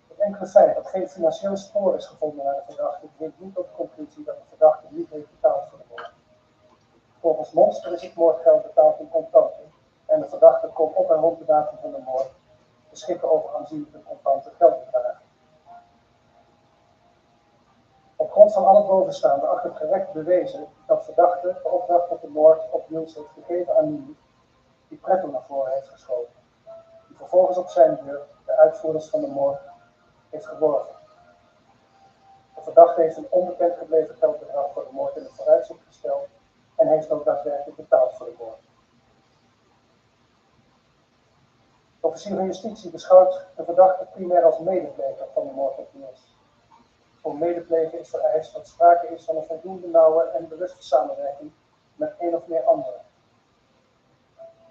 Het enkele feit dat geen financieel spoor is gevonden naar de verdachte dwingt niet tot de conclusie dat de verdachte niet heeft betaald voor de moord. Volgens Monster is het moordgeld betaald in contanten en de verdachte kon op en rond de datum van de moord beschikken over aanzienlijke contante geldbedragen. Op grond van al het bovenstaande acht het gerecht bewezen dat verdachte de opdracht tot de moord op Niels heeft gegeven aan Mimi die pretto naar voren heeft geschoten, die vervolgens op zijn beurt de uitvoerders van de moord heeft geworven. De verdachte heeft een onbekend gebleven geldbedrag voor de moord in het vooruitzicht gesteld en heeft ook daadwerkelijk betaald voor de moord. De officier van justitie beschouwt de verdachte primair als medepleger van de moord op Niels. Voor medeplegen is vereist dat sprake is van een voldoende nauwe en bewuste samenwerking met één of meer anderen.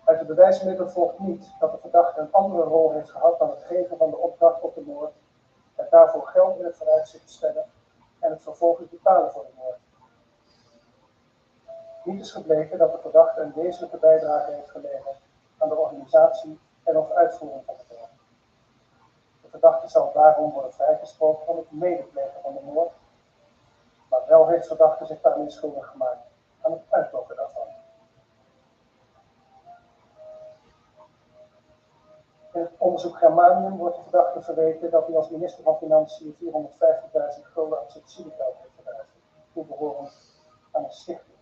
Uit de bewijsmiddelen volgt niet dat de verdachte een andere rol heeft gehad dan het geven van de opdracht op de moord, het daarvoor geld in het vooruitzicht stellen en het vervolgens betalen voor de moord. Niet is gebleken dat de verdachte een wezenlijke bijdrage heeft geleverd aan de organisatie en of uitvoering van de moord. De verdachte zal daarom worden vrijgesproken van het medeplegen van de moord, maar wel heeft de verdachte zich daarmee schuldig gemaakt aan het uitlokken daarvan. In het onderzoek Germanium wordt de verdachte verweten dat hij als minister van Financiën 450.000 gulden aan subsidiegeld heeft geweigerd, toebehorend aan een stichting.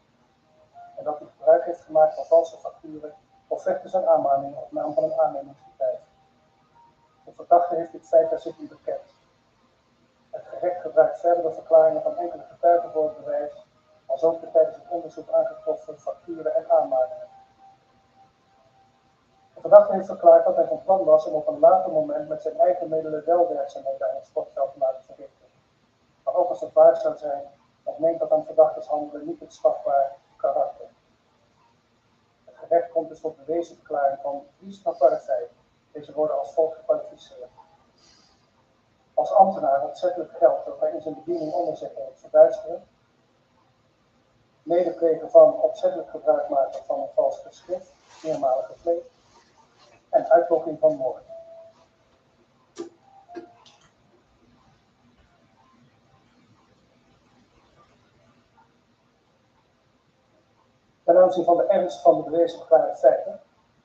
En dat hij gebruik heeft gemaakt van valse facturen, offertes en aanmaningen op naam van een aannemingsbedrijf. De verdachte heeft dit feit bij zitting bekend. Het gerecht gebruikt verdere verklaringen van enkele getuigen voor het bewijs, als ook de tijdens het onderzoek aangetroffen facturen en aanmaningen. De verdachte heeft verklaard dat hij van plan was om op een later moment met zijn eigen middelen wel werkzaamheden aan het sportveld te laten verrichten. Maar ook als het waar zou zijn, ontneemt dat aan verdachters handelen niet het strafbaar karakter. Het gerecht komt dus tot bewezen verklaring van 3 strafbare feiten. Deze worden als volgt gekwalificeerd. Als ambtenaar opzettelijk geld dat hij in zijn bediening onder zich heeft verduisteren. Medeplegen van opzettelijk gebruik maken van een vals geschrift, meermalig gepleegd. En uitlokking van moord. Ten aanzien van de ernst van de bewezen verklaarde feiten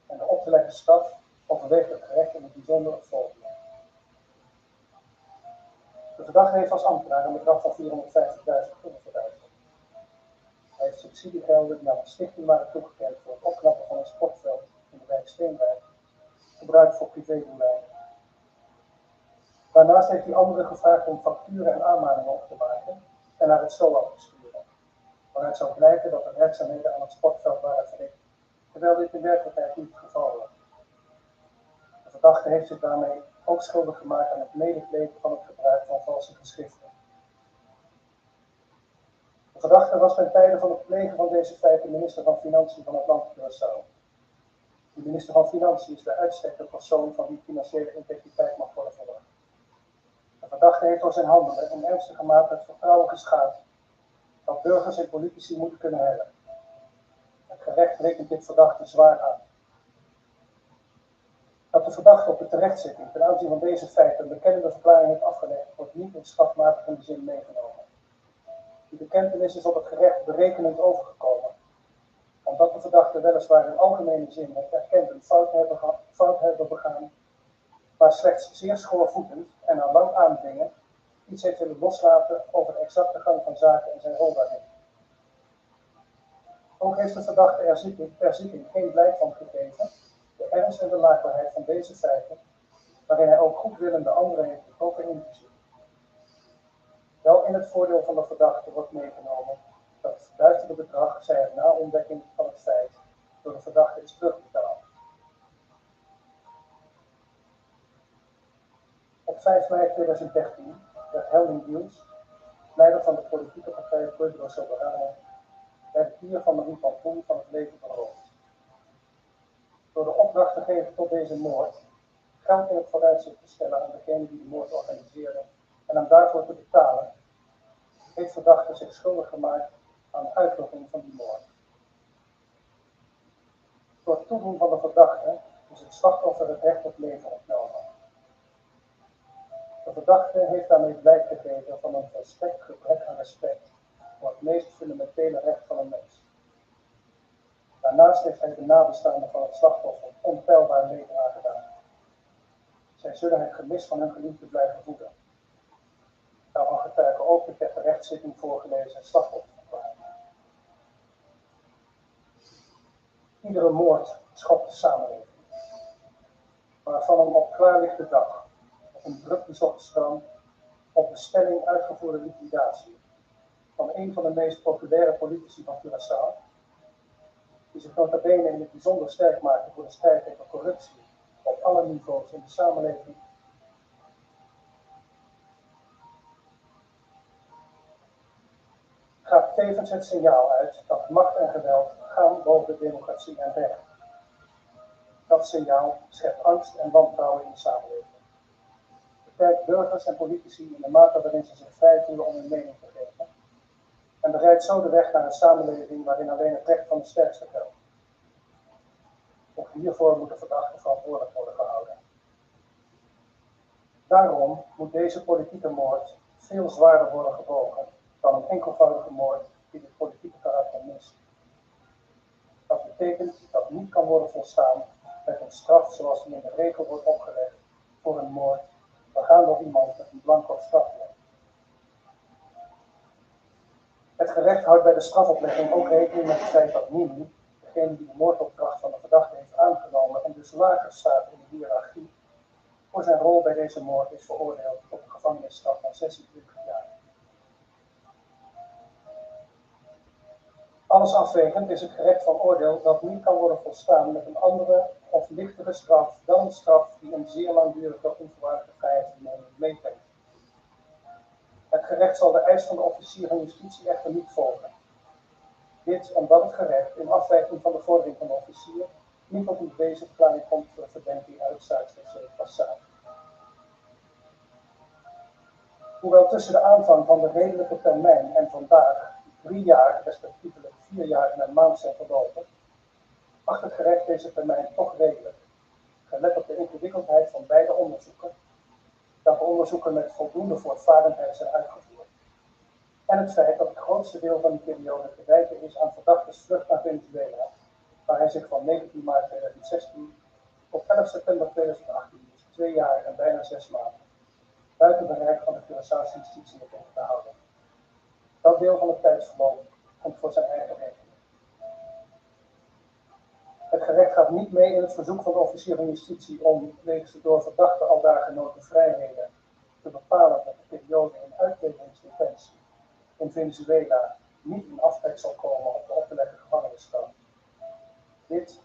en de op te leggen straf overweegt het gerecht in het bijzonder het volgende. De verdachte heeft als ambtenaar een bedrag van 450.000 gulden verduisterd. Hij heeft subsidiegelden die aan een stichting waren toegekend voor het opknappen van een sportveld in de wijk Steenwijk, gebruikt voor privédoeleinden. Daarnaast heeft hij anderen gevraagd om facturen en aanmaningen op te maken en naar het SOA te sturen, waaruit zou blijken dat de werkzaamheden aan het sportveld waren verricht, terwijl dit in werkelijkheid niet het geval was. De verdachte heeft zich daarmee ook schuldig gemaakt aan het medeplegen van het gebruik van valse geschriften. De verdachte was ten tijde van het plegen van deze feiten minister van Financiën van het land Curaçao. De minister van Financiën is de uitstekende persoon van wie financiële integriteit mag worden verwacht. De verdachte heeft door zijn handelen in ernstige mate het vertrouwen geschaad dat burgers en politici moeten kunnen hebben. Het gerecht rekent dit verdachte zwaar aan. Dat de verdachte op de terechtzitting ten aanzien van deze feiten een bekennende verklaring heeft afgelegd, wordt niet in strafmatigende zin meegenomen. Die bekentenis is op het gerecht berekenend overgekomen, omdat de verdachte weliswaar in algemene zin heeft erkend een fout hebben begaan, maar slechts zeer schoorvoetend en na lang aandringen iets heeft willen loslaten over de exacte gang van zaken en zijn rol daarin. Ook heeft de verdachte er zitting geen blijk van gegeven, de ernst en de laakbaarheid van deze feiten, waarin hij ook goedwillende anderen heeft betrokken ingezien. Wel in het voordeel van de verdachte wordt meegenomen dat het verduisterde bedrag, zij het na ontdekking van het feit, door de verdachte is terugbetaald. Op 5 mei 2013 werd Helding Diels, leider van de politieke partij Pueblo Soberano, bij het dier van Marie Pampoen van het leven beroofd. Door de opdracht te geven tot deze moord, geld in het vooruitzicht te stellen aan degene die de moord organiseerde en hem daarvoor te betalen, heeft verdachte zich schuldig gemaakt aan de uitlokking van die moord. Door het toedoen van de verdachte is het slachtoffer het recht op leven ontnomen. De verdachte heeft daarmee blijk gegeven van een volstrekt gebrek aan respect voor het meest fundamentele recht van een mens. Daarnaast heeft hij de nabestaanden van het slachtoffer onpeilbaar leed aangedaan. Zij zullen het gemis van hun geliefde blijven voeden. Daarvan getuigen ook de ter rechtszitting voorgelezen slachtofferverklaring. Iedere moord schokt de samenleving. Maar van een op klaarlichte dag, op een druk bezochte strand, op bestelling uitgevoerde liquidatie van een van de meest populaire politici van Curaçao, die zich nota bene in het bijzonder sterk maakte voor de strijd tegen corruptie op alle niveaus in de samenleving, gaat tevens het signaal uit dat macht en geweld gaan boven democratie en recht. Dat signaal schept angst en wantrouwen in de samenleving. Beperkt burgers en politici in de mate waarin ze zich vrij voelen om hun mening te geven en bereidt zo de weg naar een samenleving waarin alleen het recht van de sterkste geldt. Ook hiervoor moeten verdachten verantwoordelijk worden gehouden. Daarom moet deze politieke moord veel zwaarder worden gewogen dan een enkelvoudige moord die het politieke karakter mist. Dat betekent dat niet kan worden volstaan met een straf zoals die in de regel wordt opgelegd voor een moord begaan door iemand met een blanco strafrecht. Het gerecht houdt bij de strafoplegging ook rekening met het feit dat Mimi, degene die de moordopdracht van de verdachte heeft aangenomen en dus lager staat in de hiërarchie, voor zijn rol bij deze moord is veroordeeld tot een gevangenisstraf van 26 jaar. Alles afwegend is het gerecht van oordeel dat niet kan worden volstaan met een andere of lichtere straf dan een straf die een zeer langdurige onvoorwaardelijke vrijheidsbeneming meebrengt. Het gerecht zal de eis van de officier van justitie echter niet volgen. Dit omdat het gerecht in afwijking van de vordering van de officier niet tot een bewezen verklaring komt voor de verdenking uit het staatsrechtstreeks passaat. Hoewel tussen de aanvang van de redelijke termijn en vandaag 3 jaar, respectievelijk 4 jaar en een maand zijn verlopen, acht het gerecht deze termijn toch redelijk, gelet op de ingewikkeldheid van beide onderzoeken, dat de onderzoeken met voldoende voortvarendheid zijn uitgevoerd, en het feit dat het grootste deel van die periode te wijten is aan verdachtes vlucht naar Venezuela, waar hij zich van 19 maart 2016 tot 11 september 2018, dus 2 jaar en bijna 6 maanden, buiten bereik van de Curaçaose justitie heeft te houden. Dat deel van het tijdsverloop komt voor zijn eigen rekening. Het gerecht gaat niet mee in het verzoek van de officier van justitie om, wegens de door verdachte aldaar genoten vrijheden, te bepalen dat de periode in uitleveringsdetentie in Venezuela niet in aftrek zal komen op de op te leggen gevangenisstraf. Dit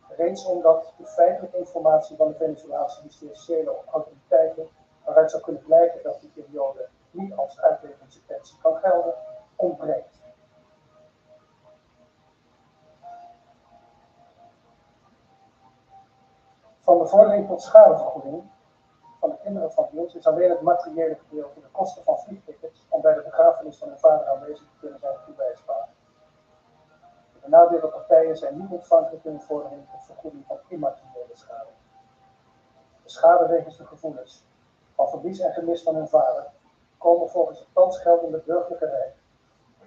reeds omdat de feitelijke informatie van de Venezolaanse justitiële autoriteiten, waaruit zou kunnen blijken dat die periode niet als uitleveringsdetentie kan gelden, ontbreekt. Van de vordering tot schadevergoeding van de kinderen van Niels is alleen het materiële gedeelte, de kosten van vliegtickets, om bij de begrafenis van hun vader aanwezig te kunnen zijn, toewijsbaar. De benadeelde partijen zijn niet ontvankelijk in hun vordering tot vergoeding van immateriële schade. De schade wegens de gevoelens van verlies en gemis van hun vader komen volgens het thans geldende burgerlijke recht,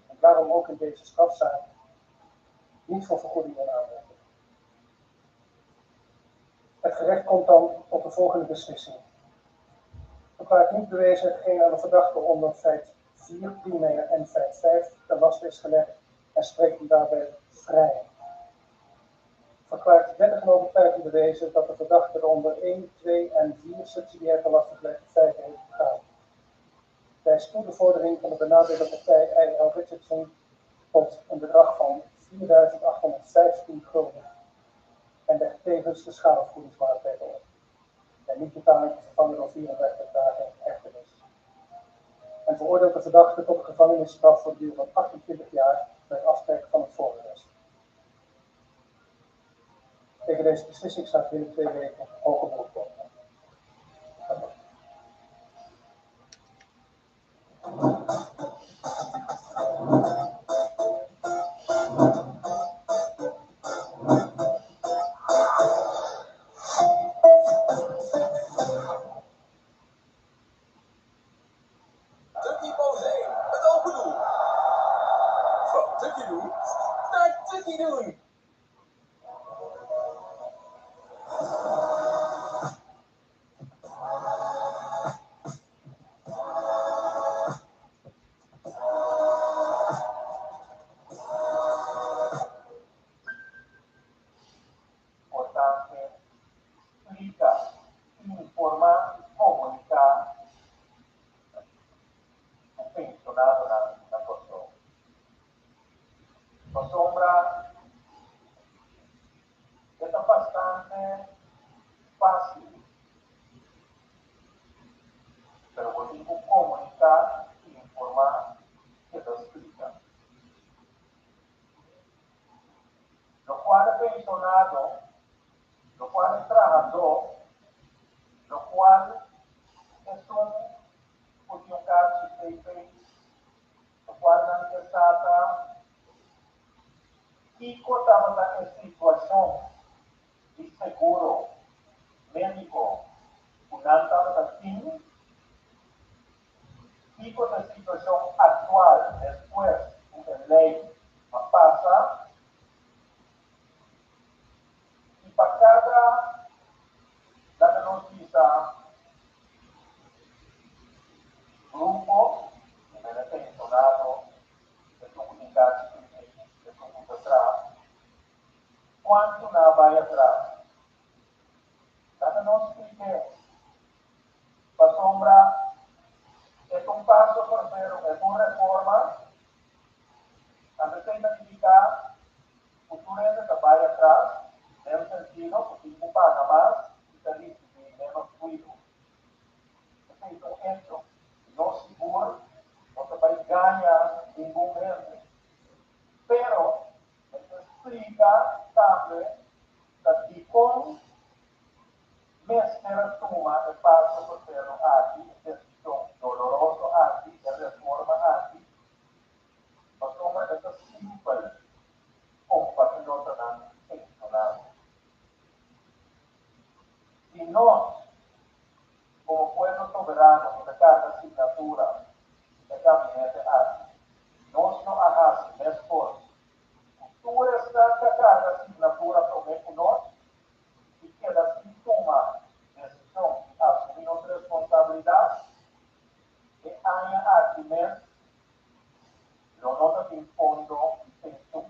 en daarom ook in deze strafzaak, niet voor vergoeding in aanmerking. Het gerecht komt dan tot de volgende beslissing. Verklaart niet bewezen hetgeen aan de verdachte onder feit 4 primair en feit 5 ten laste is gelegd en spreekt hem daarbij vrij. Verklaart wettig en overtuigend bewezen dat de verdachte er onder 1, 2 en 4 subsidiair ten laste gelegde feiten heeft begaan. Wijst toe de vordering van de benadeelde partij I.L. Richardson tot een bedrag van 4.815 gulden en legt tevens de schadevergoedingsmaatregel op. En niet betaling vervangen door 34 dagen hechtenis. En veroordeelt de verdachte tot een gevangenisstraf voor de duur van 28 jaar met aftrek van het voorarrest. Tegen deze beslissing staat binnen 2 weken hoger beroep op. parece fácil, pero vos tengo que comunicar e informar que te explica. Lo cual es pensionado, lo cual es trabajador, lo cual es un funcionario de país, lo cual não necessita Kiko estava em situação de seguro médico, o não estava assim. Kiko da situação atual, depois da lei passa, e para cada notícia, grupo, que me é mencionado, de comunidade de atrás, quanto não vai atrás. Cada notícia que para sombra é um passo por zero, é uma reforma, a gente tem que identificar o futuro que vai atrás, no sentido, porque não paga mais, e também tem menos cuido. Esse é um hecho. Não seguro, você vai ganhar nenhum ente. Pero, isso explica também que com mestre toma el paso por zero aqui, decisão doloroso aqui, de reforma aqui, a toma é simples, como para que não tenham funcionado. Se nós, como pueblo soberano, de cada asignatura, de gabinete aqui, nós não hagamos esforço, tu estás de cada asignatura promete nós, e queda sem tomar decisão, assumir nossa responsabilidade, e há aqui mesmo, não tem fundo sem tu,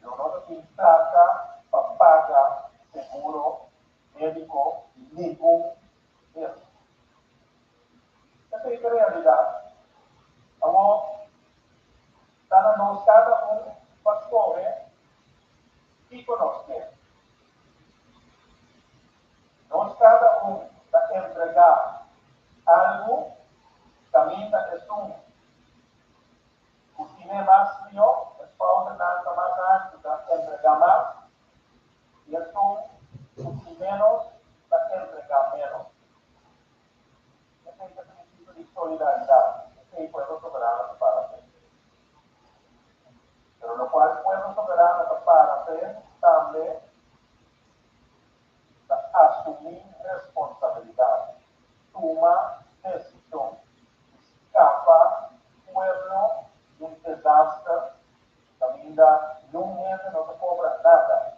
não tem plata para pagar seguro médico, nenhum erro. Essa é a realidade. Então, está nós cada para escolher que conosco. Nós cada está entregar algo, também da questão. O time mais frio, a esposa nada mais alto, está entregar mais, e então, o que menos, está entregar menos. Esse é o princípio de solidariedade. Esse é o pueblo soberano para fazer. Pero lo cual o pueblo soberano para hacer também assumir responsabilidade, tomar decisão, escapar pueblo de um desastre, ainda nunca não se cobra nada,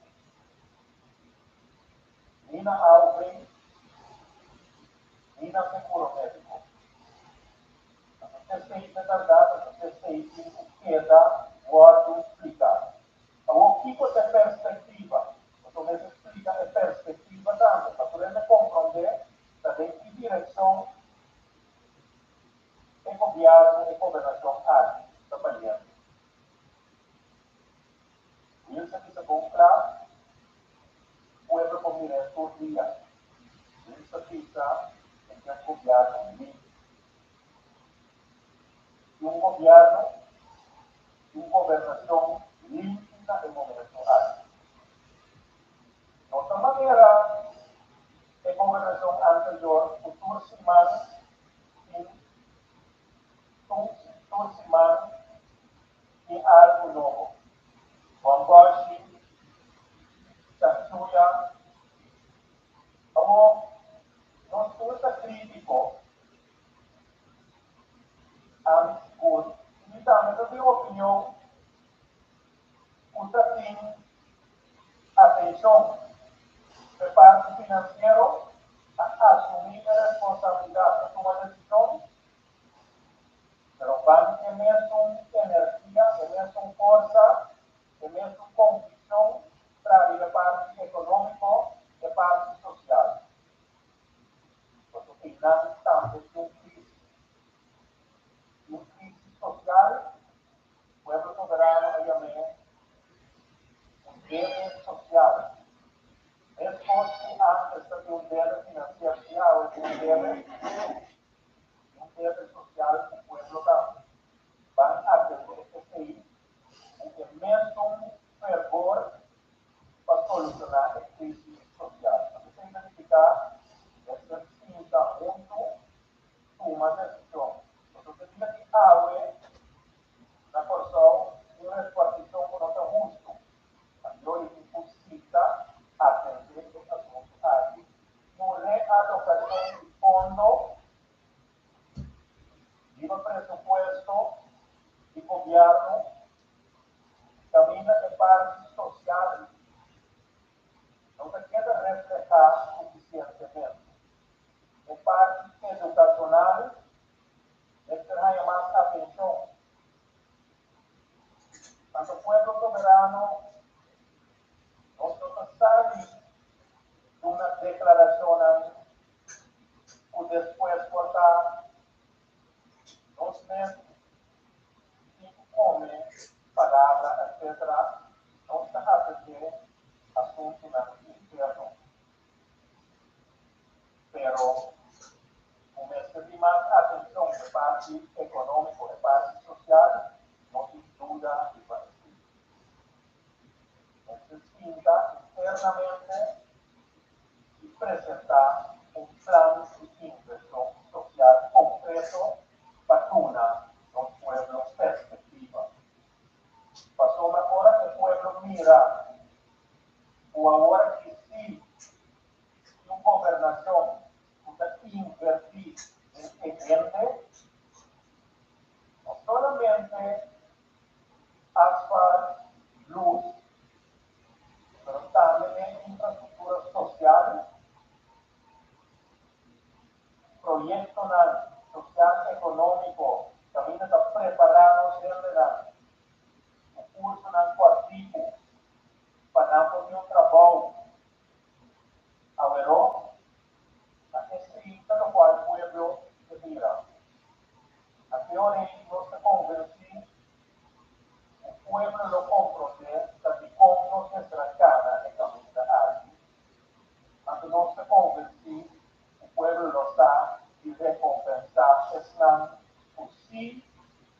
nem na alve, nem na seguro médico. Você tem que verdade, você tem que queda, guardo, explicar. O tipo de perspectiva, quando se explica a perspectiva também, para poder compreender também que direção o governo e governação há trabalhando. Isso que se compra, o pueblo comerá por dia. Isso precisa que o governo limpe. E governo, governação limpa no momento atual. De outra maneira, a governação anterior, o Turciman, em algo novo. Bongoshi, Sanchuya, como nós somos críticos a escudo. E também eu tenho opinião, usted tem atenção de parte financeiro a assumir a responsabilidade de tomar decisão, pero van a mesma energia, a mesma força, a mesma convicção para a parte econômica e a parte social. Porque finalmente estamos em crise social, o pueblo soberano também, um dever social, responsabilidade debe financiar un debe social do pueblo cambia. Van a atender este imenso fervor para solucionar a crise social. Você tem que identificar esse pintamento uma decisão. Você tem que haver na porção de repartição por outra justo. Eu impusita atender o assunto aqui. No realocação de fundo, de presupuesto de governo, camina de parte social. Não se queda reflejar suficientemente. De parte educacional, extrae más atención. Cuando el pueblo soberano nosotros salimos de una declaración y después votar 2 meses sin come palabra, etc. No se hace asunto interno. Pero con este más atención de parte económico, de parte social, no sin duda y para necesita internamente y presentar un plan de inversión social concreto para una los pueblos perspectiva. Pasó una hora que el pueblo mira, o ahora que sí, una gobernación, una invertir en gente, no solamente asfalto, luz, pero también en infraestructuras sociales, proyectos social económico, también está preparado generar un curso en cuartico para poder un trabajo. Haberá necesita lo cual el pueblo se mira. A qué hora no se convenció, el pueblo lo comprende, que como no se trata de camisa algo. Cuando no se convenció, el pueblo lo está y recompensar están, pues sí,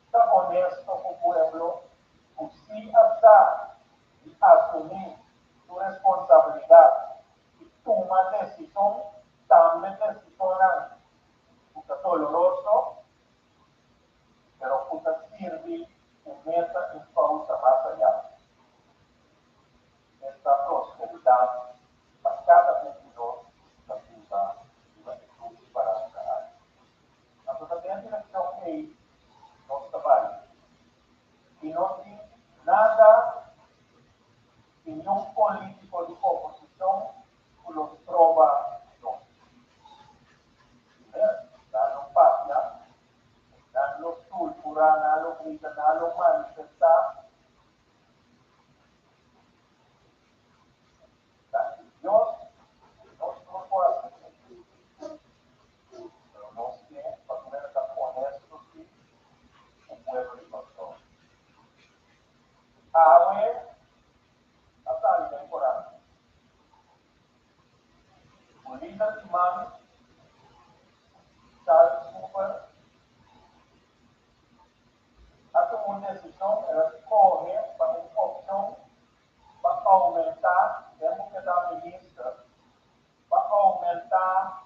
está honesto con el pueblo, pues sí está y asumir su responsabilidad y toma decisión, también decisión doloroso, pero puta sirve un meta en pausa más allá. Esta prosperidad para cada 22 la puta y la virtud para ganar. La totalidad de dirección que no está mal. Y no tiene nada, ningún político de oposición que los trova no. La patria, lo sulfura, lo grita, lo manifesta. Dios no puede hacer, pero no sé, para poder estar honestos, sí, un pueblo y pastor. A ver, la salida en Corán. Un líder imán, Charles Cooper, hace una decisión, él coge para una opción, para aumentar, tenemos que dar ministro, para aumentar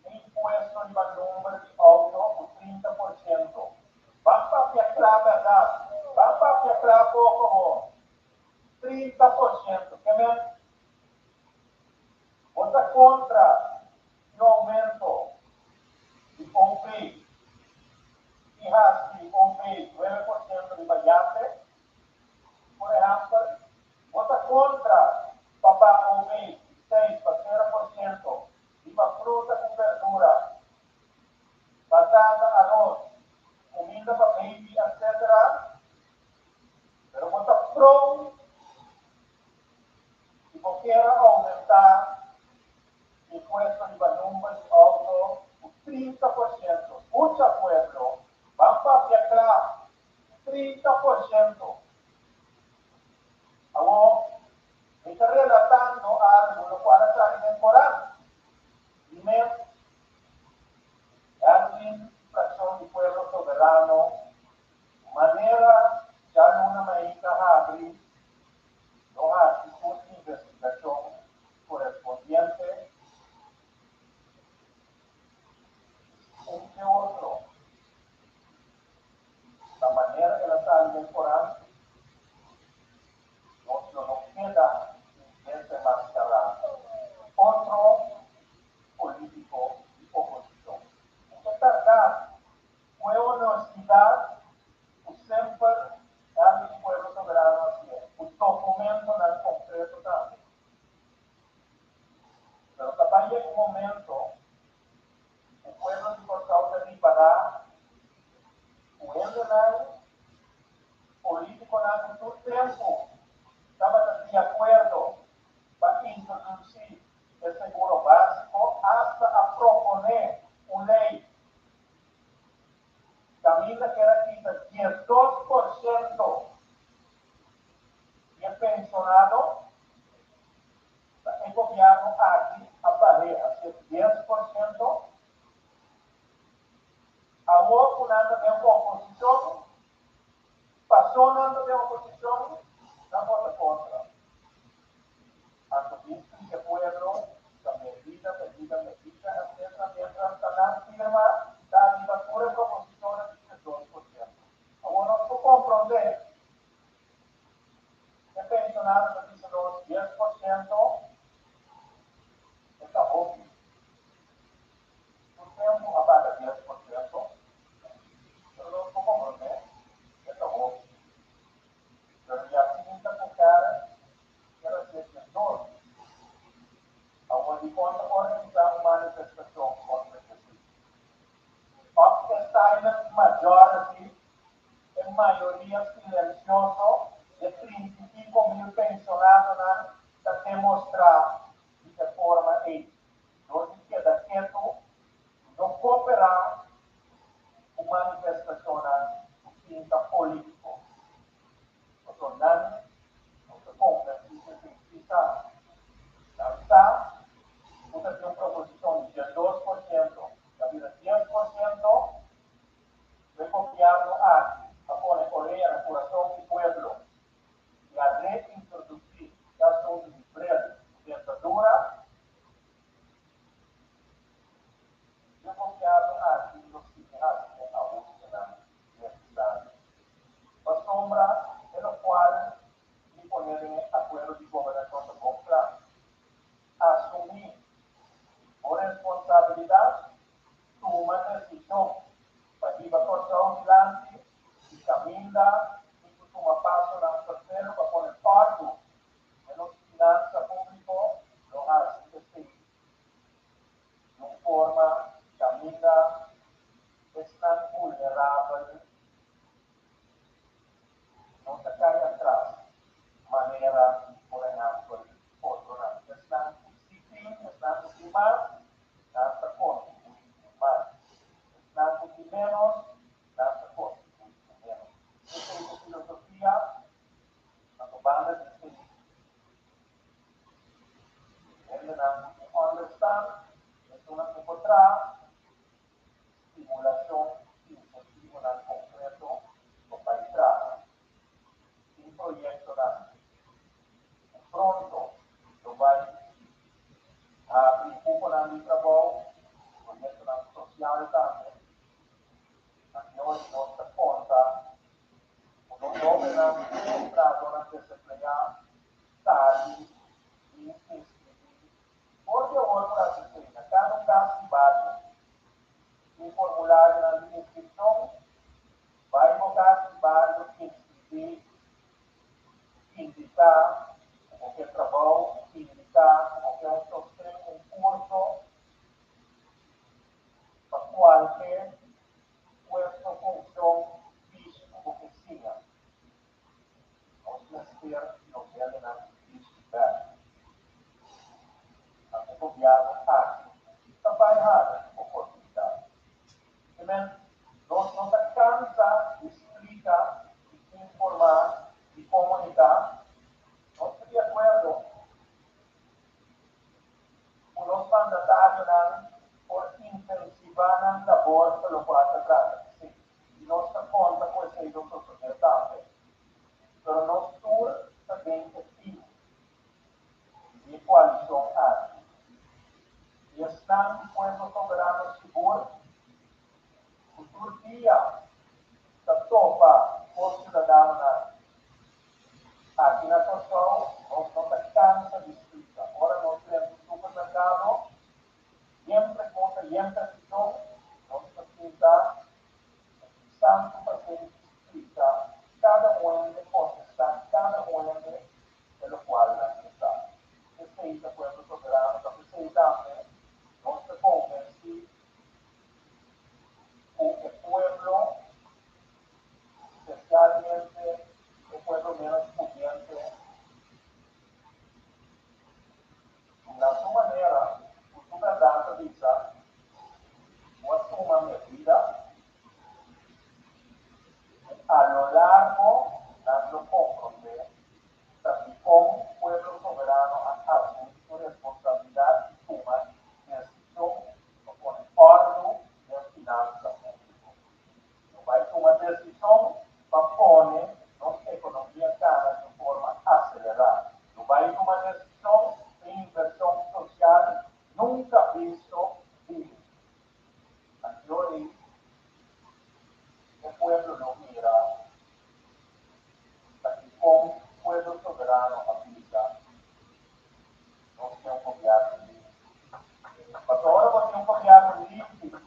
el impuesto en el número de auto un 30%. Vamos a fiar verdad, vamos a fiar poco, 30%. ¿Qué me? Vota contra el aumento de OP. Fijas de OP 9% de variable, por ejemplo, vota contra papá OP 6% de fruta con verdura, batata, arroz, comida para baby, etc. Pero vota pro y no quiera aumentar impuestos y números de auto un 30%. Escucha, pueblo, vamos a fiar 30%. Ahora, investigación correspondiente. Entre otro, la manera de la sala electoral no queda desenmascarar otro político y oposición. En este caso, fue honestidad que siempre el pueblo soberano hacía, un documento en el concreto también. Pero también llega un momento, el pueblo de Portugal derivará un envelope político en todo tiempo, estaba de acuerdo para introducir el seguro básico hasta a proponer una ley Camila que era quita 10% de pensionado el gobierno aquí aparece 10% a una de oposición pasó una de oposición la vota contra antes visto que pueblo medida mientras la firma la ligatura de proposiciones de 2%. Ahora tú comprender que pensionados dicen los 10% está obvio. Tu tiempo apaga 10%, pero no tú comprender está obvio. Pero ya siguiente tocar era ser menor. Ahora de conta organizar uma manifestação contra isso. Porque está em majority, em maioria silenciosa, de 35.000 pensionados para demonstrar de forma ética. Não se queda quieto, não cooperar com manifestações de político. Então, não se compra, se está. Está, usted tiene una proposición de 2%, la vida 10%, de gobierno aquí, a poner Corea en el corazón del pueblo, y a reintroducir casos de empleo, dictadura, de gobierno aquí, los que hacen abuso de la necesidad. La sombra de lo cual y poner en acuerdo de gobernación de compra, asumir por responsabilidad toma decisión para ir a cortar un delante y camina y toma paso en el tercero para poner parto en los finanzas públicos lo hace decir de una forma camina es tan vulnerable no se cae atrás manera por ejemplo otro están están estimar hasta con más están menos hasta con menos esta es la filosofía cuando van a decir el understand es una encontrar estimulación incentivo en el concreto para entrar un proyecto pronto lo vai abrir un poco de trabajo, proyecto social también, aquí hoy nos da conta, uno logra encontrar una desempleada, tarde, y inscribir, porque ahora se tiene cada caso de barrio, un formulario de inscripción, va a invocar el barrio, inscribir, indicar, como que trabajo, indicar, como que un curso, para cualquier puesto, función, físico, oficina. Vamos a ver lo que hay en la física. A gobierno aquí. Também errada oportunidade. Não se cansa de explicar, de informar, de comunicar. Não estou de acordo com os mandatários por intensivar a labor pelo qual se trata. Sim, e não se conta com esse doutor também. Pero não estou também ativo. aqui na Portugal, nós não cansa de explicar. Agora nós temos um supermercado, sempre conta, sempre ficou, nós precisamos tanto fazer explicar cada moeda, contestar cada moeda pelo qual está. Respeita o povo soberano, da respeitamos, nós convencemos o pueblo, especialmente o pueblo menos pudiente, na sua maneira, o soberano diz, uma medida a lo largo, dando compromiso, también como pueblo soberano asumir su responsabilidad y tomar decisión con orden de finanzas públicas. No va a tomar decisión para poner nuestra economía cara de forma acelerada. No va a tomar decisión de inversión social nunca visto vivir. Aquí el pueblo no mira, así como el pueblo soberano aplica, no sea un gobierno libre. Pero ahora va a ser un gobierno libre,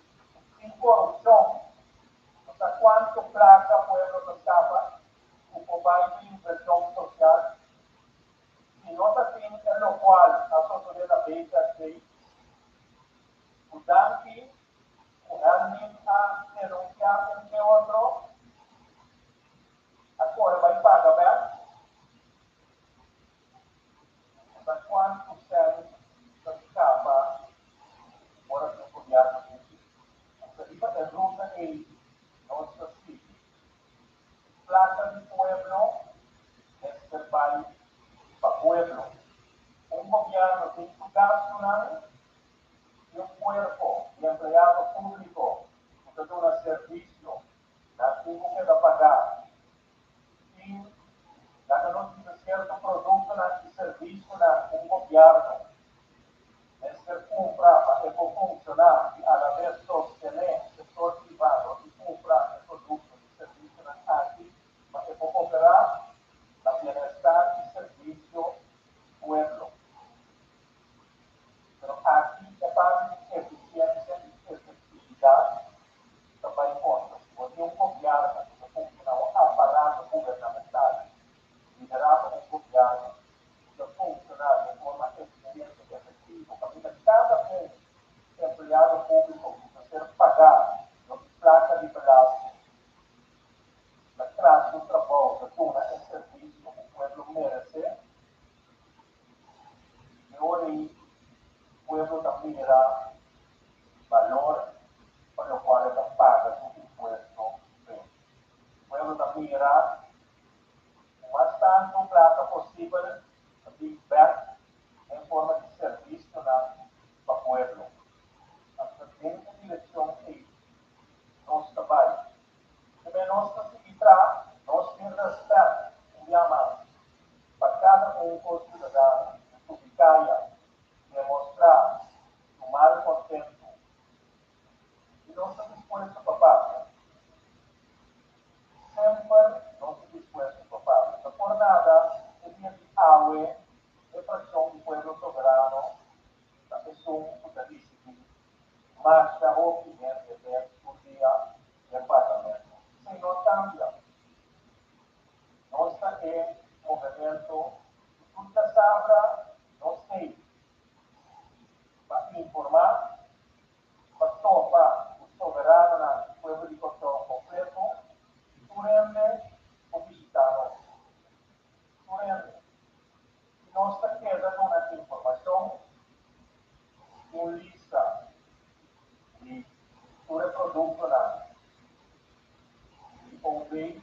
sin corrupción. No sé cuánto plata pueblo nos escapa, como país de inversión social, y no se tiene en lo cual a sociedad la beca de Udanki, alguien a denunciar entre otro, agora vai pagar bem, mas quanto serve para escapar, agora que o governo diz, a riba é ruta e nossa filha. Plata de pueblo é ser país para pueblo. Governo tem que gastar e cuerpo de empleado público que da un servicio, la tengo que pagar. Y la no tiene cierto producto y servicio un gobierno es que compra e può funcionare y a la vez sostener el sector privado y comprar el producto y servicio aquí para que può operar la bienestar y servicio pueblo. Pero aquí é para eficiencia y efectividad também conta. Porque um governo que funciona um aparato governamental, liderado um governo que funciona de forma eficiente e efetiva, porque cada vez que empregado público precisa ser pagado no placa de pedaço, na classe do trabalho, da tuna e serviço que o povo merece, e hoje o povo também irá valor para o qual ela paga o imposto. O povo também irá o mais tanto plata possível de ver em forma de serviço para o povo. Dentro da direção que nós trabalhamos. Também nós conseguimos nós temos respeito, mais para cada cidadão, publicar, demonstrar, tomar contento. E nós estamos dispostos a pagar. Sempre nós estamos dispostos a pagar. A jornada é dia de água, é pressão do povo soberano, da pessoa da disciplina, marcha ou opinião por dia de parlamento. Se não cambia, nós é movimento, tudo sabra, nós temos para informar, para topar o soberano na povo de controle completo, durante o visitado. Durante, nós queda uma informação, uma lista de produto na OV,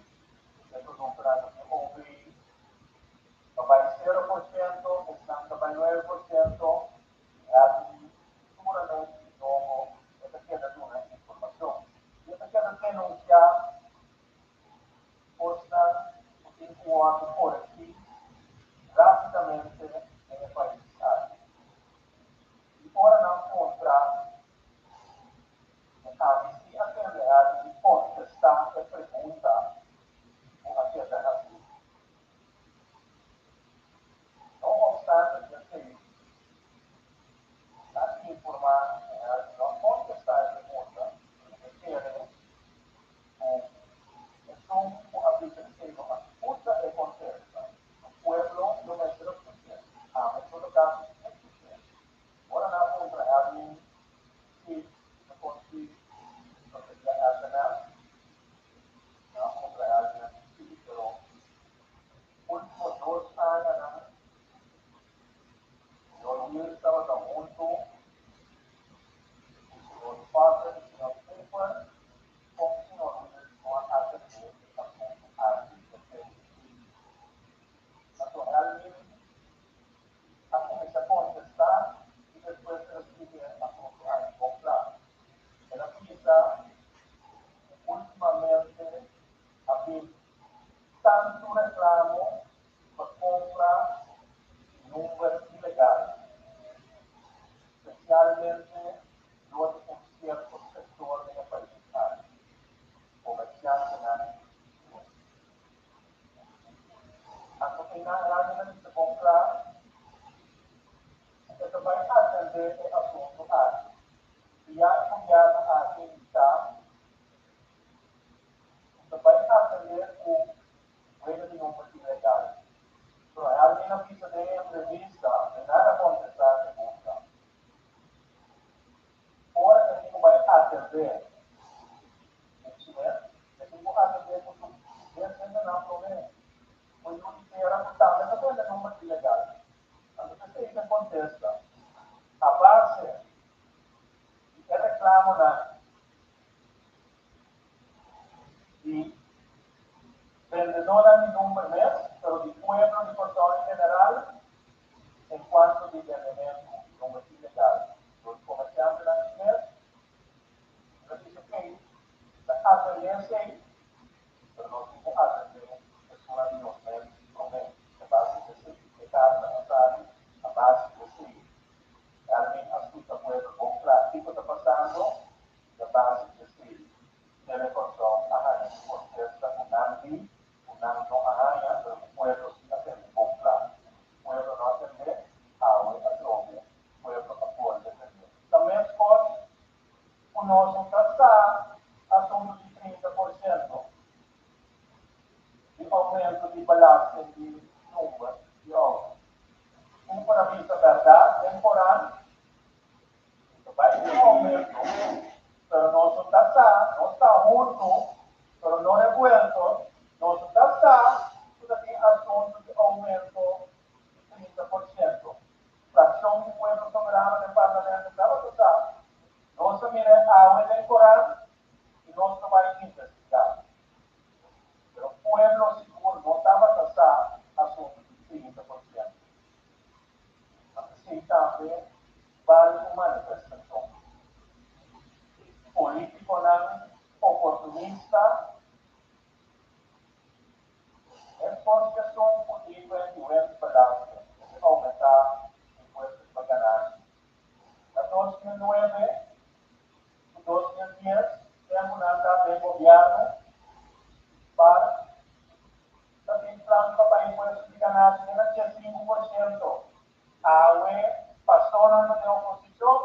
produto na OV, vai 0%, estando vai 9%, seguramente novo, essa queda de uma informação. E essa queda denunciar, posta o tempo ato por aqui, rapidamente em país. E ora não encontrar a aquele área de contestar a pergunta namin na kung ito ba yung atende ay asunto atin. Iyan kung yan ang ating isa. Ito ba yung atende kung pwede din yung pag-ilegal. So, hay alguien aquí que dé entrevista, de nada contestar pregunta. Ahora que digo va a atender. Que digo atender con su cliente no hay problema. Pues yo quisiera contarle que puede no es ilegal. Entonces se contesta. A base de reclamo y vendedora de número mes, pero de pueblo de control general en cuanto de vendimiento no es ilegal. Los comerciantes de la mes dice que la atendència però no tinc atender es una de los medios promedio que base de certificar necesario a base de sí. Realmente ascolta quello con pratico sta passando a base de sí. Deve consumare a contesta un anno a año, pero pueblo sí atende con pratico. Pueblo no atender a un atrobe, pueblo a defender. También con uno está assunto di 30% di aumento di balance di numero di ore. Un previsto verdad temporal, vai un aumento, pero no su tasa, no está junto, pero no revuelto, no su tasa, todavía asunto de aumento de 30%. Fracción del pueblo soberano del Parlamento estaba total. No se mire agua temporal y no se va a investigar. Pero pueblo seguro no estaba tasado asunto de 30%. Así también vale una manifestación. Político oportunista es porque son políticos en nivel balance, es aumentar impuestos para ganar. En 2009 y 2010 tenemos una data de gobierno para también plan para impuestos de ganancia en el 5%. Personas de oposición,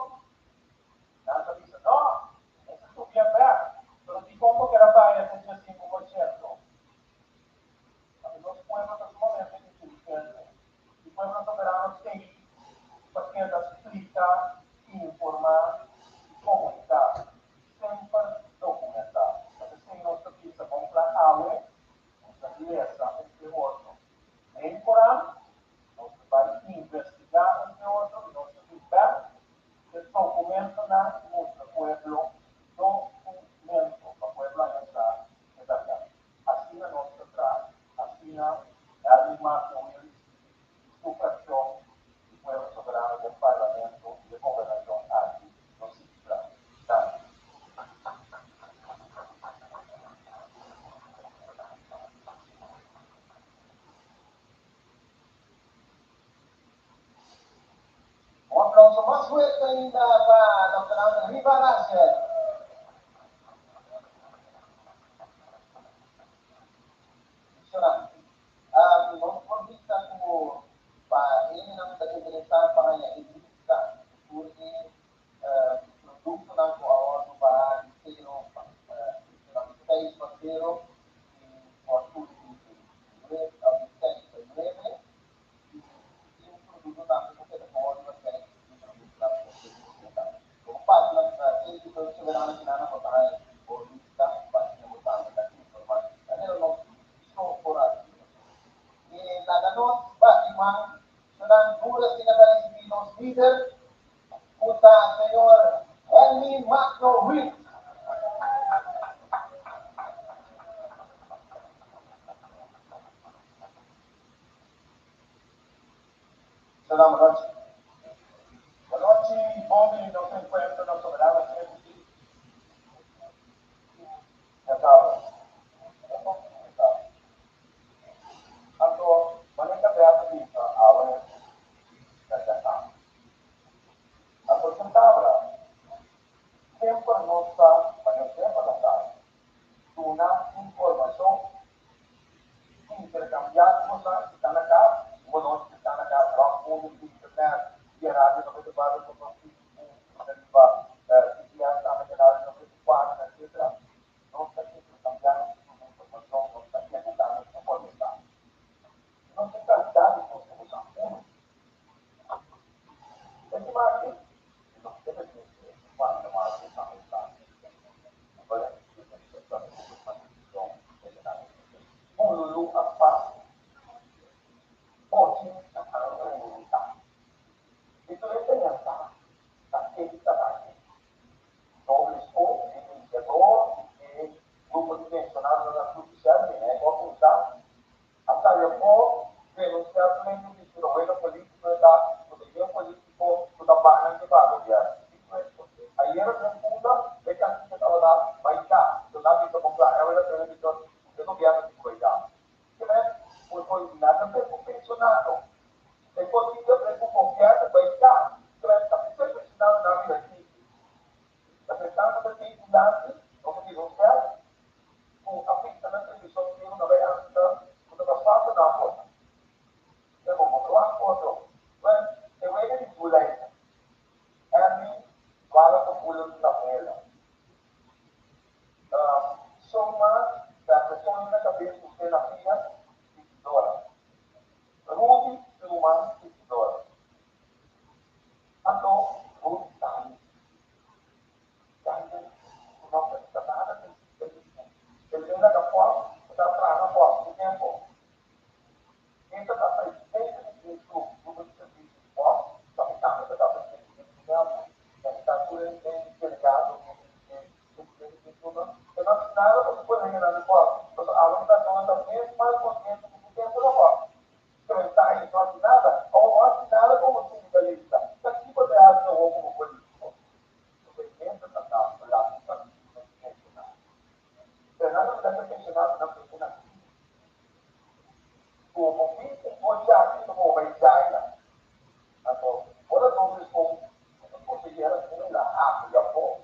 nada dice, no, eso es bien ver, pero si como que era para ese 5%. Los pueblos en su momento inteligentes y pueblos soberanos que porque explica, informar y comunicar, siempre documentar. Entonces, si no se piensa con plan agua, nuestra diversa, entre otros, en Corán, nos va a investigar entre otros y nos va el documento na nuestro pueblo, documento, para pueblo allá está, así na nuestra atrás, así na alguien más de su fracción, el pueblo soberano del Parlamento y de gobernación aquí, los cifras. Un aplauso más fuerte ainda para a doctora Rivarache. Vamos por vista como para ele não está interessado para a entrevista, porque produto não pode para inteiro, país parceiro e por tudo que a licença breve e um produto também que pode fazer como parte da ciência do soberano que não pode por vista para que não sabe da informação. Ele não estou por aqui. Y la ganó Batman, serán duras y los líderes, junto señor Henry McNaught. Buenas noches. Buenas noches, hoy no se encuentran los soberanos aquí. Tanto, maneja de África, ahora es acá. Tanto, se habla, siempre no está, pero siempre no está. Una información intercambiar cosas que están acá também disse, o era político da, o dia político, o da barra de barro, aí era de funda, é que a gente estava lá, vai cá, eu não vi como lá, eu era televisão, eu não via de coisa. Foi nada pensionado. Depois que eu tenho confiança, vai cá, eu era sempre ensinado na vida aqui. A questão da vigilância, como diz o céu, com a pista na televisão, que eu não vejo antes, quando eu faço na porta. Eu vou mostrar a foto. Mas eu vejo de violência. É mim, fala com o pulo da mulher. Soma da pessoa na cabeça do ser na filha, seguidora. Rude, humano, seguidora. Então, Rude, tá. Não precisa nada. Ele vem da forma, está atrás na forma, do tempo. Então, está para sempre isso, no serviço de forma, está ficando, está para sempre de tempo, está tudo delegado, eu não fiz nada para depois reinar na forma. A alimentação está mesmo mais consciente do tempo da forma. Então, ele está aí, não fiz nada, ou não fiz nada como sindicalista. Está aqui para ter razão ou como político. Fernando deve ter mencionado na pequena o convite pode abrir como vai dar então ora não estou conseguir assim na África ou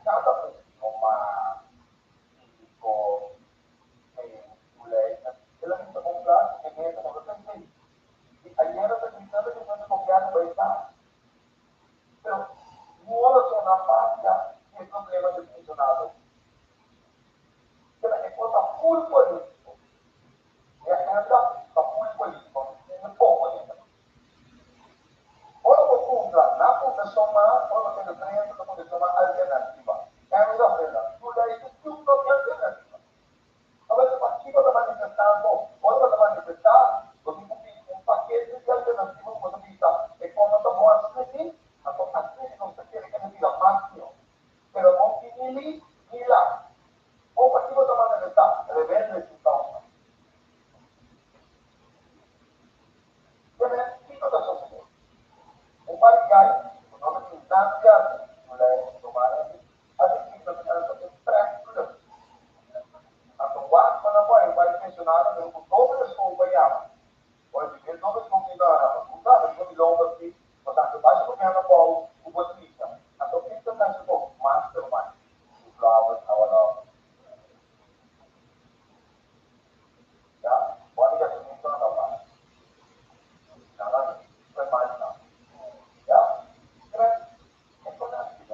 cada vez uma com mulher ela me comprar que é como eu pensei e aí era da questão de você comprar no mercado então não só na parte que problema de funcionário é coisa full político e a gente está full político não pode ora vou comprar na profissão má ora você ganha na profissão má alternativa é uma coisa tudo aí tudo não tem alternativa agora participa da manifestação ora da manifestação você cumpre paquete de alternativa quando vista e quando está bom assim assim não se quer que não vira máximo pero não finili ni lá ou participa da manifestação rebelde se causa que cosa succede un parigai un nome di intanzia sulle domande addirittura per tre atau quando poi vai pensionato per un dove scompagliamo poi perché dove scompagliamo puntata con i lombardi ma tanto basta come hanno poi un po' di vita atau kita kan cukup mastermind flower awal ya buat dia itu apa cara permainan ya keren ekonomi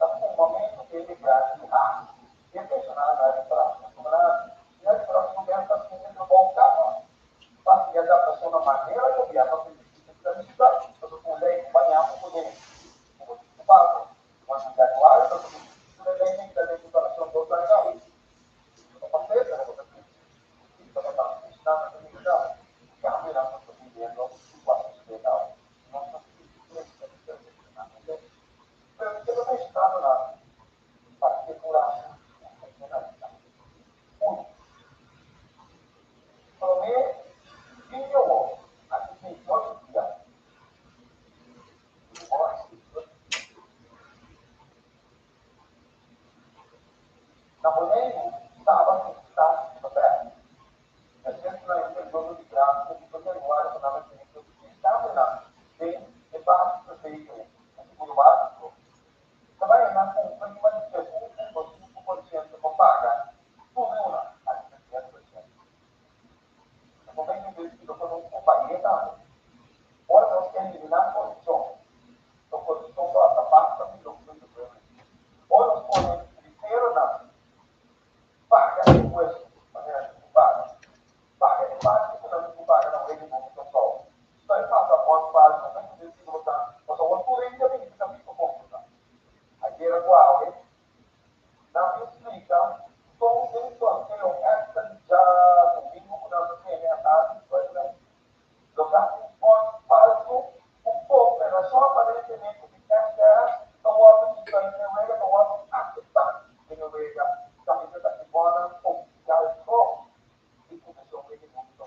tapi un momento che è grazie a che personale è entrato come nel prossimo tempo sta sempre un buon capo fatti che da persona maniera che abbiamo la città dopo lei accompagniamo con lei fatto quando è attuale sulle leggi delle popolazioni locali pazzesco la cosa più stanno comunicando cambia la nostra vivendo quando si vede non so perché non è stata una particolare per me io anche se non sia Napoleone stava vabbè sempre il giorno di grazia di poter riguardare fondamentalmente stava e basta sempre sicuro básico também na prima de segundo 5% com paga tudo uma a 300% no momento que eu estou com pagueta ora nós temos que eliminar a corrupção da parte do governo ora nós podemos primeiro na paga depois paga paga e paga que não paga não é de muito só só é passaporte paga não tem que botar mas o turismo também fica muito complicado aqui era igual na explica como dentro aquele essa já domingo quando a gente tem a tarde vai lá jogar um falso um pouco era só aparentemente que essa não houve que vai ter uma não houve aceitar que não veio camisa da iguana ou já só e começou a ver muito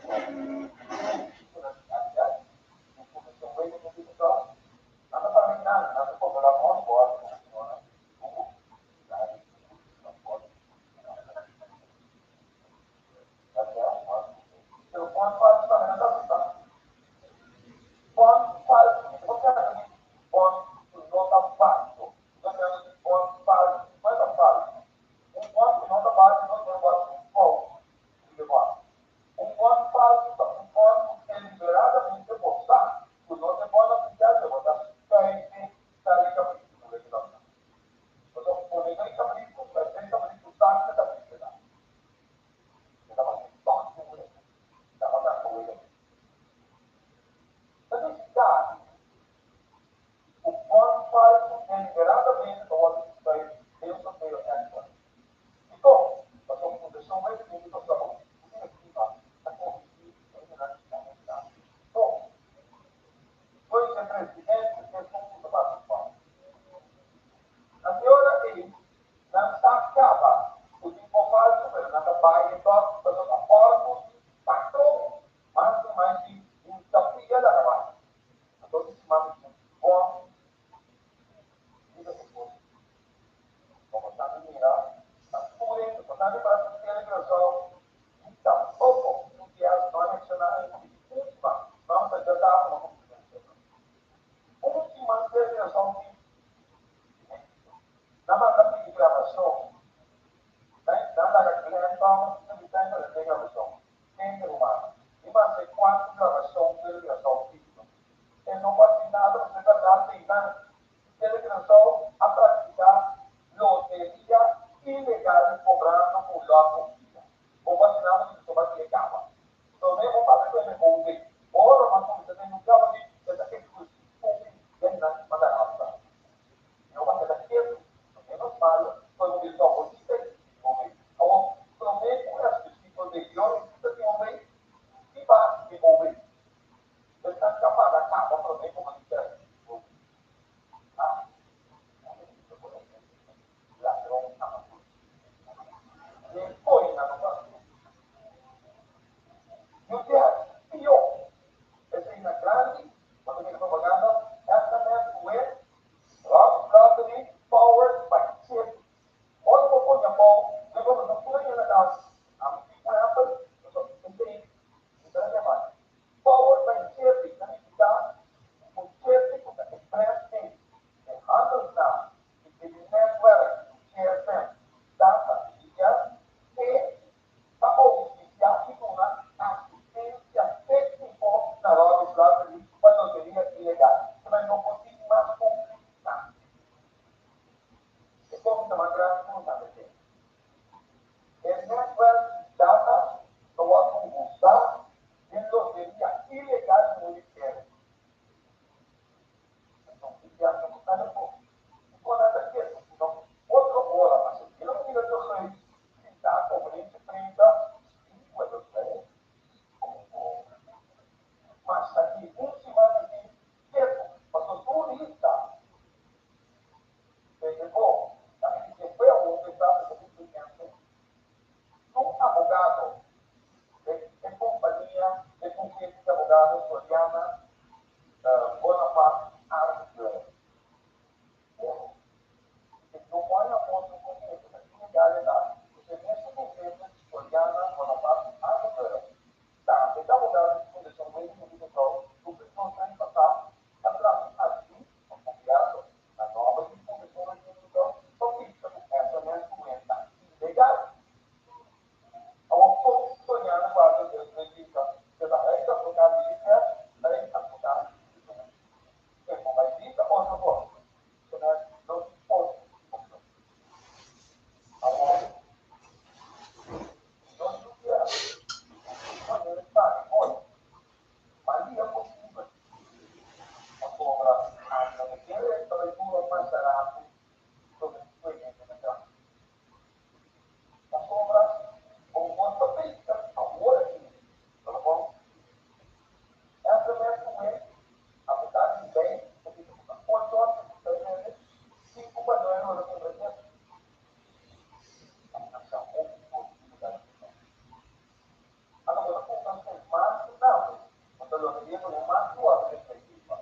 por uma sua perspectiva.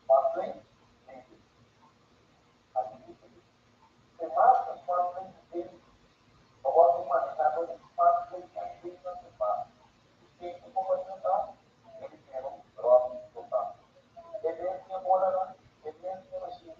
Mas bem, se mais que uma frente ou uma estátua de mais que uma frente se comportar, ele tem um próximo total. Ele é que mora, ele é que assim,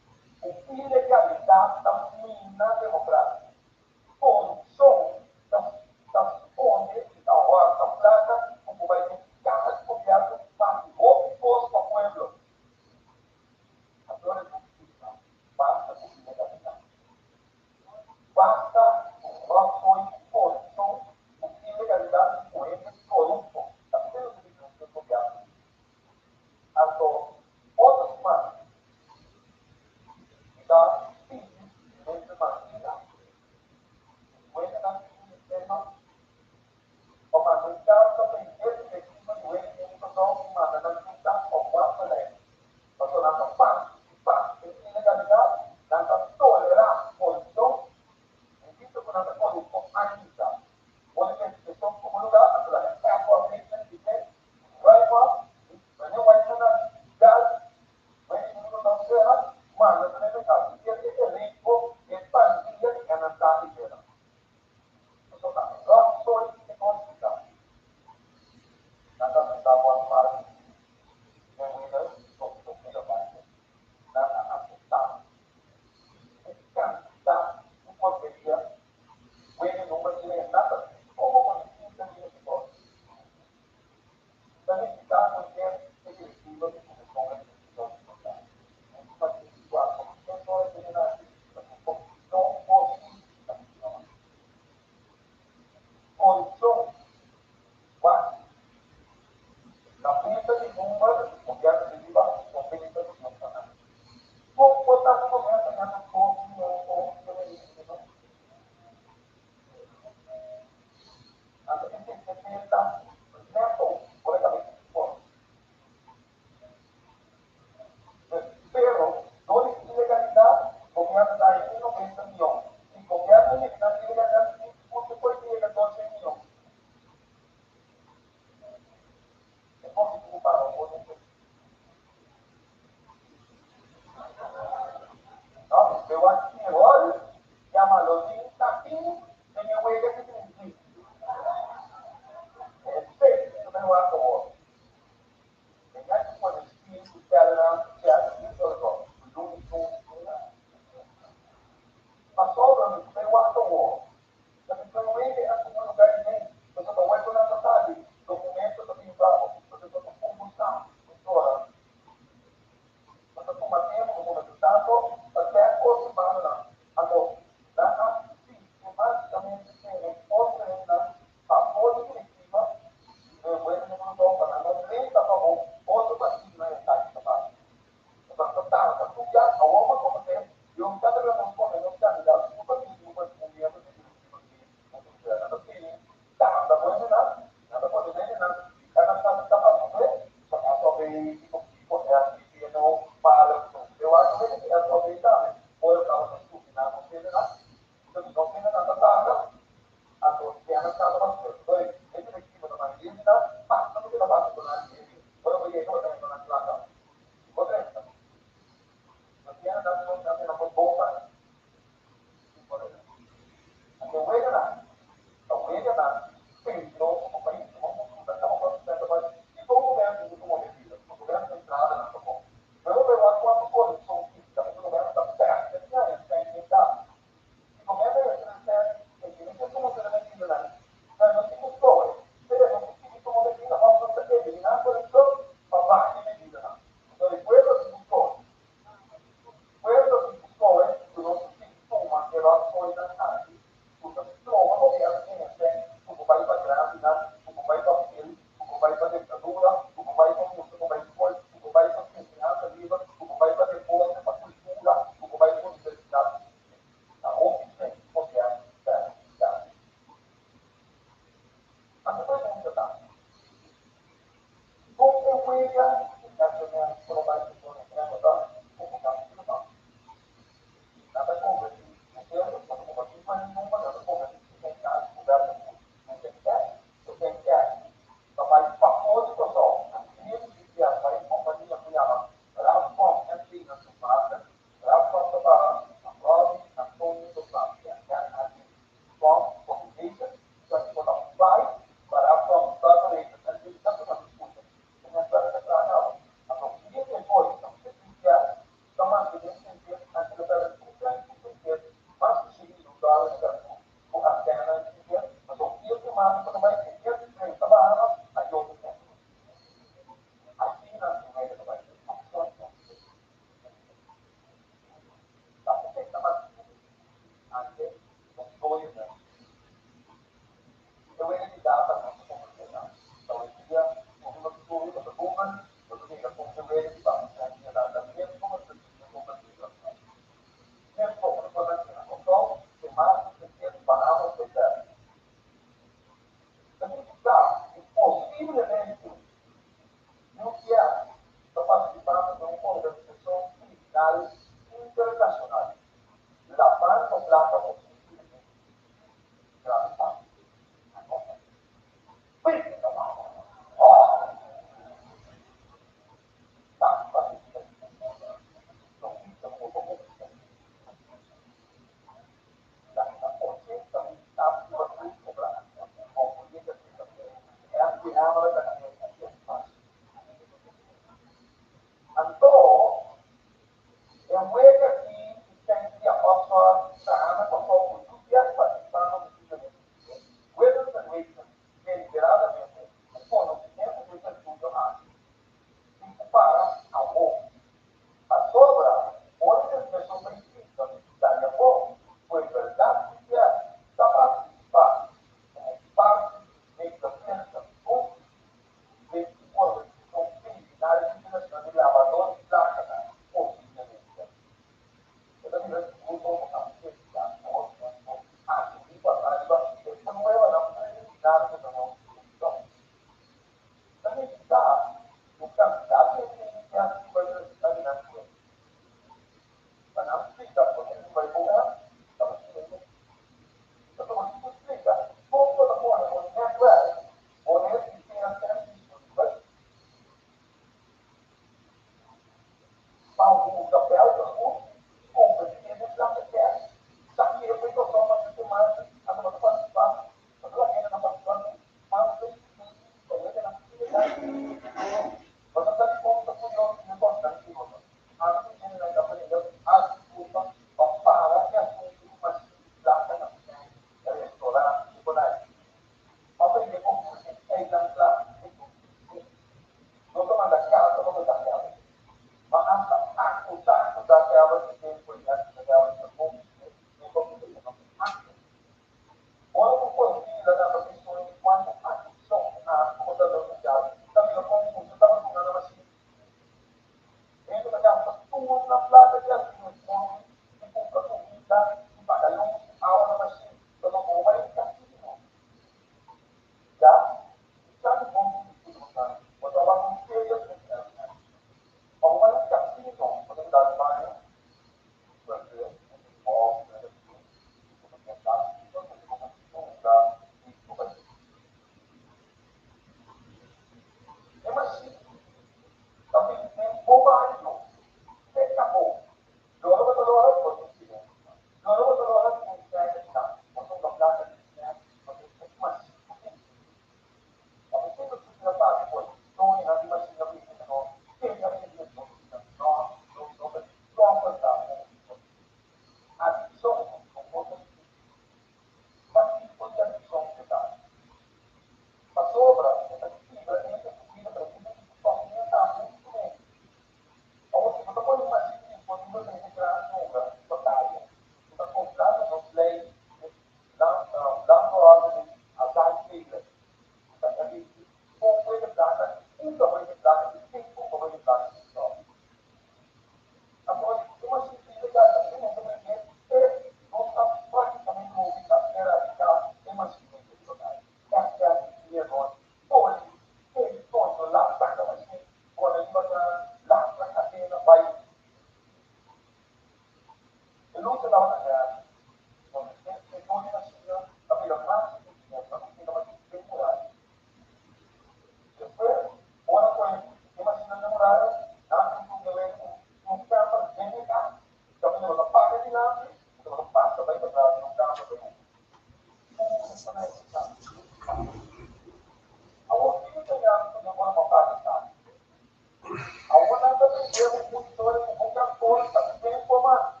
temos monitores com muita força, bem informado.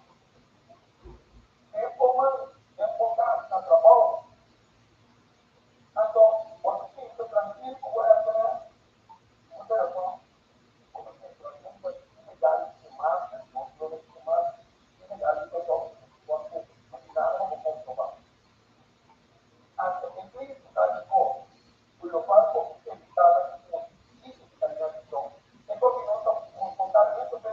Bem informado, bem focado na trabalho. Então, quando fica tranquilo, como é que é? O telefone, quando fica tranquilo, legal de massa, controle de massa, legal de todo. Quando fica não vou comprovar. Hasta que Cristo caminhou, cujo passo ele estava com isso que está dentro. Enquanto nós estamos com contato muito bem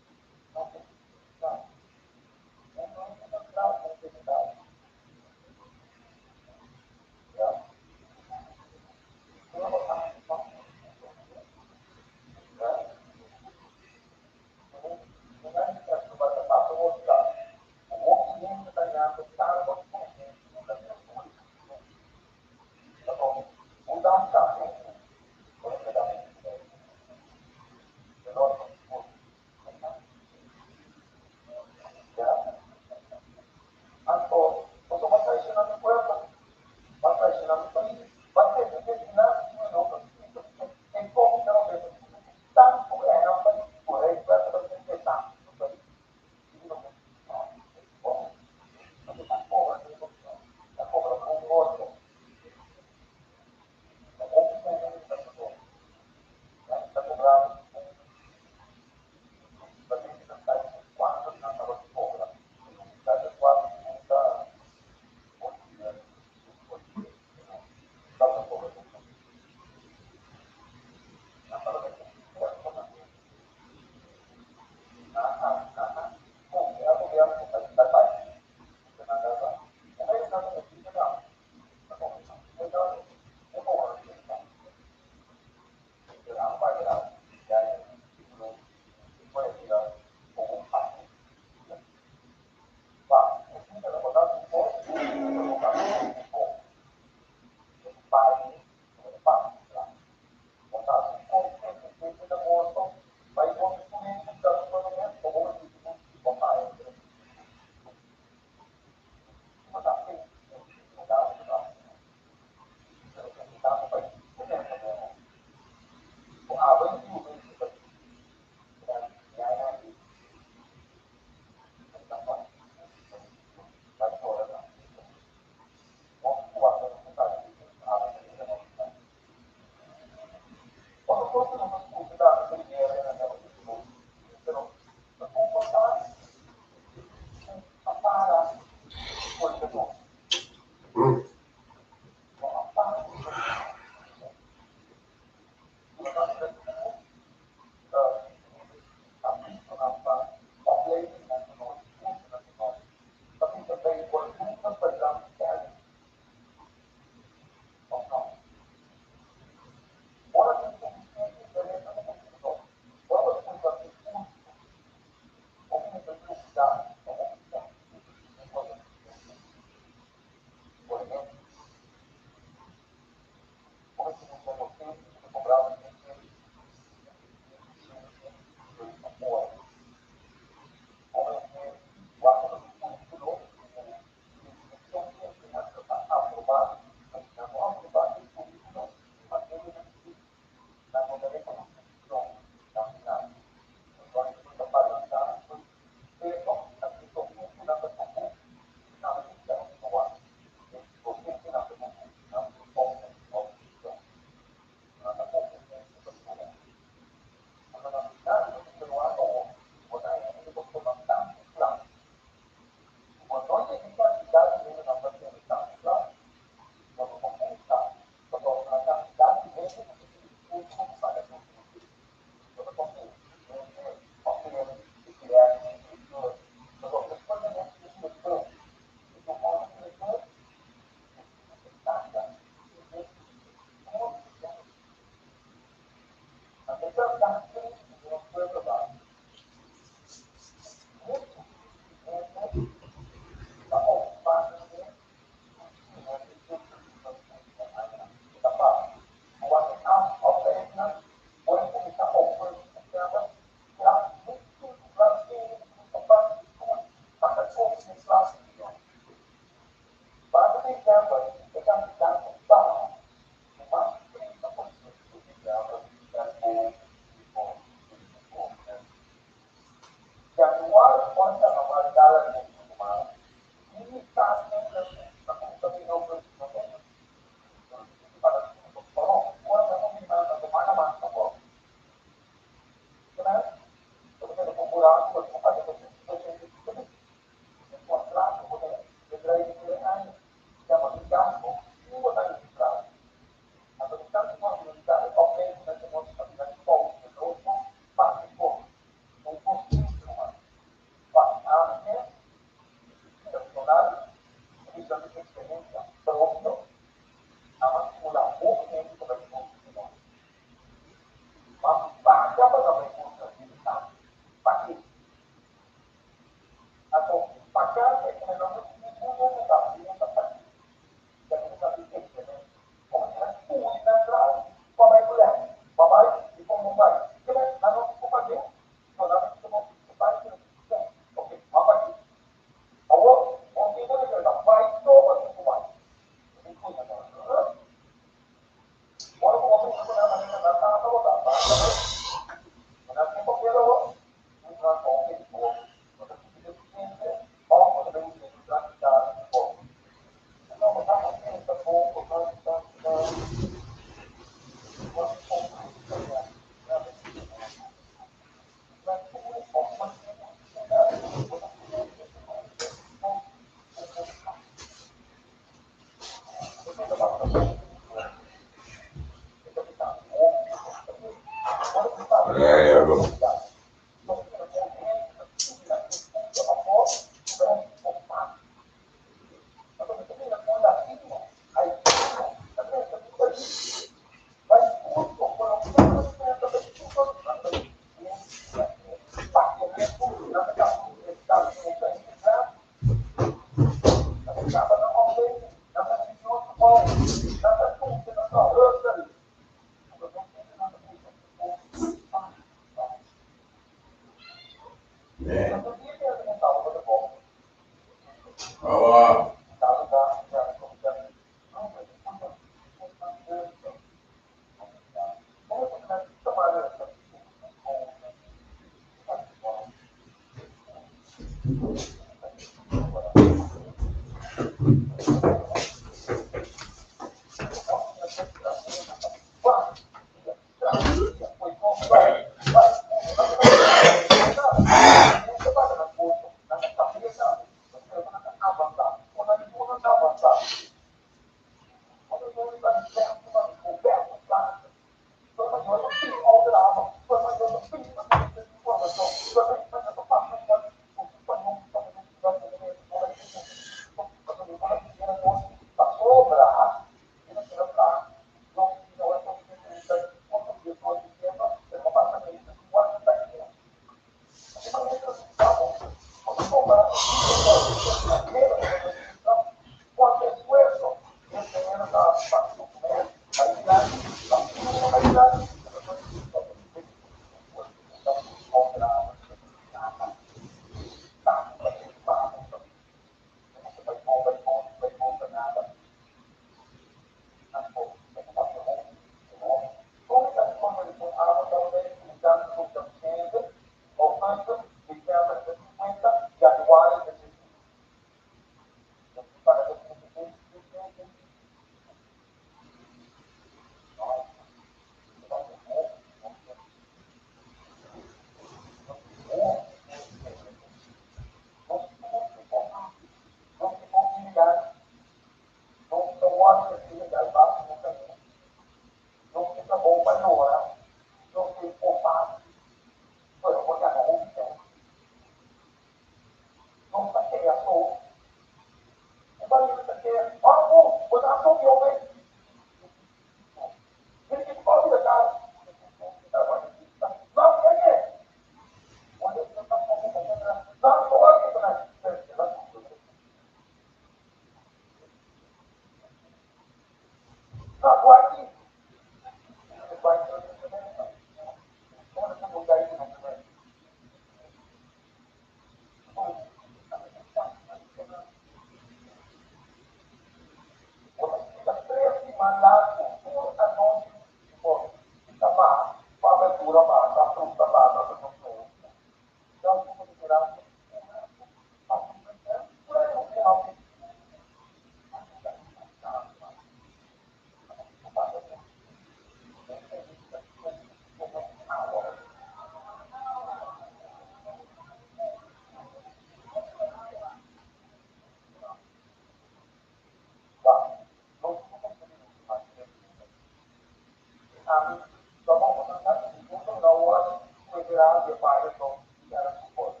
tirar de palha com era suporte.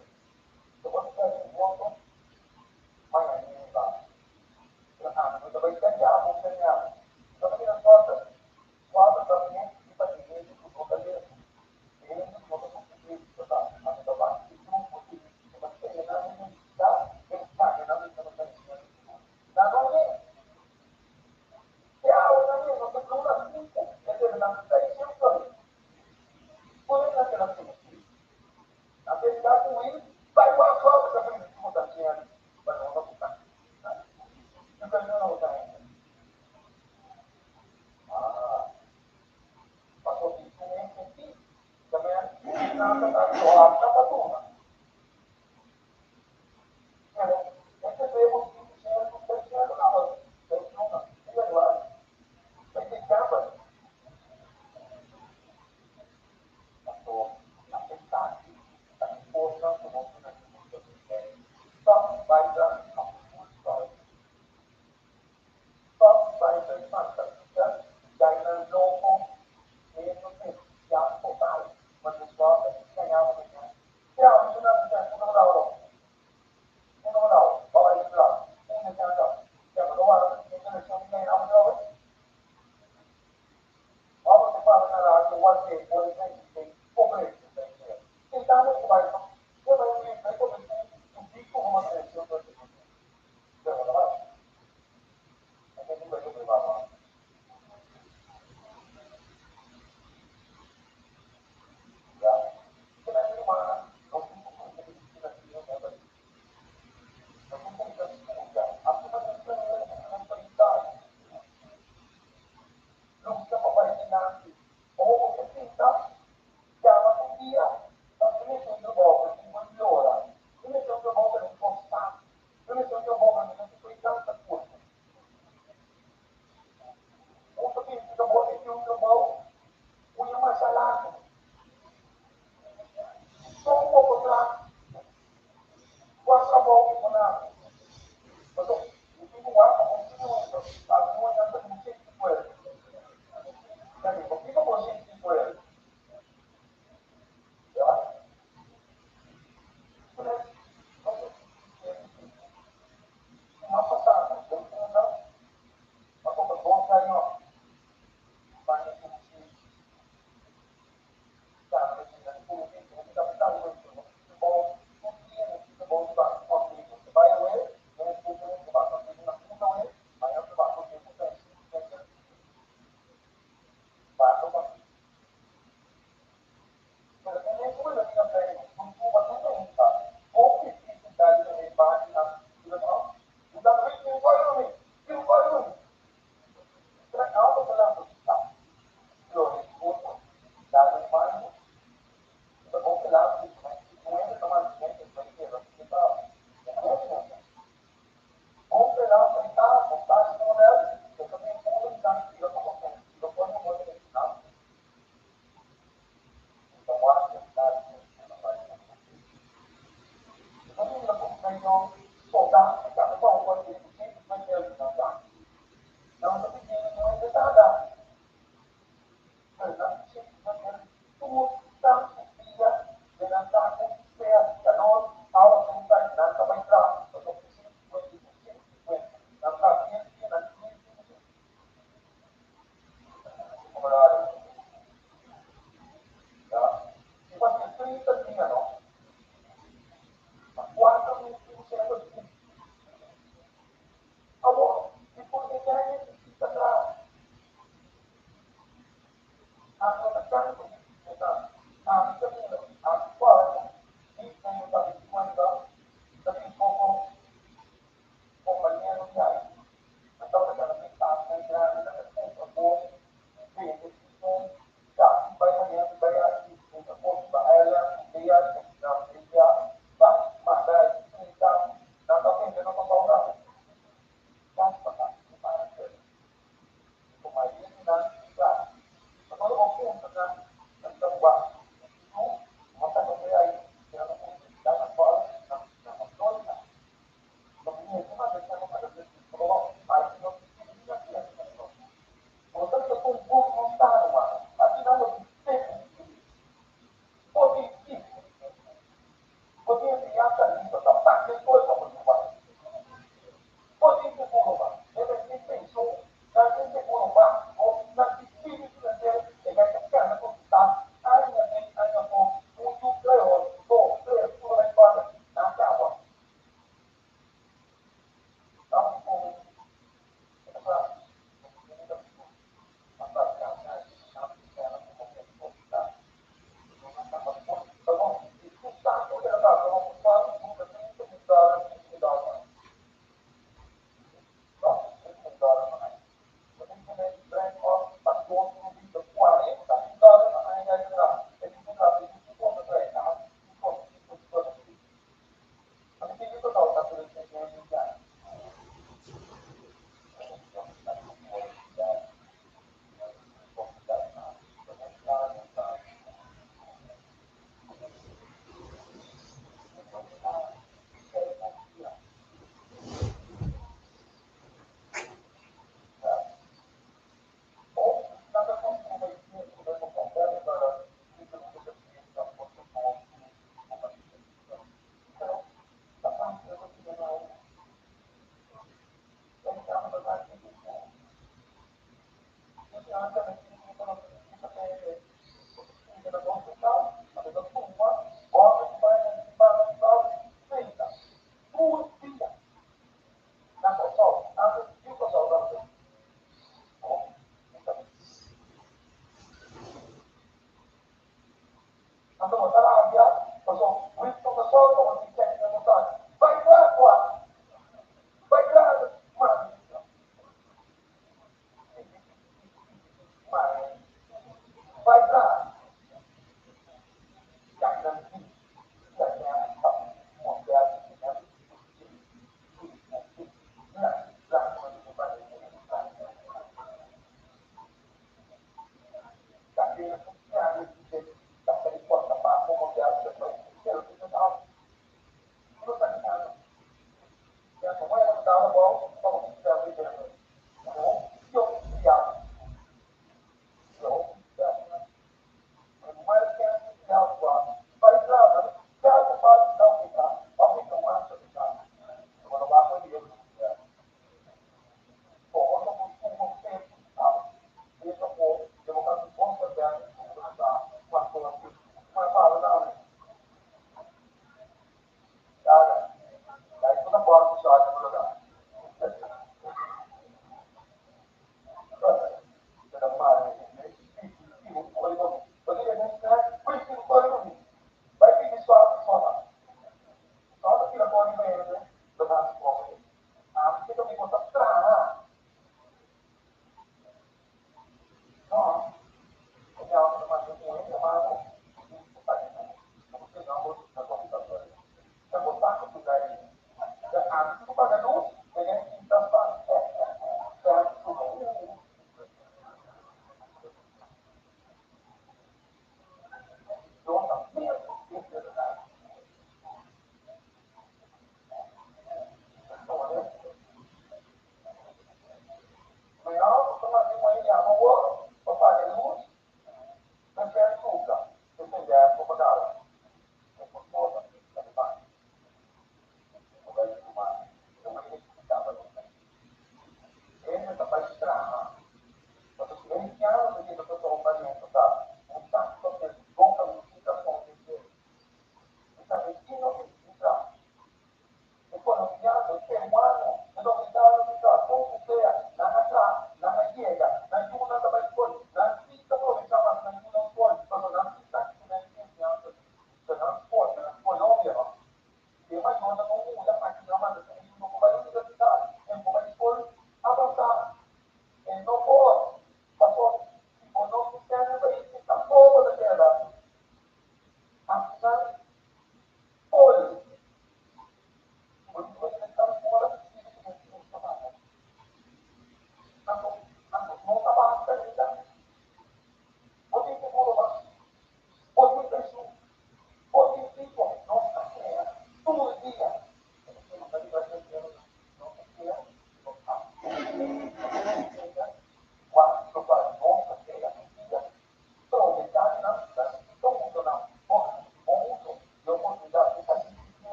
Se você quer um moto, vai na minha casa. Ah, mas também tem água, tem água. Então, aqui na porta, quatro também, e para ninguém, que o cadeira. Ele não pode conseguir, tá? Mas então, vai, se não conseguir, você tem que dar uma tá? Tem que estar, né? Não tem que estar. Dá pra ver? Se a outra vez, você não dá cinco, é que ele dá 6 e eu falei. Por isso, naquela seguinte, até ficar com ele, vai igual a cobra, que a frente de cima da cena, para não voltar. E o caminho não está ainda. Ah, passou 5 meses aqui, também não está lá, está para turma. Recebemos 500, 600 na hora. 600 não, e agora? Vai ter capa. Passou, aceitar, está exposto, não, não, só vai dar só vai dar fantasia, ganhando novo, mesmo que já total, mas o só ganhava ganhar. Se a gente não fizer tudo na hora, tudo na hora, vai entrar, um de cada, já não há que direção de ganhar uma hora. Vamos se falar na rádio, o AT, por exemplo, tem pobreza, então não vai, eu não me lembro como o pico uma cresceu do outro. Não vai? É que não vai levar lá. Não se aparece ou você pinta, chiama un dia, mi metto in bolla, in quell'ora, mi metto in bolla in posta, mi metto in bolla in quei tanta curva. Un pochino di bolla più un bolla, una masalata, solo un po' di là, quattro volte con l'altro. Perché il primo guarda, continuo, al primo andato in senti quello. Capito? Prima con senti quello. Uma passada, uma copa bom carinho, vai no sentido, tá, mas por que você tá ficando muito bom, não tinha muito bom de baixo, você vai ao ele, né, porque você vai fazer na segunda ao ele, aí você vai fazer o teste, vai tomar. Mas é nem coisa minha velha, não tuba também, tá? Ou que dificuldade de rebate na não, e da noite não vai dormir, não vai dormir. Será que a alta falando, tá? Eu respondo, dá um mais. Vamos lá, não é tomar gente, vai ter, vai ficar. Vamos lá, tentar, voltar com ela, eu também vou tentar, eu não vou, eu vou tentar. Então, acho que está, eu não vou voltar, ficar com alguma coisa, sempre vai ter que andar. Não, eu pedi, não é nada. Mas não, sempre vai ter tudo, tanto, filha, levantar com o pé, calor, aula, não está em nada, vai entrar. Eu não preciso, na cabeça, na minha, horário, tá? Se você 30 dias, não, 4 minutos, você vai conseguir.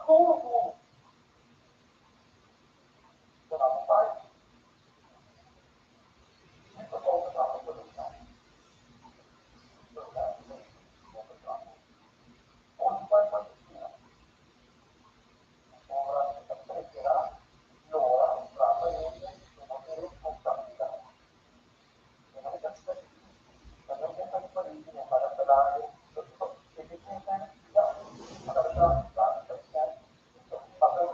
tudo. Você não faz? Isso volta para a população. Onde vai acontecer? Ora, crescerá, e ora, para ele, uma responsabilidade. Eu não quero saber disso. Eu não quero saber por isso, não para falar. Eu só sei que tem que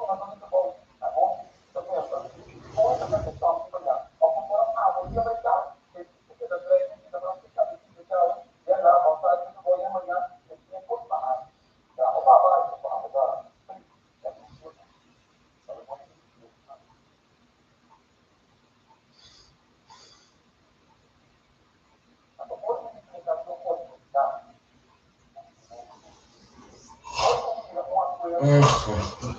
agora para muito bom, tá bom? Estou pensando, outra questão que olhar, ao compor a dia vai dar, porque da frente da nossa cabeça, então, já dá vontade de bom amanhã, eu tinha postado, já roubar mais, para roubar, é possível, sabe como é que a proposta de explicação tá? Alguma coisa.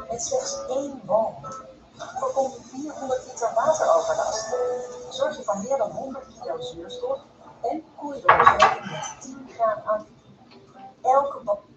Met slechts 1 boom voorkom je 400 liter wateroverlast. Zorg je voor meer dan 100 kilo zuurstof en koel je de omgeving met 10 graden af. Elke boom.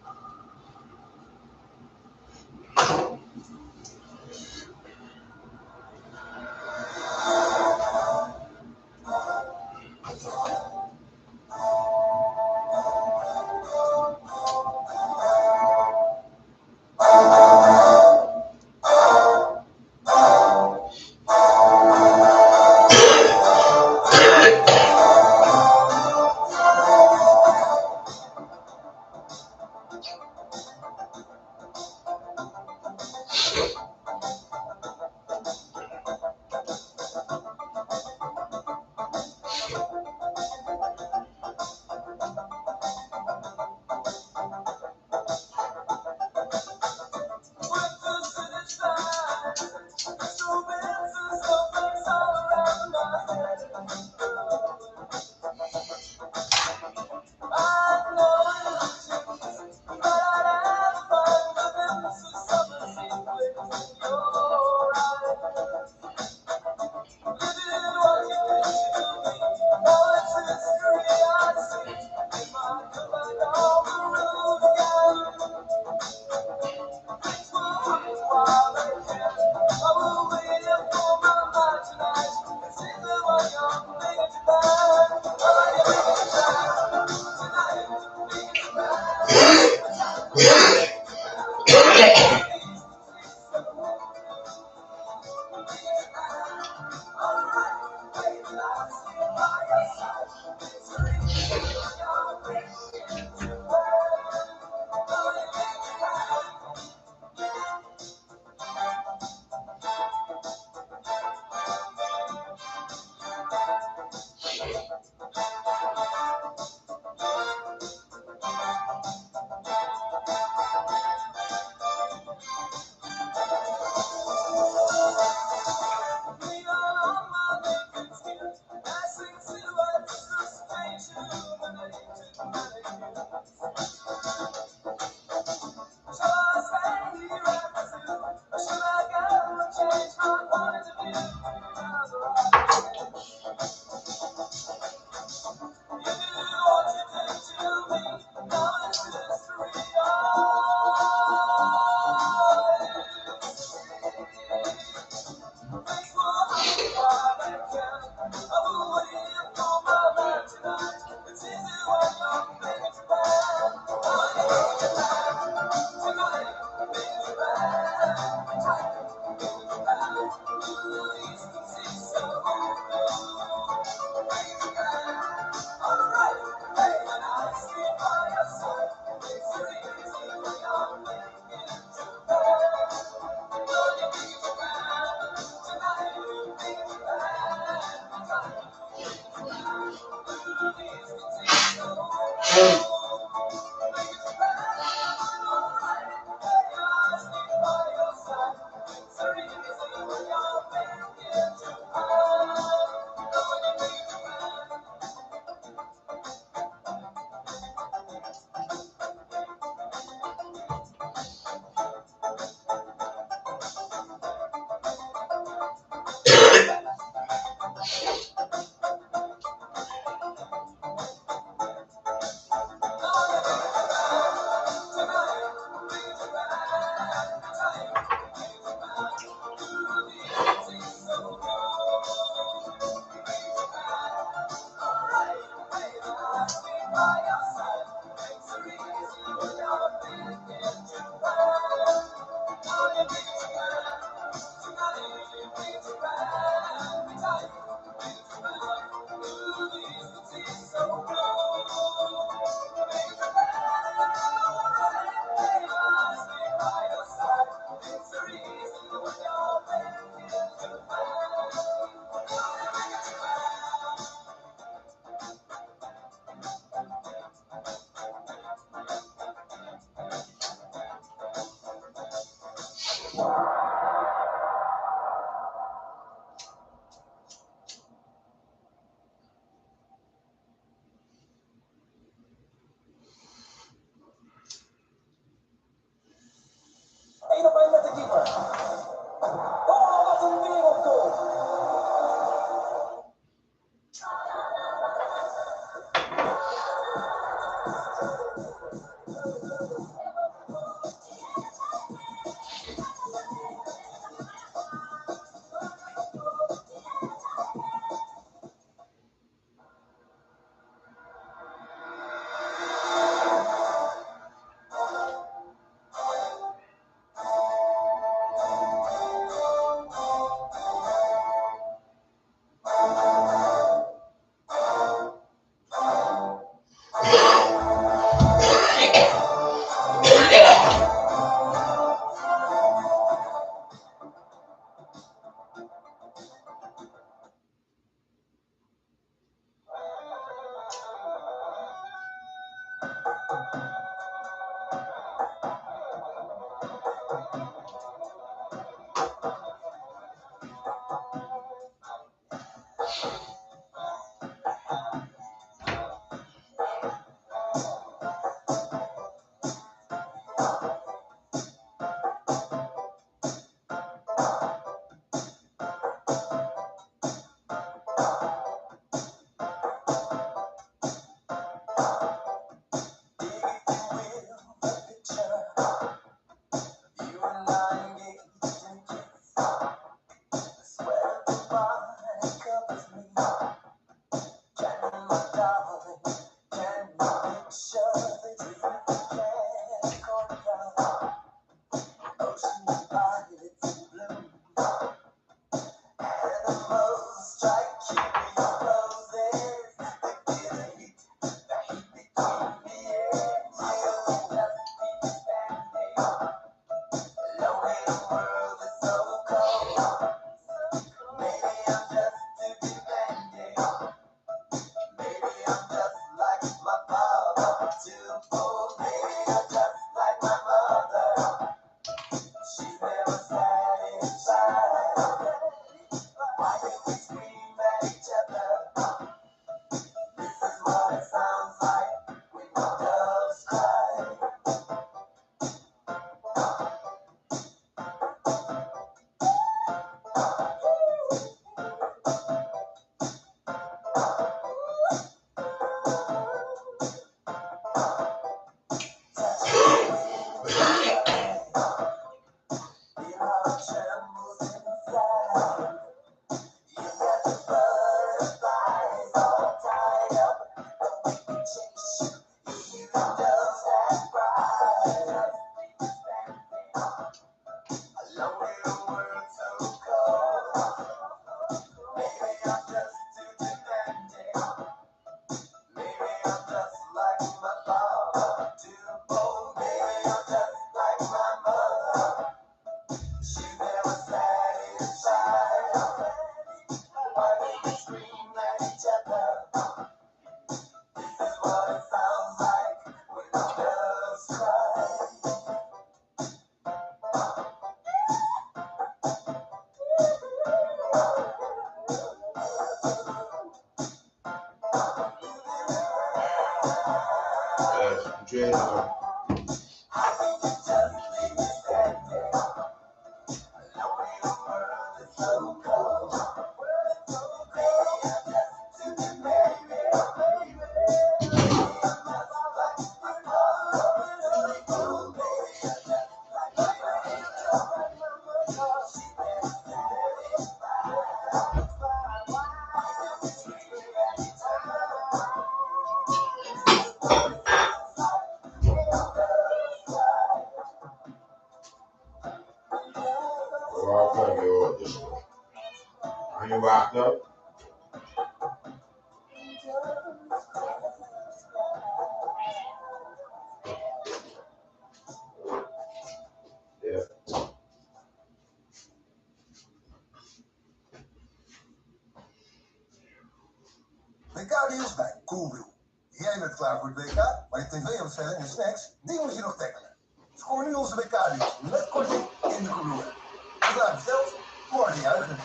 WK-nieuws bij Coolblue. Jij bent klaar voor het WK, maar je tv-opstelling en snacks, die moet je nog tackelen. Scoor nu onze WK-nieuws met korting in de Coolblue. Klaar besteld, morgen juichen.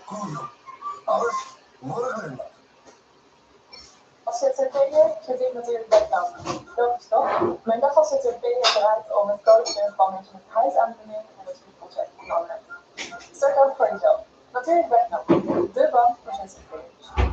Coolblue. Alles voor een glimlach. Als ZZP'er zit ik natuurlijk best nodig. Logisch toch? Mijn dag als ZZP'er draait om het coachen van mensen met huisaandoening en het ontzettend belangrijk. Start ook voor jezelf. Natuurlijk best nodig. De bank voor ZZP'ers.